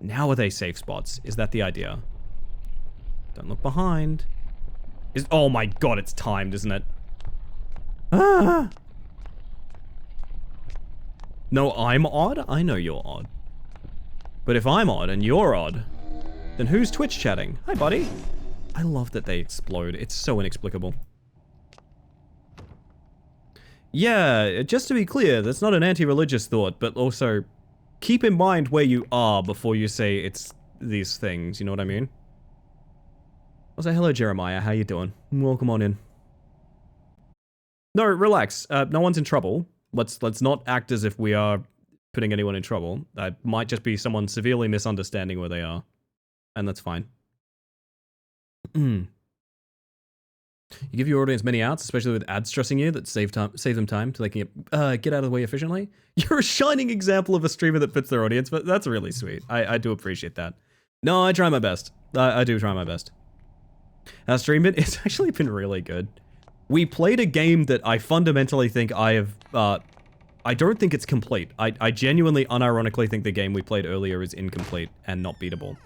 Now are they safe spots? Is that the idea? Don't look behind. Oh my god, it's timed, isn't it? Ah! No, I'm odd? I know you're odd. But if I'm odd and you're odd, then who's Twitch chatting? Hi, buddy. I love that they explode. It's so inexplicable. Yeah, just to be clear, that's not an anti-religious thought, but also keep in mind where you are before you say it's these things, you know what I mean? I'll say, hello Jeremiah, how you doing? Welcome on in. No, relax, no one's in trouble. Let's not act as if we are putting anyone in trouble. That might just be someone severely misunderstanding where they are. And that's fine. You give your audience many outs, especially with ads stressing you, that save them time so they can get out of the way efficiently. You're a shining example of a streamer that fits their audience, but that's really sweet. I do appreciate that. No, I try my best. I do try my best. Our stream bit, it's actually been really good. We played a game that I fundamentally think I have, I don't think it's complete. I genuinely, unironically think the game we played earlier is incomplete and not beatable.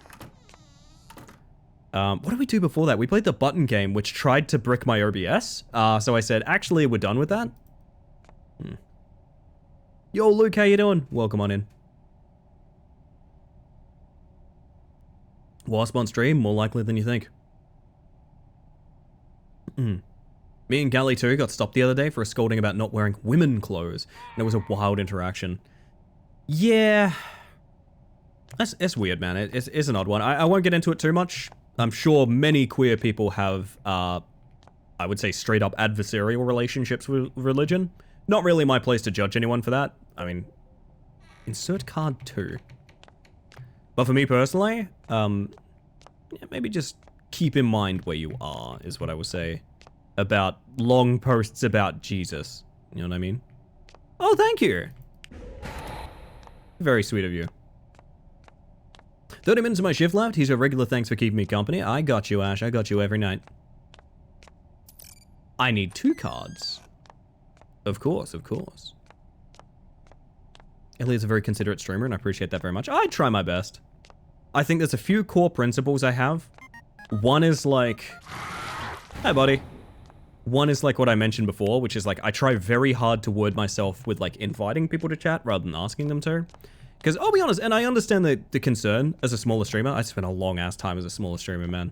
What did we do before that? We played the button game, which tried to brick my OBS. So I said, actually, we're done with that. Yo, Luke, how you doing? Welcome on in. Wasp on stream, more likely than you think. Me and Gally too got stopped the other day for a scolding about not wearing women clothes. And it was a wild interaction. Yeah. It's weird, man. It's an odd one. I won't get into it too much. I'm sure many queer people have, I would say, straight up adversarial relationships with religion. Not really my place to judge anyone for that. I mean, insert card 2. But for me personally, yeah, maybe just keep in mind where you are, is what I would say. About long posts about Jesus. You know what I mean? Oh, thank you. Very sweet of you. 30 minutes of my shift left. Here's a regular thanks for keeping me company. I got you, Ash. I got you every night. I need 2 cards. Of course, of course. Elliot's a very considerate streamer, and I appreciate that very much. I try my best. I think there's a few core principles I have. One is like... Hi, buddy. One is like what I mentioned before, which is like I try very hard to word myself with like inviting people to chat rather than asking them to. Because I'll be honest, and I understand the concern as a smaller streamer. I spent a long ass time as a smaller streamer, man.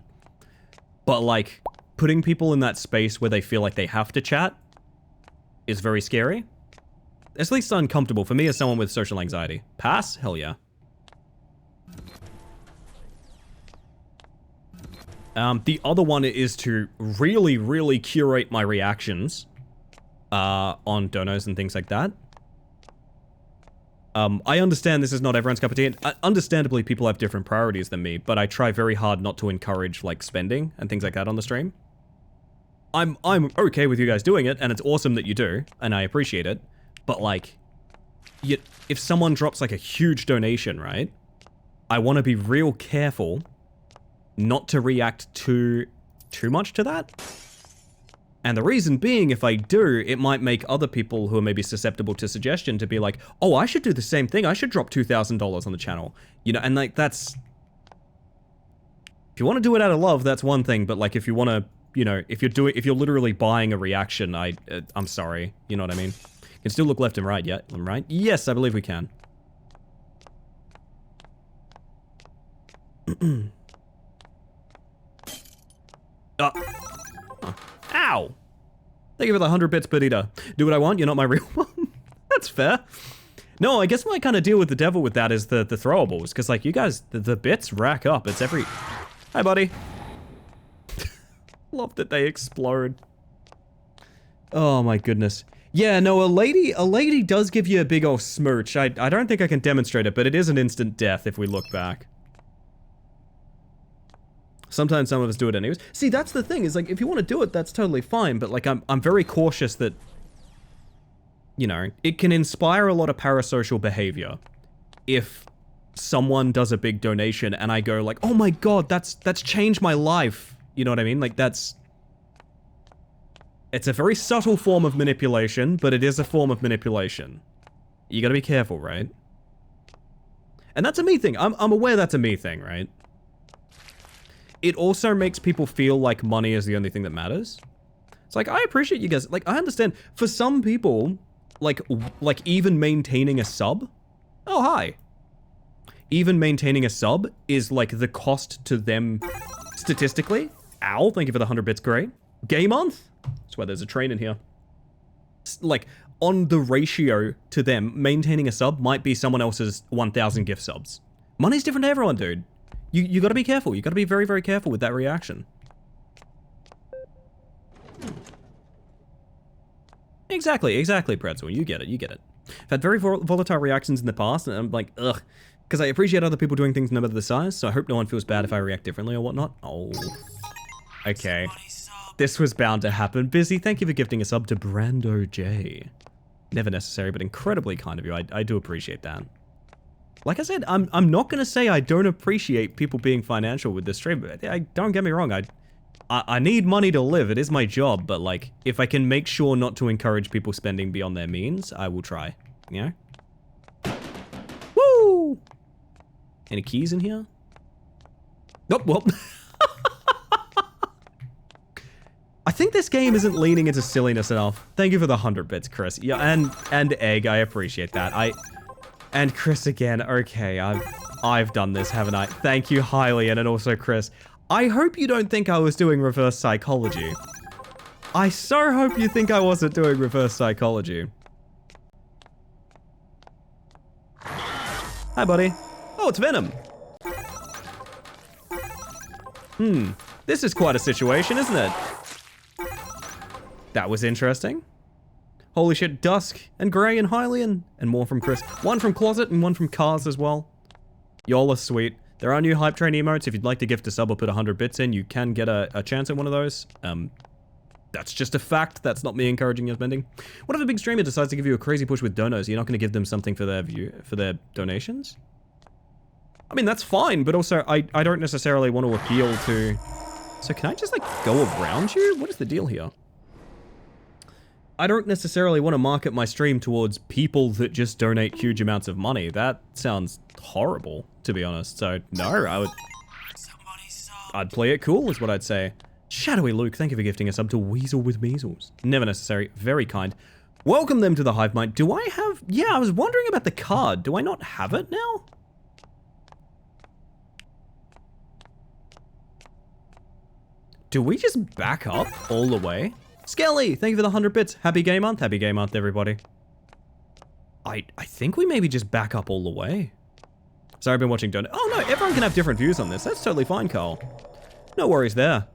But like putting people in that space where they feel like they have to chat is very scary. It's at least uncomfortable for me as someone with social anxiety. Pass? Hell yeah. The other one is to really, really curate my reactions on donos and things like that. I understand this is not everyone's cup of tea. And understandably, people have different priorities than me, but I try very hard not to encourage like spending and things like that on the stream. I'm okay with you guys doing it, and it's awesome that you do, and I appreciate it. But like, if someone drops like a huge donation, right? I want to be real careful not to react too much to that. And the reason being, if I do, it might make other people who are maybe susceptible to suggestion to be like, oh, I should do the same thing. I should drop $2,000 on the channel. You know, and like that's... If you want to do it out of love, that's one thing. But like if you want to, you know, if you're literally buying a reaction, I'm sorry. You know what I mean? You can still look left and right, yeah? Right? Yes, I believe we can. Ow! Thank you for the 100 bits, Perdita. Do what I want, you're not my real one. That's fair. No, I guess my kind of deal with the devil with that is the throwables, because like you guys, the bits rack up. It's every... Hi, buddy. Love that they explode. Oh my goodness. Yeah, no, a lady does give you a big old smooch. I don't think I can demonstrate it, but it is an instant death if we look back. Sometimes some of us do it anyways. See, that's the thing, is like, if you want to do it, that's totally fine, but like, I'm very cautious that, you know, it can inspire a lot of parasocial behavior if someone does a big donation and I go like, oh my god, that's changed my life. You know what I mean? Like, it's a very subtle form of manipulation, but it is a form of manipulation. You gotta be careful, right? And that's a me thing. I'm aware that's a me thing, right? It also makes people feel like money is the only thing that matters. It's like, I appreciate you guys. Like, I understand. For some people, like even maintaining a sub. Oh, hi. Even maintaining a sub is like the cost to them statistically. Ow, thank you for the 100 bits, great. Gay month? That's why there's a train in here. Like, on the ratio to them, maintaining a sub might be someone else's 1,000 gift subs. Money's different to everyone, dude. You gotta be careful. You gotta be very, very careful with that reaction. Exactly, Pretzel. You get it. I've had very volatile reactions in the past, and I'm like, ugh. Because I appreciate other people doing things no matter the size, so I hope no one feels bad if I react differently or whatnot. Oh. Okay. This was bound to happen. Busy, thank you for gifting a sub to Brando J. Never necessary, but incredibly kind of you. I do appreciate that. Like I said, I'm not going to say I don't appreciate people being financial with this stream, but don't get me wrong, I need money to live. It is my job, but like, if I can make sure not to encourage people spending beyond their means, I will try. You know? Woo! Any keys in here? Nope, well. I think this game isn't leaning into silliness enough. Thank you for the 100 bits, Chris. Yeah, and Egg, I appreciate that. And Chris again. Okay, I've done this, haven't I? Thank you, Hylian, and also Chris. I hope you don't think I was doing reverse psychology. I so hope you think I wasn't doing reverse psychology. Hi, buddy. Oh, it's Venom. This is quite a situation, isn't it? That was interesting. Holy shit, Dusk and Grey and Hylian, and more from Chris. One from Closet and one from Cars as well. Y'all are sweet. There are new Hype Train emotes. If you'd like to gift a sub or put 100 bits in, you can get a chance at one of those. That's just a fact. That's not me encouraging your spending. What if a big streamer decides to give you a crazy push with donos? You're not going to give them something for their donations? I mean, that's fine, but also I don't necessarily want to appeal to... So can I just like go around you? What is the deal here? I don't necessarily want to market my stream towards people that just donate huge amounts of money. That sounds horrible, to be honest. So no, I'd play it cool is what I'd say. Shadowy Luke, thank you for gifting a sub to Weasel with Measles. Never necessary, very kind. Welcome them to the Hive Mind. Do I have... Yeah, I was wondering about the card. Do I not have it now? Do we just back up all the way? Skelly, thank you for the 100 bits. Happy Game Month. Happy Game Month, everybody. I think we maybe just back up all the way. Sorry, I've been watching Donut. Oh no, everyone can have different views on this. That's totally fine, Carl. No worries there.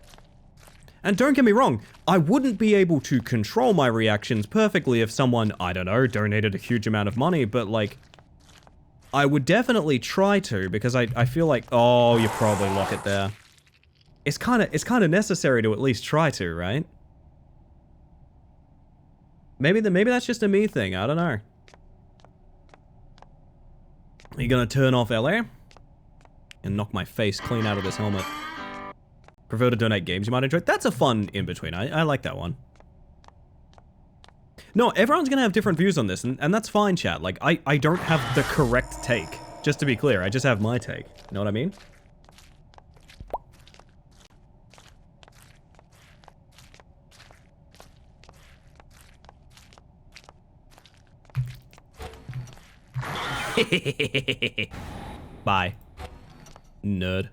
And don't get me wrong, I wouldn't be able to control my reactions perfectly if someone, I don't know, donated a huge amount of money, but like, I would definitely try to, because I feel like, oh, you probably lock it there. It's kind of necessary to at least try to, right? Maybe that's just a me thing, I don't know. Are you gonna turn off LA? And knock my face clean out of this helmet. Prefer to donate games you might enjoy. That's a fun in-between. I like that one. No, everyone's gonna have different views on this, and that's fine, chat. Like, I don't have the correct take. Just to be clear, I just have my take. You know what I mean? Bye. Nerd.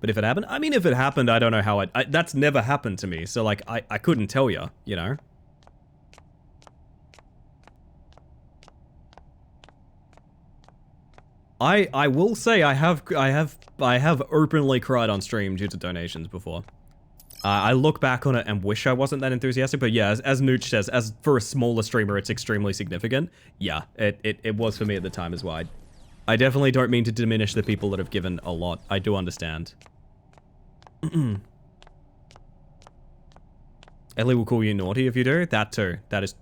But if it happened, I mean, if it happened, I don't know how that's never happened to me, so like, I couldn't tell you, you know? I will say I have openly cried on stream due to donations before. I look back on it and wish I wasn't that enthusiastic, but yeah, as Nooch says, as for a smaller streamer, it's extremely significant. Yeah, it was for me at the time as well. I definitely don't mean to diminish the people that have given a lot. I do understand. Ellie will call you naughty if you do. That too. That is...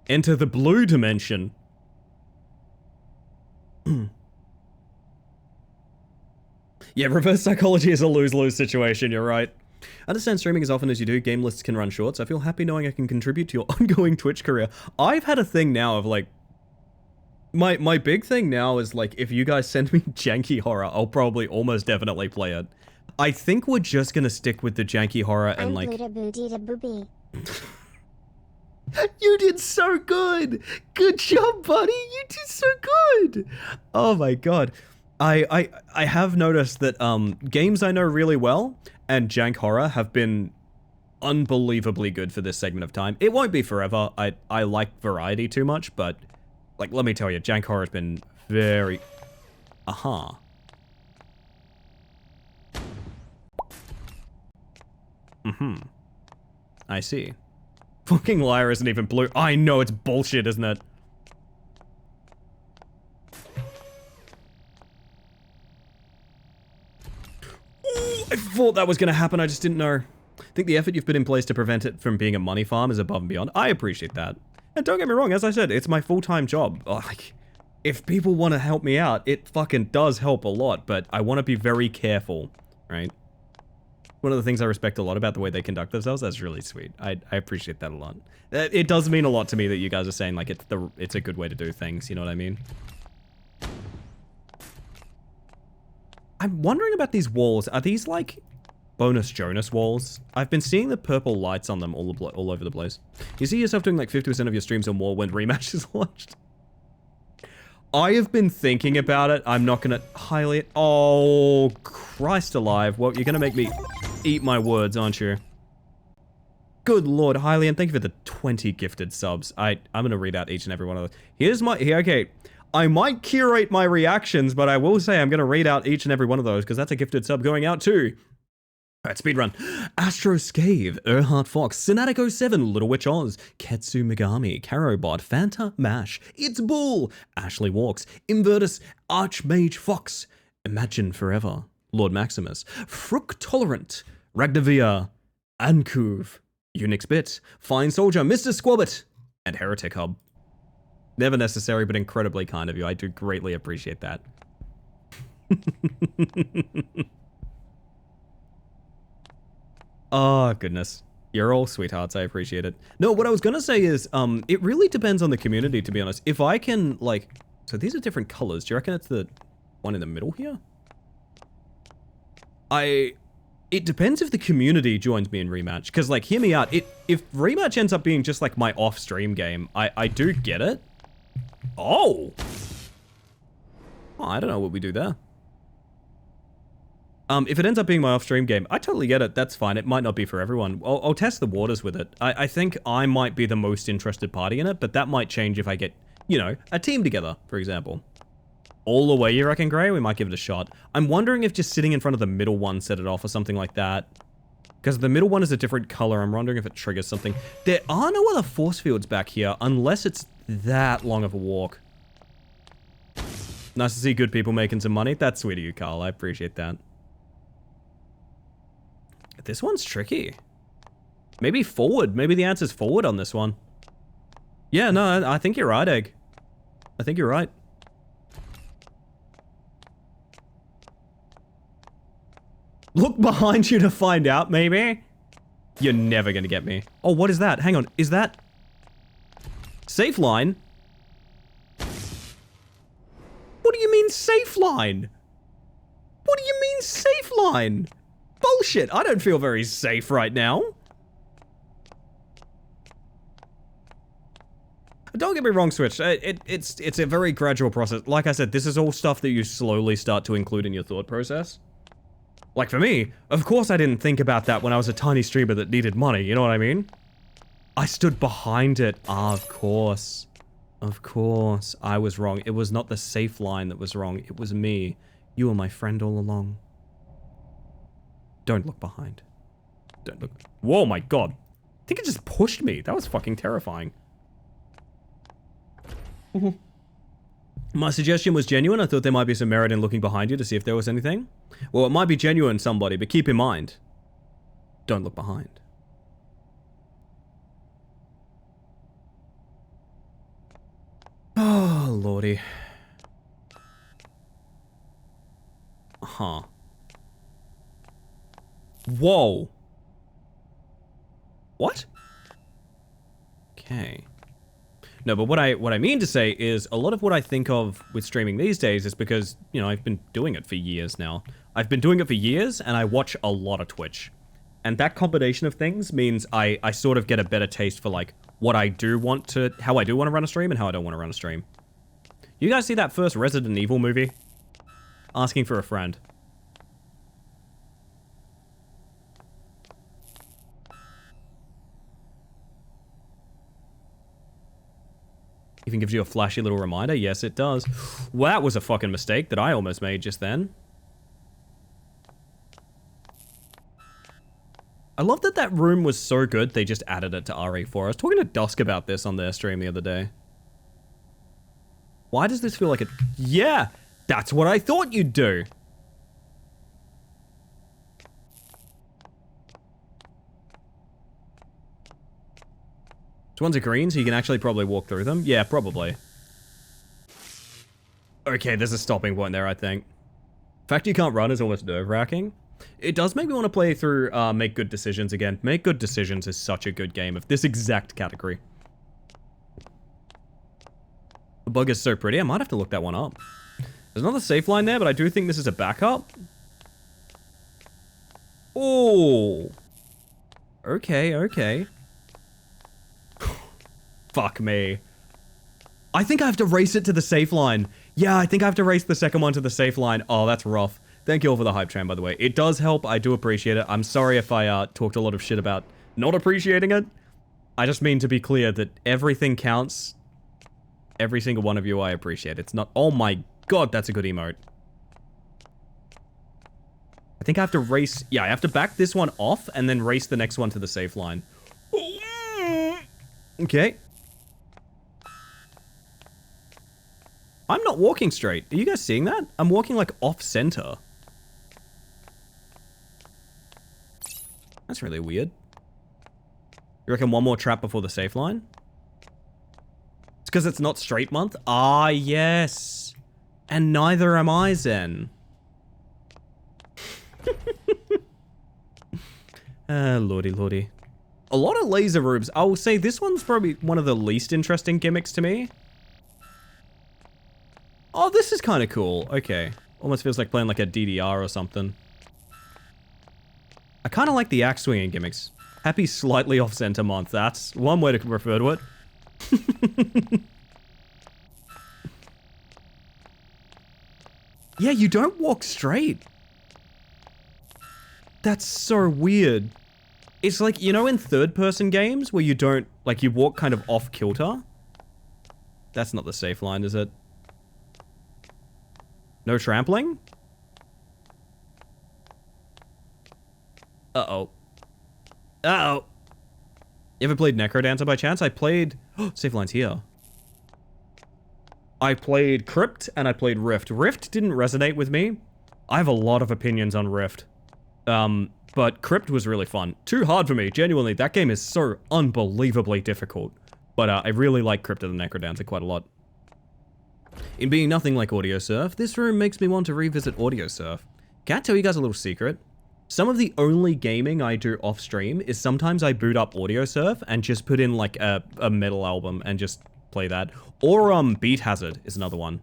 Enter the blue dimension. Yeah, reverse psychology is a lose-lose situation, you're right. I understand streaming as often as you do, game lists can run short, so I feel happy knowing I can contribute to your ongoing Twitch career. I've had a thing now of like... My big thing now is like, if you guys send me janky horror, I'll probably almost definitely play it. I think we're just gonna stick with the janky horror and like... You did so good! Good job, buddy! You did so good! Oh my god. I have noticed that games I know really well and jank horror have been unbelievably good for this segment of time. It won't be forever. I like variety too much, but like, let me tell you, Jank Horror has been very... Aha. I see. Fucking Lyre isn't even blue. I know, it's bullshit, isn't it? Ooh, I thought that was going to happen, I just didn't know. I think the effort you've put in place to prevent it from being a money farm is above and beyond. I appreciate that. And don't get me wrong, as I said, it's my full-time job. Like, if people want to help me out, it fucking does help a lot, but I want to be very careful, right? One of the things I respect a lot about the way they conduct themselves, that's really sweet. I appreciate that a lot. It does mean a lot to me that you guys are saying, like, it's a good way to do things, you know what I mean? I'm wondering about these walls. Are these, like, bonus Jonas walls? I've been seeing the purple lights on them all over the place. You see yourself doing, like, 50% of your streams or more when Rematch is launched? I have been thinking about it. I'm not gonna highly... Oh, Christ alive. Well, you're gonna make me eat my words, aren't you? Good lord, Hylian, thank you for the 20 gifted subs. I'm gonna read out each and every one of those. Here's my... Okay, I might curate my reactions, but I will say I'm gonna read out each and every one of those, because that's a gifted sub going out too. Alright, speedrun. Astro Scave, Erhard Fox, Synatico 7, Little Witch Oz, Ketsu Megami, Carobot, Fanta Mash, It's Bull, Ashley Walks, Invertus, Archmage Fox, Imagine Forever, Lord Maximus, Fruck Tolerant, Ragnavia, Ankuv, Unix Bit, Fine Soldier, Mr. Squabbit, and Heretic Hub. Never necessary, but incredibly kind of you. I do greatly appreciate that. Oh, goodness. You're all sweethearts. I appreciate it. No, what I was going to say is, it really depends on the community, to be honest. If I can, like... So these are different colors. Do you reckon it's the one in the middle here? It depends if the community joins me in Rematch. Because, like, hear me out. If Rematch ends up being just, like, my off-stream game, I do get it. Oh! Oh, I don't know what we do there. If it ends up being my off-stream game, I totally get it. That's fine. It might not be for everyone. I'll test the waters with it. I think I might be the most interested party in it, but that might change if I get, you know, a team together, for example. All the way, you reckon, Gray? We might give it a shot. I'm wondering if just sitting in front of the middle one set it off or something like that. Because the middle one is a different color. I'm wondering if it triggers something. There are no other force fields back here, unless it's that long of a walk. Nice to see good people making some money. That's sweet of you, Carl. I appreciate that. This one's tricky. Maybe forward. Maybe the answer's forward on this one. Yeah, no, I think you're right, Egg. I think you're right. Look behind you to find out, maybe? You're never gonna get me. Oh, what is that? Hang on. Is that... Safe line? What do you mean safe line? What do you mean safe line? Bullshit, I don't feel very safe right now. Don't get me wrong, Switch. It's a very gradual process. Like I said, this is all stuff that you slowly start to include in your thought process. Like for me, of course I didn't think about that when I was a tiny streamer that needed money, you know what I mean? I stood behind it. Of course. Of course. I was wrong. It was not the safe line that was wrong. It was me. You were my friend all along. Don't look behind. Don't look. Whoa, my god. I think it just pushed me. That was fucking terrifying. My suggestion was genuine. I thought there might be some merit in looking behind you to see if there was anything. Well, it might be genuine, somebody, but keep in mind, don't look behind. Oh, lordy. Huh. Whoa. What? Okay. No, but what I mean to say is a lot of what I think of with streaming these days is because, you know, I've been doing it for years now. I've been doing it for years and I watch a lot of Twitch. And that combination of things means I sort of get a better taste for like what I do want to, how I do want to run a stream and how I don't want to run a stream. You guys see that first Resident Evil movie? Asking for a friend. Even gives you a flashy little reminder. Yes, it does. Well, that was a fucking mistake that I almost made just then. I love that that room was so good, they just added it to RE4. I was talking to Dusk about this on their stream the other day. Why does this feel like it? Yeah, that's what I thought you'd do. So ones are green, so you can actually probably walk through them. Yeah, probably. Okay, there's a stopping point there, I think. The fact you can't run is almost nerve-wracking. It does make me want to play through Make Good Decisions again. Make Good Decisions is such a good game of this exact category. The bug is so pretty, I might have to look that one up. There's another safe line there, but I do think this is a backup. Oh. Okay, okay. Fuck me. I think I have to race it to the safe line. Yeah, I think I have to race the second one to the safe line. Oh, that's rough. Thank you all for the hype train, by the way. It does help. I do appreciate it. I'm sorry if I talked a lot of shit about not appreciating it. I just mean to be clear that everything counts. Every single one of you I appreciate. It's not... Oh my god, that's a good emote. I think I have to race... Yeah, I have to back this one off and then race the next one to the safe line. Okay. I'm not walking straight. Are you guys seeing that? I'm walking like off-center. That's really weird. You reckon one more trap before the safe line? It's because it's not straight month? Ah, yes. And neither am I, Zen. Lordy, lordy. A lot of laser rooms. I will say this one's probably one of the least interesting gimmicks to me. Oh, this is kind of cool. Okay. Almost feels like playing like a DDR or something. I kind of like the axe swinging gimmicks. Happy slightly off-center month. That's one way to refer to it. Yeah, you don't walk straight. That's so weird. It's like, you know in third-person games where you don't, like, you walk kind of off-kilter? That's not the safe line, is it? No trampling? Uh-oh. Uh-oh. You ever played Necrodancer by chance? I played... Oh, safe line's here. I played Crypt and I played Rift. Rift didn't resonate with me. I have a lot of opinions on Rift. But Crypt was really fun. Too hard for me, genuinely. That game is so unbelievably difficult. But I really like Crypt and the Necrodancer quite a lot. In being nothing like AudioSurf, this room makes me want to revisit AudioSurf. Can I tell you guys a little secret? Some of the only gaming I do off stream is sometimes I boot up AudioSurf and just put in like a metal album and just play that. Or Beat Hazard is another one.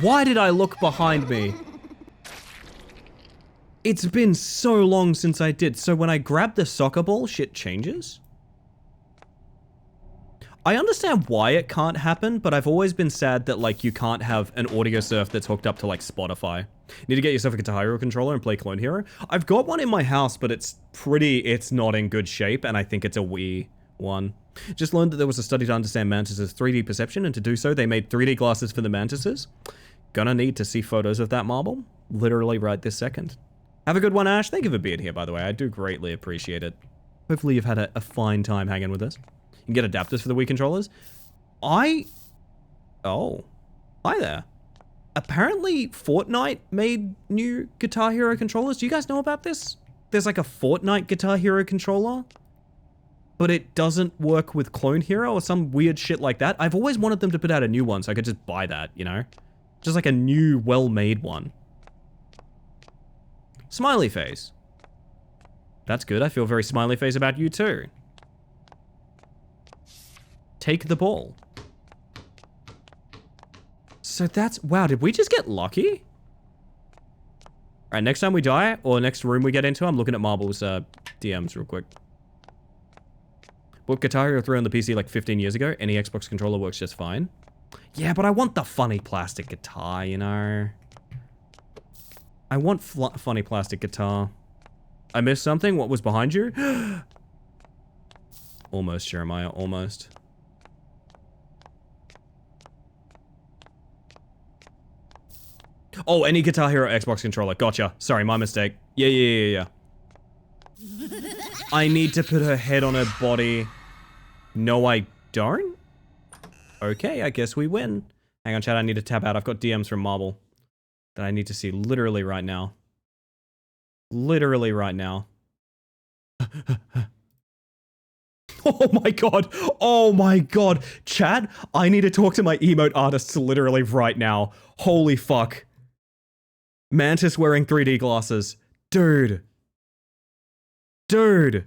Why did I look behind me? It's been so long since I did. So when I grab the soccer ball, shit changes? I understand why it can't happen, but I've always been sad that, like, you can't have an AudioSurf that's hooked up to, like, Spotify. You need to get yourself a Guitar Hero controller and play Clone Hero. I've got one in my house, but it's not in good shape, and I think it's a Wii one. Just learned that there was a study to understand mantises' 3D perception, and to do so, they made 3D glasses for the mantises. Gonna need to see photos of that marble, literally right this second. Have a good one, Ash. Thank you for being here, by the way. I do greatly appreciate it. Hopefully you've had a fine time hanging with us. You can get adapters for the Wii controllers. Oh. Hi there. Apparently, Fortnite made new Guitar Hero controllers. Do you guys know about this? There's like a Fortnite Guitar Hero controller, but it doesn't work with Clone Hero or some weird shit like that. I've always wanted them to put out a new one so I could just buy that, you know? Just like a new, well-made one. Smiley face. That's good. I feel very smiley face about you too. Take the ball. So that's... Wow, did we just get lucky? Alright, next time we die, or next room we get into, I'm looking at Marble's DMs real quick. Bought Guitar Hero 3 on the PC like 15 years ago. Any Xbox controller works just fine. Yeah, but I want the funny plastic guitar, you know? I want funny plastic guitar. I missed something? What was behind you? Almost, Jeremiah, almost. Oh, any Guitar Hero Xbox controller. Gotcha. Sorry, my mistake. Yeah. I need to put her head on her body. No, I don't? Okay, I guess we win. Hang on, chat, I need to tap out. I've got DMs from Marble that I need to see literally right now. Literally right now. Oh my god. Oh my god. Chat, I need to talk to my emote artists literally right now. Holy fuck. Mantis wearing 3D glasses. Dude. Dude.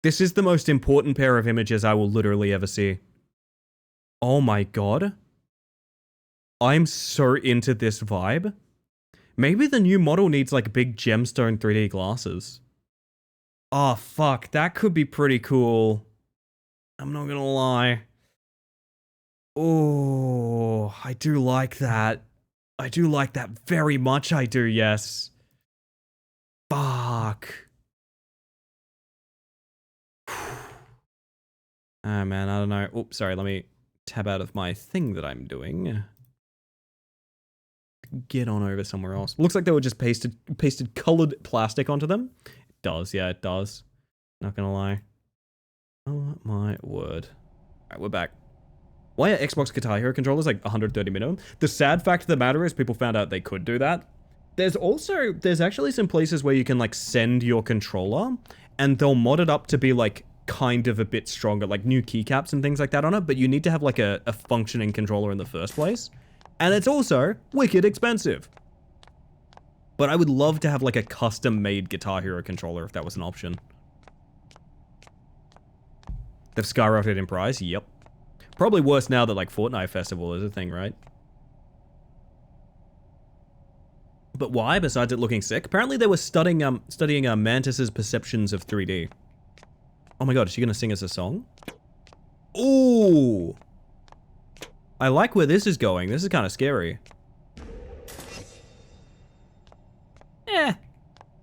This is the most important pair of images I will literally ever see. Oh my god. I'm so into this vibe. Maybe the new model needs like big gemstone 3D glasses. Oh fuck, that could be pretty cool. I'm not gonna lie. Oh, I do like that. I do like that very much, I do, yes. Fuck. Ah, man, I don't know. Oops, sorry, let me tab out of my thing that I'm doing. Get on over somewhere else. Looks like they were just pasted colored plastic onto them. It does, yeah, it does. Not gonna lie. Oh my word. Alright, we're back. Why are Xbox Guitar Hero controllers like 130 minimum? The sad fact of the matter is people found out they could do that. There's actually some places where you can like send your controller and they'll mod it up to be like kind of a bit stronger, like new keycaps and things like that on it, but you need to have like a functioning controller in the first place. And it's also wicked expensive. But I would love to have like a custom made Guitar Hero controller if that was an option. They've skyrocketed in price, yep. Probably worse now that like Fortnite Festival is a thing, right? But why, besides it looking sick? Apparently they were studying Mantis's perceptions of 3D. Oh my god, is she gonna sing us a song? Ooh! I like where this is going. This is kind of scary.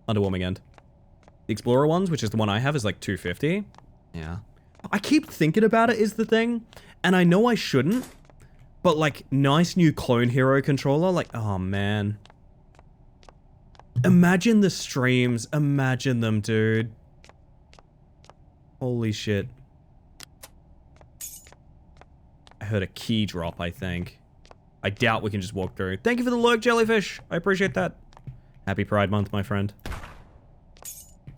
Underwhelming end. The Explorer ones, which is the one I have, is like 250. Yeah. I keep thinking about it is the thing, and I know I shouldn't, but like, nice new Clone Hero controller, like, oh man. Imagine the streams, imagine them, dude. Holy shit. I heard a key drop, I think. I doubt we can just walk through. Thank you for the lurk, Jellyfish. I appreciate that. Happy Pride Month, my friend.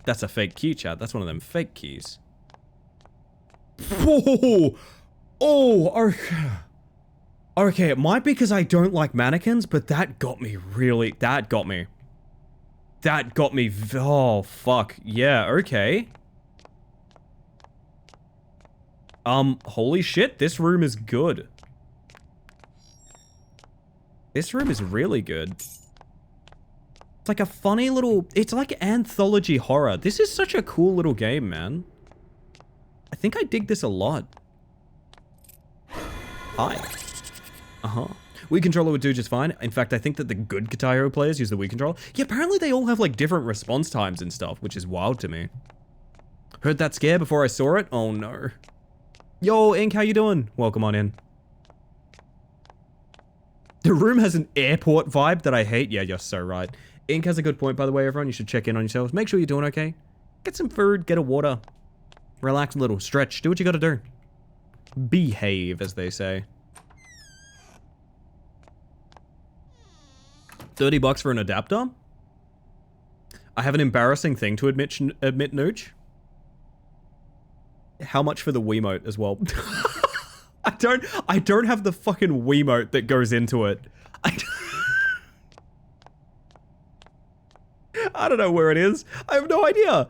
That's a fake key, chat. That's one of them fake keys. Oh, okay. Okay, it might be because I don't like mannequins, but that got me really... That got me. Oh, fuck. Yeah, okay. Holy shit, this room is good. This room is really good. It's like a funny little... It's like anthology horror. This is such a cool little game, man. I think I dig this a lot. Hi. Uh-huh. Wii controller would do just fine. In fact, I think that the good Guitar Hero players use the Wii controller. Yeah, apparently they all have like different response times and stuff, which is wild to me. Heard that scare before I saw it? Oh no. Yo, Ink, how you doing? Welcome on in. The room has an airport vibe that I hate. Yeah, you're so right. Ink has a good point, by the way, everyone. You should check in on yourselves. Make sure you're doing okay. Get some food, get a water. Relax a little, stretch, do what you gotta do. Behave, as they say. 30 bucks for an adapter? I have an embarrassing thing to admit, Nooch. How much for the Wiimote as well? I don't have the fucking Wiimote that goes into it. I don't know where it is. I have no idea.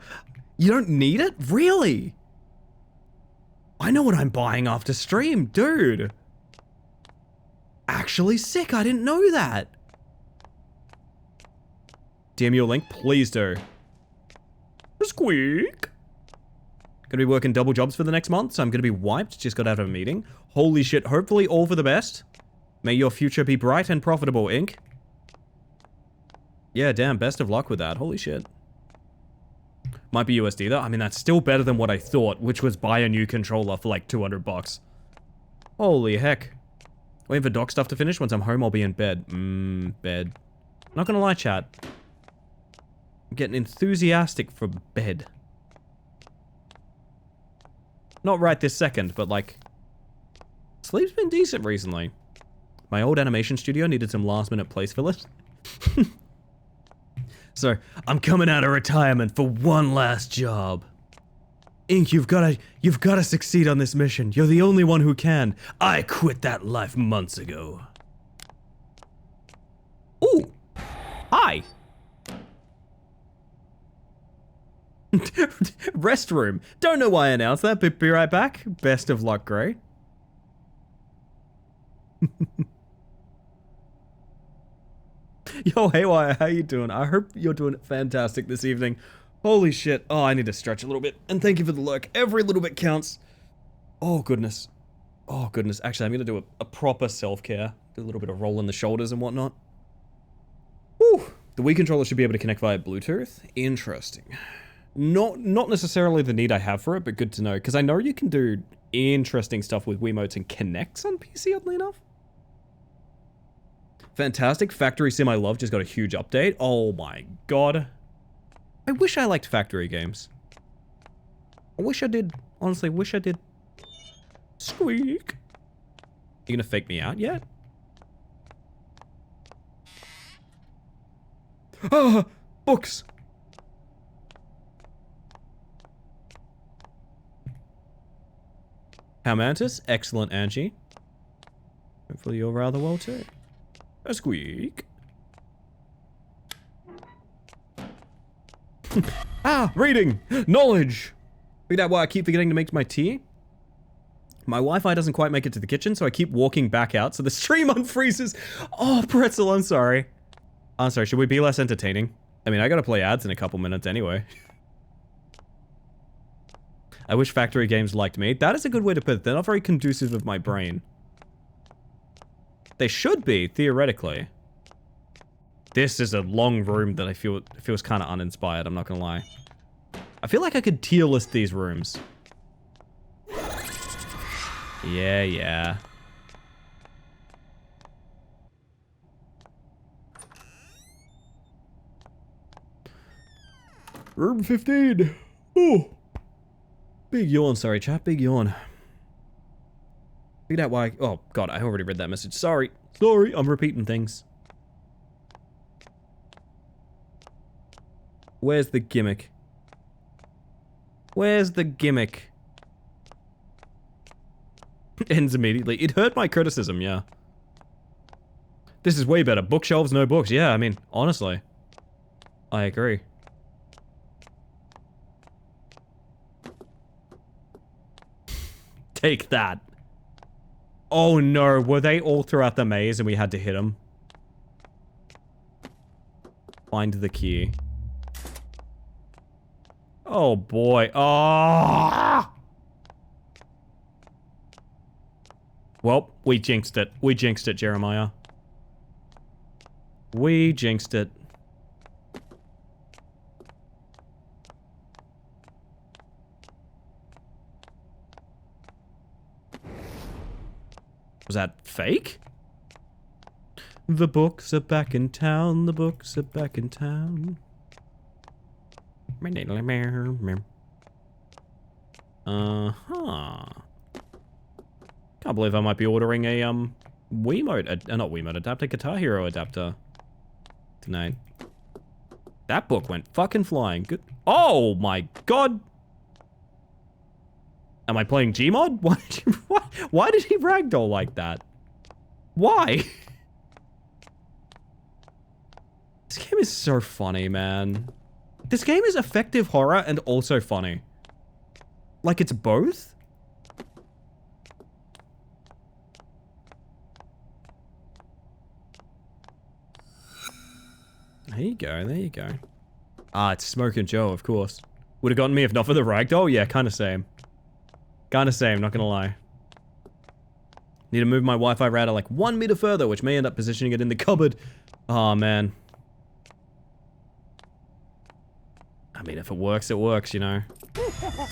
You don't need it? Really? I know what I'm buying after stream, dude. Actually sick, I didn't know that. DM your link, please do. Squeak. Gonna be working double jobs for the next month, so I'm gonna be wiped. Just got out of a meeting. Holy shit, hopefully all for the best. May your future be bright and profitable, Ink. Yeah, damn, best of luck with that. Holy shit. Might be USD though. I mean, that's still better than what I thought, which was buy a new controller for like 200 bucks. Holy heck. Waiting for doc stuff to finish. Once I'm home, I'll be in bed. Bed. Not gonna lie, chat. I'm getting enthusiastic for bed. Not right this second, but like... Sleep's been decent recently. My old animation studio needed some last minute place fillers. So, I'm coming out of retirement for one last job. Ink, you've gotta succeed on this mission. You're the only one who can. I quit that life months ago. Ooh! Hi! Restroom. Don't know why I announced that, but be right back. Best of luck, Gray. Yo, Haywire, how you doing? I hope you're doing fantastic this evening. Holy shit. Oh, I need to stretch a little bit. And thank you for the lurk. Every little bit counts. Oh, goodness. Oh, goodness. Actually, I'm going to do a proper self-care. Do a little bit of roll in the shoulders and whatnot. Whew. The Wii controller should be able to connect via Bluetooth. Interesting. Not necessarily the need I have for it, but good to know. Because I know you can do interesting stuff with Wiimotes and Kinects on PC, oddly enough. Fantastic. Factory Sim I love just got a huge update. Oh my god. I wish I liked factory games. I wish I did. Honestly, wish I did. Squeak. You gonna fake me out yet? Ah! Books! How Mantis? Excellent, Angie. Hopefully you're rather well too. A squeak. Ah, reading! Knowledge! Figured out why I keep forgetting to make my tea. My Wi-Fi doesn't quite make it to the kitchen, so I keep walking back out, so the stream unfreezes. Oh, Pretzel, I'm sorry. I'm sorry, should we be less entertaining? I mean, I gotta play ads in a couple minutes anyway. I wish factory games liked me. That is a good way to put it. They're not very conducive with my brain. They should be, theoretically. This is a long room that I feel feels kind of uninspired, I'm not gonna lie. I feel like I could tier list these rooms. Yeah. Room 15. Oh. Big yawn, sorry chat, big yawn. Figured out why. Oh god, I already read that message. Sorry, I'm repeating things. Where's the gimmick? Where's the gimmick? Ends immediately. It hurt my criticism, yeah. This is way better. Bookshelves, no books. Yeah, I mean, honestly. I agree. Take that. Oh no, were they all throughout the maze and we had to hit them? Find the key. Oh boy. Oh! Well, we jinxed it. We jinxed it, Jeremiah. We jinxed it. Was that fake? The books are back in town. The books are back in town. Uh-huh. Can't believe I might be ordering a, Wiimote, not Wiimote adapter, Guitar Hero adapter tonight. That book went fucking flying. Good. Oh my god! Am I playing Gmod? Why did he ragdoll like that? Why? This game is so funny, man. This game is effective horror and also funny. Like it's both? There you go, there you go. Ah, it's Smokin' Joe, of course. Would have gotten me if not for the ragdoll? Yeah, kinda same. Kinda same, not gonna lie. Need to move my Wi-Fi router like 1 meter further, which may end up positioning it in the cupboard. Oh, man. I mean, if it works, it works, you know.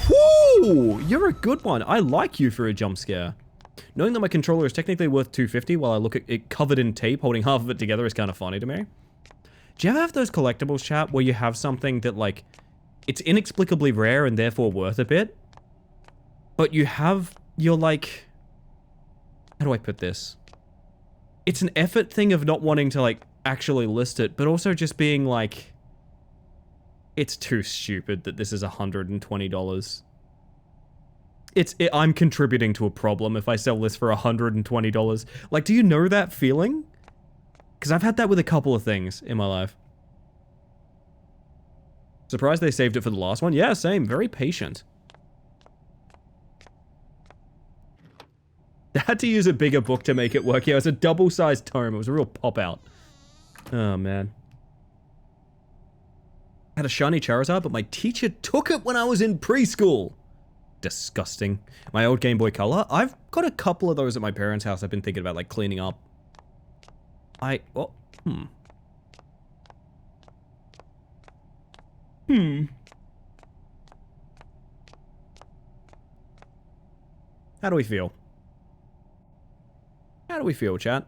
Woo! You're a good one. I like you for a jump scare. Knowing that my controller is technically worth $250 while I look at it covered in tape holding half of it together is kind of funny to me. Do you ever have those collectibles, chat, where you have something that, like, it's inexplicably rare and therefore worth a bit, but you're like, how do I put this? It's an effort thing of not wanting to, like, actually list it, but also just being like, it's too stupid that this is $120. I'm contributing to a problem if I sell this for $120. Like, do you know that feeling? Because I've had that with a couple of things in my life. Surprised they saved it for the last one? Yeah, same. Very patient. They had to use a bigger book to make it work. Yeah, it was a double-sized tome. It was a real pop-out. Oh, man. I had a shiny Charizard, but my teacher took it when I was in preschool. Disgusting. My old Game Boy Color. I've got a couple of those at my parents' house I've been thinking about, like, cleaning up. How do we feel? How do we feel, chat?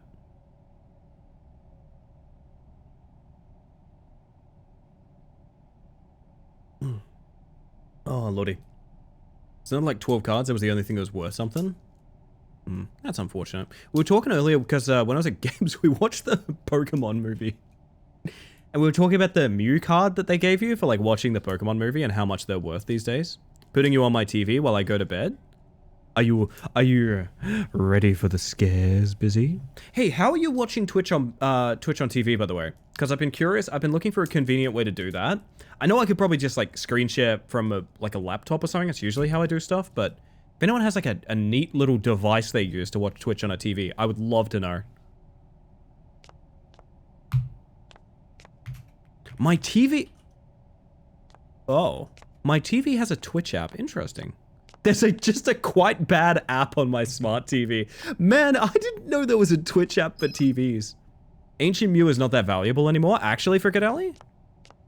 Oh, lordy. It's not like 12 cards, that was the only thing that was worth something. That's unfortunate. We were talking earlier because when I was at Games, we watched the Pokemon movie. And we were talking about the Mew card that they gave you for like watching the Pokemon movie and how much they're worth these days. Putting you on my TV while I go to bed. Are you ready for the scares, Busy? Hey, how are you watching Twitch on TV, by the way? Because I've been curious. I've been looking for a convenient way to do that. I know I could probably just like screen share from a laptop or something. That's usually how I do stuff. But if anyone has like a neat little device they use to watch Twitch on a TV, I would love to know. My TV... Oh. My TV has a Twitch app. Interesting. There's just a quite bad app on my smart TV. Man, I didn't know there was a Twitch app for TVs. Ancient Mew is not that valuable anymore, actually, for Cadelli?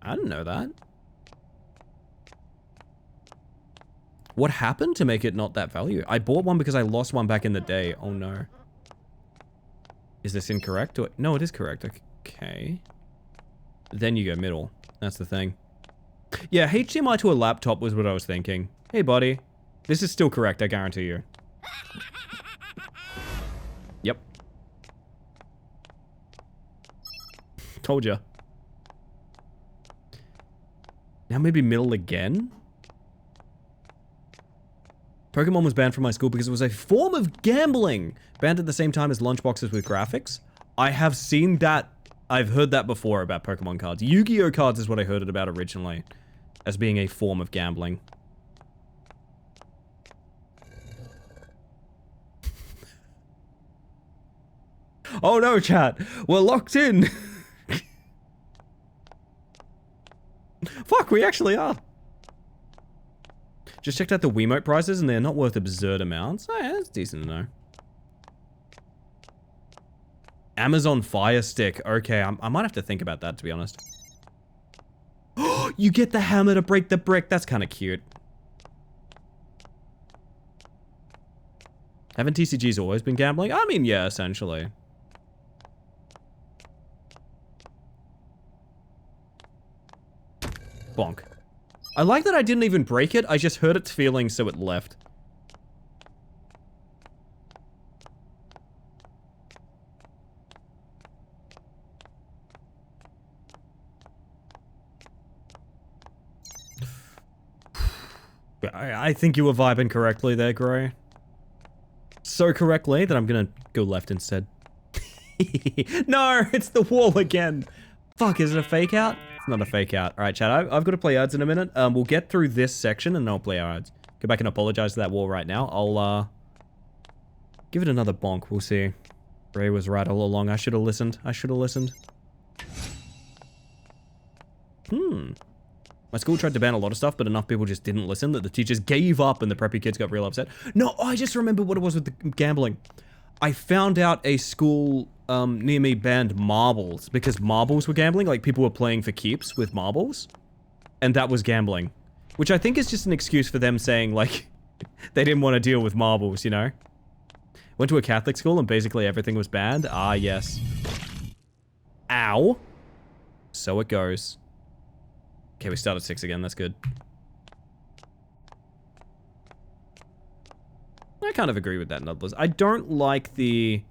I didn't know that. What happened to make it not that value? I bought one because I lost one back in the day. Oh no. Is this incorrect? No, it is correct. Okay. Then you go middle. That's the thing. Yeah, HDMI to a laptop was what I was thinking. Hey, buddy. This is still correct, I guarantee you. Yep. Told ya. Now maybe middle again? Pokemon was banned from my school because it was a form of gambling. Banned at the same time as lunchboxes with graphics. I have seen that. I've heard that before about Pokemon cards. Yu-Gi-Oh cards is what I heard it about originally. As being a form of gambling. Oh no, chat. We're locked in. Fuck, we actually are. Just checked out the Wiimote prices and they're not worth absurd amounts. Oh, yeah, that's decent to know. Amazon Fire Stick. Okay, I might have to think about that, to be honest. You get the hammer to break the brick. That's kind of cute. Haven't TCGs always been gambling? I mean, yeah, essentially. Bonk. I like that I didn't even break it. I just hurt its feelings, so it left. I think you were vibing correctly there, Gray. So correctly that I'm gonna go left instead. No, it's the wall again. Fuck, is it a fake out? It's not a fake out. All right, chat, I've got to play ads in a minute. We'll get through this section and then I'll play our ads. Go back and apologize to that wall right now. I'll, give it another bonk. We'll see. Ray was right all along. I should have listened. I should have listened. My school tried to ban a lot of stuff, but enough people just didn't listen that the teachers gave up and the preppy kids got real upset. No, I just remembered what it was with the gambling. I found out a school near me banned marbles because marbles were gambling. Like people were playing for keeps with marbles. and that was gambling. Which I think is just an excuse for them saying, like, they didn't want to deal with marbles, you know? Went to a Catholic school and basically everything was banned? Ah, yes. Ow. So it goes. Okay, we start at 6 again, that's good. I kind of agree with that, Nudlers. I don't like the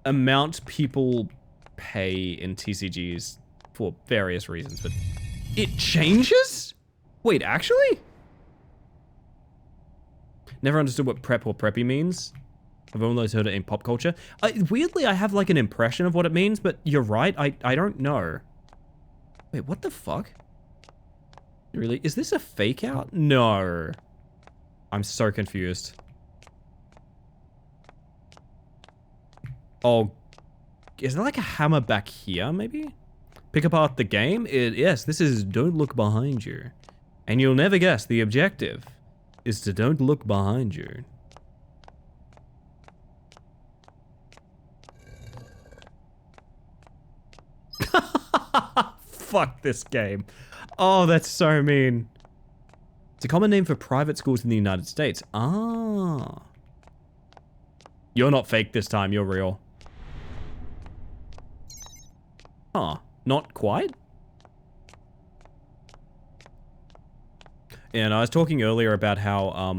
amount people pay in TCGs for various reasons, but it changes? Wait, actually? Never understood what prep or preppy means. I've always heard it in pop culture. Weirdly, I have like an impression of what it means, but you're right, I don't know. Wait, what the fuck? Really? Is this a fake out? No. I'm so confused. Oh, is there like a hammer back here, maybe? Pick apart the game? Yes, this is don't look behind you. And you'll never guess, the objective is to don't look behind you. Fuck this game. Oh, that's so mean. It's a common name for private schools in the United States. Ah. You're not fake this time, you're real. Huh, not quite? And I was talking earlier about how,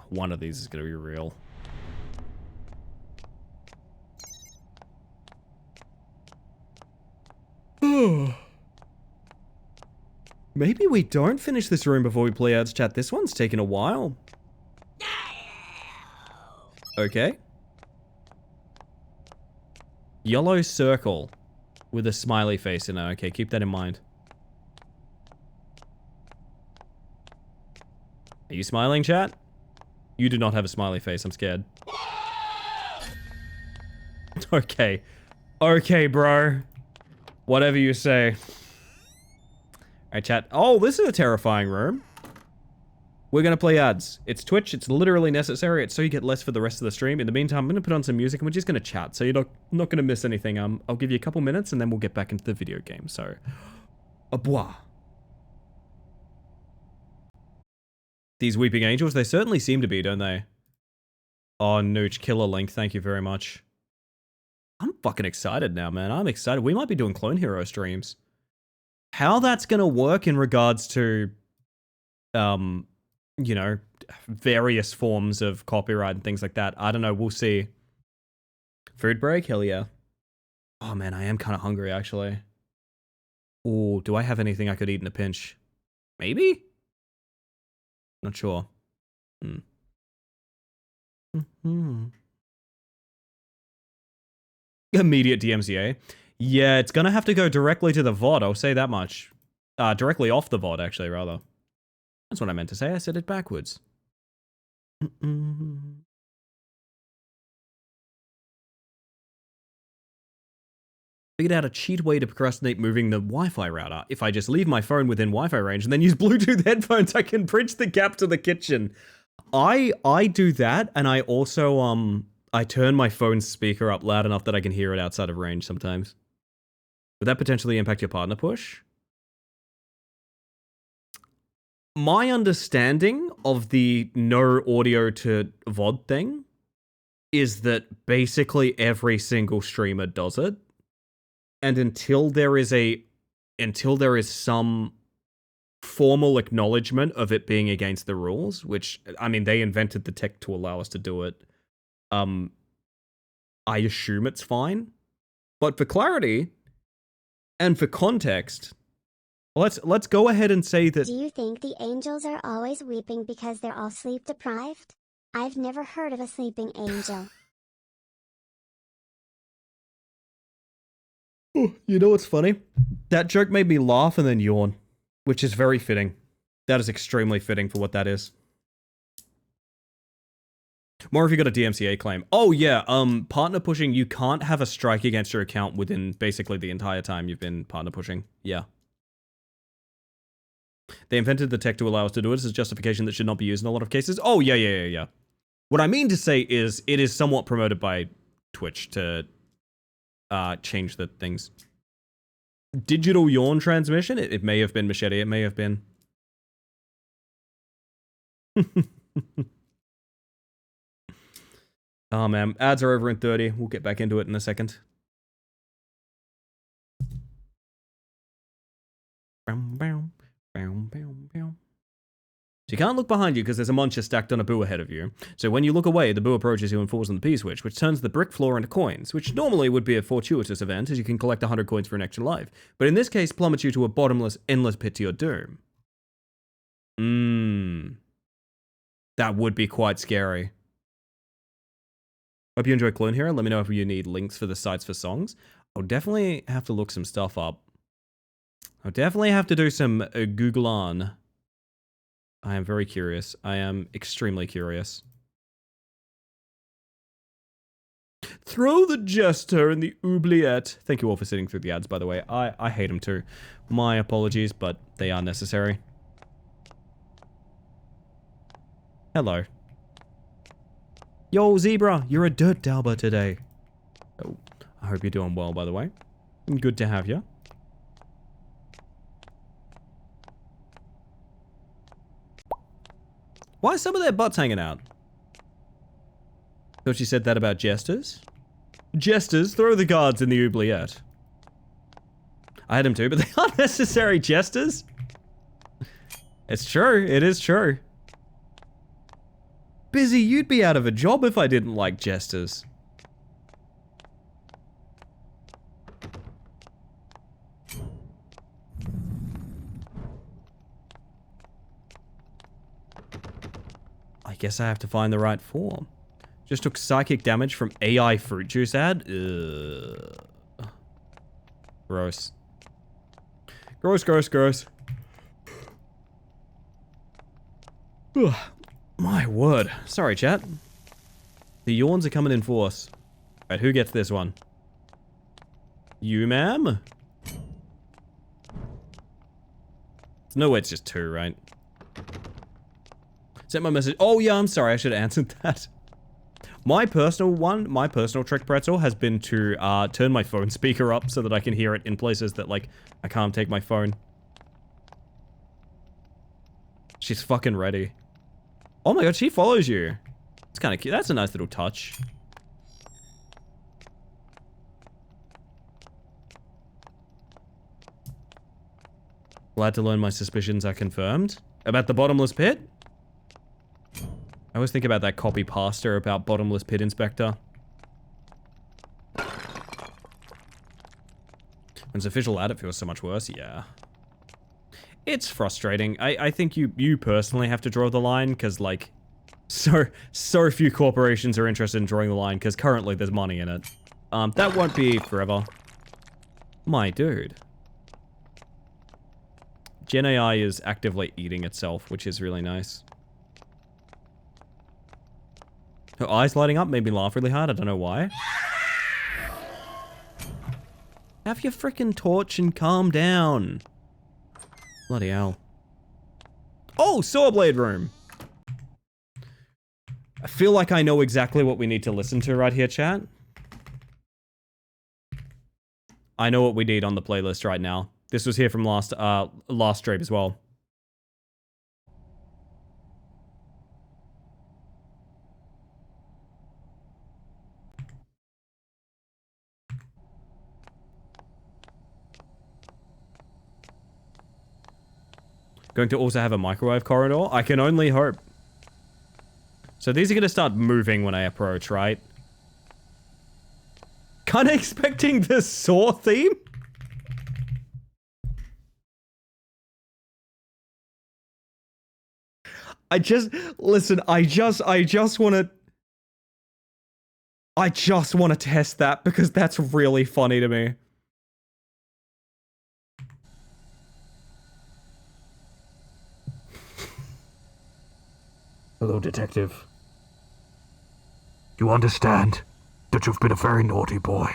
one of these is gonna be real. Maybe we don't finish this room before we play ads chat. This one's taken a while. Okay. Yellow circle with a smiley face in it. Okay, keep that in mind. Are you smiling, chat? You do not have a smiley face. I'm scared. Okay. Okay, bro. Whatever you say. Alright, chat. Oh, this is a terrifying room. We're gonna play ads. It's Twitch. It's literally necessary. It's so you get less for the rest of the stream. In the meantime, I'm gonna put on some music and we're just gonna chat. So you're not gonna miss anything. I'll give you a couple minutes and then we'll get back into the video game. So, au revoir. These weeping angels, they certainly seem to be, don't they? Oh, Nooch, Killer Link, thank you very much. I'm fucking excited now, man. I'm excited. We might be doing Clone Hero streams. How that's gonna work in regards to, you know, various forms of copyright and things like that, I don't know. We'll see. Food break? Hell yeah. Oh, man, I am kind of hungry, actually. Oh, do I have anything I could eat in a pinch? Maybe? Not sure. Immediate DMCA. Yeah, it's gonna have to go directly to the VOD, I'll say that much. Directly off the VOD, actually, rather. That's what I meant to say, I said it backwards. Figured out a cheat way to procrastinate moving the Wi-Fi router. If I just leave my phone within Wi-Fi range and then use Bluetooth headphones, I can bridge the gap to the kitchen. I do that, and I also, I turn my phone's speaker up loud enough that I can hear it outside of range sometimes. Would that potentially impact your partner push? My understanding of the no audio to VOD thing is that basically every single streamer does it. And until there is some formal acknowledgement of it being against the rules, which, I mean, they invented the tech to allow us to do it, I assume it's fine. But for clarity and for context, let's go ahead and say that. Do you think the angels are always weeping because they're all sleep deprived? I've never heard of a sleeping angel. Oh, you know what's funny? That joke made me laugh and then yawn, which is very fitting. That is extremely fitting for what that is. More if you got a DMCA claim. Oh yeah, partner pushing, you can't have a strike against your account within basically the entire time you've been partner pushing. Yeah. They invented the tech to allow us to do it as justification that should not be used in a lot of cases. Oh yeah. What I mean to say is it is somewhat promoted by Twitch to change the things. digital yawn transmission? It may have been Machete. It may have been. Oh man, ads are over in 30. We'll get back into it in a second. So you can't look behind you because there's a muncher stacked on a boo ahead of you. So when you look away, the boo approaches you and falls on the P-switch, which turns the brick floor into coins, which normally would be a fortuitous event as you can collect 100 coins for an extra life. But in this case, plummets you to a bottomless, endless pit to your doom. That would be quite scary. Hope you enjoy Clone Hero. Let me know if you need links for the sites for songs. I'll definitely have to look some stuff up. I'll definitely have to do some Google on. I am very curious. I am extremely curious. Throw the Jester and the Oubliette. Thank you all for sitting through the ads, by the way. I hate them too. My apologies, but they are necessary. Hello. Yo, Zebra, you're a dirt dauber today. Oh, I hope you're doing well, by the way. Good to have you. Why are some of their butts hanging out? Thought you said that about jesters? Jesters, throw the guards in the oubliette. I had them too, but they aren't necessary jesters. It's true, it is true. Busy, you'd be out of a job if I didn't like jesters. I guess I have to find the right form. Just took psychic damage from AI fruit juice ad? Ugh. Gross. Gross, gross, gross. Ugh. My word. Sorry, chat. The yawns are coming in force. Alright, who gets this one? You, ma'am? No way, it's just 2, right? Sent my message. Oh, yeah, I'm sorry. I should have answered that. My personal trick, Pretzel, has been to turn my phone speaker up so that I can hear it in places that, like, I can't take my phone. She's fucking ready. Oh my god, she follows you. It's kind of cute. That's a nice little touch. Glad to learn my suspicions are confirmed. About the bottomless pit? I always think about that copy pasta about bottomless pit inspector. When it's official ad, it feels so much worse. Yeah. It's frustrating. I think you personally have to draw the line, because, like, so few corporations are interested in drawing the line, because currently there's money in it. That won't be forever. My dude. Gen AI is actively eating itself, which is really nice. Her eyes lighting up made me laugh really hard. I don't know why. Have your frickin' torch and calm down. Bloody hell. Oh, saw blade room. I feel like I know exactly what we need to listen to right here, chat. I know what we need on the playlist right now. This was here from last stream as well. Going to also have a microwave corridor? I can only hope. So these are going to start moving when I approach, right? Kinda expecting the Saw theme? Listen, I just want to test that because that's really funny to me. Hello, detective. You understand that you've been a very naughty boy.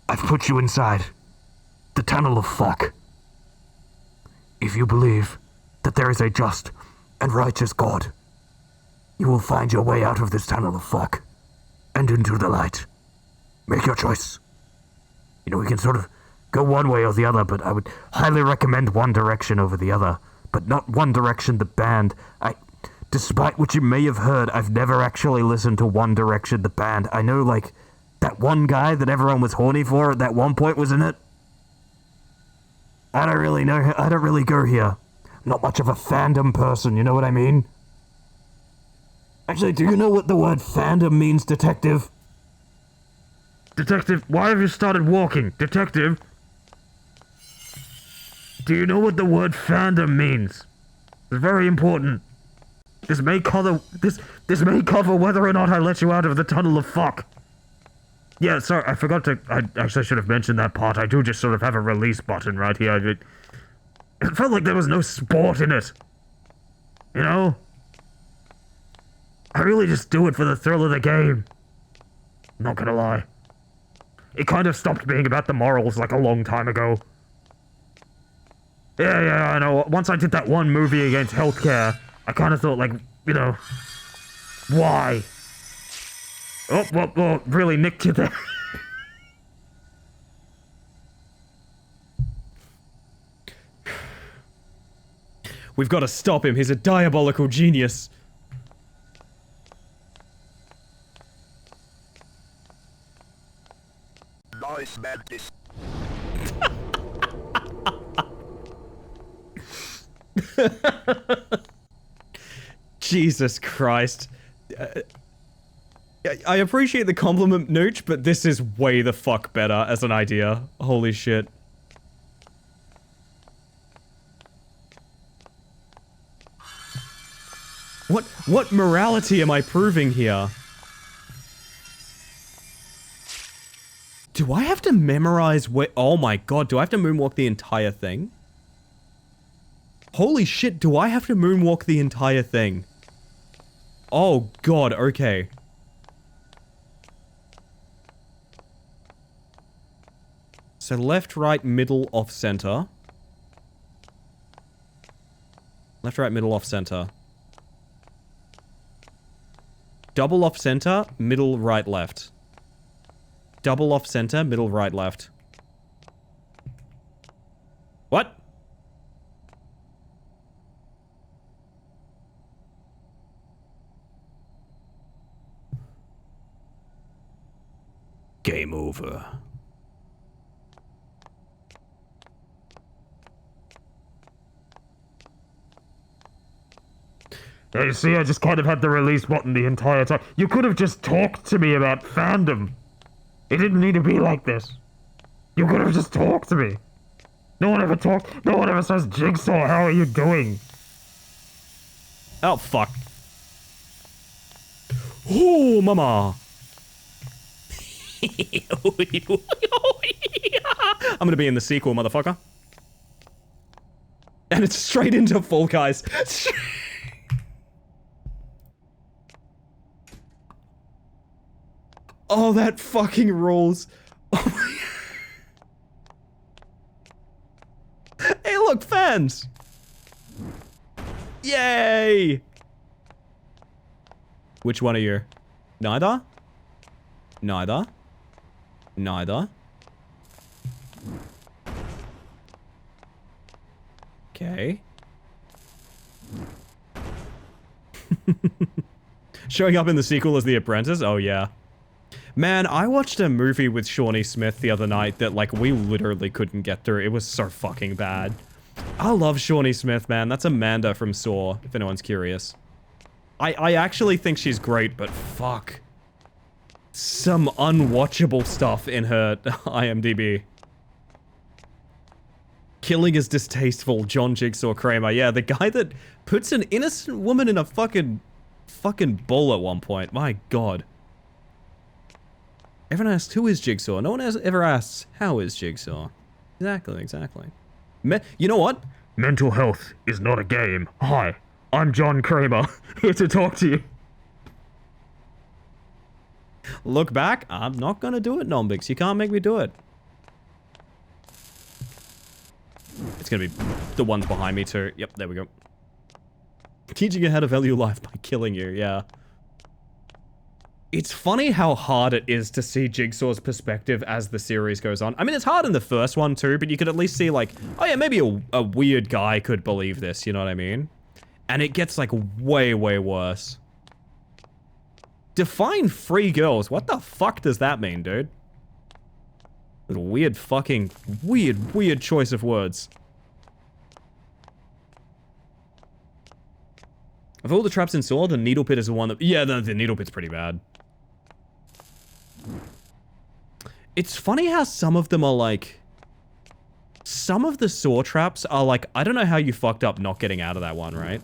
I've put you inside the tunnel of fuck. If you believe that there is a just and righteous God, you will find your way out of this tunnel of fuck and into the light. Make your choice. You know, we can sort of go one way or the other, but I would highly recommend One Direction over the other. But not One Direction the band. Despite what you may have heard, I've never actually listened to One Direction the band. I know, like, that one guy that everyone was horny for at that one point was in it. I don't really know. I don't really go here. Not much of a fandom person, you know what I mean? Actually, do you know what the word fandom means, Detective? Detective, why have you started walking? Detective? Do you know what the word fandom means? It's very important. This may cover whether or not I let you out of the tunnel of fuck. Yeah, sorry, I forgot to... I actually should have mentioned that part. I do just sort of have a release button right here. It felt like there was no sport in it. You know? I really just do it for the thrill of the game. Not gonna lie. It kind of stopped being about the morals like a long time ago. Yeah, I know. Once I did that one movie against healthcare, I kind of thought, like, you know, why? Oh, really nicked you there. We've got to stop him. He's a diabolical genius. Nice madness. Jesus Christ. I appreciate the compliment, Nooch, but this is way the fuck better as an idea. Holy shit. What morality am I proving here? Do I have to memorize where- oh my god, do I have to moonwalk the entire thing? Holy shit, do I have to moonwalk the entire thing? Oh god, okay. So left, right, middle, off, center. Left, right, middle, off, center. Double off center, middle, right, left. Double off center, middle, right, left. What? Game over. Hey, see, I just kind of had the release button the entire time. You could have just talked to me about fandom. It didn't need to be like this. You could have just talked to me. No one ever talked. No one ever says, Jigsaw, how are you doing? Oh, fuck. Oh, mama. I'm gonna be in the sequel, motherfucker. And it's straight into Fall Guys. Oh, that fucking rules. Oh my... Hey, look, fans! Yay! Which one are you? Neither? Neither? Neither? Okay. Showing up in the sequel as the apprentice? Oh, yeah. Man, I watched a movie with Shawnee Smith the other night that, like, we literally couldn't get through. It was so fucking bad. I love Shawnee Smith, man. That's Amanda from Saw, if anyone's curious. I actually think she's great, but fuck. Some unwatchable stuff in her IMDb. Killing is distasteful, John Jigsaw Kramer. Yeah, the guy that puts an innocent woman in a fucking bowl at one point. My god. Everyone asks, who is Jigsaw? No one ever asks, how is Jigsaw? Exactly. You know what? Mental health is not a game. Hi, I'm John Kramer, here to talk to you. Look back, I'm not gonna do it, Nombix. You can't make me do it. It's gonna be the ones behind me too. Yep, there we go. Teaching you how to value life by killing you, yeah. It's funny how hard it is to see Jigsaw's perspective as the series goes on. I mean, it's hard in the first one too, but you could at least see like, oh yeah, maybe a weird guy could believe this, you know what I mean? And it gets like way, way worse. Define free girls. What the fuck does that mean, dude? It's a weird fucking, weird choice of words. Of all the traps in Saw, the needle pit is the one that... Yeah, the needle pit's pretty bad. It's funny how some of them are like... Some of the Saw traps are like, I don't know how you fucked up not getting out of that one, right?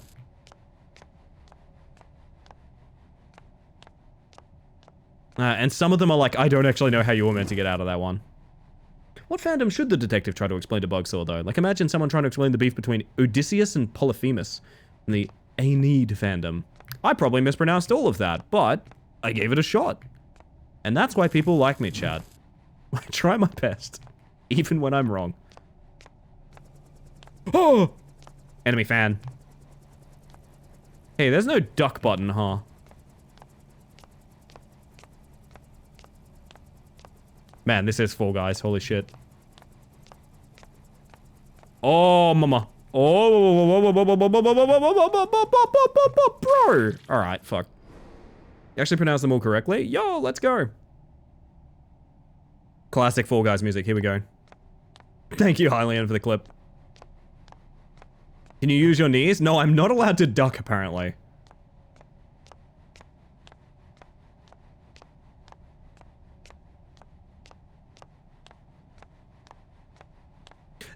And some of them are like, I don't actually know how you were meant to get out of that one. What fandom should the detective try to explain to Bugsaw, though? Like, imagine someone trying to explain the beef between Odysseus and Polyphemus in the Aeneid fandom. I probably mispronounced all of that, but I gave it a shot. And that's why people like me, Chad. I try my best, even when I'm wrong. Oh! Enemy fan. Hey, there's no duck button, huh? Man, this is Fall Guys. Holy shit. Oh, mama. Oh, bro. Alright, fuck. You actually pronounced them all correctly? Yo, let's go. Classic Fall Guys music. Here we go. Thank you, Hylian, for the clip. Can you use your knees? No, I'm not allowed to duck, apparently.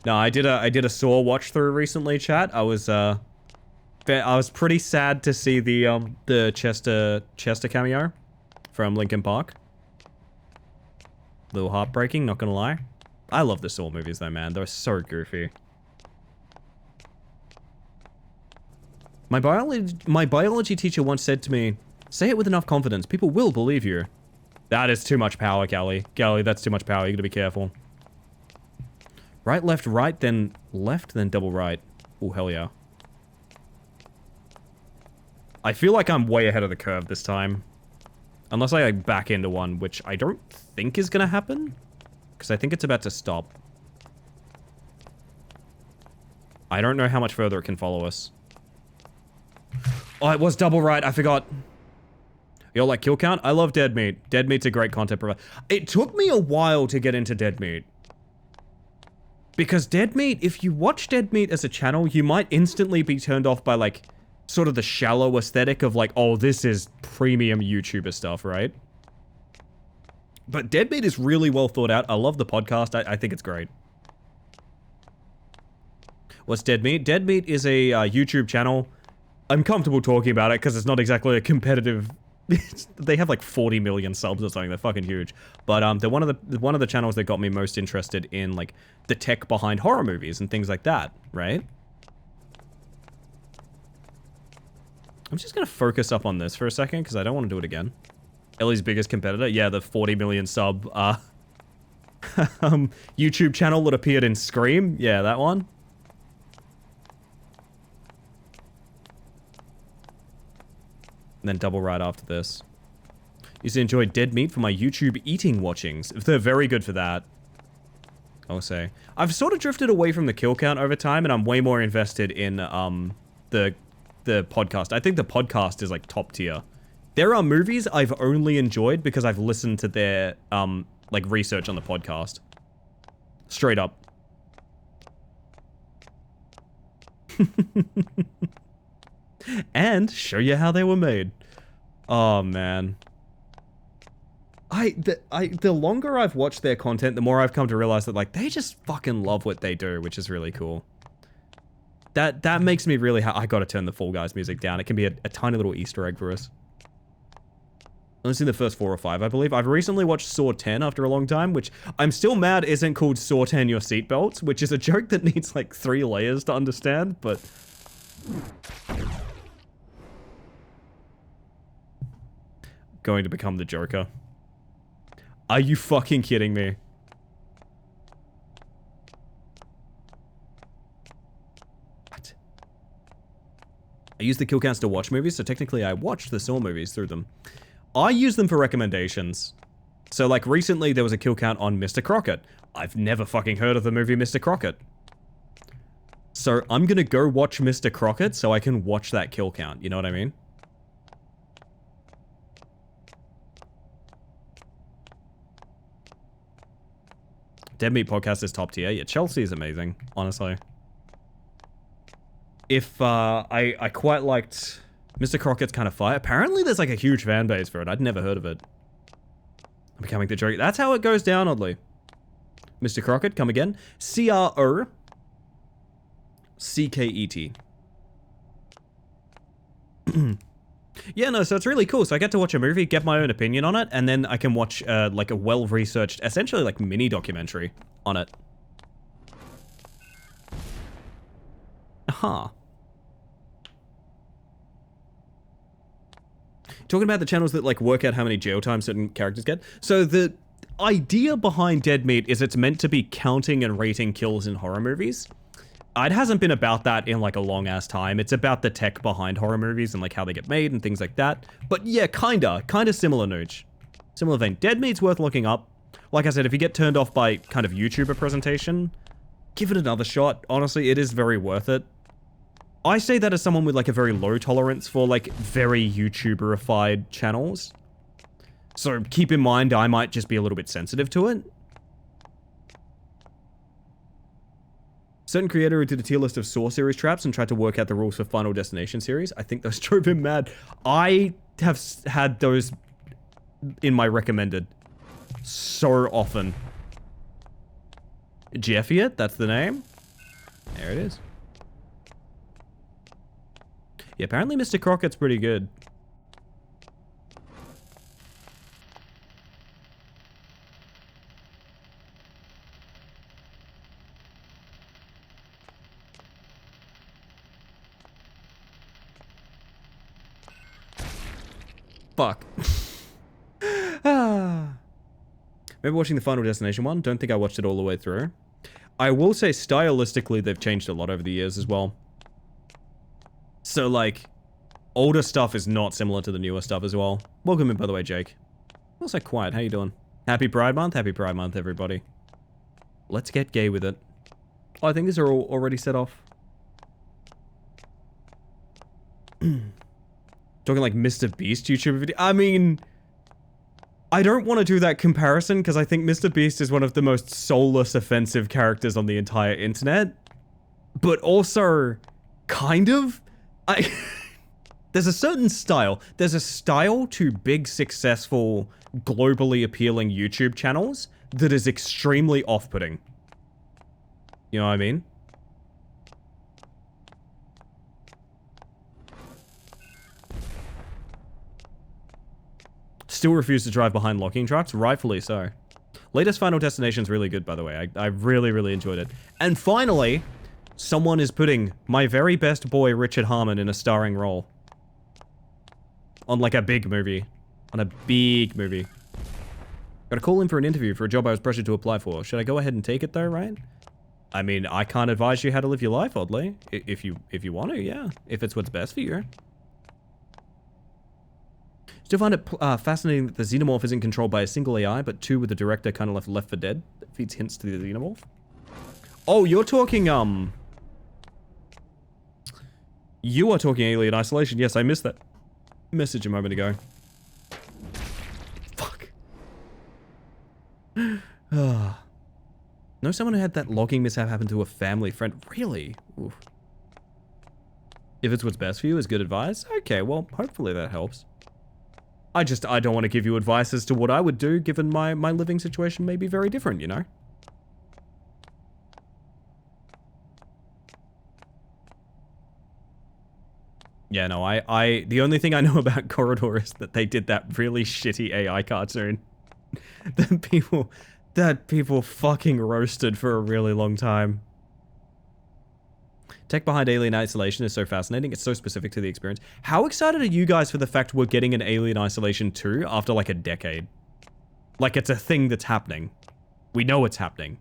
No, I did a Saw watch through recently, chat. I was pretty sad to see the Chester cameo from Linkin Park. A little heartbreaking, not gonna lie. I love the Saw movies though, man. They're so goofy. My biology teacher once said to me, "Say it with enough confidence, people will believe you." That is too much power, Callie. Callie, that's too much power. You gotta be careful. Right, left, then left, then double right. Oh, hell yeah. I feel like I'm way ahead of the curve this time. Unless I like, back into one, which I don't think is gonna happen. Because I think it's about to stop. I don't know how much further it can follow us. Oh, it was double right, I forgot. Yo, like kill count? I love Dead Meat. Dead Meat's a great content provider. It took me a while to get into Dead Meat. Because Dead Meat, if you watch Dead Meat as a channel, you might instantly be turned off by, like, sort of the shallow aesthetic of, like, oh, this is premium YouTuber stuff, right? But Dead Meat is really well thought out. I love the podcast. I think it's great. What's Dead Meat? Dead Meat is a YouTube channel. I'm comfortable talking about it because it's not exactly a competitive... They have like 40 million subs or something. They're fucking huge. But they're one of the channels that got me most interested in like the tech behind horror movies and things like that, right? I'm just gonna focus up on this for a second because I don't want to do it again. Ellie's biggest competitor, yeah, the 40 million sub YouTube channel that appeared in Scream, yeah, that one. And then double right after this. Used to enjoy Dead Meat for my YouTube eating watchings. They're very good for that. I'll say. I've sort of drifted away from the kill count over time, and I'm way more invested in the podcast. I think the podcast is like top tier. There are movies I've only enjoyed because I've listened to their like research on the podcast. Straight up. And show you how they were made. Oh man. The longer I've watched their content, the more I've come to realize that like they just fucking love what they do, which is really cool. That makes me really I gotta turn the Fall Guys music down. It can be a tiny little Easter egg for us. Only seen the first 4 or 5, I believe. I've recently watched Saw 10 after a long time, which I'm still mad isn't called Saw 10 Your Seatbelts, which is a joke that needs like 3 layers to understand, but... Going to become the Joker. Are you fucking kidding me? What? I use the kill counts to watch movies, so technically I watched the Saw movies through them. I use them for recommendations. So, like, recently there was a kill count on Mr. Crockett. I've never fucking heard of the movie Mr. Crockett. So, I'm gonna go watch Mr. Crockett so I can watch that kill count. You know what I mean? Dead Meat Podcast is top tier. Yeah, Chelsea is amazing, honestly. If, I quite liked Mr. Crockett's kind of fire. Apparently there's like a huge fan base for it. I'd never heard of it. I'm becoming the joke. That's how it goes down, oddly. Mr. Crockett, come again. C-R-O-C-K-E-T. Yeah, no, so it's really cool. So I get to watch a movie, get my own opinion on it, and then I can watch, like, a well-researched, essentially, like, mini-documentary on it. Huh. Talking about the channels that, like, work out how many jail time certain characters get. So the idea behind Dead Meat is it's meant to be counting and rating kills in horror movies. It hasn't been about that in, like, a long-ass time. It's about the tech behind horror movies and, like, how they get made and things like that. But yeah, kinda similar, Nooch. Similar vein. Dead Meat's worth looking up. Like I said, if you get turned off by kind of YouTuber presentation, give it another shot. Honestly, it is very worth it. I say that as someone with, like, a very low tolerance for, like, very YouTuberified channels. So keep in mind, I might just be a little bit sensitive to it. Certain creator who did a tier list of Saw series traps and tried to work out the rules for Final Destination series. I think those drove him mad. I have had those in my recommended so often. Jeffiet, that's the name. There it is. Yeah, apparently Mr. Crockett's pretty good. Fuck. Remember watching the Final Destination one? Don't think I watched it all the way through. I will say stylistically they've changed a lot over the years as well. So, like, older stuff is not similar to the newer stuff as well. Welcome in, by the way, Jake. Also quiet. How you doing? Happy Pride Month? Happy Pride Month, everybody. Let's get gay with it. Oh, I think these are all already set off. Talking like Mr. Beast YouTube video. I mean, I don't want to do that comparison because I think Mr. Beast is one of the most soulless, offensive characters on the entire internet. But also, kind of. There's a certain style. There's a style to big, successful, globally appealing YouTube channels that is extremely off-putting. You know what I mean? Still refuse to drive behind locking trucks? Rightfully so. Latest Final Destination's really good, by the way. I really, really enjoyed it. And finally, someone is putting my very best boy, Richard Harmon, in a starring role. On, like, a big movie. On a big movie. Got a call in for an interview for a job I was pressured to apply for. Should I go ahead and take it, though, right? I mean, I can't advise you how to live your life, oddly. If you want to, yeah. If it's what's best for you. Still find it fascinating that the Xenomorph isn't controlled by a single AI, but two with the director kind of left for dead. That feeds hints to the Xenomorph. Oh, you're talking, You are talking Alien Isolation. Yes, I missed that message a moment ago. Fuck. Know someone who had that logging mishap happen to a family friend? Really? Oof. If it's what's best for you is good advice? Okay, well, hopefully that helps. I don't want to give you advice as to what I would do, given my living situation may be very different, you know? Yeah, no, the only thing I know about Corridor is that they did that really shitty AI cartoon that people fucking roasted for a really long time. Tech behind Alien Isolation is so fascinating. It's so specific to the experience. How excited are you guys for the fact we're getting an Alien Isolation 2 after like a decade? Like it's a thing that's happening. We know it's happening.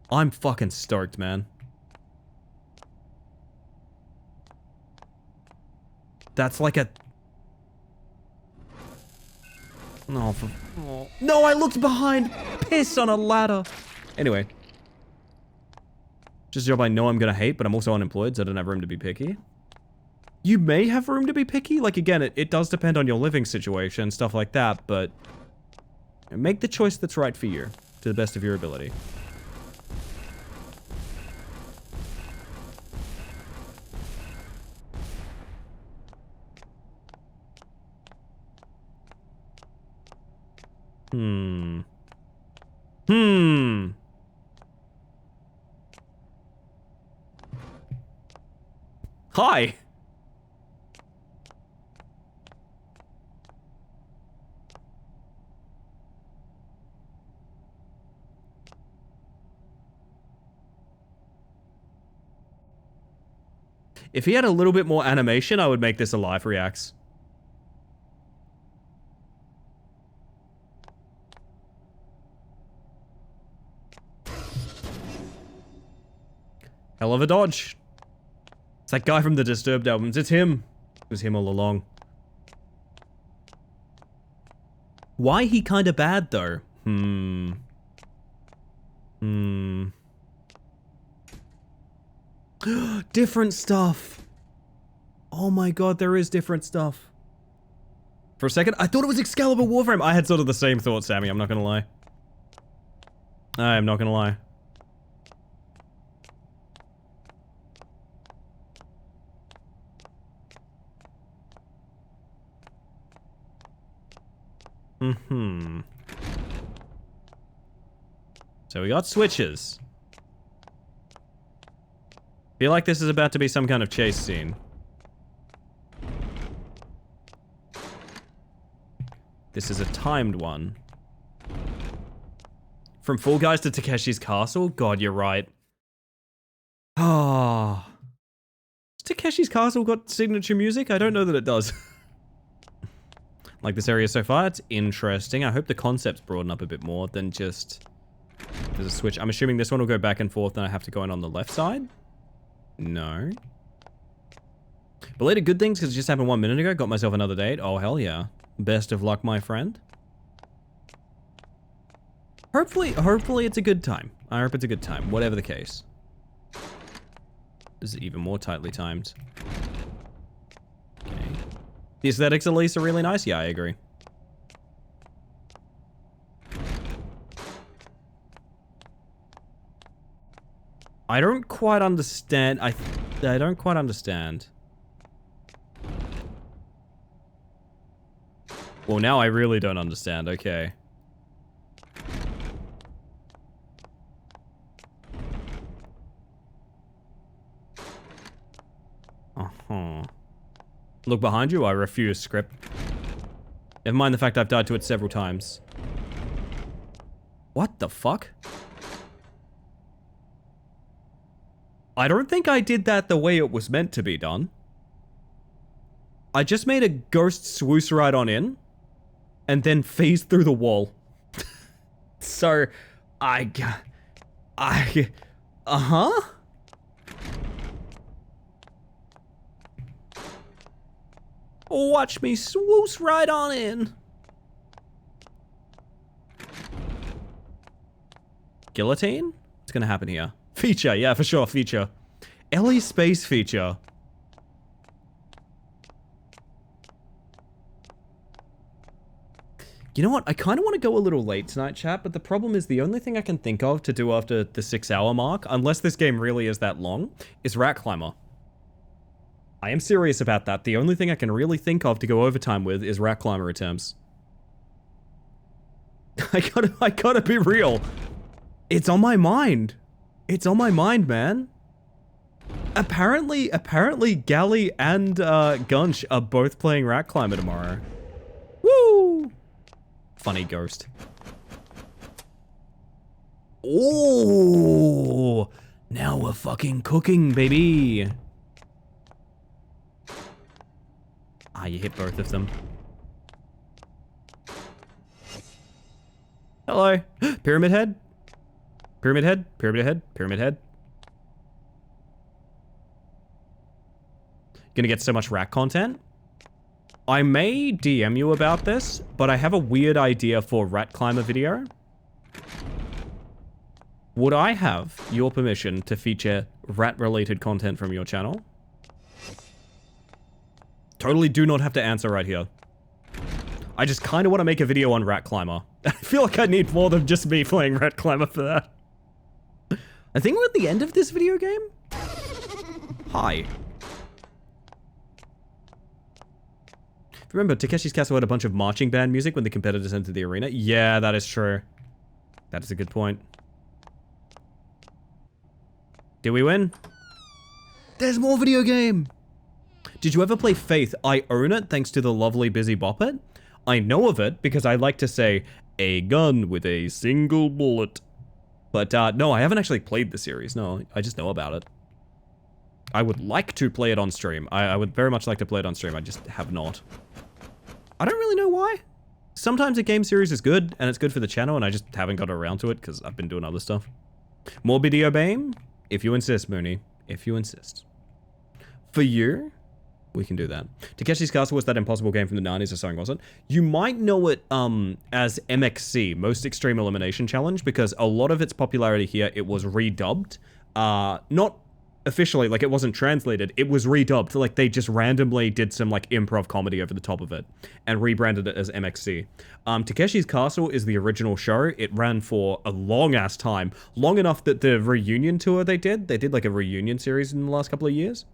I'm fucking stoked, man. That's like a... Oh, no, I looked behind. Piss on a ladder. Anyway. Just a job I know I'm gonna hate, but I'm also unemployed, so I don't have room to be picky. You may have room to be picky. Like, again, it does depend on your living situation, stuff like that, but make the choice that's right for you, to the best of your ability. Hi! If he had a little bit more animation, I would make this a live reacts. Hell of a dodge. It's that guy from the Disturbed albums. It's him. It was him all along. Why he kinda bad, though? Different stuff. Oh my god, there is different stuff. For a second, I thought it was Excalibur Warframe. I had sort of the same thought, Sammy. I'm not gonna lie. I am not gonna lie. So we got switches. Feel like this is about to be some kind of chase scene. This is a timed one. From Fall Guys to Takeshi's Castle? God, you're right. Ah. Has Takeshi's Castle got signature music? I don't know that it does. Like this area so far, it's interesting. I hope the concepts broaden up a bit more than just... There's a switch. I'm assuming this one will go back and forth and I have to go in on the left side? No. Belated good things, because it just happened 1 minute ago. Got myself another date. Oh, hell yeah. Best of luck, my friend. Hopefully it's a good time. I hope it's a good time, whatever the case. This is even more tightly timed. Okay. The aesthetics at least are really nice. Yeah, I agree. I don't quite understand. I don't quite understand. Well, now I really don't understand. Okay. Look behind you. I refuse, script. Never mind the fact I've died to it several times. What the fuck? I don't think I did that the way it was meant to be done. I just made a ghost swoosh right on in, and then phased through the wall. So, uh-huh? Watch me swoosh right on in. Guillotine? What's gonna happen here? Feature, yeah, for sure, feature. Ellie Space feature. You know what? I kind of want to go a little late tonight, chat, but the problem is the only thing I can think of to do after the 6-hour mark, unless this game really is that long, is Rat Climber. I am serious about that. The only thing I can really think of to go overtime with is Rat Climber attempts. I gotta be real. It's on my mind. It's on my mind, man. Apparently Gally and Gunch are both playing Rat Climber tomorrow. Woo! Funny ghost. Oh! Now we're fucking cooking, baby. Ah, you hit both of them. Hello. Pyramid head? Pyramid head? Pyramid head? Pyramid head? Gonna get so much rat content? I may DM you about this, but I have a weird idea for Rat Climber video. Would I have your permission to feature rat-related content from your channel? Totally do not have to answer right here. I just kind of want to make a video on Rat Climber. I feel like I need more than just me playing Rat Climber for that. I think we're at the end of this video game. Hi. Remember, Takeshi's Castle had a bunch of marching band music when the competitors entered the arena? Yeah, that is true. That is a good point. Did we win? There's more video game! Did you ever play Faith? I own it thanks to the lovely Busy Boppet. I know of it because I like to say, a gun with a single bullet. But no, I haven't actually played the series. No, I just know about it. I would like to play it on stream. I would very much like to play it on stream. I just have not. I don't really know why. Sometimes a game series is good, and it's good for the channel, and I just haven't got around to it because I've been doing other stuff. More video game? If you insist, Mooney. If you insist. For you, we can do that. Takeshi's Castle was that impossible game from the 90s or something, wasn't it? You might know it as MXC, Most Extreme Elimination Challenge, because a lot of its popularity here, it was redubbed. Not officially, like it wasn't translated, it was redubbed. Like they just randomly did some like improv comedy over the top of it and rebranded it as MXC. Takeshi's Castle is the original show. It ran for a long ass time, long enough that the reunion tour they did like a reunion series in the last couple of years.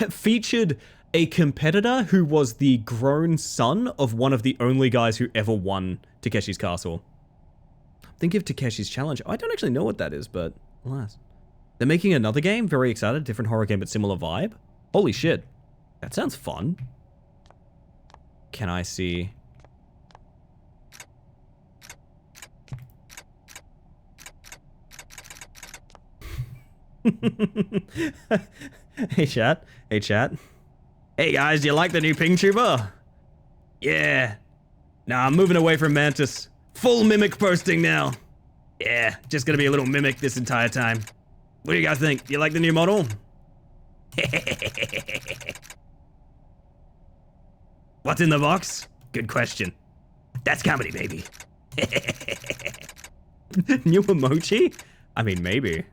Featured a competitor who was the grown son of one of the only guys who ever won Takeshi's Castle. Think of Takeshi's Challenge. I don't actually know what that is, but alas. They're making another game. Very excited. Different horror game, but similar vibe. Holy shit. That sounds fun. Can I see? Hey, chat. Hey, chat. Hey, guys. Do you like the new ping tuber? Yeah. Nah, I'm moving away from Mantis. Full mimic posting now. Yeah, just gonna be a little mimic this entire time. What do you guys think? You like the new model? What's in the box? Good question. That's comedy, baby. New emoji? I mean, maybe.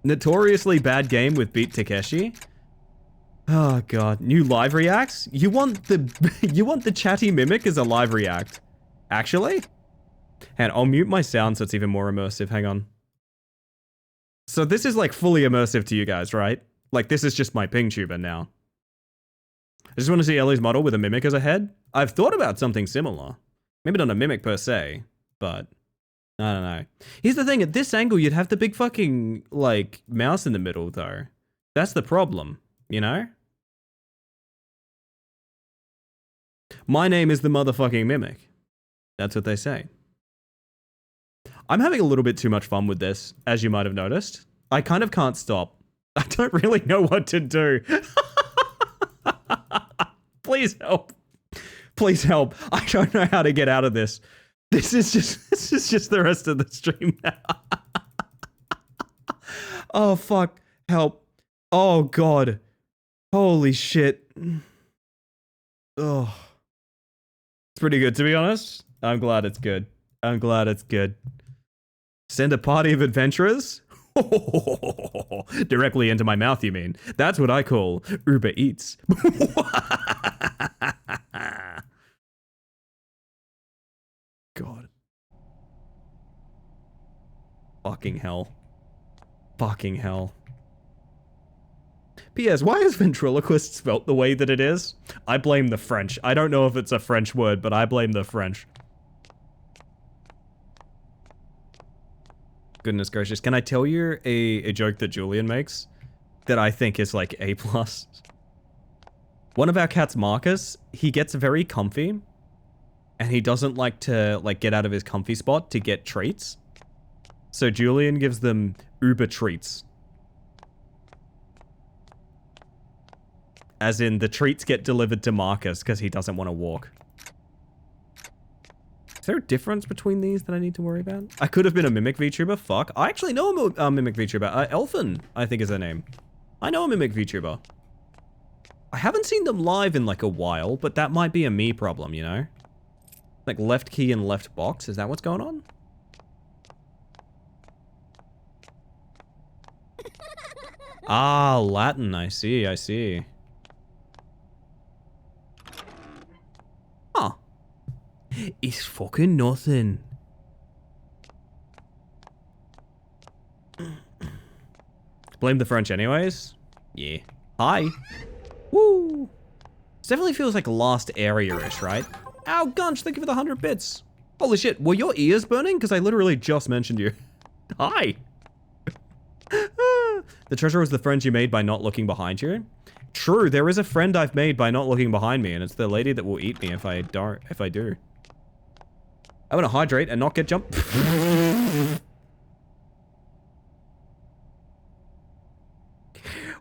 Notoriously bad game with Beat Takeshi. Oh god, new live reacts? You want the chatty mimic as a live react? Actually? And I'll mute my sound so it's even more immersive. Hang on. So this is like fully immersive to you guys, right? Like this is just my ping tuber now. I just want to see Ellie's model with a mimic as a head. I've thought about something similar. Maybe not a mimic per se, but I don't know. Here's the thing, at this angle you'd have the big fucking like mouse in the middle though. That's the problem, you know? My name is the motherfucking mimic. That's what they say. I'm having a little bit too much fun with this, as you might have noticed. I kind of can't stop. I don't really know what to do. Please help. Please help. I don't know how to get out of this. This is just the rest of the stream now. Oh, fuck. Help. Oh, God. Holy shit. Oh. It's pretty good, to be honest. I'm glad it's good. I'm glad it's good. Send a party of adventurers? Directly into my mouth, you mean? That's what I call Uber Eats. God. Fucking hell. Fucking hell. P.S. Why is ventriloquist spelt the way that it is? I blame the French. I don't know if it's a French word, but I blame the French. Goodness gracious. Can I tell you a joke that Julian makes? That I think is like A+. One of our cats, Marcus, he gets very comfy. And he doesn't like to get out of his comfy spot to get treats. So Julian gives them Uber treats. As in, the treats get delivered to Marcus because he doesn't want to walk. Is there a difference between these that I need to worry about? I could have been a Mimic VTuber. Fuck. I actually know a Mimic VTuber. Elfin, I think is her name. I know a Mimic VTuber. I haven't seen them live in like a while, but that might be a me problem, you know? Like left key and left box, is that what's going on? Ah, Latin, I see, I see. Huh. It's fucking nothing. Blame the French anyways? Yeah. Hi. Woo! This definitely feels like last area-ish, right? Ow, Gunch, thank you for the 100 bits. Holy shit, were your ears burning? Because I literally just mentioned you. Hi. The treasure was the friend you made by not looking behind you. True, there is a friend I've made by not looking behind me, and it's the lady that will eat me if I do. I want to hydrate and not get jumped.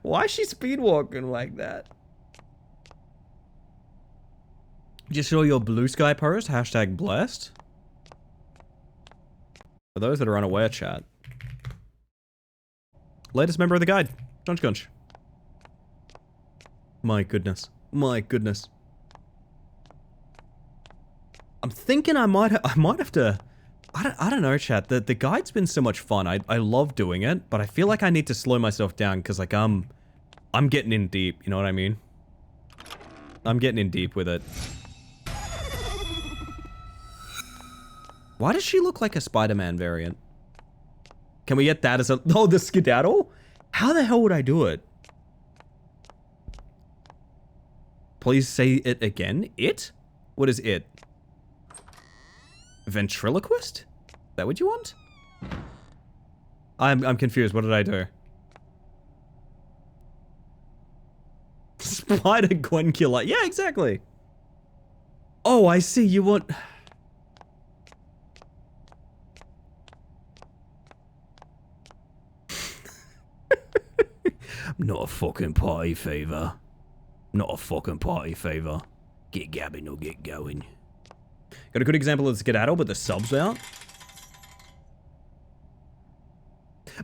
Why is she speed walking like that? Just show your blue sky post, hashtag blessed. For those that are unaware, chat. Latest member of the guide, Gunch Gunch. My goodness. My goodness. I'm thinking I might have to... I don't know, chat. The guide's been so much fun. I love doing it, but I feel like I need to slow myself down because, like, I'm getting in deep. You know what I mean? I'm getting in deep with it. Why does she look like a Spider-Man variant? Can we get that as a... Oh, the skedaddle? How the hell would I do it? Please say it again. It? What is it? Ventriloquist? Is that what you want? I'm confused. What did I do? Spider Gwen killer. Yeah, exactly. Oh, I see. You want... Not a fucking party favor. Not a fucking party favor. Get gabbing or get going. Got a good example of the skedaddle, but the subs out.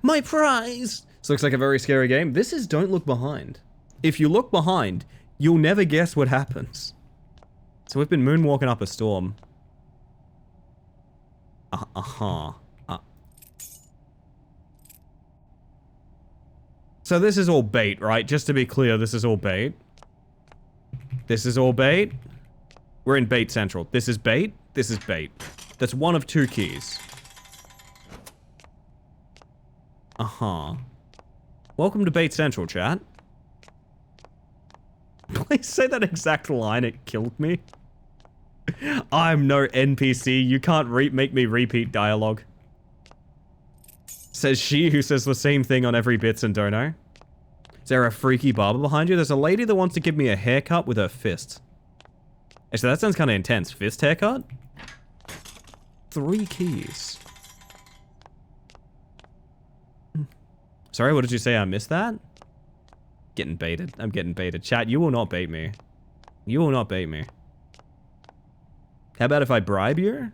My prize! This looks like a very scary game. This is Don't Look Behind. If you look behind, you'll never guess what happens. So we've been moonwalking up a storm. So this is all bait, right? Just to be clear, this is all bait. This is all bait. We're in bait central. This is bait. This is bait. That's one of two keys. Welcome to bait central, chat. Please say that exact line. It killed me. I'm no NPC. You can't make me repeat dialogue. Says she who says the same thing on every bits and dono. Is there a freaky barber behind you? There's a lady that wants to give me a haircut with her fist. Actually, that sounds kind of intense. Fist haircut? 3 keys. Sorry, what did you say? I missed that? Getting baited. I'm getting baited. Chat, you will not bait me. You will not bait me. How about if I bribe you?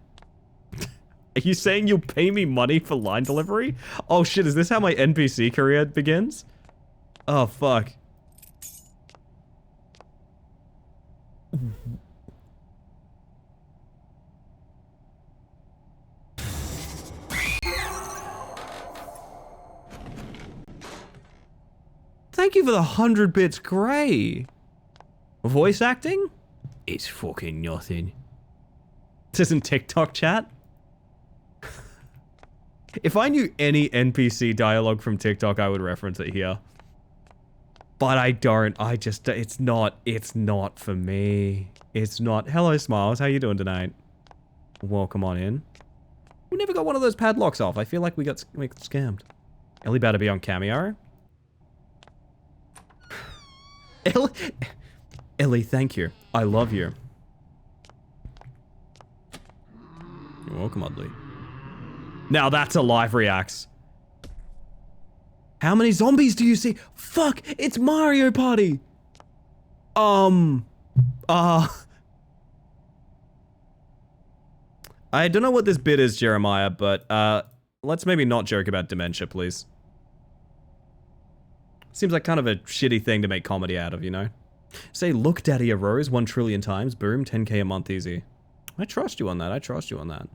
Are you saying you'll pay me money for line delivery? Oh shit, is this how my NPC career begins? Oh fuck. Thank you for the 100 bits, Gray. Voice acting? It's fucking nothing. This isn't TikTok chat? If I knew any NPC dialogue from TikTok, I would reference it here. But I don't. I just, it's not for me. It's not. Hello, Smiles. How you doing tonight? Welcome on in. We never got one of those padlocks off. I feel like we got scammed. Ellie better be on Cameo. Ellie, thank you. I love you. You're welcome, Oddly. Now that's a live reacts. How many zombies do you see? Fuck, it's Mario Party. I don't know what this bit is, Jeremiah, but let's maybe not joke about dementia, please. Seems like kind of a shitty thing to make comedy out of, you know? Say, look, Daddy arose 1 trillion times. Boom, 10k a month easy. I trust you on that. I trust you on that.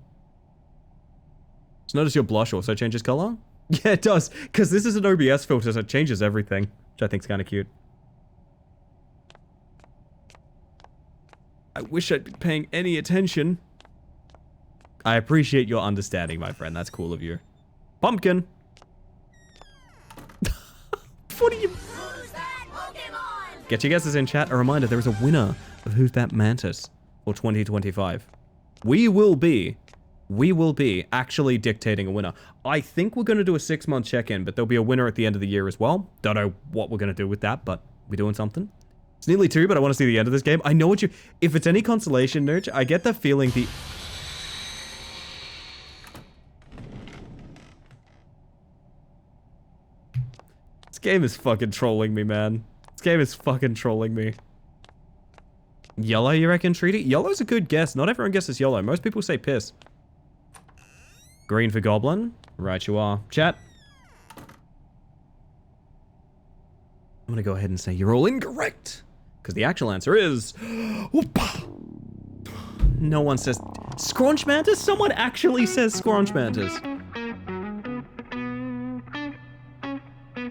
So notice your blush also changes color? Yeah, it does. Because this is an OBS filter, so it changes everything. Which I think is kind of cute. I wish I'd been paying any attention. I appreciate your understanding, my friend. That's cool of you. Pumpkin! What are you... Get your guesses in chat. A reminder, there is a winner of Who's That Mantis for 2025. We will be actually dictating a winner. I think we're going to do a 6-month check-in, but there'll be a winner at the end of the year as well. Don't know what we're going to do with that, but we're doing something. It's nearly 2, but I want to see the end of this game. I know what you... If it's any consolation, Nurch, I get the feeling the... This game is fucking trolling me, man. This game is fucking trolling me. Yellow, you reckon, Treaty? Yellow's a good guess. Not everyone guesses yellow. Most people say piss. Green for Goblin. Right you are. Chat. I'm gonna go ahead and say you're all incorrect. Because the actual answer is... No one says... Scraunch Mantis? Someone actually says Scraunch Mantis.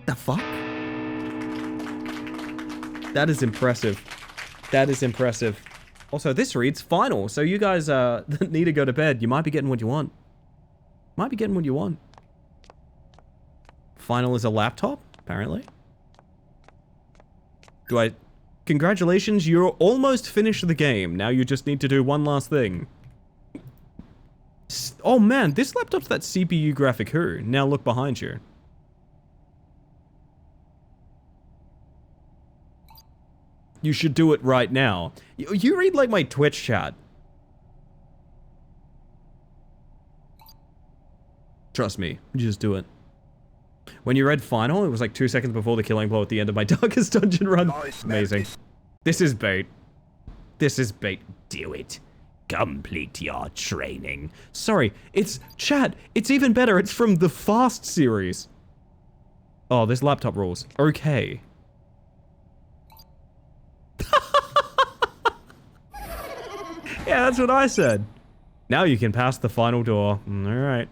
The fuck? That is impressive. That is impressive. Also, this reads final, so you guys need to go to bed. You might be getting what you want. Might be getting what you want. Final is a laptop, apparently. Congratulations, you're almost finished the game. Now you just need to do one last thing. Oh man, this laptop's that CPU graphic who? Now look behind you. You should do it right now. You read like my Twitch chat. Trust me, just do it. When you read final, it was like 2 seconds before the killing blow at the end of my Darkest Dungeon run. Nice, Amazing. This is bait. This is bait. Do it. Complete your training. Sorry, it's chat. It's even better. It's from the Fast series. Oh, this laptop rules. Okay. Yeah, that's what I said. Now you can pass the final door. Alright.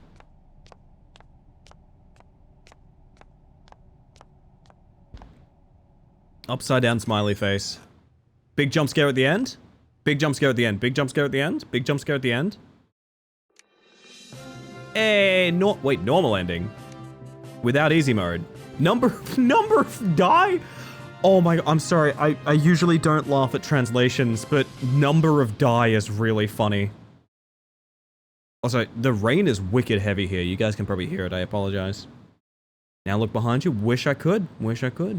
Upside down smiley face. Big jump scare at the end? Big jump scare at the end. Big jump scare at the end? Big jump scare at the end? Wait, normal ending. Without easy mode. Number of die? Oh my, I'm sorry, I usually don't laugh at translations, but number of die is really funny. Also, the rain is wicked heavy here. You guys can probably hear it, I apologize. Now look behind you. Wish I could. Wish I could.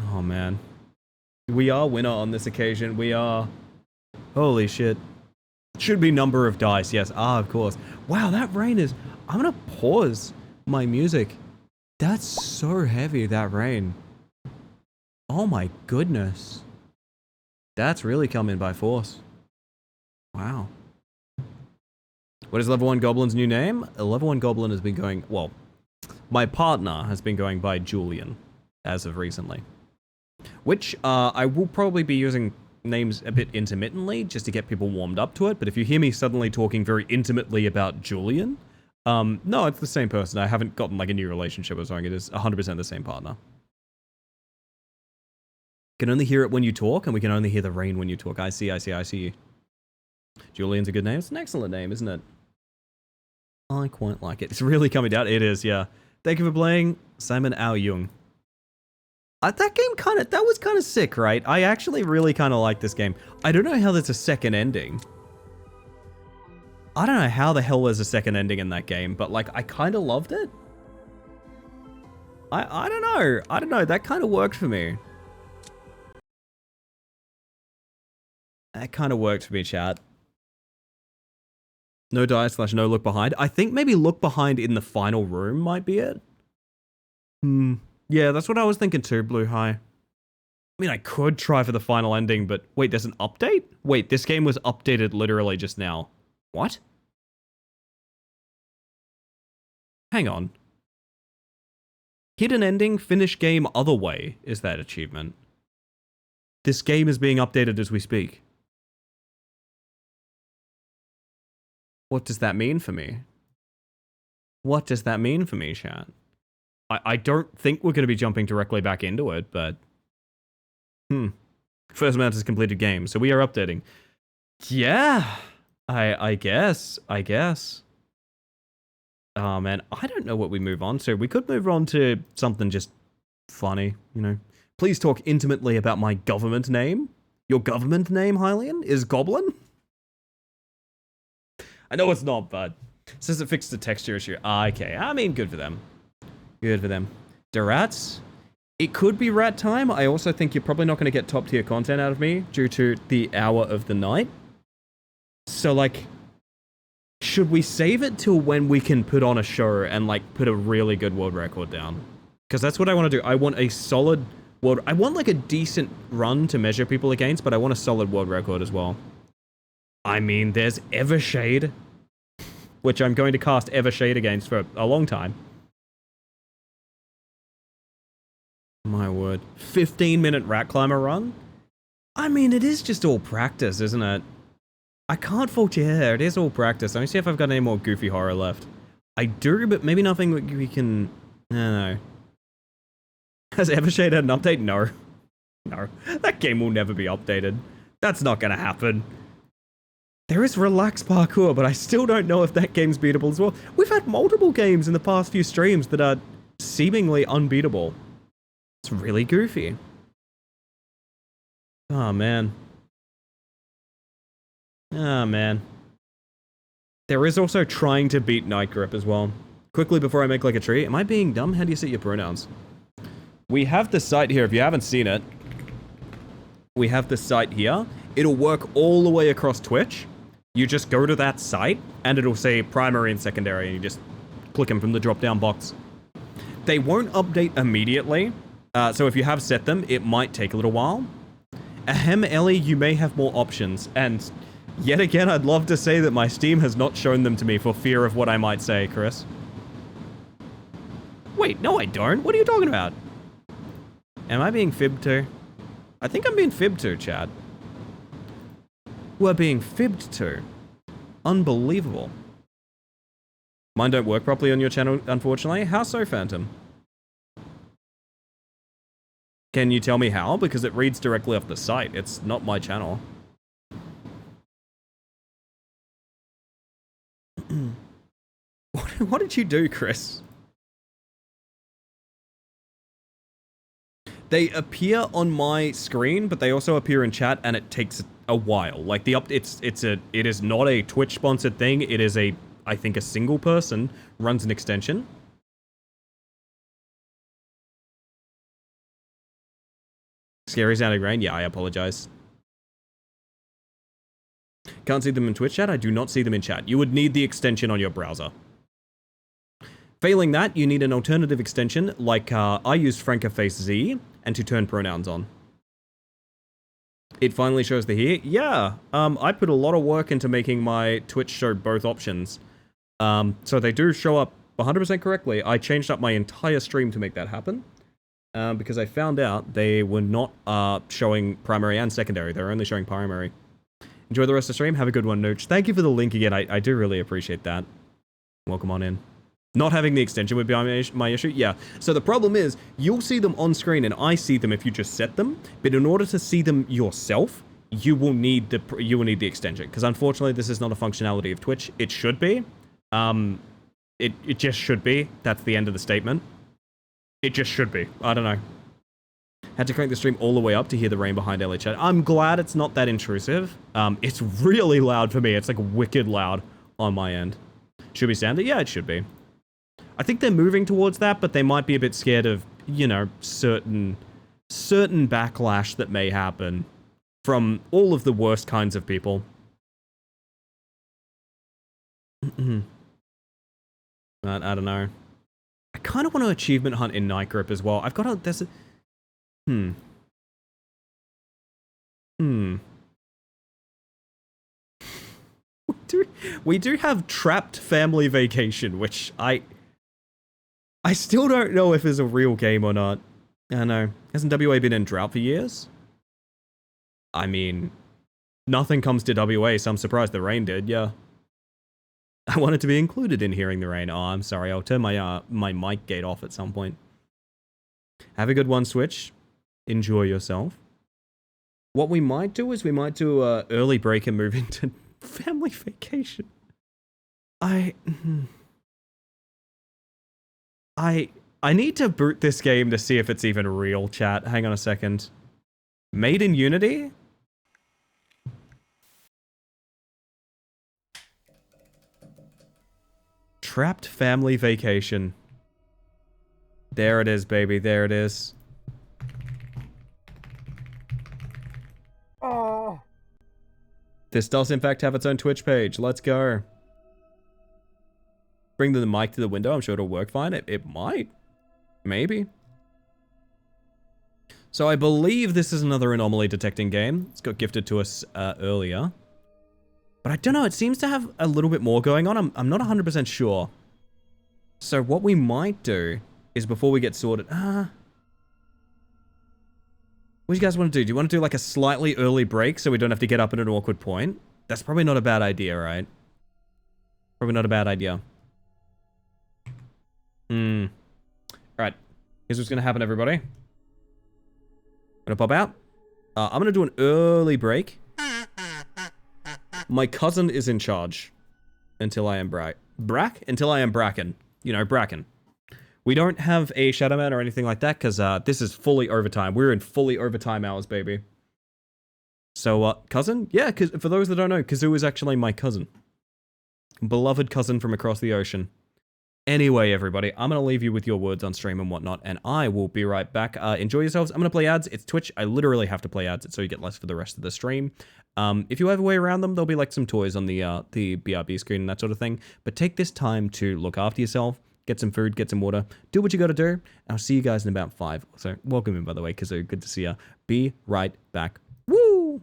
Oh man. We are winner on this occasion. We are. Holy shit. Should be number of dice, yes. Ah, of course. Wow, that rain is... I'm gonna pause my music. That's so heavy, that rain. Oh my goodness. That's really coming by force. Wow. What is Level 1 Goblin's new name? Level 1 Goblin has been going... Well, my partner has been going by Julian, as of recently. Which, I will probably be using names a bit intermittently, just to get people warmed up to it, but if you hear me suddenly talking very intimately about Julian... no, it's the same person. I haven't gotten like a new relationship or something. It is 100% the same partner. Can only hear it when you talk, and we can only hear the rain when you talk. I see you. Julian's a good name. It's an excellent name, isn't it? I quite like it. It's really coming down. It is, yeah. Thank you for playing, Simon Ao Jung. That game that was kind of sick, right? I actually really kind of like this game. I don't know how there's a second ending. I don't know how the hell there's a second ending in that game, but like, I kind of loved it. I don't know. I don't know. That kind of worked for me. That kind of worked for me, chat. No die / no look behind. I think maybe look behind in the final room might be it. Yeah, that's what I was thinking too, Blue High. I mean, I could try for the final ending, but wait, there's an update? Wait, this game was updated literally just now. What? Hang on. Hidden ending, finish game other way is that achievement. This game is being updated as we speak. What does that mean for me? What does that mean for me, chat? I don't think we're going to be jumping directly back into it, but... First Mantis completed game, so we are updating. Yeah, I guess. Oh man, I don't know what we move on to. We could move on to something just funny, you know. Please talk intimately about my government name. Your government name, Hylian, is Goblin? I know it's not, but it says it fixed the texture issue. Okay, I mean, good for them. Good for them. The rats? It could be rat time. I also think you're probably not going to get top tier content out of me due to the hour of the night. So, like, should we save it till when we can put on a show and, like, put a really good world record down? Because that's what I want to do. I want a solid world... I want, like, a decent run to measure people against, but I want a solid world record as well. I mean, there's Evershade, which I'm going to cast Evershade against for a long time. My word. 15-minute rat climber run? I mean, it is just all practice, isn't it? I can't fault you here. It is all practice. Let me see if I've got any more goofy horror left. I do, but maybe nothing we can... I don't know. Has Evershade had an update? No. No. That game will never be updated. That's not going to happen. There is Relax Parkour, but I still don't know if that game's beatable as well. We've had multiple games in the past few streams that are seemingly unbeatable. It's really goofy. Oh, man. Oh, man. There is also trying to beat Night Grip as well. Quickly before I make like a tree. Am I being dumb? How do you set your pronouns? We have the site here. If you haven't seen it, we have the site here. It'll work all the way across Twitch. You just go to that site, and it'll say primary and secondary, and you just click them from the drop-down box. They won't update immediately, so if you have set them, it might take a little while. Ahem, Ellie, you may have more options, and yet again, I'd love to say that my Steam has not shown them to me for fear of what I might say, Chris. Wait, no I don't. What are you talking about? Am I being fibbed to? I think I'm being fibbed to, Chad. We're being fibbed to. Unbelievable. Mine don't work properly on your channel, unfortunately. How so, Phantom? Can you tell me how? Because it reads directly off the site. It's not my channel. What did you do, Chris? They appear on my screen, but they also appear in chat, and it takes a while. Like it is not a Twitch sponsored thing. It is I think a single person runs an extension. Scary sounding rain. Yeah, I apologize. Can't see them in Twitch chat. I do not see them in chat. You would need the extension on your browser. Failing that, you need an alternative extension, like I used Francoface Z, and to turn pronouns on. It finally shows the here. Yeah, I put a lot of work into making my Twitch show both options. So they do show up 100% correctly. I changed up my entire stream to make that happen. Because I found out they were not showing primary and secondary. They're only showing primary. Enjoy the rest of the stream. Have a good one, Nooch. Thank you for the link again. I do really appreciate that. Welcome on in. Not having the extension would be my issue? Yeah. So the problem is, you'll see them on screen and I see them if you just set them, but in order to see them yourself, you will need the extension, because unfortunately this is not a functionality of Twitch. It should be. It just should be. That's the end of the statement. It just should be. I don't know. Had to crank the stream all the way up to hear the rain behind LA chat. I'm glad it's not that intrusive. It's really loud for me. It's like wicked loud on my end. Should be standard? Yeah, it should be. I think they're moving towards that, but they might be a bit scared of, you know, certain backlash that may happen from all of the worst kinds of people. But I don't know. I kind of want to achievement hunt in Night Grip as well. I've got a... There's a... We do have Trapped Family Vacation, which I still don't know if it's a real game or not. I know. Hasn't WA been in drought for years? I mean, nothing comes to WA, so I'm surprised the rain did, yeah. I wanted to be included in hearing the rain. Oh, I'm sorry. I'll turn my mic gate off at some point. Have a good one, Switch. Enjoy yourself. What we might do is we might do a early break and move into family vacation. I need to boot this game to see if it's even real, chat. Hang on a second. Made in Unity? Trapped Family Vacation. There it is, baby. There it is. Oh. This does in fact have its own Twitch page. Let's go. Bring the mic to the window. I'm sure it'll work fine. It might. Maybe. So I believe this is another anomaly detecting game. It's got gifted to us earlier. But I don't know. It seems to have a little bit more going on. I'm not 100% sure. So what we might do is before we get sorted... what do you guys want to do? Do you want to do like a slightly early break so we don't have to get up at an awkward point? That's probably not a bad idea, right? Probably not a bad idea. Alright. Here's what's going to happen, everybody. I'm going to pop out. I'm going to do an early break. My cousin is in charge. Until I am Until I am Bracken. You know, Bracken. We don't have a Shadow Man or anything like that, because this is fully overtime. We're in fully overtime hours, baby. So, cousin? Yeah, for those that don't know, Kazoo is actually my cousin. Beloved cousin from across the ocean. Anyway, everybody, I'm going to leave you with your words on stream and whatnot, and I will be right back. Enjoy yourselves. I'm going to play ads. It's Twitch. I literally have to play ads so you get less for the rest of the stream. If you have a way around them, there'll be like some toys on the BRB screen and that sort of thing. But take this time to look after yourself, get some food, get some water, do what you got to do. I'll see you guys in about 5. So, welcome in, by the way, because good to see ya. Be right back. Woo!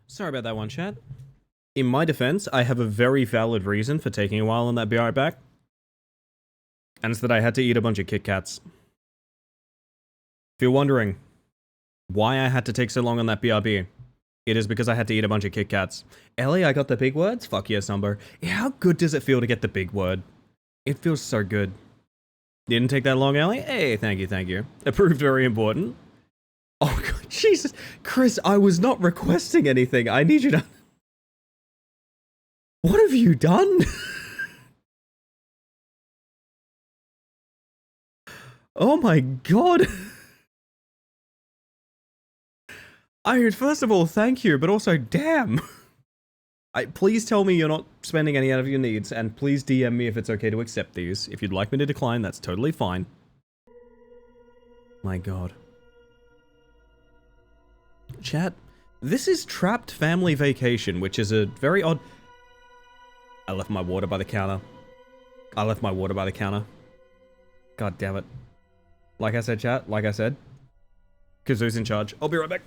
Sorry about that one, chat. In my defense, I have a very valid reason for taking a while on that BR back. And it's that I had to eat a bunch of Kit Kats. If you're wondering why I had to take so long on that BRB, it is because I had to eat a bunch of Kit Kats. Ellie, I got the big words? Fuck yes, Umbo. How good does it feel to get the big word? It feels so good. Didn't take that long, Ellie? Hey, thank you, thank you. It proved very important. Oh, God, Jesus. Chris, I was not requesting anything. I need you to... What have you done? Oh my God. First of all, thank you, but also, damn. Please tell me you're not spending any out of your needs, and please DM me if it's okay to accept these. If you'd like me to decline, that's totally fine. My God. Chat, this is Trapped Family Vacation, which is a very odd... I left my water by the counter. God damn it. Like I said, chat, like I said. Kazoo's in charge. I'll be right back.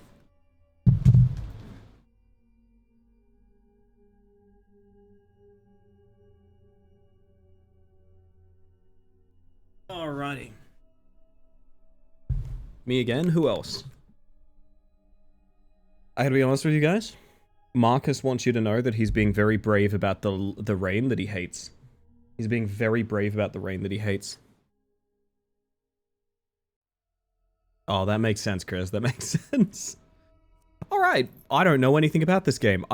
Alrighty. Me again? Who else? I gotta be honest with you guys. Marcus wants you to know that he's being very brave about the rain that he hates. He's being very brave about the rain that he hates. Oh, that makes sense, Chris. That makes sense. Alright. I don't know anything about this game.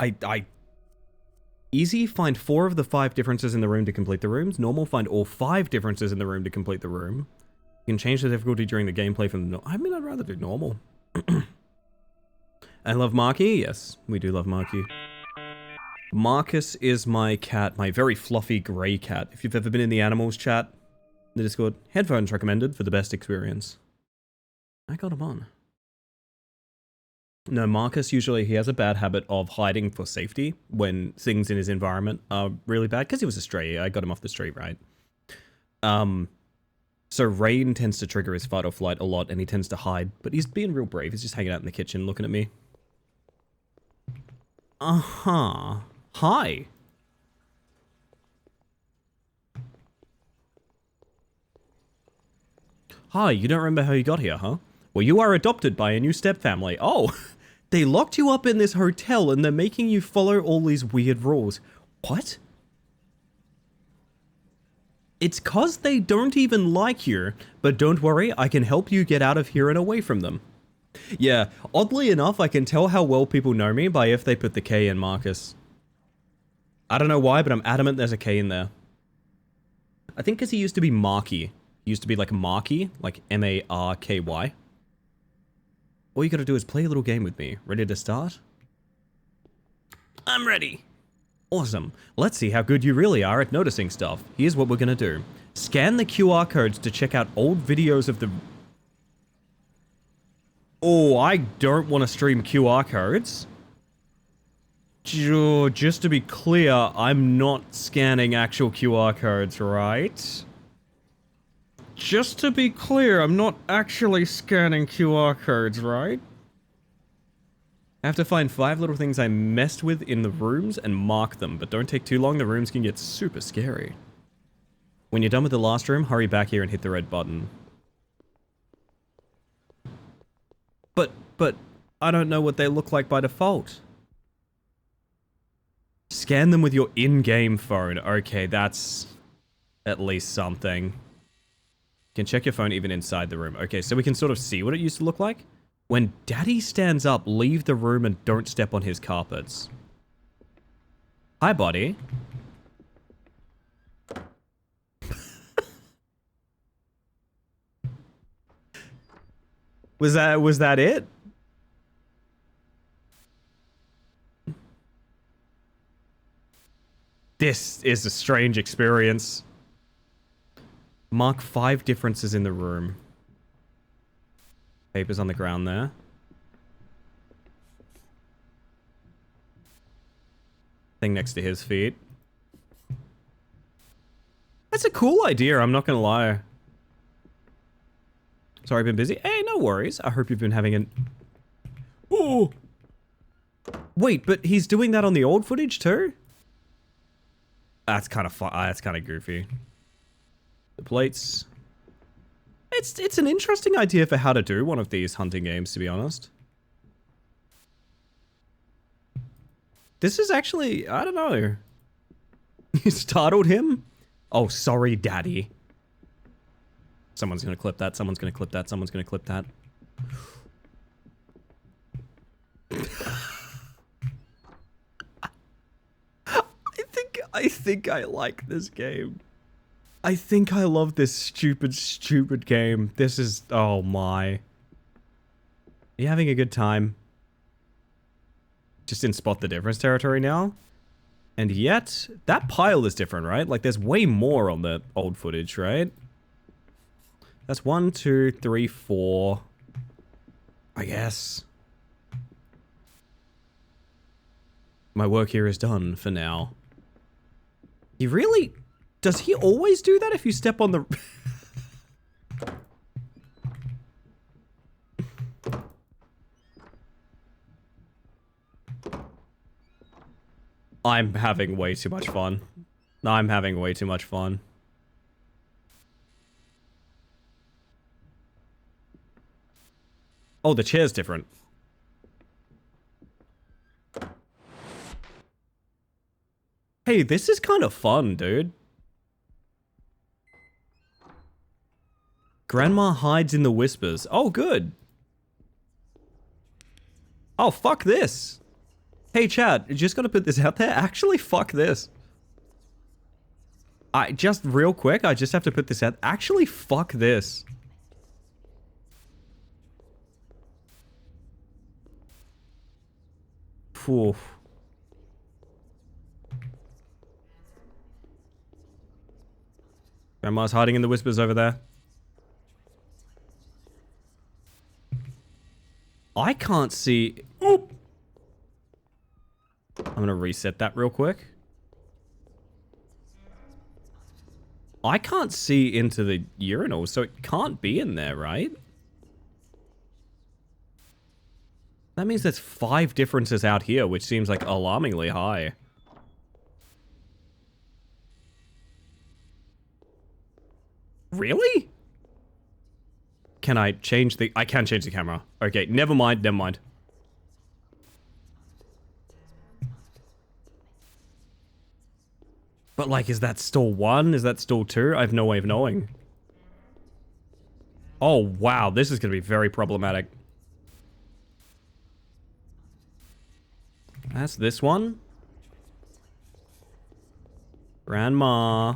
Easy, find 4 of the 5 differences in the room to complete the rooms. Normal, find all 5 differences in the room to complete the room. You can change the difficulty during the gameplay from the... I mean, I'd rather do normal. I love Marky. Yes, we do love Marky. Marcus is my cat, my very fluffy grey cat. If you've ever been in the animals chat, the Discord, headphones recommended for the best experience. I got him on. No, Marcus usually, he has a bad habit of hiding for safety when things in his environment are really bad, because he was a stray. I got him off the street, right? So rain tends to trigger his fight or flight a lot, and he tends to hide, but he's being real brave. He's just hanging out in the kitchen looking at me. Uh-huh. Hi. Hi, you don't remember how you got here, huh? Well, you are adopted by a new stepfamily. Oh, they locked you up in this hotel and they're making you follow all these weird rules. What? It's 'cause they don't even like you, but don't worry, I can help you get out of here and away from them. Yeah, oddly enough, I can tell how well people know me by if they put the K in Marcus. I don't know why, but I'm adamant there's a K in there. I think because he used to be Marky. He used to be like Marky, like M-A-R-K-Y. All you gotta do is play a little game with me. Ready to start? I'm ready. Awesome. Let's see how good you really are at noticing stuff. Here's what we're gonna do. Scan the QR codes to check out old videos of the... Oh, I don't want to stream QR codes. Just to be clear, I'm not scanning actual QR codes, right? Just to be clear, I'm not actually scanning QR codes, right? I have to find 5 little things I messed with in the rooms and mark them, but don't take too long, the rooms can get super scary. When you're done with the last room, hurry back here and hit the red button. But, I don't know what they look like by default. Scan them with your in-game phone. Okay, that's at least something. You can check your phone even inside the room. Okay, so we can sort of see what it used to look like. When Daddy stands up, leave the room and don't step on his carpets. Hi, buddy. Was that it? This is a strange experience. Mark 5 differences in the room. Papers on the ground there. Thing next to his feet. That's a cool idea, I'm not gonna lie. Sorry, I've been busy. Hey, no worries. I hope you've been having an... Ooh! Wait, but he's doing that on the old footage too? That's kind of fun. That's kind of goofy. The plates. It's an interesting idea for how to do one of these hunting games, to be honest. This is actually, I don't know. You startled him? Oh, sorry, daddy. Someone's gonna clip that, someone's gonna clip that, someone's gonna clip that. I think I like this game. I think I love this stupid game. This is, oh my. Are you having a good time? Just in spot the difference territory now? And yet, that pile is different, right? Like, there's way more on the old footage, right? That's 1, 2, 3, 4. I guess. My work here is done for now. He really... Does he always do that if you step on the... I'm having way too much fun. I'm having way too much fun. Oh, the chair's different. Hey, this is kind of fun, dude. Grandma hides in the whispers. Oh, good. Oh, fuck this. Hey, chat, just gotta put this out there. Actually, fuck this. Real quick, I just have to put this out. Actually, fuck this. Phew. Grandma's hiding in the whispers over there. I can't see... Oop. I'm gonna reset that real quick. I can't see into the urinal, so it can't be in there, right? That means there's 5 differences out here, which seems like alarmingly high. Really? Can I change the... I can change the camera. Okay, never mind, never mind. But like, is that stall 1? Is that stall 2? I have no way of knowing. Oh, wow, this is going to be very problematic. That's this one. Grandma.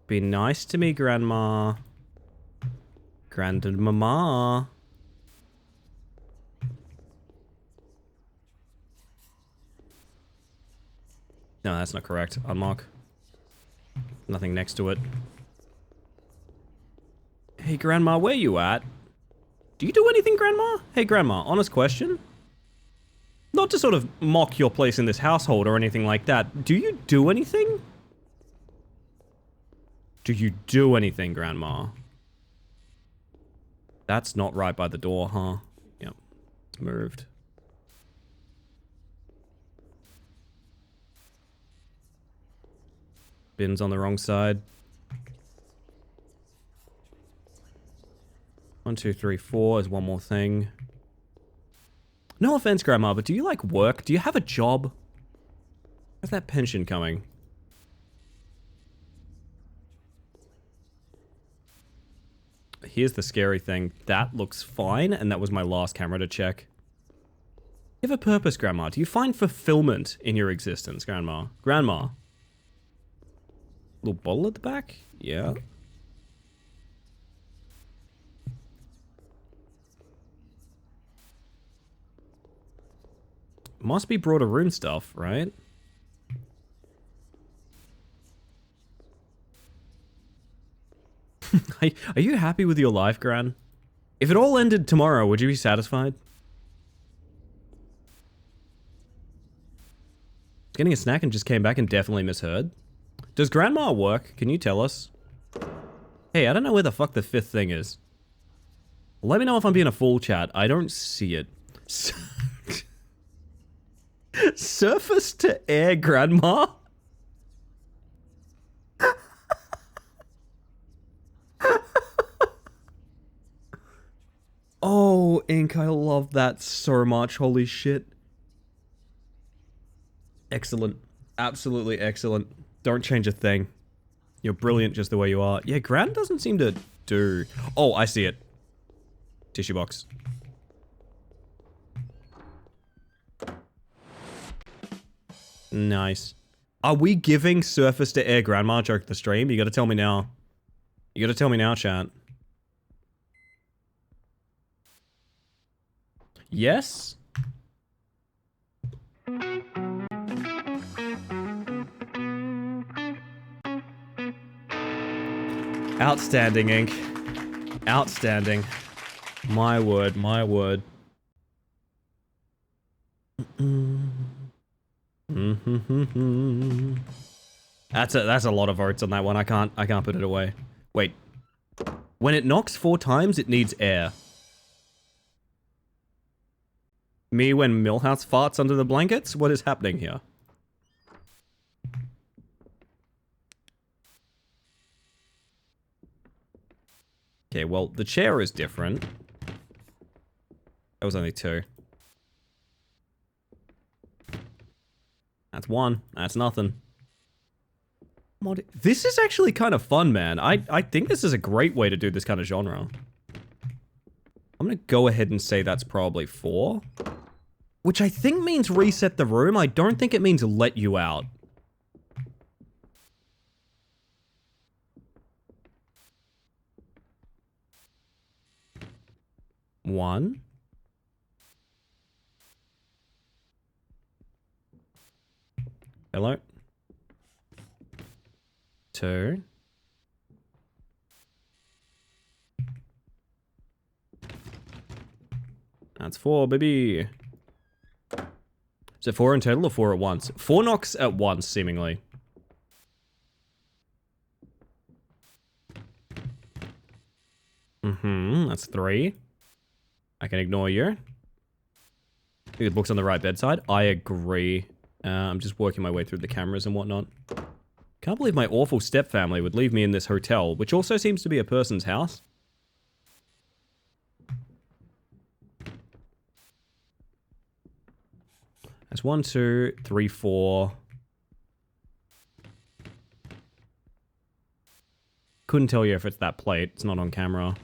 Be nice to me, Grandma. Grandmama. No, that's not correct. Unlock. Nothing next to it. Hey, Grandma, where you at? Do you do anything, Grandma? Hey, Grandma, honest question. Not to sort of mock your place in this household or anything like that. Do you do anything? Do you do anything, Grandma? That's not right by the door, huh? Yep. It's moved. Bin's on the wrong side. 1, 2, 3, 4 is one more thing. No offense, Grandma, but do you like work? Do you have a job? How's that pension coming? Here's the scary thing. That looks fine, and that was my last camera to check. You have a purpose, Grandma. Do you find fulfillment in your existence, Grandma? Grandma? Little bottle at the back? Yeah. Must be broader room stuff, right? Are you happy with your life, Gran? If it all ended tomorrow, would you be satisfied? Getting a snack and just came back and definitely misheard. Does Grandma work? Can you tell us? Hey, I don't know where the fuck the 5th thing is. Let me know if I'm being a fool, chat. I don't see it. Surface to air grandma? Oh, Ink, I love that so much. Holy shit. Excellent. Absolutely excellent. Don't change a thing. You're brilliant just the way you are. Yeah, Gran doesn't seem to do... Oh, I see it. Tissue box. Nice. Are we giving Surface to Air Grandma joke the stream? You gotta tell me now. You gotta tell me now, chat. Yes? Outstanding, Ink. Outstanding. My word, my word. That's a lot of votes on that one. I can't put it away. Wait. When it knocks 4 times, it needs air. Me when Millhouse farts under the blankets? What is happening here? Okay, well, the chair is different. That was only 2. That's 1. That's nothing. This is actually kind of fun, man. I think this is a great way to do this kind of genre. I'm gonna go ahead and say that's probably 4. Which I think means reset the room. I don't think it means let you out. One. Hello. 2. That's 4, baby. Is it 4 in total or 4 at once? 4 knocks at once, seemingly. That's 3. I can ignore you. I think the book's on the right bedside. I agree. I'm just working my way through the cameras and whatnot. Can't believe my awful stepfamily would leave me in this hotel, which also seems to be a person's house. That's 1, 2, 3, 4. Couldn't tell you if it's that plate. It's not on camera.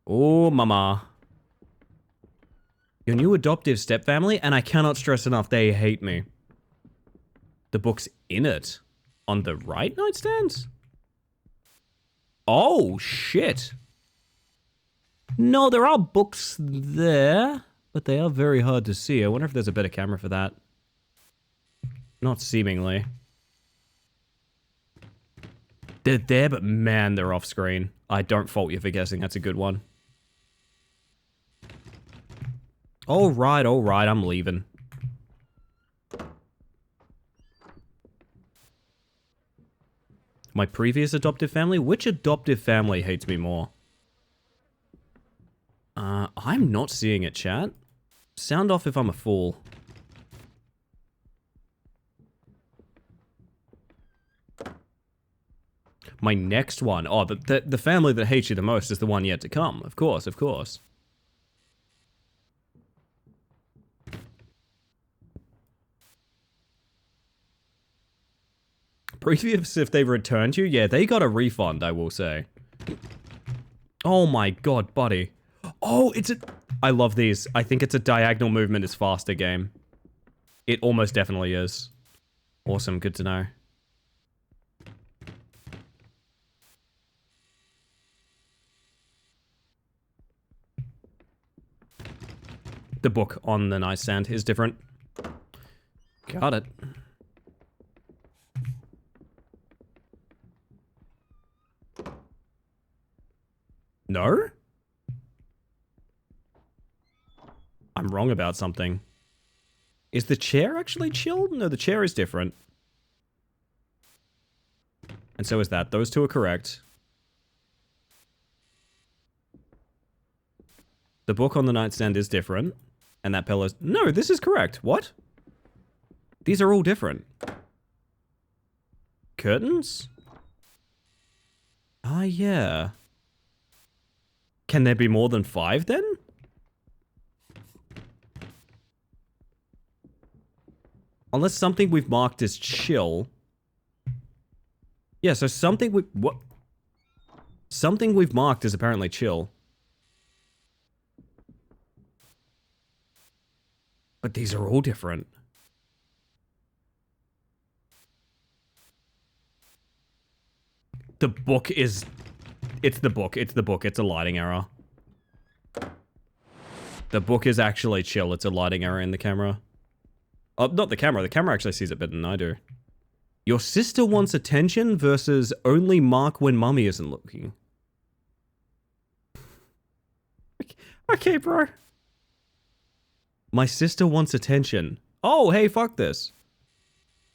Oh, mama. Your new adoptive stepfamily, and I cannot stress enough, they hate me. The book's in it. On the right nightstand? Oh, shit. No, there are books there, but they are very hard to see. I wonder if there's a better camera for that. Not seemingly. They're there, but man, they're off screen. I don't fault you for guessing. That's a good one. All right, I'm leaving. My previous adoptive family? Which adoptive family hates me more? I'm not seeing it, chat. Sound off if I'm a fool. My next one. Oh, the family that hates you the most is the one yet to come. Of course, of course. Previous, if they returned you, yeah, they got a refund, I will say. Oh my god, buddy. Oh, it's a... I love these. I think it's a diagonal movement is faster game. It almost definitely is. Awesome, good to know. The book on the nightstand is different. Got it. No? I'm wrong about something. Is the chair actually chilled? No, the chair is different. And so is that. Those two are correct. The book on the nightstand is different. And that pillar's... No, this is correct. What? These are all different. Curtains? Ah, yeah. Can there be more than 5 then? Unless something we've marked as chill. Yeah, so something we... What? Something we've marked is apparently chill. But these are all different. The book is... It's the book. It's the book. It's a lighting error. The book is actually chill. It's a lighting error in the camera. Oh, not the camera. The camera actually sees it better than I do. Your sister wants attention versus only mark when mummy isn't looking. Okay, bro. My sister wants attention. Oh, hey, fuck this.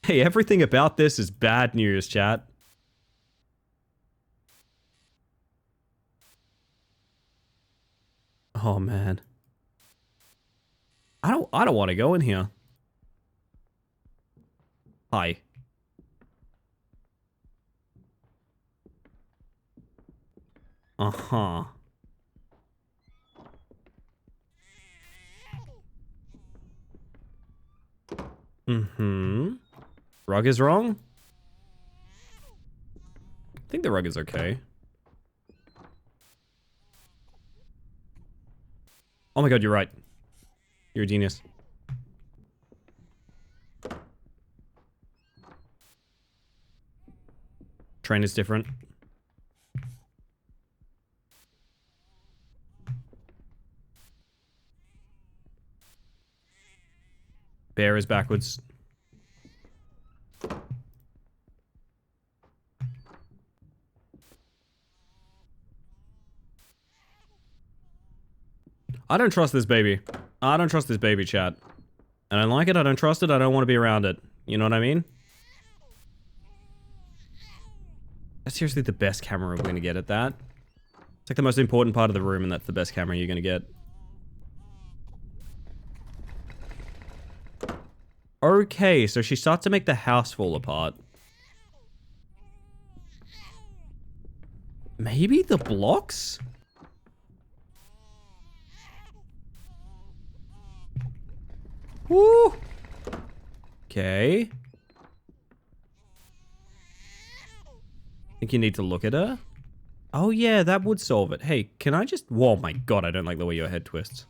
Hey, everything about this is bad news, chat. Oh, man. I don't want to go in here. Hi. Uh-huh. Mm-hmm. Rug is wrong? I think the rug is okay. Oh my god, you're right. You're a genius. Train is different. Bear is backwards. I don't trust this baby. I don't trust this baby, chat. I don't like it, I don't trust it, I don't want to be around it. You know what I mean? That's seriously the best camera we're going to get at that. It's like the most important part of the room, and that's the best camera you're going to get. Okay, so she starts to make the house fall apart. Maybe the blocks? Woo! Okay. Think you need to look at her? Oh yeah, that would solve it. Hey, can I just... Whoa, my god, I don't like the way your head twists.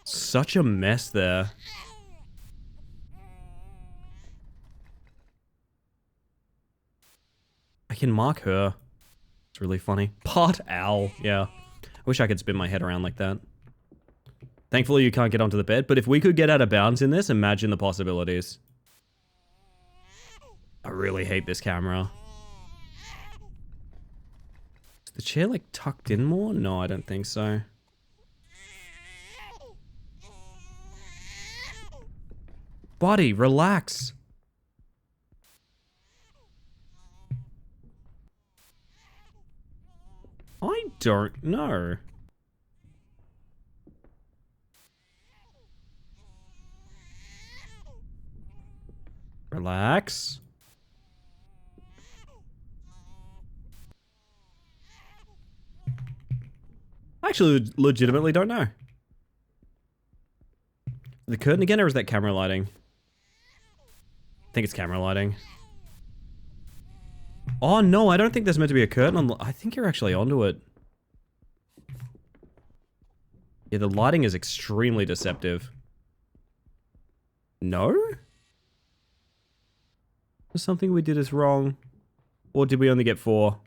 Such a mess there. I can mark her. It's really funny. Part owl. Yeah. I wish I could spin my head around like that. Thankfully, you can't get onto the bed, but if we could get out of bounds in this, imagine the possibilities. I really hate this camera. Is the chair, like, tucked in more? No, I don't think so. Buddy, relax. I don't know. Relax. I actually legitimately don't know. The curtain again, or is that camera lighting? I think it's camera lighting. Oh no, I don't think there's meant to be a curtain on. I think you're actually onto it. Yeah, the lighting is extremely deceptive. No? Was something we did is wrong? Or did we only get 4?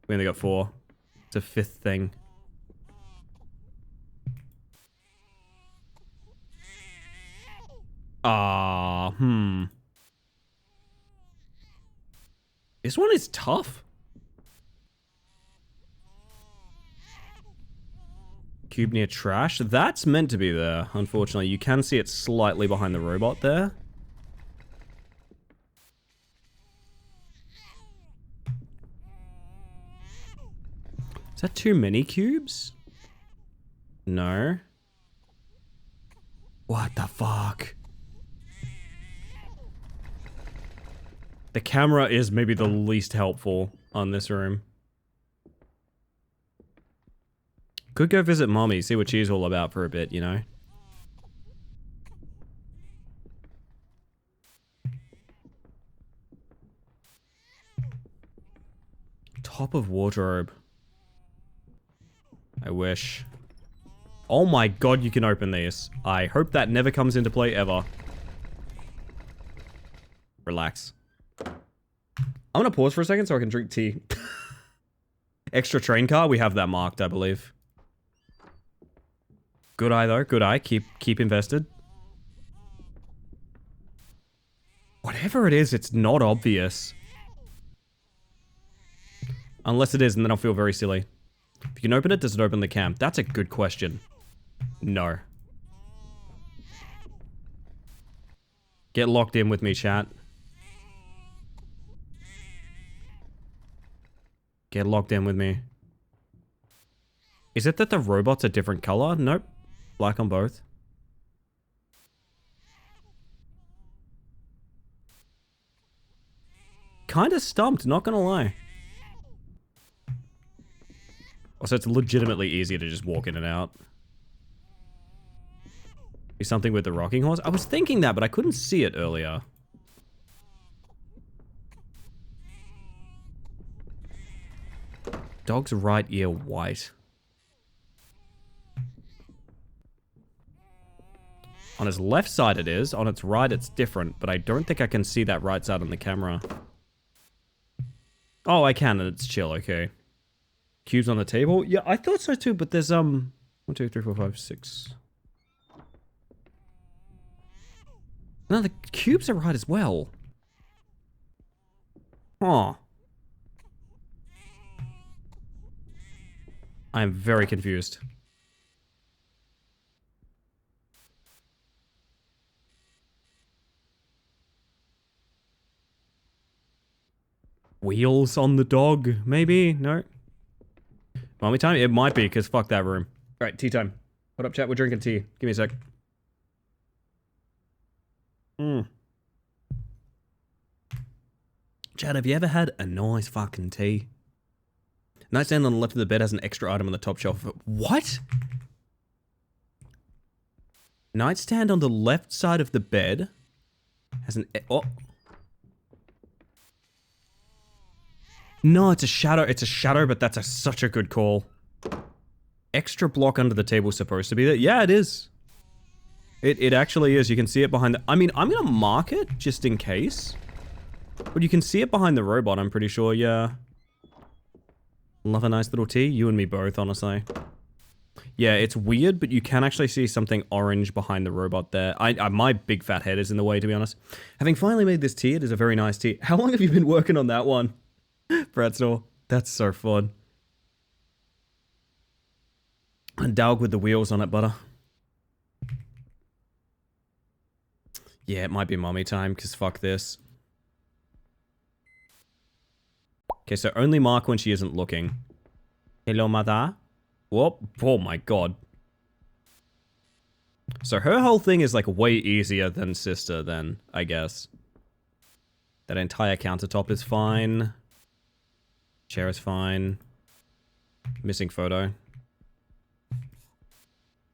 We only got 4. It's a 5th thing. This one is tough. Cube near trash. That's meant to be there, unfortunately. You can see it slightly behind the robot there. Is that too many cubes? No. What the fuck? The camera is maybe the least helpful on this room. Could go visit Mommy, see what she's all about for a bit, you know? Top of wardrobe. I wish. Oh my god, you can open these. I hope that never comes into play ever. Relax. I'm gonna pause for a second so I can drink tea. Extra train car, we have that marked, I believe. Good eye though, good eye. Keep invested. Whatever it is, it's not obvious. Unless it is, and then I'll feel very silly. If you can open it, does it open the cam? That's a good question. No. Get locked in with me, chat. Get locked in with me. Is it that the robot's a different color? Nope. Black on both. Kinda stumped, not gonna lie. Also, it's legitimately easier to just walk in and out. Is something with the rocking horse? I was thinking that, but I couldn't see it earlier. Dog's right ear white. On his left side it is. On its right it's different, but I don't think I can see that right side on the camera. Oh, I can, and it's chill, okay. Cubes on the table? Yeah, I thought so too, but there's, 1, 2, 3, 4, 5, 6. No, the cubes are right as well. Huh. I'm very confused. Wheels on the dog, maybe? No? Mommy time? It might be, because fuck that room. Alright, tea time. What up, chat? We're drinking tea. Give me a sec. Chad, have you ever had a nice fucking tea? Nightstand on the left of the bed has an extra item on the top shelf. What? Nightstand on the left side of the bed has an... Oh. No, it's a shadow. It's a shadow, but that's such a good call. Extra block under the table supposed to be there. Yeah, it is. It actually is. You can see it behind the... I mean, I'm going to mark it just in case. But you can see it behind the robot, I'm pretty sure, yeah. Love a nice little tea. You and me both, honestly. Yeah, it's weird, but you can actually see something orange behind the robot there. My big fat head is in the way, to be honest. Having finally made this tea, it is a very nice tea. How long have you been working on that one? Pretzel. That's so fun. A dog with the wheels on it, butter. Yeah, it might be mommy time, because fuck this. Okay, so only mark when she isn't looking. Hello, mother. Whoop. Oh my god. So her whole thing is like way easier than sister then, I guess. That entire countertop is fine. Chair is fine. Missing photo.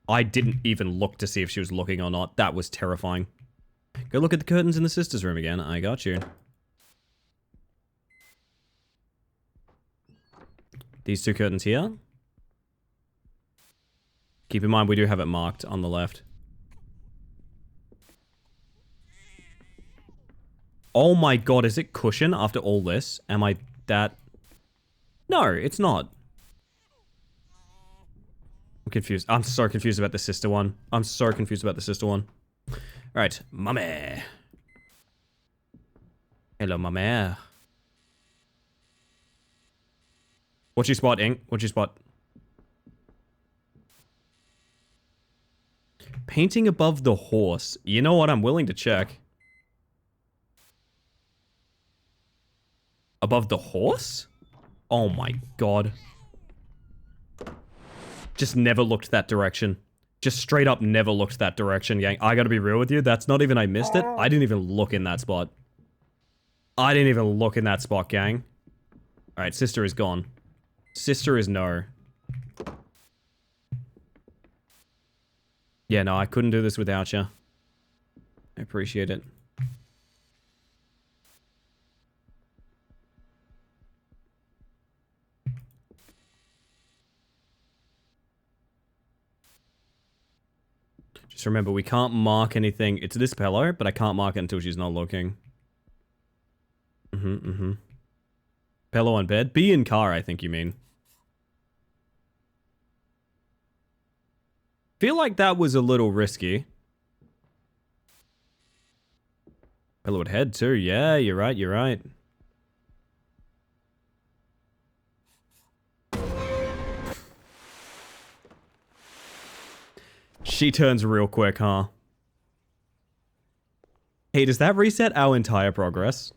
I didn't even look to see if she was looking or not. That was terrifying. Go look at the curtains in the sister's room again. I got you. These two curtains here. Keep in mind, we do have it marked on the left. Oh my god, is it cushion after all this? Am I that... No, it's not. I'm confused. I'm so confused about the sister one. I'm so confused about the sister one. Alright, mommy. Hello, mommy. What'd you spot, Ink? What'd you spot? Painting above the horse. You know what? I'm willing to check. Above the horse? Oh my god. Just never looked that direction. Just straight up never looked that direction, gang. I gotta be real with you. That's not even I missed it. I didn't even look in that spot. I didn't even look in that spot, gang. Alright, sister is gone. Sister is no. Yeah, no, I couldn't do this without you. I appreciate it. Just remember, we can't mark anything. It's this pillow, but I can't mark it until she's not looking. Pillow on bed? Be in car, I think you mean. Feel like that was a little risky. Pillow at head too. Yeah, you're right, you're right. She turns real quick, huh? Hey, does that reset our entire progress?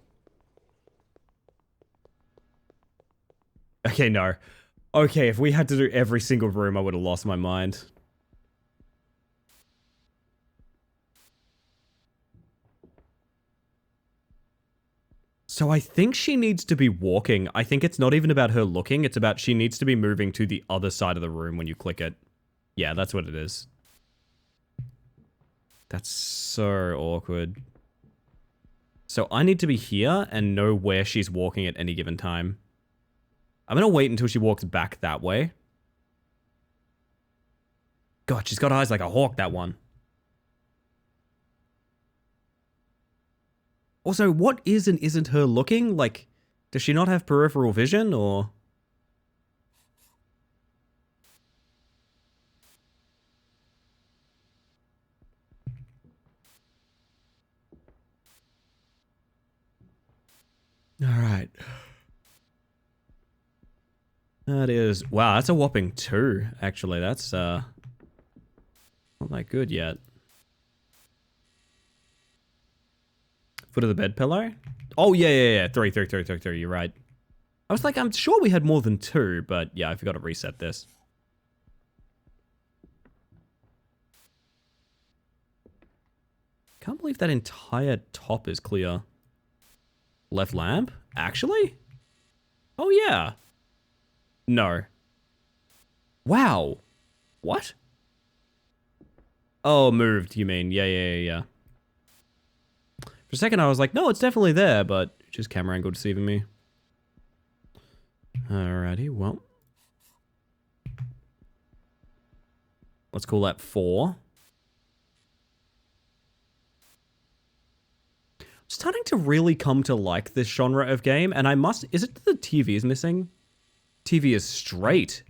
Okay, no. Okay, if we had to do every single room, I would have lost my mind. So I think she needs to be walking. I think it's not even about her looking. It's about she needs to be moving to the other side of the room when you click it. Yeah, that's what it is. That's so awkward. So I need to be here and know where she's walking at any given time. I'm gonna wait until she walks back that way. God, she's got eyes like a hawk, that one. Also, what is and isn't her looking? Like, does she not have peripheral vision, or... Alright. That is... Wow, that's a whopping 2, actually. That's, not that good yet. Foot of the bed pillow? Oh, yeah. 3. You're right. I was like, I'm sure we had more than 2, but yeah, I forgot to reset this. Can't believe that entire top is clear. Left lamp? Actually? Oh, yeah. No. Wow. What? Oh, moved, you mean. Yeah. For a second, I was like, no, it's definitely there, but just camera angle deceiving me. Alrighty, well. Let's call that 4. I'm starting to really come to like this genre of game, and I must... Is it that the TV is missing? TV is straight.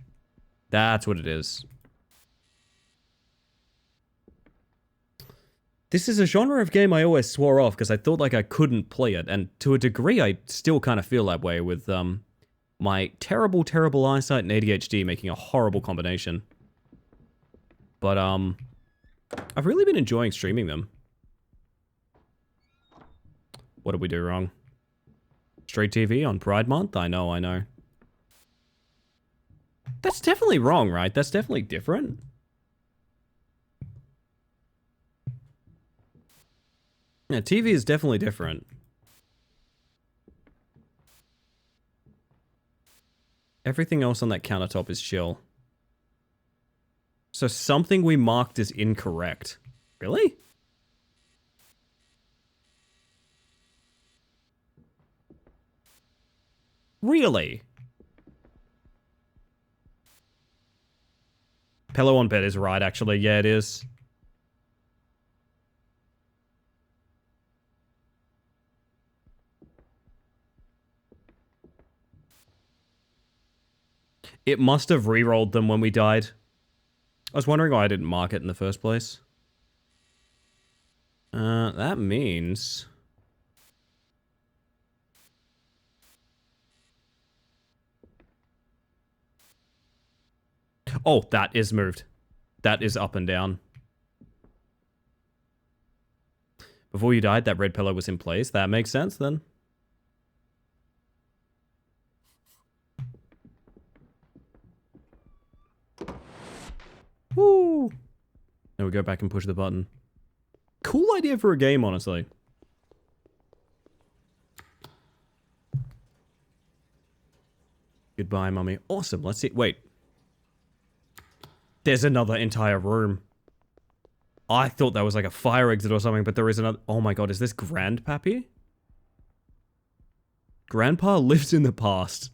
That's what it is. This is a genre of game I always swore off because I thought like I couldn't play it, and to a degree I still kind of feel that way with my terrible eyesight and ADHD making a horrible combination. But I've really been enjoying streaming them. What did we do wrong? Straight TV on Pride Month? I know. That's definitely wrong, right? That's definitely different. Yeah, TV is definitely different. Everything else on that countertop is chill. So something we marked as incorrect. Really? Really? Pillow on bed is right, actually. Yeah, it is. It must have re-rolled them when we died. I was wondering why I didn't mark it in the first place. That means... Oh, that is moved. That is up and down. Before you died, that red pillow was in place. That makes sense, then. Woo! Now we go back and push the button. Cool idea for a game, honestly. Goodbye, mummy. Awesome. Let's see. Wait. There's another entire room. I thought that was like a fire exit or something, but there is another. Oh my god, is this Grandpappy? Grandpa lives in the past.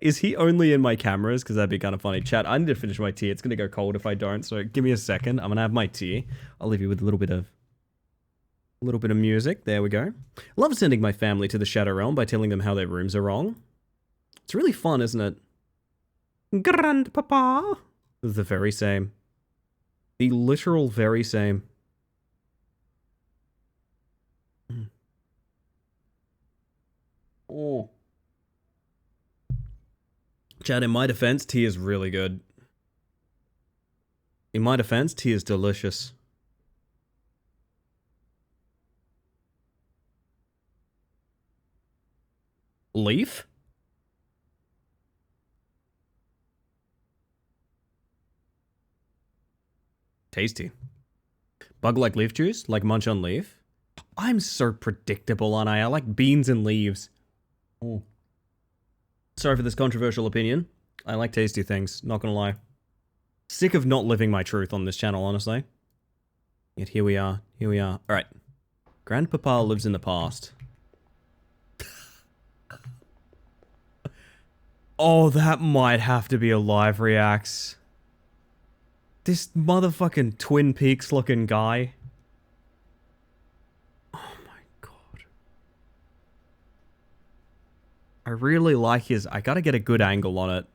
Is he only in my cameras? Because that'd be kind of funny. Chat, I need to finish my tea. It's going to go cold if I don't, so give me a second. I'm going to have my tea. I'll leave you with a little bit of music. There we go. Love sending my family to the Shadow Realm by telling them how their rooms are wrong. It's really fun, isn't it? Grandpapa. The very same. The literal very same. Oh. Chad, in my defense, tea is really good. In my defense, tea is delicious. Leaf? Tasty. Bug like leaf juice? Like munch on leaf? I'm so predictable, aren't I? I like beans and leaves. Oh. Sorry for this controversial opinion. I like tasty things, not gonna lie. Sick of not living my truth on this channel, honestly. Yet here we are. Here we are. Alright. Grandpapa lives in the past. Oh, that might have to be a live reacts. This motherfucking Twin Peaks looking guy. Oh my god. I really like his... I gotta get a good angle on it.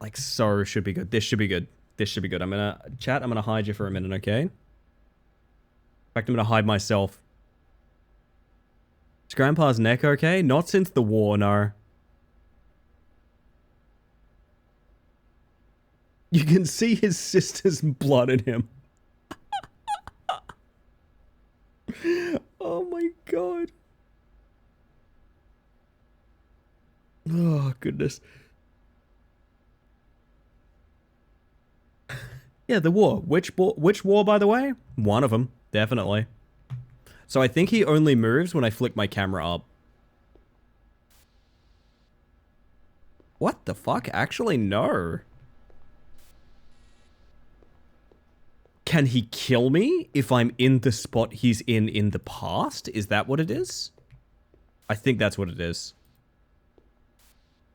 Like, so should be good. This should be good. This should be good. I'm gonna... Chat, I'm gonna hide you for a minute, okay? In fact, I'm gonna hide myself. Is Grandpa's neck okay? Not since the war, no. You can see his sister's blood in him. Oh my god. Oh, goodness. Yeah, the war. Which war, by the way? One of them, definitely. So I think he only moves when I flick my camera up. What the fuck? Actually, no. Can he kill me if I'm in the spot he's in the past? Is that what it is? I think that's what it is.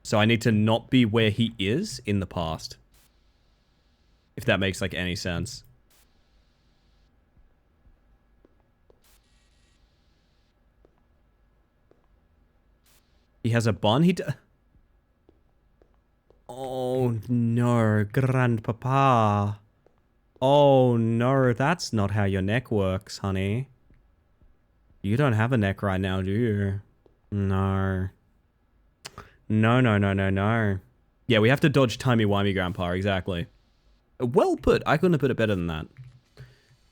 So I need to not be where he is in the past. If that makes, like, any sense. He has a bun? Oh, no. Grandpapa. Oh, no. That's not how your neck works, honey. You don't have a neck right now, do you? No. No, no, no, no, no. Yeah, we have to dodge timey-wimey, Grandpa. Exactly. Well put. I couldn't have put it better than that.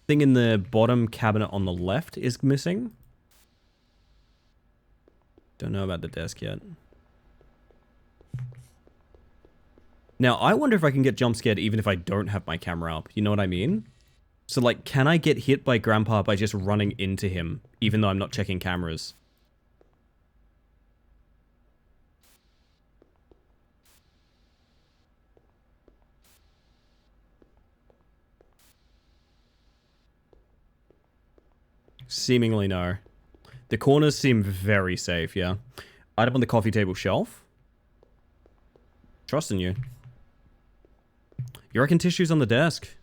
Thing in the bottom cabinet on the left is missing. Don't know about the desk yet. Now, I wonder if I can get jump scared even if I don't have my camera up. You know what I mean? So, like, can I get hit by Grandpa by just running into him, even though I'm not checking cameras? Seemingly no. The corners seem very safe, yeah. Item on the coffee table shelf. Trusting you. You reckon tissue's on the desk?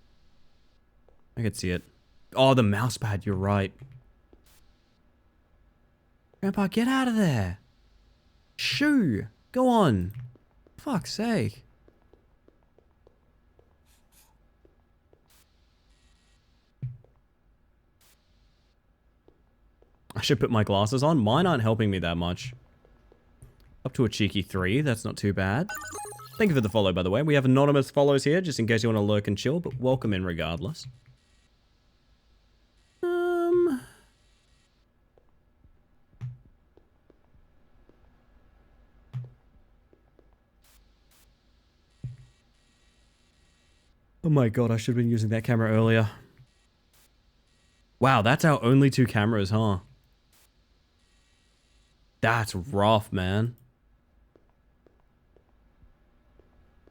I could see it. Oh, the mouse pad, you're right. Grandpa, get out of there. Shoo. Go on. Fuck's sake. I should put my glasses on. Mine aren't helping me that much. Up to a cheeky 3. That's not too bad. Thank you for the follow, by the way. We have anonymous follows here, just in case you want to lurk and chill, but welcome in regardless. Oh my god, I should have been using that camera earlier. Wow, that's our only 2 cameras, huh? That's rough, man.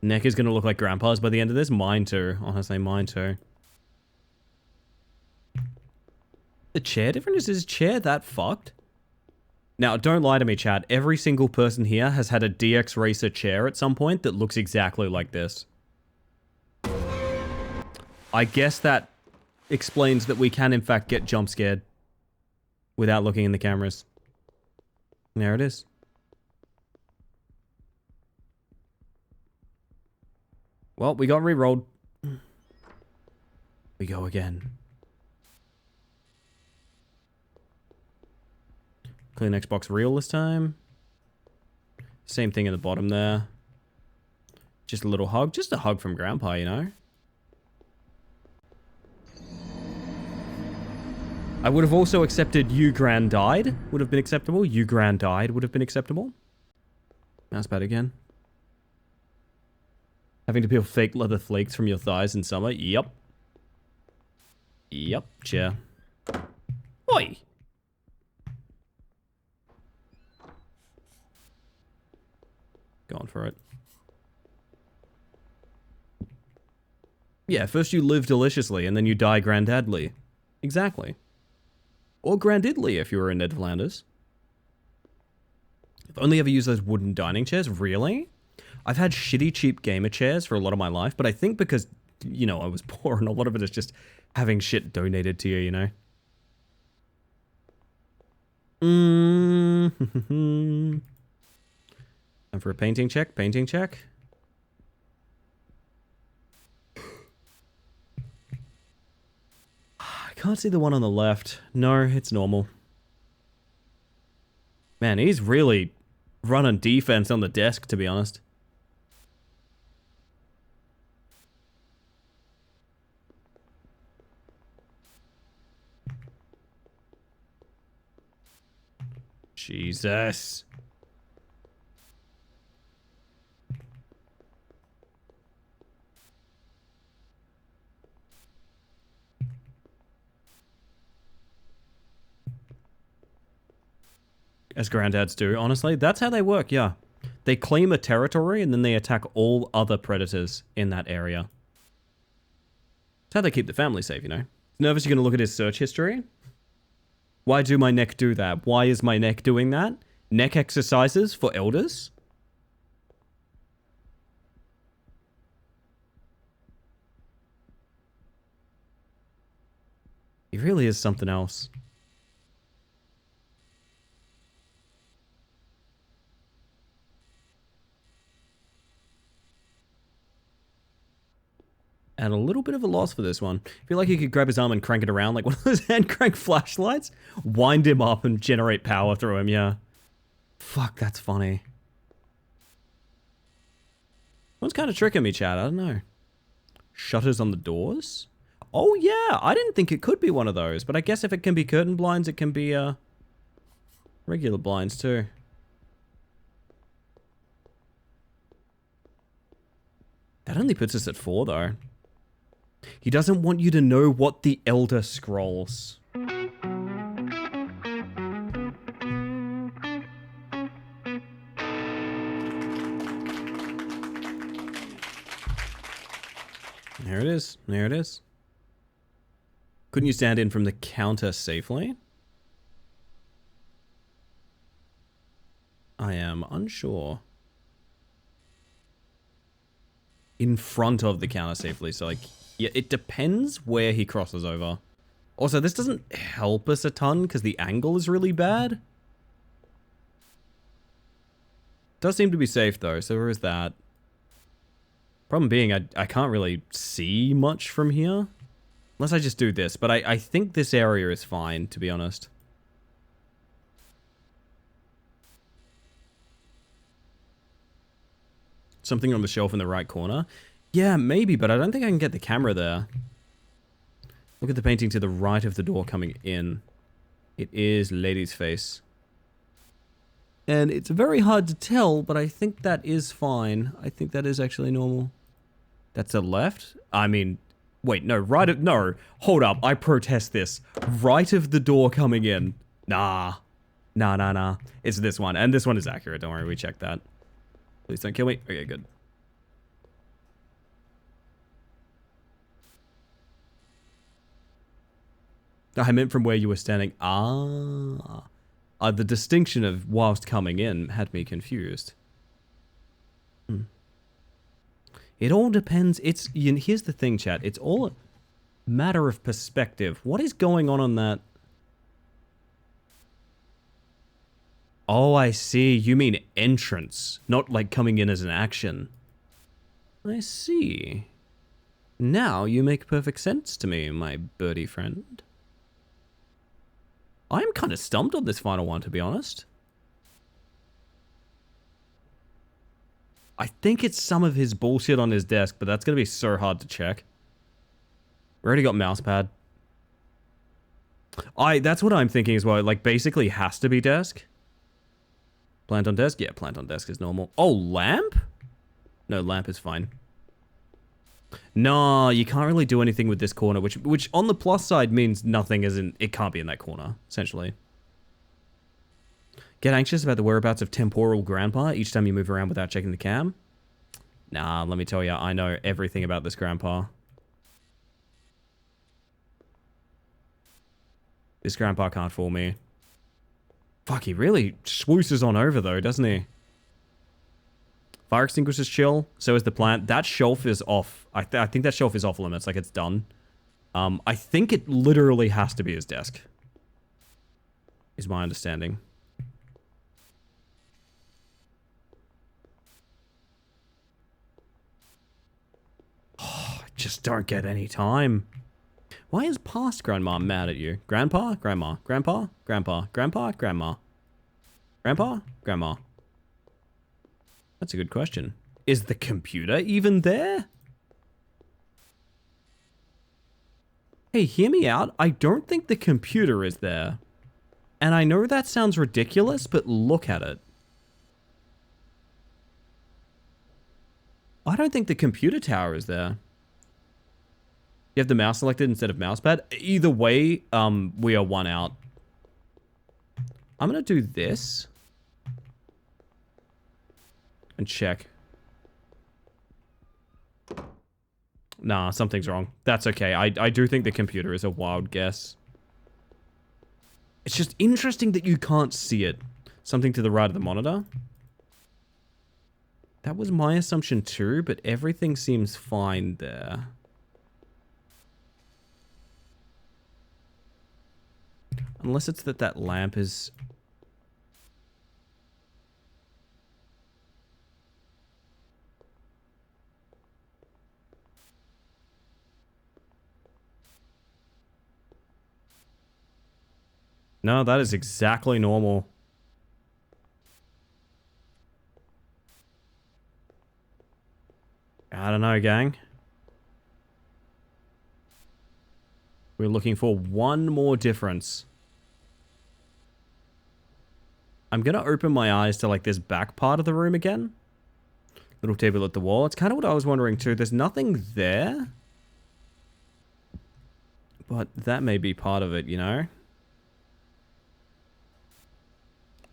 Neck is gonna look like Grandpa's by the end of this. Mine too. Honestly, mine too. The chair different? Is his chair that fucked? Now, don't lie to me, chat. Every single person here has had a DX Racer chair at some point that looks exactly like this. I guess that explains that we can, in fact, get jump scared without looking in the cameras. There it is. Well, we got re-rolled. We go again. Clean Xbox Real this time. Same thing at the bottom there. Just a little hug. Just a hug from Grandpa, you know? I would have also accepted You Grand Died. Would have been acceptable. You Grand Died would have been acceptable. Mouse pad again. Having to peel fake leather flakes from your thighs in summer. Yep. Yep, chair. Oi! Going for it. Yeah, first you live deliciously, and then you die granddadly. Exactly. Or grandidly if you were in Ned Flanders. I've only ever used those wooden dining chairs. Really? I've had shitty, cheap gamer chairs for a lot of my life, but I think because, you know, I was poor and a lot of it is just having shit donated to you, you know? And for a painting check, painting check. I can't see the one on the left. No, it's normal. Man, he's really running defense on the desk, to be honest. Jesus. As granddads do, honestly. That's how they work, yeah. They claim a territory and then they attack all other predators in that area. That's how they keep the family safe, you know? Nervous you're gonna look at his search history? Why do my neck do that? Why is my neck doing that? Neck exercises for elders? He really is something else. And a little bit of a loss for this one. I feel like you could grab his arm and crank it around like one of those hand crank flashlights. Wind him up and generate power through him, yeah. Fuck, that's funny. One's kind of tricking me, Chad. I don't know. Shutters on the doors? Oh, yeah. I didn't think it could be one of those. But I guess if it can be curtain blinds, it can be regular blinds too. That only puts us at 4, though. He doesn't want you to know what the Elder Scrolls. There it is. There it is. Couldn't you stand in from the counter safely? I am unsure. In front of the counter safely, so like, yeah, it depends where he crosses over. Also, this doesn't help us a ton because the angle is really bad. Does seem to be safe though, so where is that? Problem being, I can't really see much from here. Unless I just do this, but I think this area is fine, to be honest. Something on the shelf in the right corner? Yeah, maybe, but I don't think I can get the camera there. Look at the painting to the right of the door coming in. It is Lady's face. And it's very hard to tell, but I think that is fine. I think that is actually normal. That's a left? I mean, wait, no, right of, no, hold up, I protest this. Right of the door coming in. Nah. Nah. It's this one, and this one is accurate, don't worry, we checked that. Please don't kill me. Okay, good. I meant from where you were standing. The distinction of whilst coming in had me confused. It all depends. Here's the thing, chat. It's all a matter of perspective. What is going on that? Oh, I see. You mean entrance, not like coming in as an action. I see. Now you make perfect sense to me, my birdie friend. I'm kind of stumped on this final one, to be honest. I think it's some of his bullshit on his desk, but that's going to be so hard to check. We already got mousepad. That's what I'm thinking as well. Like, basically has to be desk. Plant on desk? Yeah, plant on desk is normal. Oh, lamp? No, lamp is fine. No, you can't really do anything with this corner, which on the plus side means nothing, as in it can't be in that corner, essentially. Get anxious about the whereabouts of temporal grandpa each time you move around without checking the cam? Nah, let me tell you, I know everything about this grandpa. This grandpa can't fool me. Fuck, he really swooses on over though, doesn't he? Fire extinguisher's chill, so is the plant. That shelf is off. I think that shelf is off limits, like it's done. I think it literally has to be his desk. Is my understanding. Oh, I just don't get any time. Why is past grandma mad at you? Grandpa? Grandma? Grandpa? Grandpa? Grandpa? Grandma? Grandpa? Grandma? That's a good question. Is the computer even there? Hey, hear me out. I don't think the computer is there. And I know that sounds ridiculous, but look at it. I don't think the computer tower is there. You have the mouse selected instead of mousepad. Either way, we are one out. I'm gonna do this. And check. Nah, something's wrong. That's okay. I do think the computer is a wild guess. It's just interesting that you can't see it. Something to the right of the monitor. That was my assumption too, but everything seems fine there. Unless it's that lamp is... No, that is exactly normal. I don't know, gang. We're looking for one more difference. I'm gonna open my eyes to like this back part of the room again. Little table at the wall. It's kind of what I was wondering too. There's nothing there. But that may be part of it, you know?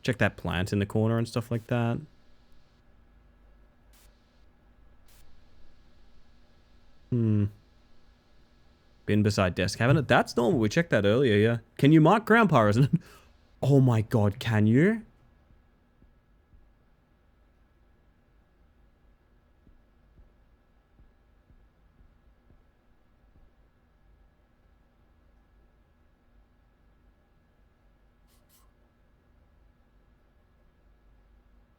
Check that plant in the corner and stuff like that. Bin beside desk cabinet. That's normal. We checked that earlier, yeah. Can you mark grandpa, isn't it? Oh my god, can you?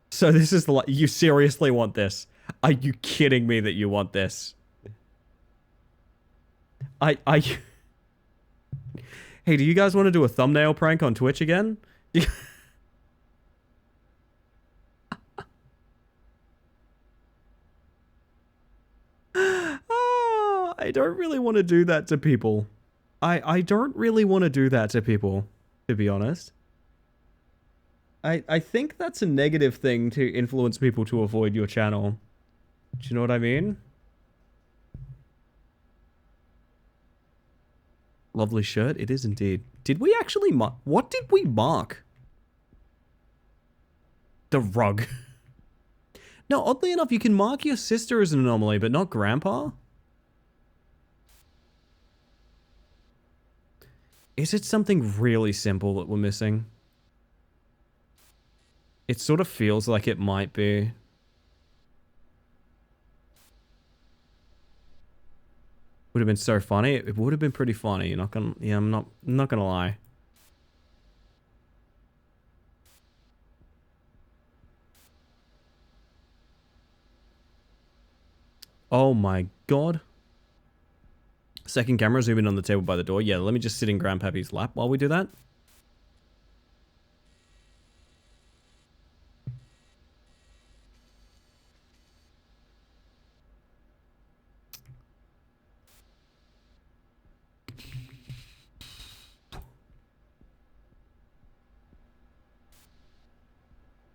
So this is the you seriously want this? Are you kidding me that you want this? Hey, do you guys want to do a thumbnail prank on Twitch again? I don't really want to do that to people. I don't really want to do that to people, to be honest. I think that's a negative thing to influence people to avoid your channel. Do you know what I mean? Lovely shirt. It is indeed. Did we actually mark? What did we mark? The rug. No, oddly enough, you can mark your sister as an anomaly, but not grandpa. Is it something really simple that we're missing? It sort of feels like it might be. Would have been so funny. It would have been pretty funny. You're not gonna. Yeah, I'm not gonna lie. Oh my god. Second camera, zoom in on the table by the door. Yeah, let me just sit in Grandpappy's lap while we do that.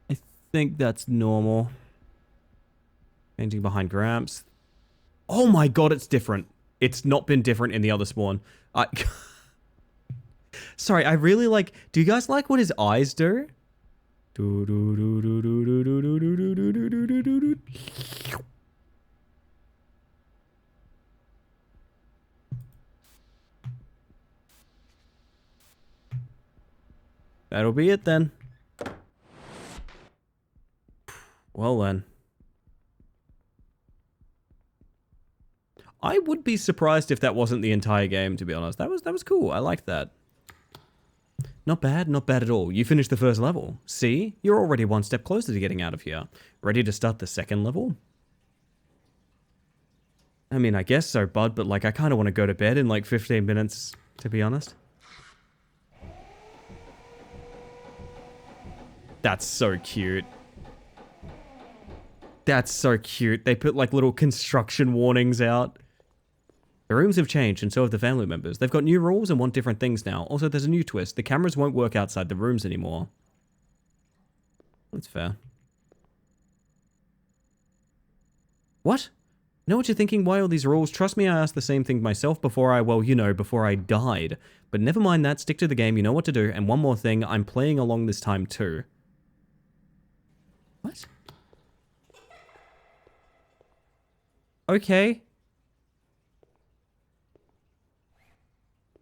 I think that's normal. Painting behind Gramps. Oh my god, it's different. It's not been different in the other spawn. Sorry, I really like... Do you guys like what his eyes do? That'll be it then. Well then. I would be surprised if that wasn't the entire game, to be honest. That was cool. I liked that. Not bad at all. You finished the first level. See? You're already one step closer to getting out of here. Ready to start the second level? I mean, I guess so, bud, but like, I kind of want to go to bed in like 15 minutes, to be honest. That's so cute. That's so cute. They put like little construction warnings out. The rooms have changed, and so have the family members. They've got new rules and want different things now. Also, there's a new twist. The cameras won't work outside the rooms anymore. That's fair. What? Know what you're thinking? Why all these rules? Trust me, I asked the same thing myself before I, well, you know, before I died. But never mind that. Stick to the game. You know what to do. And one more thing. I'm playing along this time, too. What? Okay.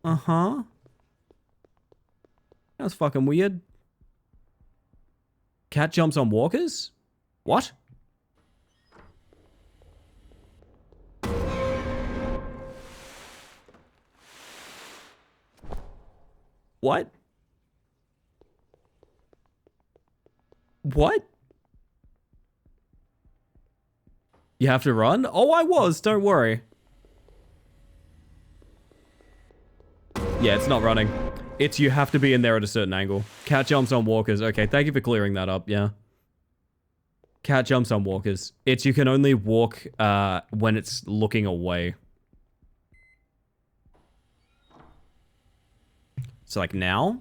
Uh-huh. That was fucking weird. Cat jumps on walkers? What? What? What? You have to run? Oh, I was. Don't worry. Yeah, it's not running. It's you have to be in there at a certain angle. Cat jumps on walkers. Okay, thank you for clearing that up, yeah. Cat jumps on walkers. It's you can only walk when it's looking away. So like now?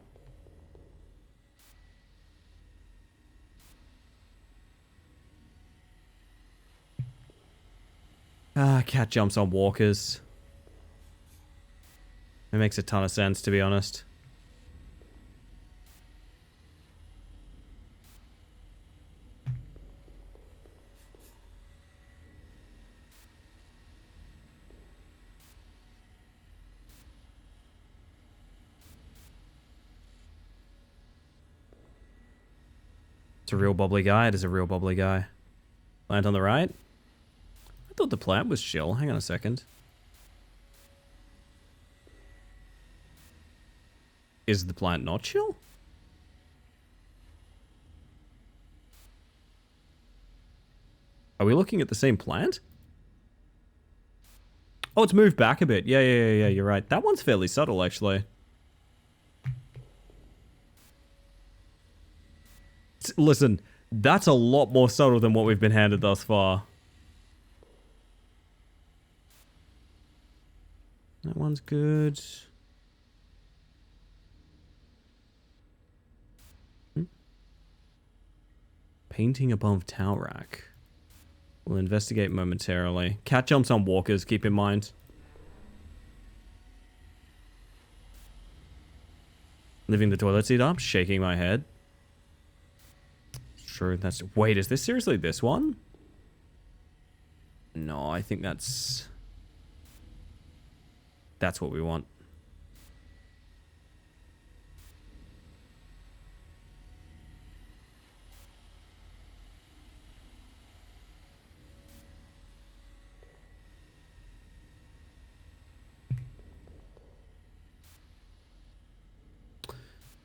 Cat jumps on walkers. It makes a ton of sense, to be honest. It's a real bubbly guy. It is a real bubbly guy. Plant on the right? I thought the plant was chill. Hang on a second. Is the plant not chill? Are we looking at the same plant? Oh, it's moved back a bit. Yeah, you're right. That one's fairly subtle, actually. Listen, that's a lot more subtle than what we've been handed thus far. That one's good. Painting above towel rack. We'll investigate momentarily. Cat jumps on walkers, keep in mind. Leaving the toilet seat up, shaking my head. True, that's... Wait, is this seriously this one? No, I think that's... That's what we want.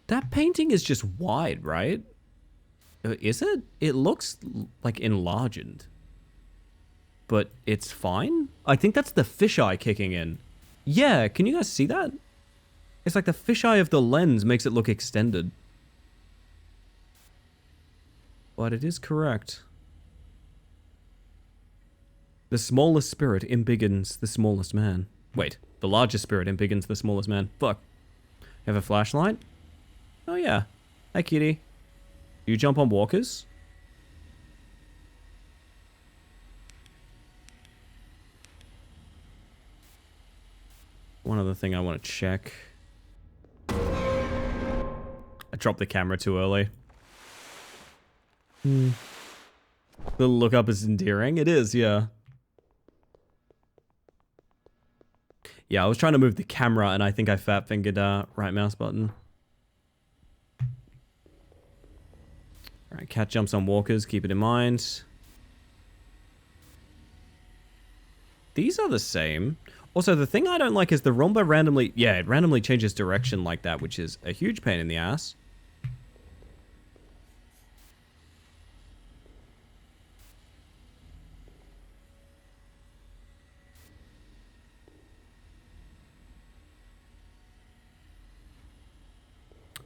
That painting is just wide, right? Is it? It looks like enlarged. But it's fine? I think that's the fisheye kicking in. Yeah, can you guys see that? It's like the fisheye of the lens makes it look extended. But it is correct. The smallest spirit embiggens the smallest man. Wait, the largest spirit embiggens the smallest man. Fuck. You have a flashlight? Oh yeah. Hi kitty. Do you jump on walkers? One other thing I want to check. I dropped the camera too early. The look up is endearing. It is, yeah. Yeah, I was trying to move the camera and I think I fat fingered right mouse button. Alright, cat jumps on walkers, keep it in mind. These are the same. Also, the thing I don't like is the Roomba randomly... Yeah, it randomly changes direction like that, which is a huge pain in the ass.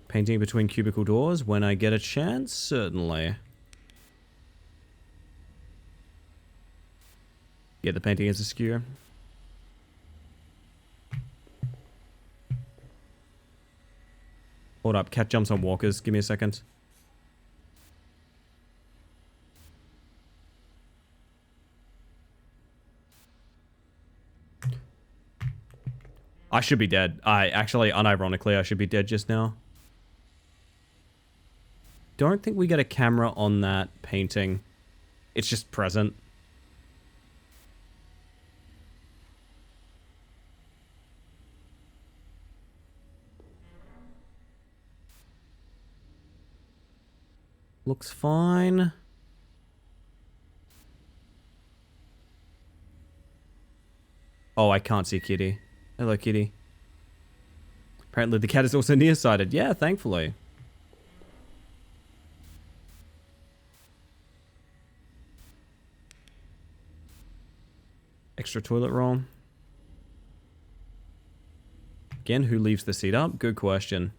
Painting between cubicle doors when I get a chance? Certainly. Yeah, the painting is askew. Hold up, cat jumps on walkers. Give me a second. I should be dead. Actually, unironically, I should be dead just now. Don't think we get a camera on that painting. It's just present. Looks fine. Oh, I can't see Kitty. Hello, Kitty. Apparently the cat is also nearsighted. Yeah, thankfully. Extra toilet roll. Again, who leaves the seat up? Good question.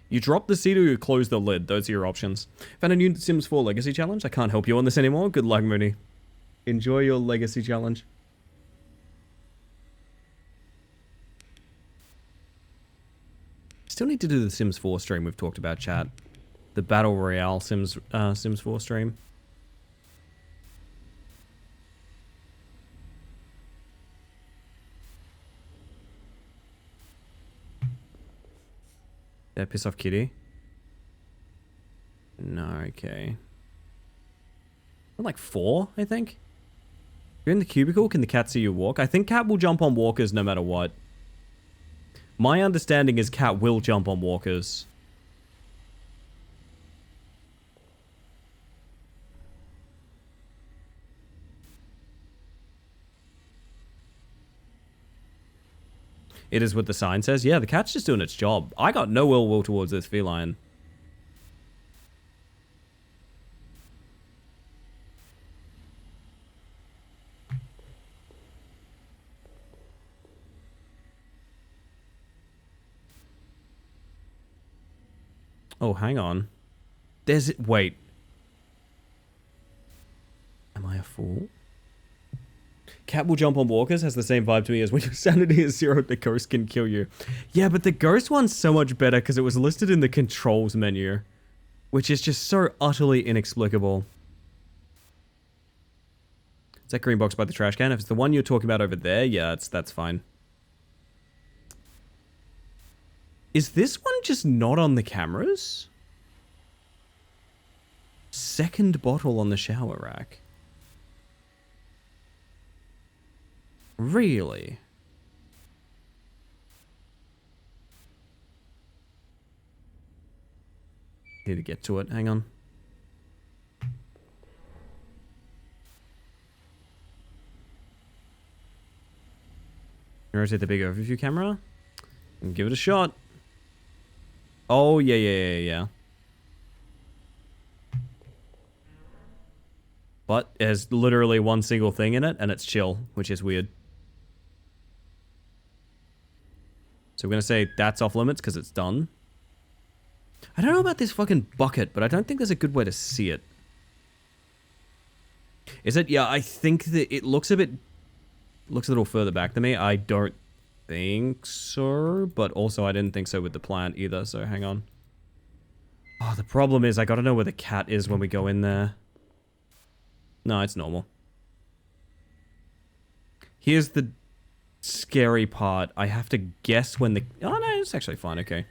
You drop the seat or you close the lid. Those are your options. Found a new Sims 4 Legacy Challenge. I can't help you on this anymore. Good luck, Mooney. Enjoy your Legacy Challenge. Still need to do the Sims 4 stream we've talked about, chat. The Battle Royale Sims 4 stream. Did I piss off Kitty? No, okay. I'm like 4, I think. You're in the cubicle, can the cat see you walk? I think cat will jump on walkers no matter what. My understanding is cat will jump on walkers. It is what the sign says. Yeah, the cat's just doing its job. I got no ill will towards this feline. Oh, hang on. Wait. Am I a fool? Cat will jump on walkers has the same vibe to me as when your sanity is 0, the ghost can kill you. Yeah, but the ghost one's so much better because it was listed in the controls menu, which is just so utterly inexplicable. Is that green box by the trash can? If it's the one you're talking about over there, yeah, that's fine. Is this one just not on the cameras? Second bottle on the shower rack. Really? Need to get to it. Hang on. Rotate the big overview camera and give it a shot. Oh, yeah. But there's literally one single thing in it, and it's chill, which is weird. So we're going to say that's off limits because it's done. I don't know about this fucking bucket, but I don't think there's a good way to see it. Is it? Yeah, I think that it looks a bit... Looks a little further back than me. I don't think so, but also I didn't think so with the plant either, so hang on. Oh, the problem is I gotta know where the cat is when we go in there. No, it's normal. Here's the scary part. I have to guess when the... Oh, no, it's actually fine, okay.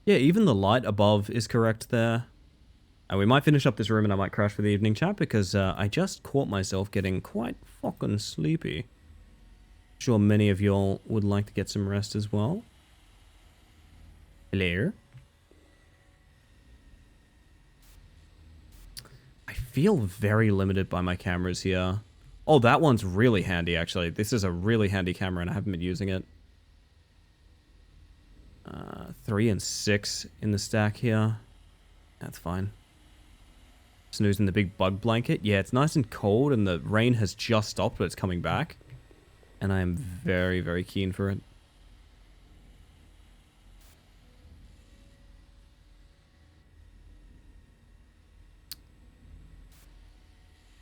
Yeah, even the light above is correct there. And we might finish up this room and I might crash for the evening chat because I just caught myself getting quite fucking sleepy. Sure many of y'all would like to get some rest as well. Hello? I feel very limited by my cameras here. Oh, that one's really handy actually. This is a really handy camera and I haven't been using it. 3 and 6 in the stack here. That's fine. Snoozing the big bug blanket. Yeah, it's nice and cold and the rain has just stopped, but it's coming back. And I am very, very keen for it.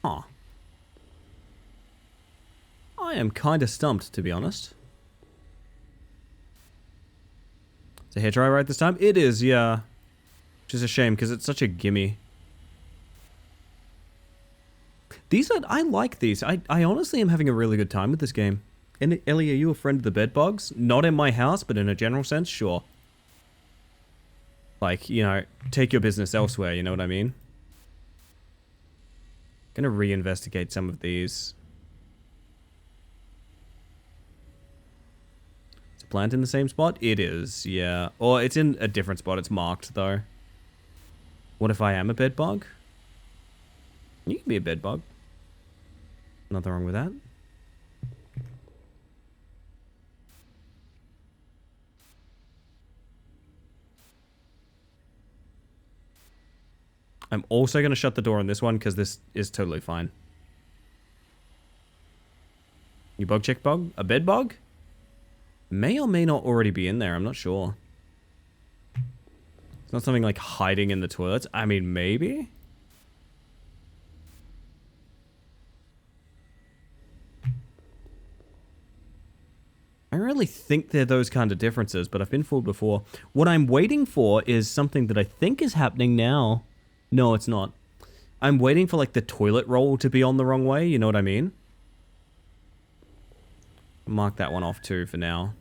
Huh. I am kind of stumped, to be honest. Is the hairdryer right this time? It is, yeah. Which is a shame, because it's such a gimme. These are... I like these. I honestly am having a really good time with this game. And Ellie, are you a friend of the bedbugs? Not in my house, but in a general sense, sure. Like, you know, take your business elsewhere, you know what I mean? Gonna reinvestigate some of these. Plant in the same spot? It is, yeah. Or it's in a different spot. It's marked, though. What if I am a bed bug? You can be a bed bug. Nothing wrong with that. I'm also going to shut the door on this one, because this is totally fine. You bug check bug? A bed bug? May or may not already be in there, I'm not sure. It's not something like hiding in the toilets. I mean, maybe? I don't really think they're those kind of differences, but I've been fooled before. What I'm waiting for is something that I think is happening now. No, it's not. I'm waiting for, like, the toilet roll to be on the wrong way, you know what I mean? Mark that one off, too, for now.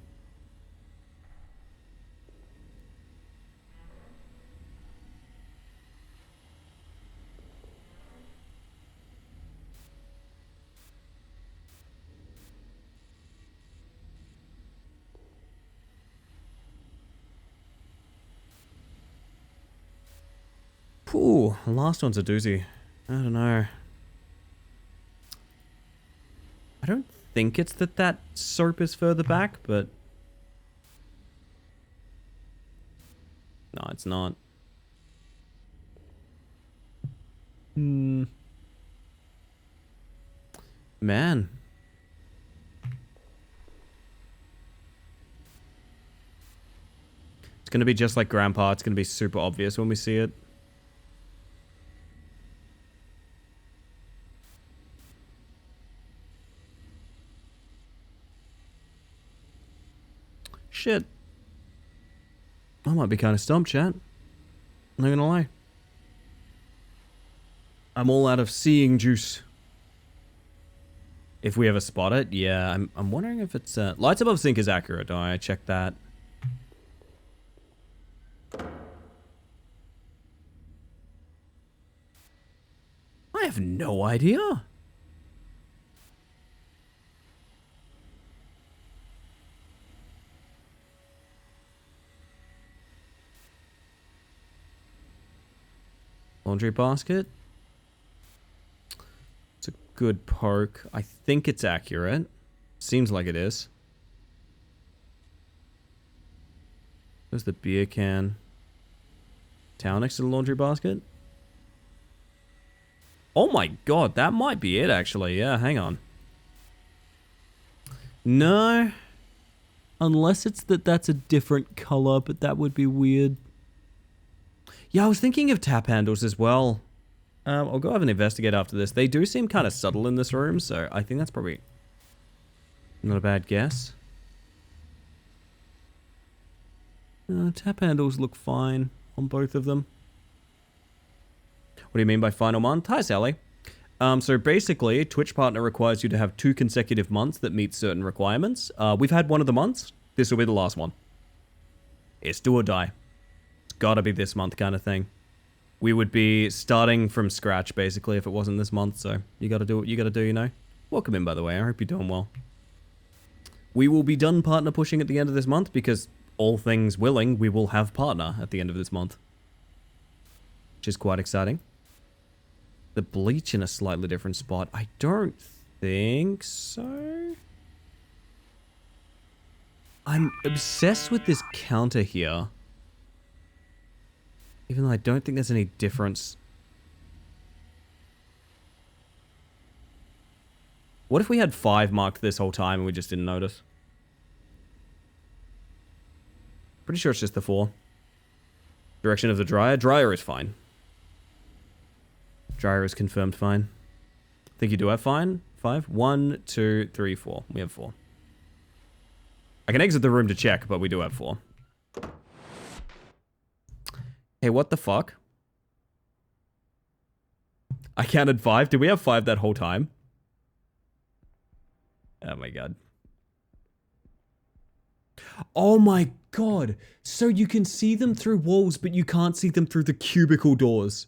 Ooh, the last one's a doozy. I don't know. I don't think it's that soap is further back, but... No, it's not. Man. It's gonna be just like Grandpa. It's gonna be super obvious when we see it. Shit. I might be kind of stumped, chat. I'm not gonna lie. I'm all out of seeing juice. If we ever spot it, yeah. I'm wondering if it's... lights above sink is accurate. Oh, I checked that. I have no idea. Laundry basket. It's a good poke. I think it's accurate. Seems like it is. There's the beer can. Towel next to the laundry basket. Oh my god, that might be it actually. Yeah, hang on. No. Unless it's that's a different color, but that would be weird. Yeah, I was thinking of tap handles as well. I'll go have an investigate after this. They do seem kind of subtle in this room, so I think that's probably not a bad guess. Tap handles look fine on both of them. What do you mean by final month? Hi, Sally. So basically, Twitch Partner requires you to have 2 consecutive months that meet certain requirements. We've had one of the months. This will be the last one. It's do or die. It's gotta be this month kind of thing. We would be starting from scratch, basically, if it wasn't this month, so you gotta do what you gotta do, you know? Welcome in, by the way. I hope you're doing well. We will be done partner pushing at the end of this month, because all things willing, we will have partner at the end of this month. Which is quite exciting. The bleach in a slightly different spot. I don't think so. I'm obsessed with this counter here. Even though I don't think there's any difference. What if we had 5 marked this whole time and we just didn't notice? Pretty sure it's just the 4. Direction of the dryer. Dryer is fine. Dryer is confirmed fine. I think you do have fine. 5. 1, 2, 3, 4. We have 4. I can exit the room to check, but we do have 4. Hey, what the fuck? I counted 5. Did we have 5 that whole time? Oh my god. Oh my god. So you can see them through walls, but you can't see them through the cubicle doors.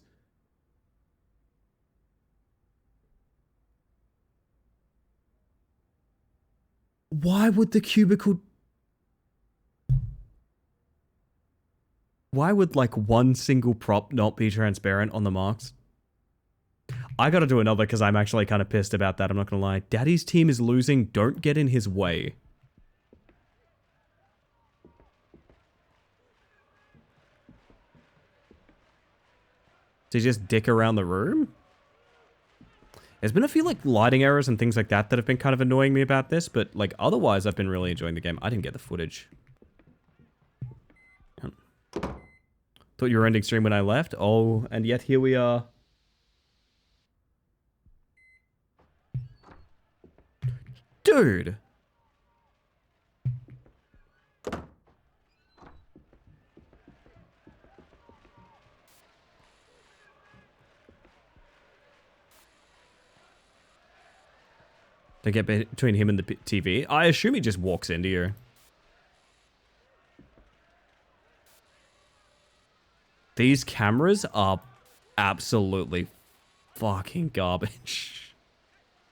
Why would the cubicle... Why would, like, one single prop not be transparent on the marks? I gotta do another because I'm actually kind of pissed about that, I'm not gonna lie. Daddy's team is losing, don't get in his way. To just dick around the room? There's been a few, like, lighting errors and things like that that have been kind of annoying me about this, but, like, otherwise I've been really enjoying the game. I didn't get the footage. Thought you were ending stream when I left. Oh, and yet here we are. Dude! To get between him and the TV. I assume he just walks into you. These cameras are absolutely fucking garbage.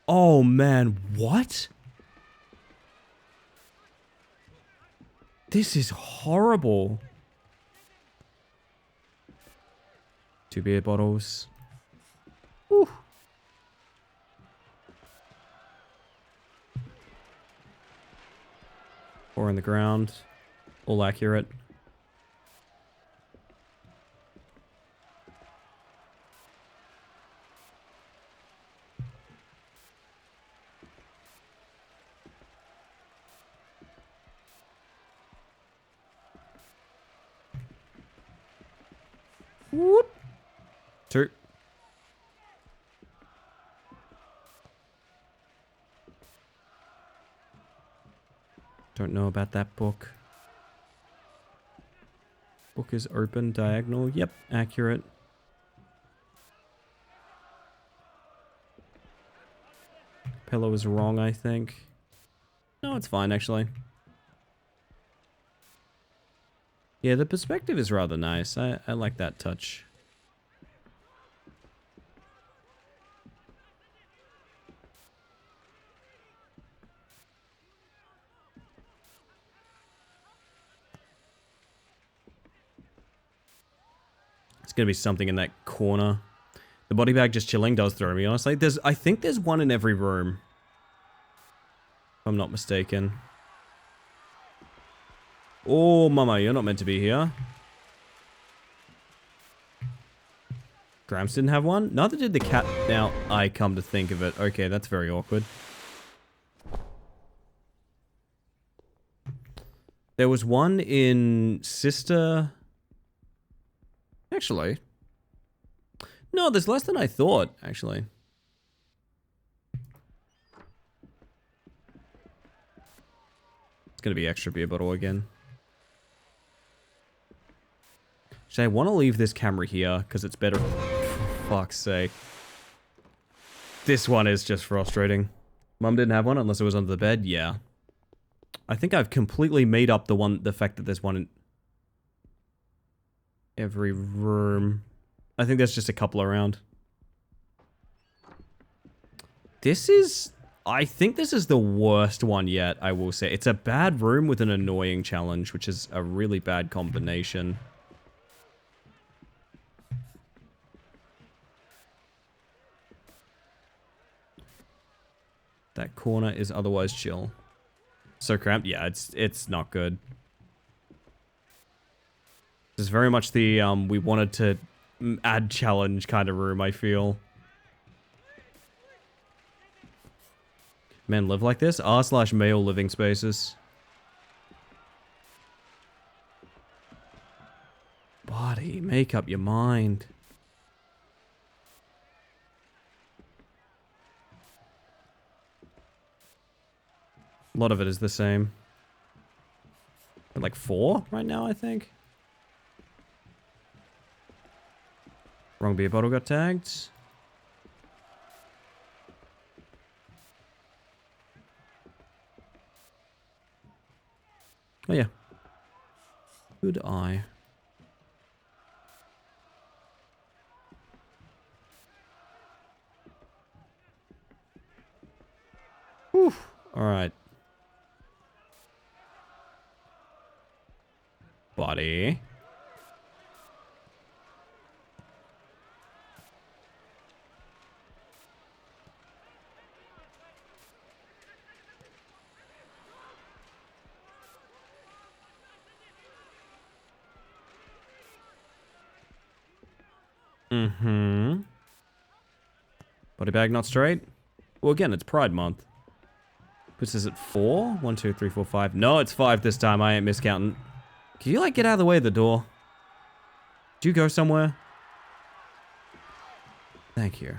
Oh man, what? This is horrible. 2 beer bottles. Whew. Four on the ground. All accurate. Whoop. 2. Don't know about that book. Book is open, diagonal. Yep, accurate. pillow is wrong, I think. No, it's fine, actually. Yeah, the perspective is rather nice. I like that touch. It's gonna be something in that corner. The body bag just chilling does throw me, honestly. I think there's one in every room. If I'm not mistaken. Oh, mama, you're not meant to be here. Gramps didn't have one? Neither did the cat. Now, I come to think of it. Okay, that's very awkward. There was one in Sister... Actually. No, there's less than I thought, actually. It's gonna be extra beer bottle again. Actually, I want to leave this camera here, because it's better... For fuck's sake. This one is just frustrating. Mum didn't have one unless it was under the bed? Yeah. I think I've completely made up the fact that there's one in... every room. I think there's just a couple around. This is... I think this is the worst one yet, I will say. It's a bad room with an annoying challenge, which is a really bad combination. That corner is otherwise chill. So cramped? Yeah, it's not good. This is very much the, we wanted to add challenge kind of room, I feel. Men live like this? R/male living spaces. Body, make up your mind. A lot of it is the same. But like 4 right now, I think. Wrong beer bottle got tagged. Oh yeah. Good eye. Whew. Alright. Body. Mm-hmm. Body bag not straight? Well, again, it's Pride Month. Puts us at 4? 1, 2, 3, 4, 5. No, it's 5 this time. I ain't miscounting. Can you, like, get out of the way of the door? Do you go somewhere? Thank you.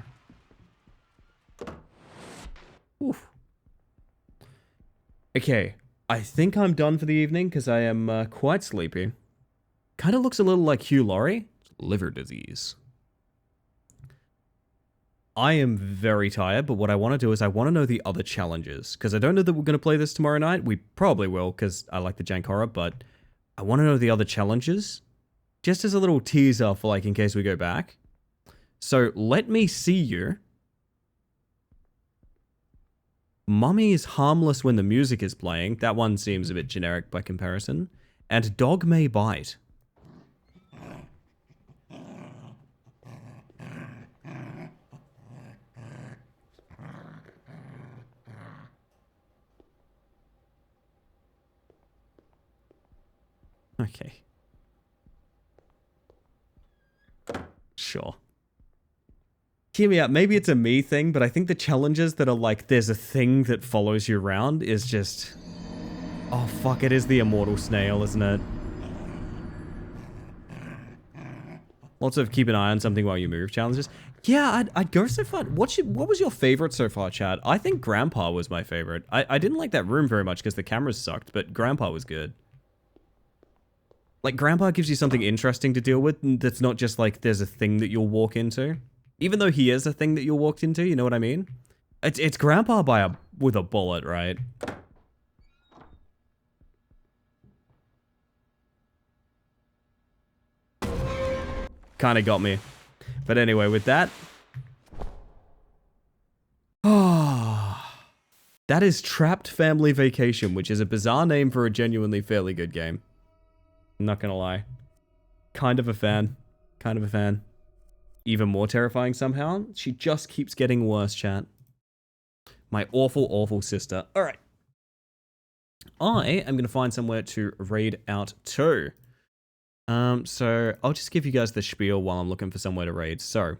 Oof. Okay. I think I'm done for the evening because I am quite sleepy. Kind of looks a little like Hugh Laurie. Liver disease. I am very tired, but what I want to do is I want to know the other challenges. Because I don't know that we're going to play this tomorrow night. We probably will, because I like the jank horror, but I want to know the other challenges. Just as a little teaser for, like, in case we go back. So, let me see you. Mummy is harmless when the music is playing. That one seems a bit generic by comparison. And dog may bite. Okay. Sure. Hear me out. Maybe it's a me thing, but I think the challenges that are like, there's a thing that follows you around is just... Oh, fuck, it is the immortal snail, isn't it? Lots of keep an eye on something while you move challenges. Yeah, I'd go so far. What was your favorite so far, Chad? I think Grandpa was my favorite. I didn't like that room very much because the cameras sucked, but Grandpa was good. Like, Grandpa gives you something interesting to deal with that's not just like there's a thing that you'll walk into. Even though he is a thing that you'll walk into, you know what I mean? It's Grandpa with a bullet, right? Kind of got me. But anyway, with that... that is Trapped Family Vacation, which is a bizarre name for a genuinely fairly good game. I'm not gonna lie. Kind of a fan. Kind of a fan. Even more terrifying somehow. She just keeps getting worse, chat. My awful, awful sister. Alright. I am going to find somewhere to raid out to. So I'll just give you guys the spiel while I'm looking for somewhere to raid. So,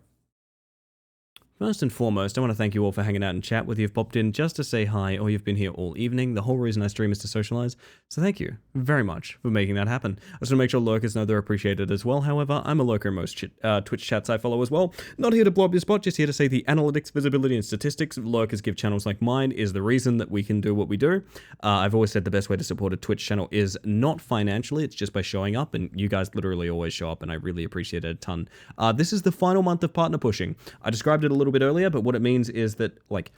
first and foremost, I want to thank you all for hanging out in chat, whether you've popped in just to say hi or you've been here all evening. The whole reason I stream is to socialize, so thank you very much for making that happen. I just want to make sure lurkers know they're appreciated as well. However, I'm a lurker in most Twitch chats I follow as well. Not here to blow up your spot, just here to say the analytics, visibility, and statistics lurkers give channels like mine is the reason that we can do what we do. I've always said the best way to support a Twitch channel is not financially, it's just by showing up, and you guys literally always show up, and I really appreciate it a ton. This is the final month of partner pushing. I described it a little bit earlier, but what it means is that, like,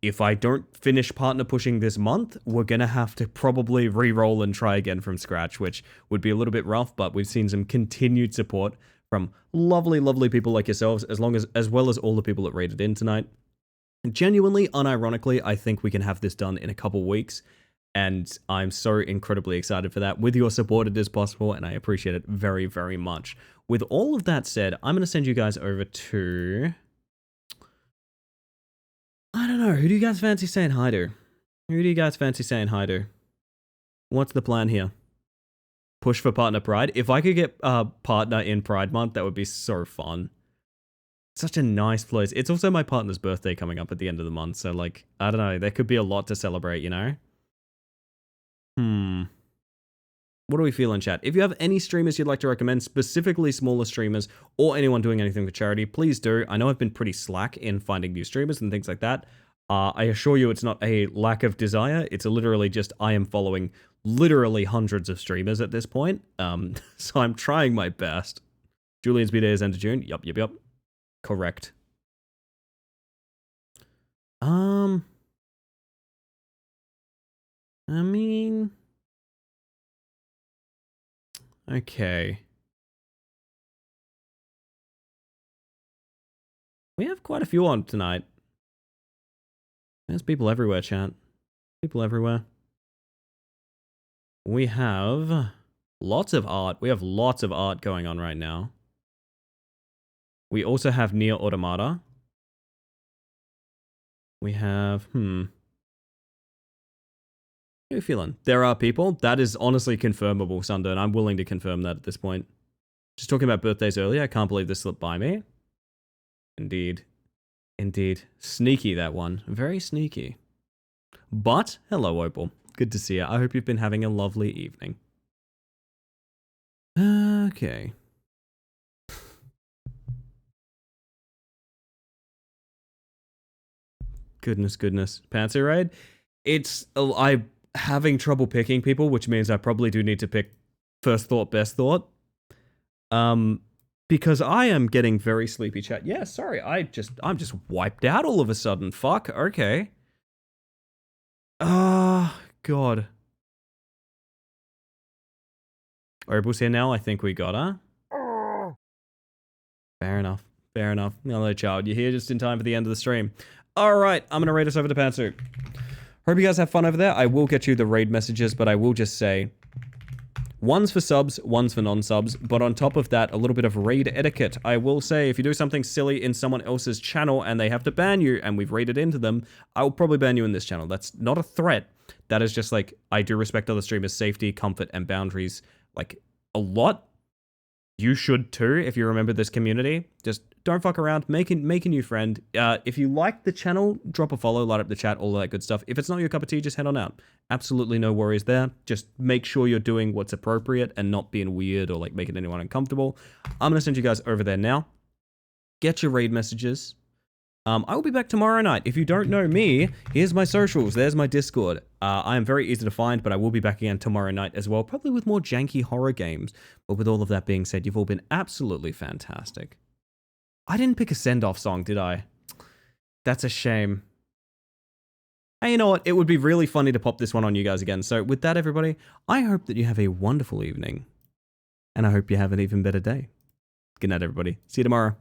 if I don't finish partner pushing this month, we're gonna have to probably re-roll and try again from scratch, which would be a little bit rough, but we've seen some continued support from lovely, lovely people like yourselves, as well as all the people that raided in tonight. Genuinely, unironically, I think we can have this done in a couple weeks, and I'm so incredibly excited for that. With your support, it is possible, and I appreciate it very, very much. With all of that said, I'm gonna send you guys over to... I don't know. Who do you guys fancy saying hi to? Who do you guys fancy saying hi to? What's the plan here? Push for partner pride? If I could get partner in Pride Month, that would be so fun. Such a nice place. It's also my partner's birthday coming up at the end of the month, so, like, I don't know. There could be a lot to celebrate, you know? What do we feel in chat? If you have any streamers you'd like to recommend, specifically smaller streamers, or anyone doing anything for charity, please do. I know I've been pretty slack in finding new streamers and things like that. I assure you it's not a lack of desire. It's literally just I am following literally hundreds of streamers at this point. So I'm trying my best. Julian's B-Day is end of June. Yup. Correct. I mean... Okay. We have quite a few on tonight. There's people everywhere, chat. People everywhere. We have lots of art. We have lots of art going on right now. We also have Nier Automata. We have, How are you feeling? There are people. That is honestly confirmable, Sunder, and I'm willing to confirm that at this point. Just talking about birthdays earlier, I can't believe this slipped by me. Indeed. Indeed. Sneaky, that one. Very sneaky. But, hello, Opal. Good to see you. I hope you've been having a lovely evening. Okay. Goodness. Panzer Raid? I'm having trouble picking people, which means I probably do need to pick first thought, best thought. Because I am getting very sleepy, chat. Yeah, sorry, I'm just wiped out all of a sudden. Fuck, okay. God. Opal's here now, I think we got her. Fair enough. Hello, child. You're here just in time for the end of the stream. Alright, I'm gonna raid us over to Pantsuit. Hope you guys have fun over there. I will get you the raid messages, but I will just say... One's for subs, one's for non-subs, but on top of that, a little bit of raid etiquette. I will say, if you do something silly in someone else's channel and they have to ban you, and we've raided into them, I will probably ban you in this channel. That's not a threat. That is just like, I do respect other streamers' safety, comfort, and boundaries, like, a lot. You should too, if you remember this community. Just don't fuck around, make a new friend. If you like the channel, drop a follow, light up the chat, all that good stuff. If it's not your cup of tea, just head on out. Absolutely no worries there. Just make sure you're doing what's appropriate and not being weird or like making anyone uncomfortable. I'm gonna send you guys over there now. Get your raid messages. I will be back tomorrow night. If you don't know me, here's my socials. There's my Discord. I am very easy to find, but I will be back again tomorrow night as well, probably with more janky horror games. But with all of that being said, you've all been absolutely fantastic. I didn't pick a send-off song, did I? That's a shame. And you know what? It would be really funny to pop this one on you guys again. So with that, everybody, I hope that you have a wonderful evening. And I hope you have an even better day. Good night, everybody. See you tomorrow.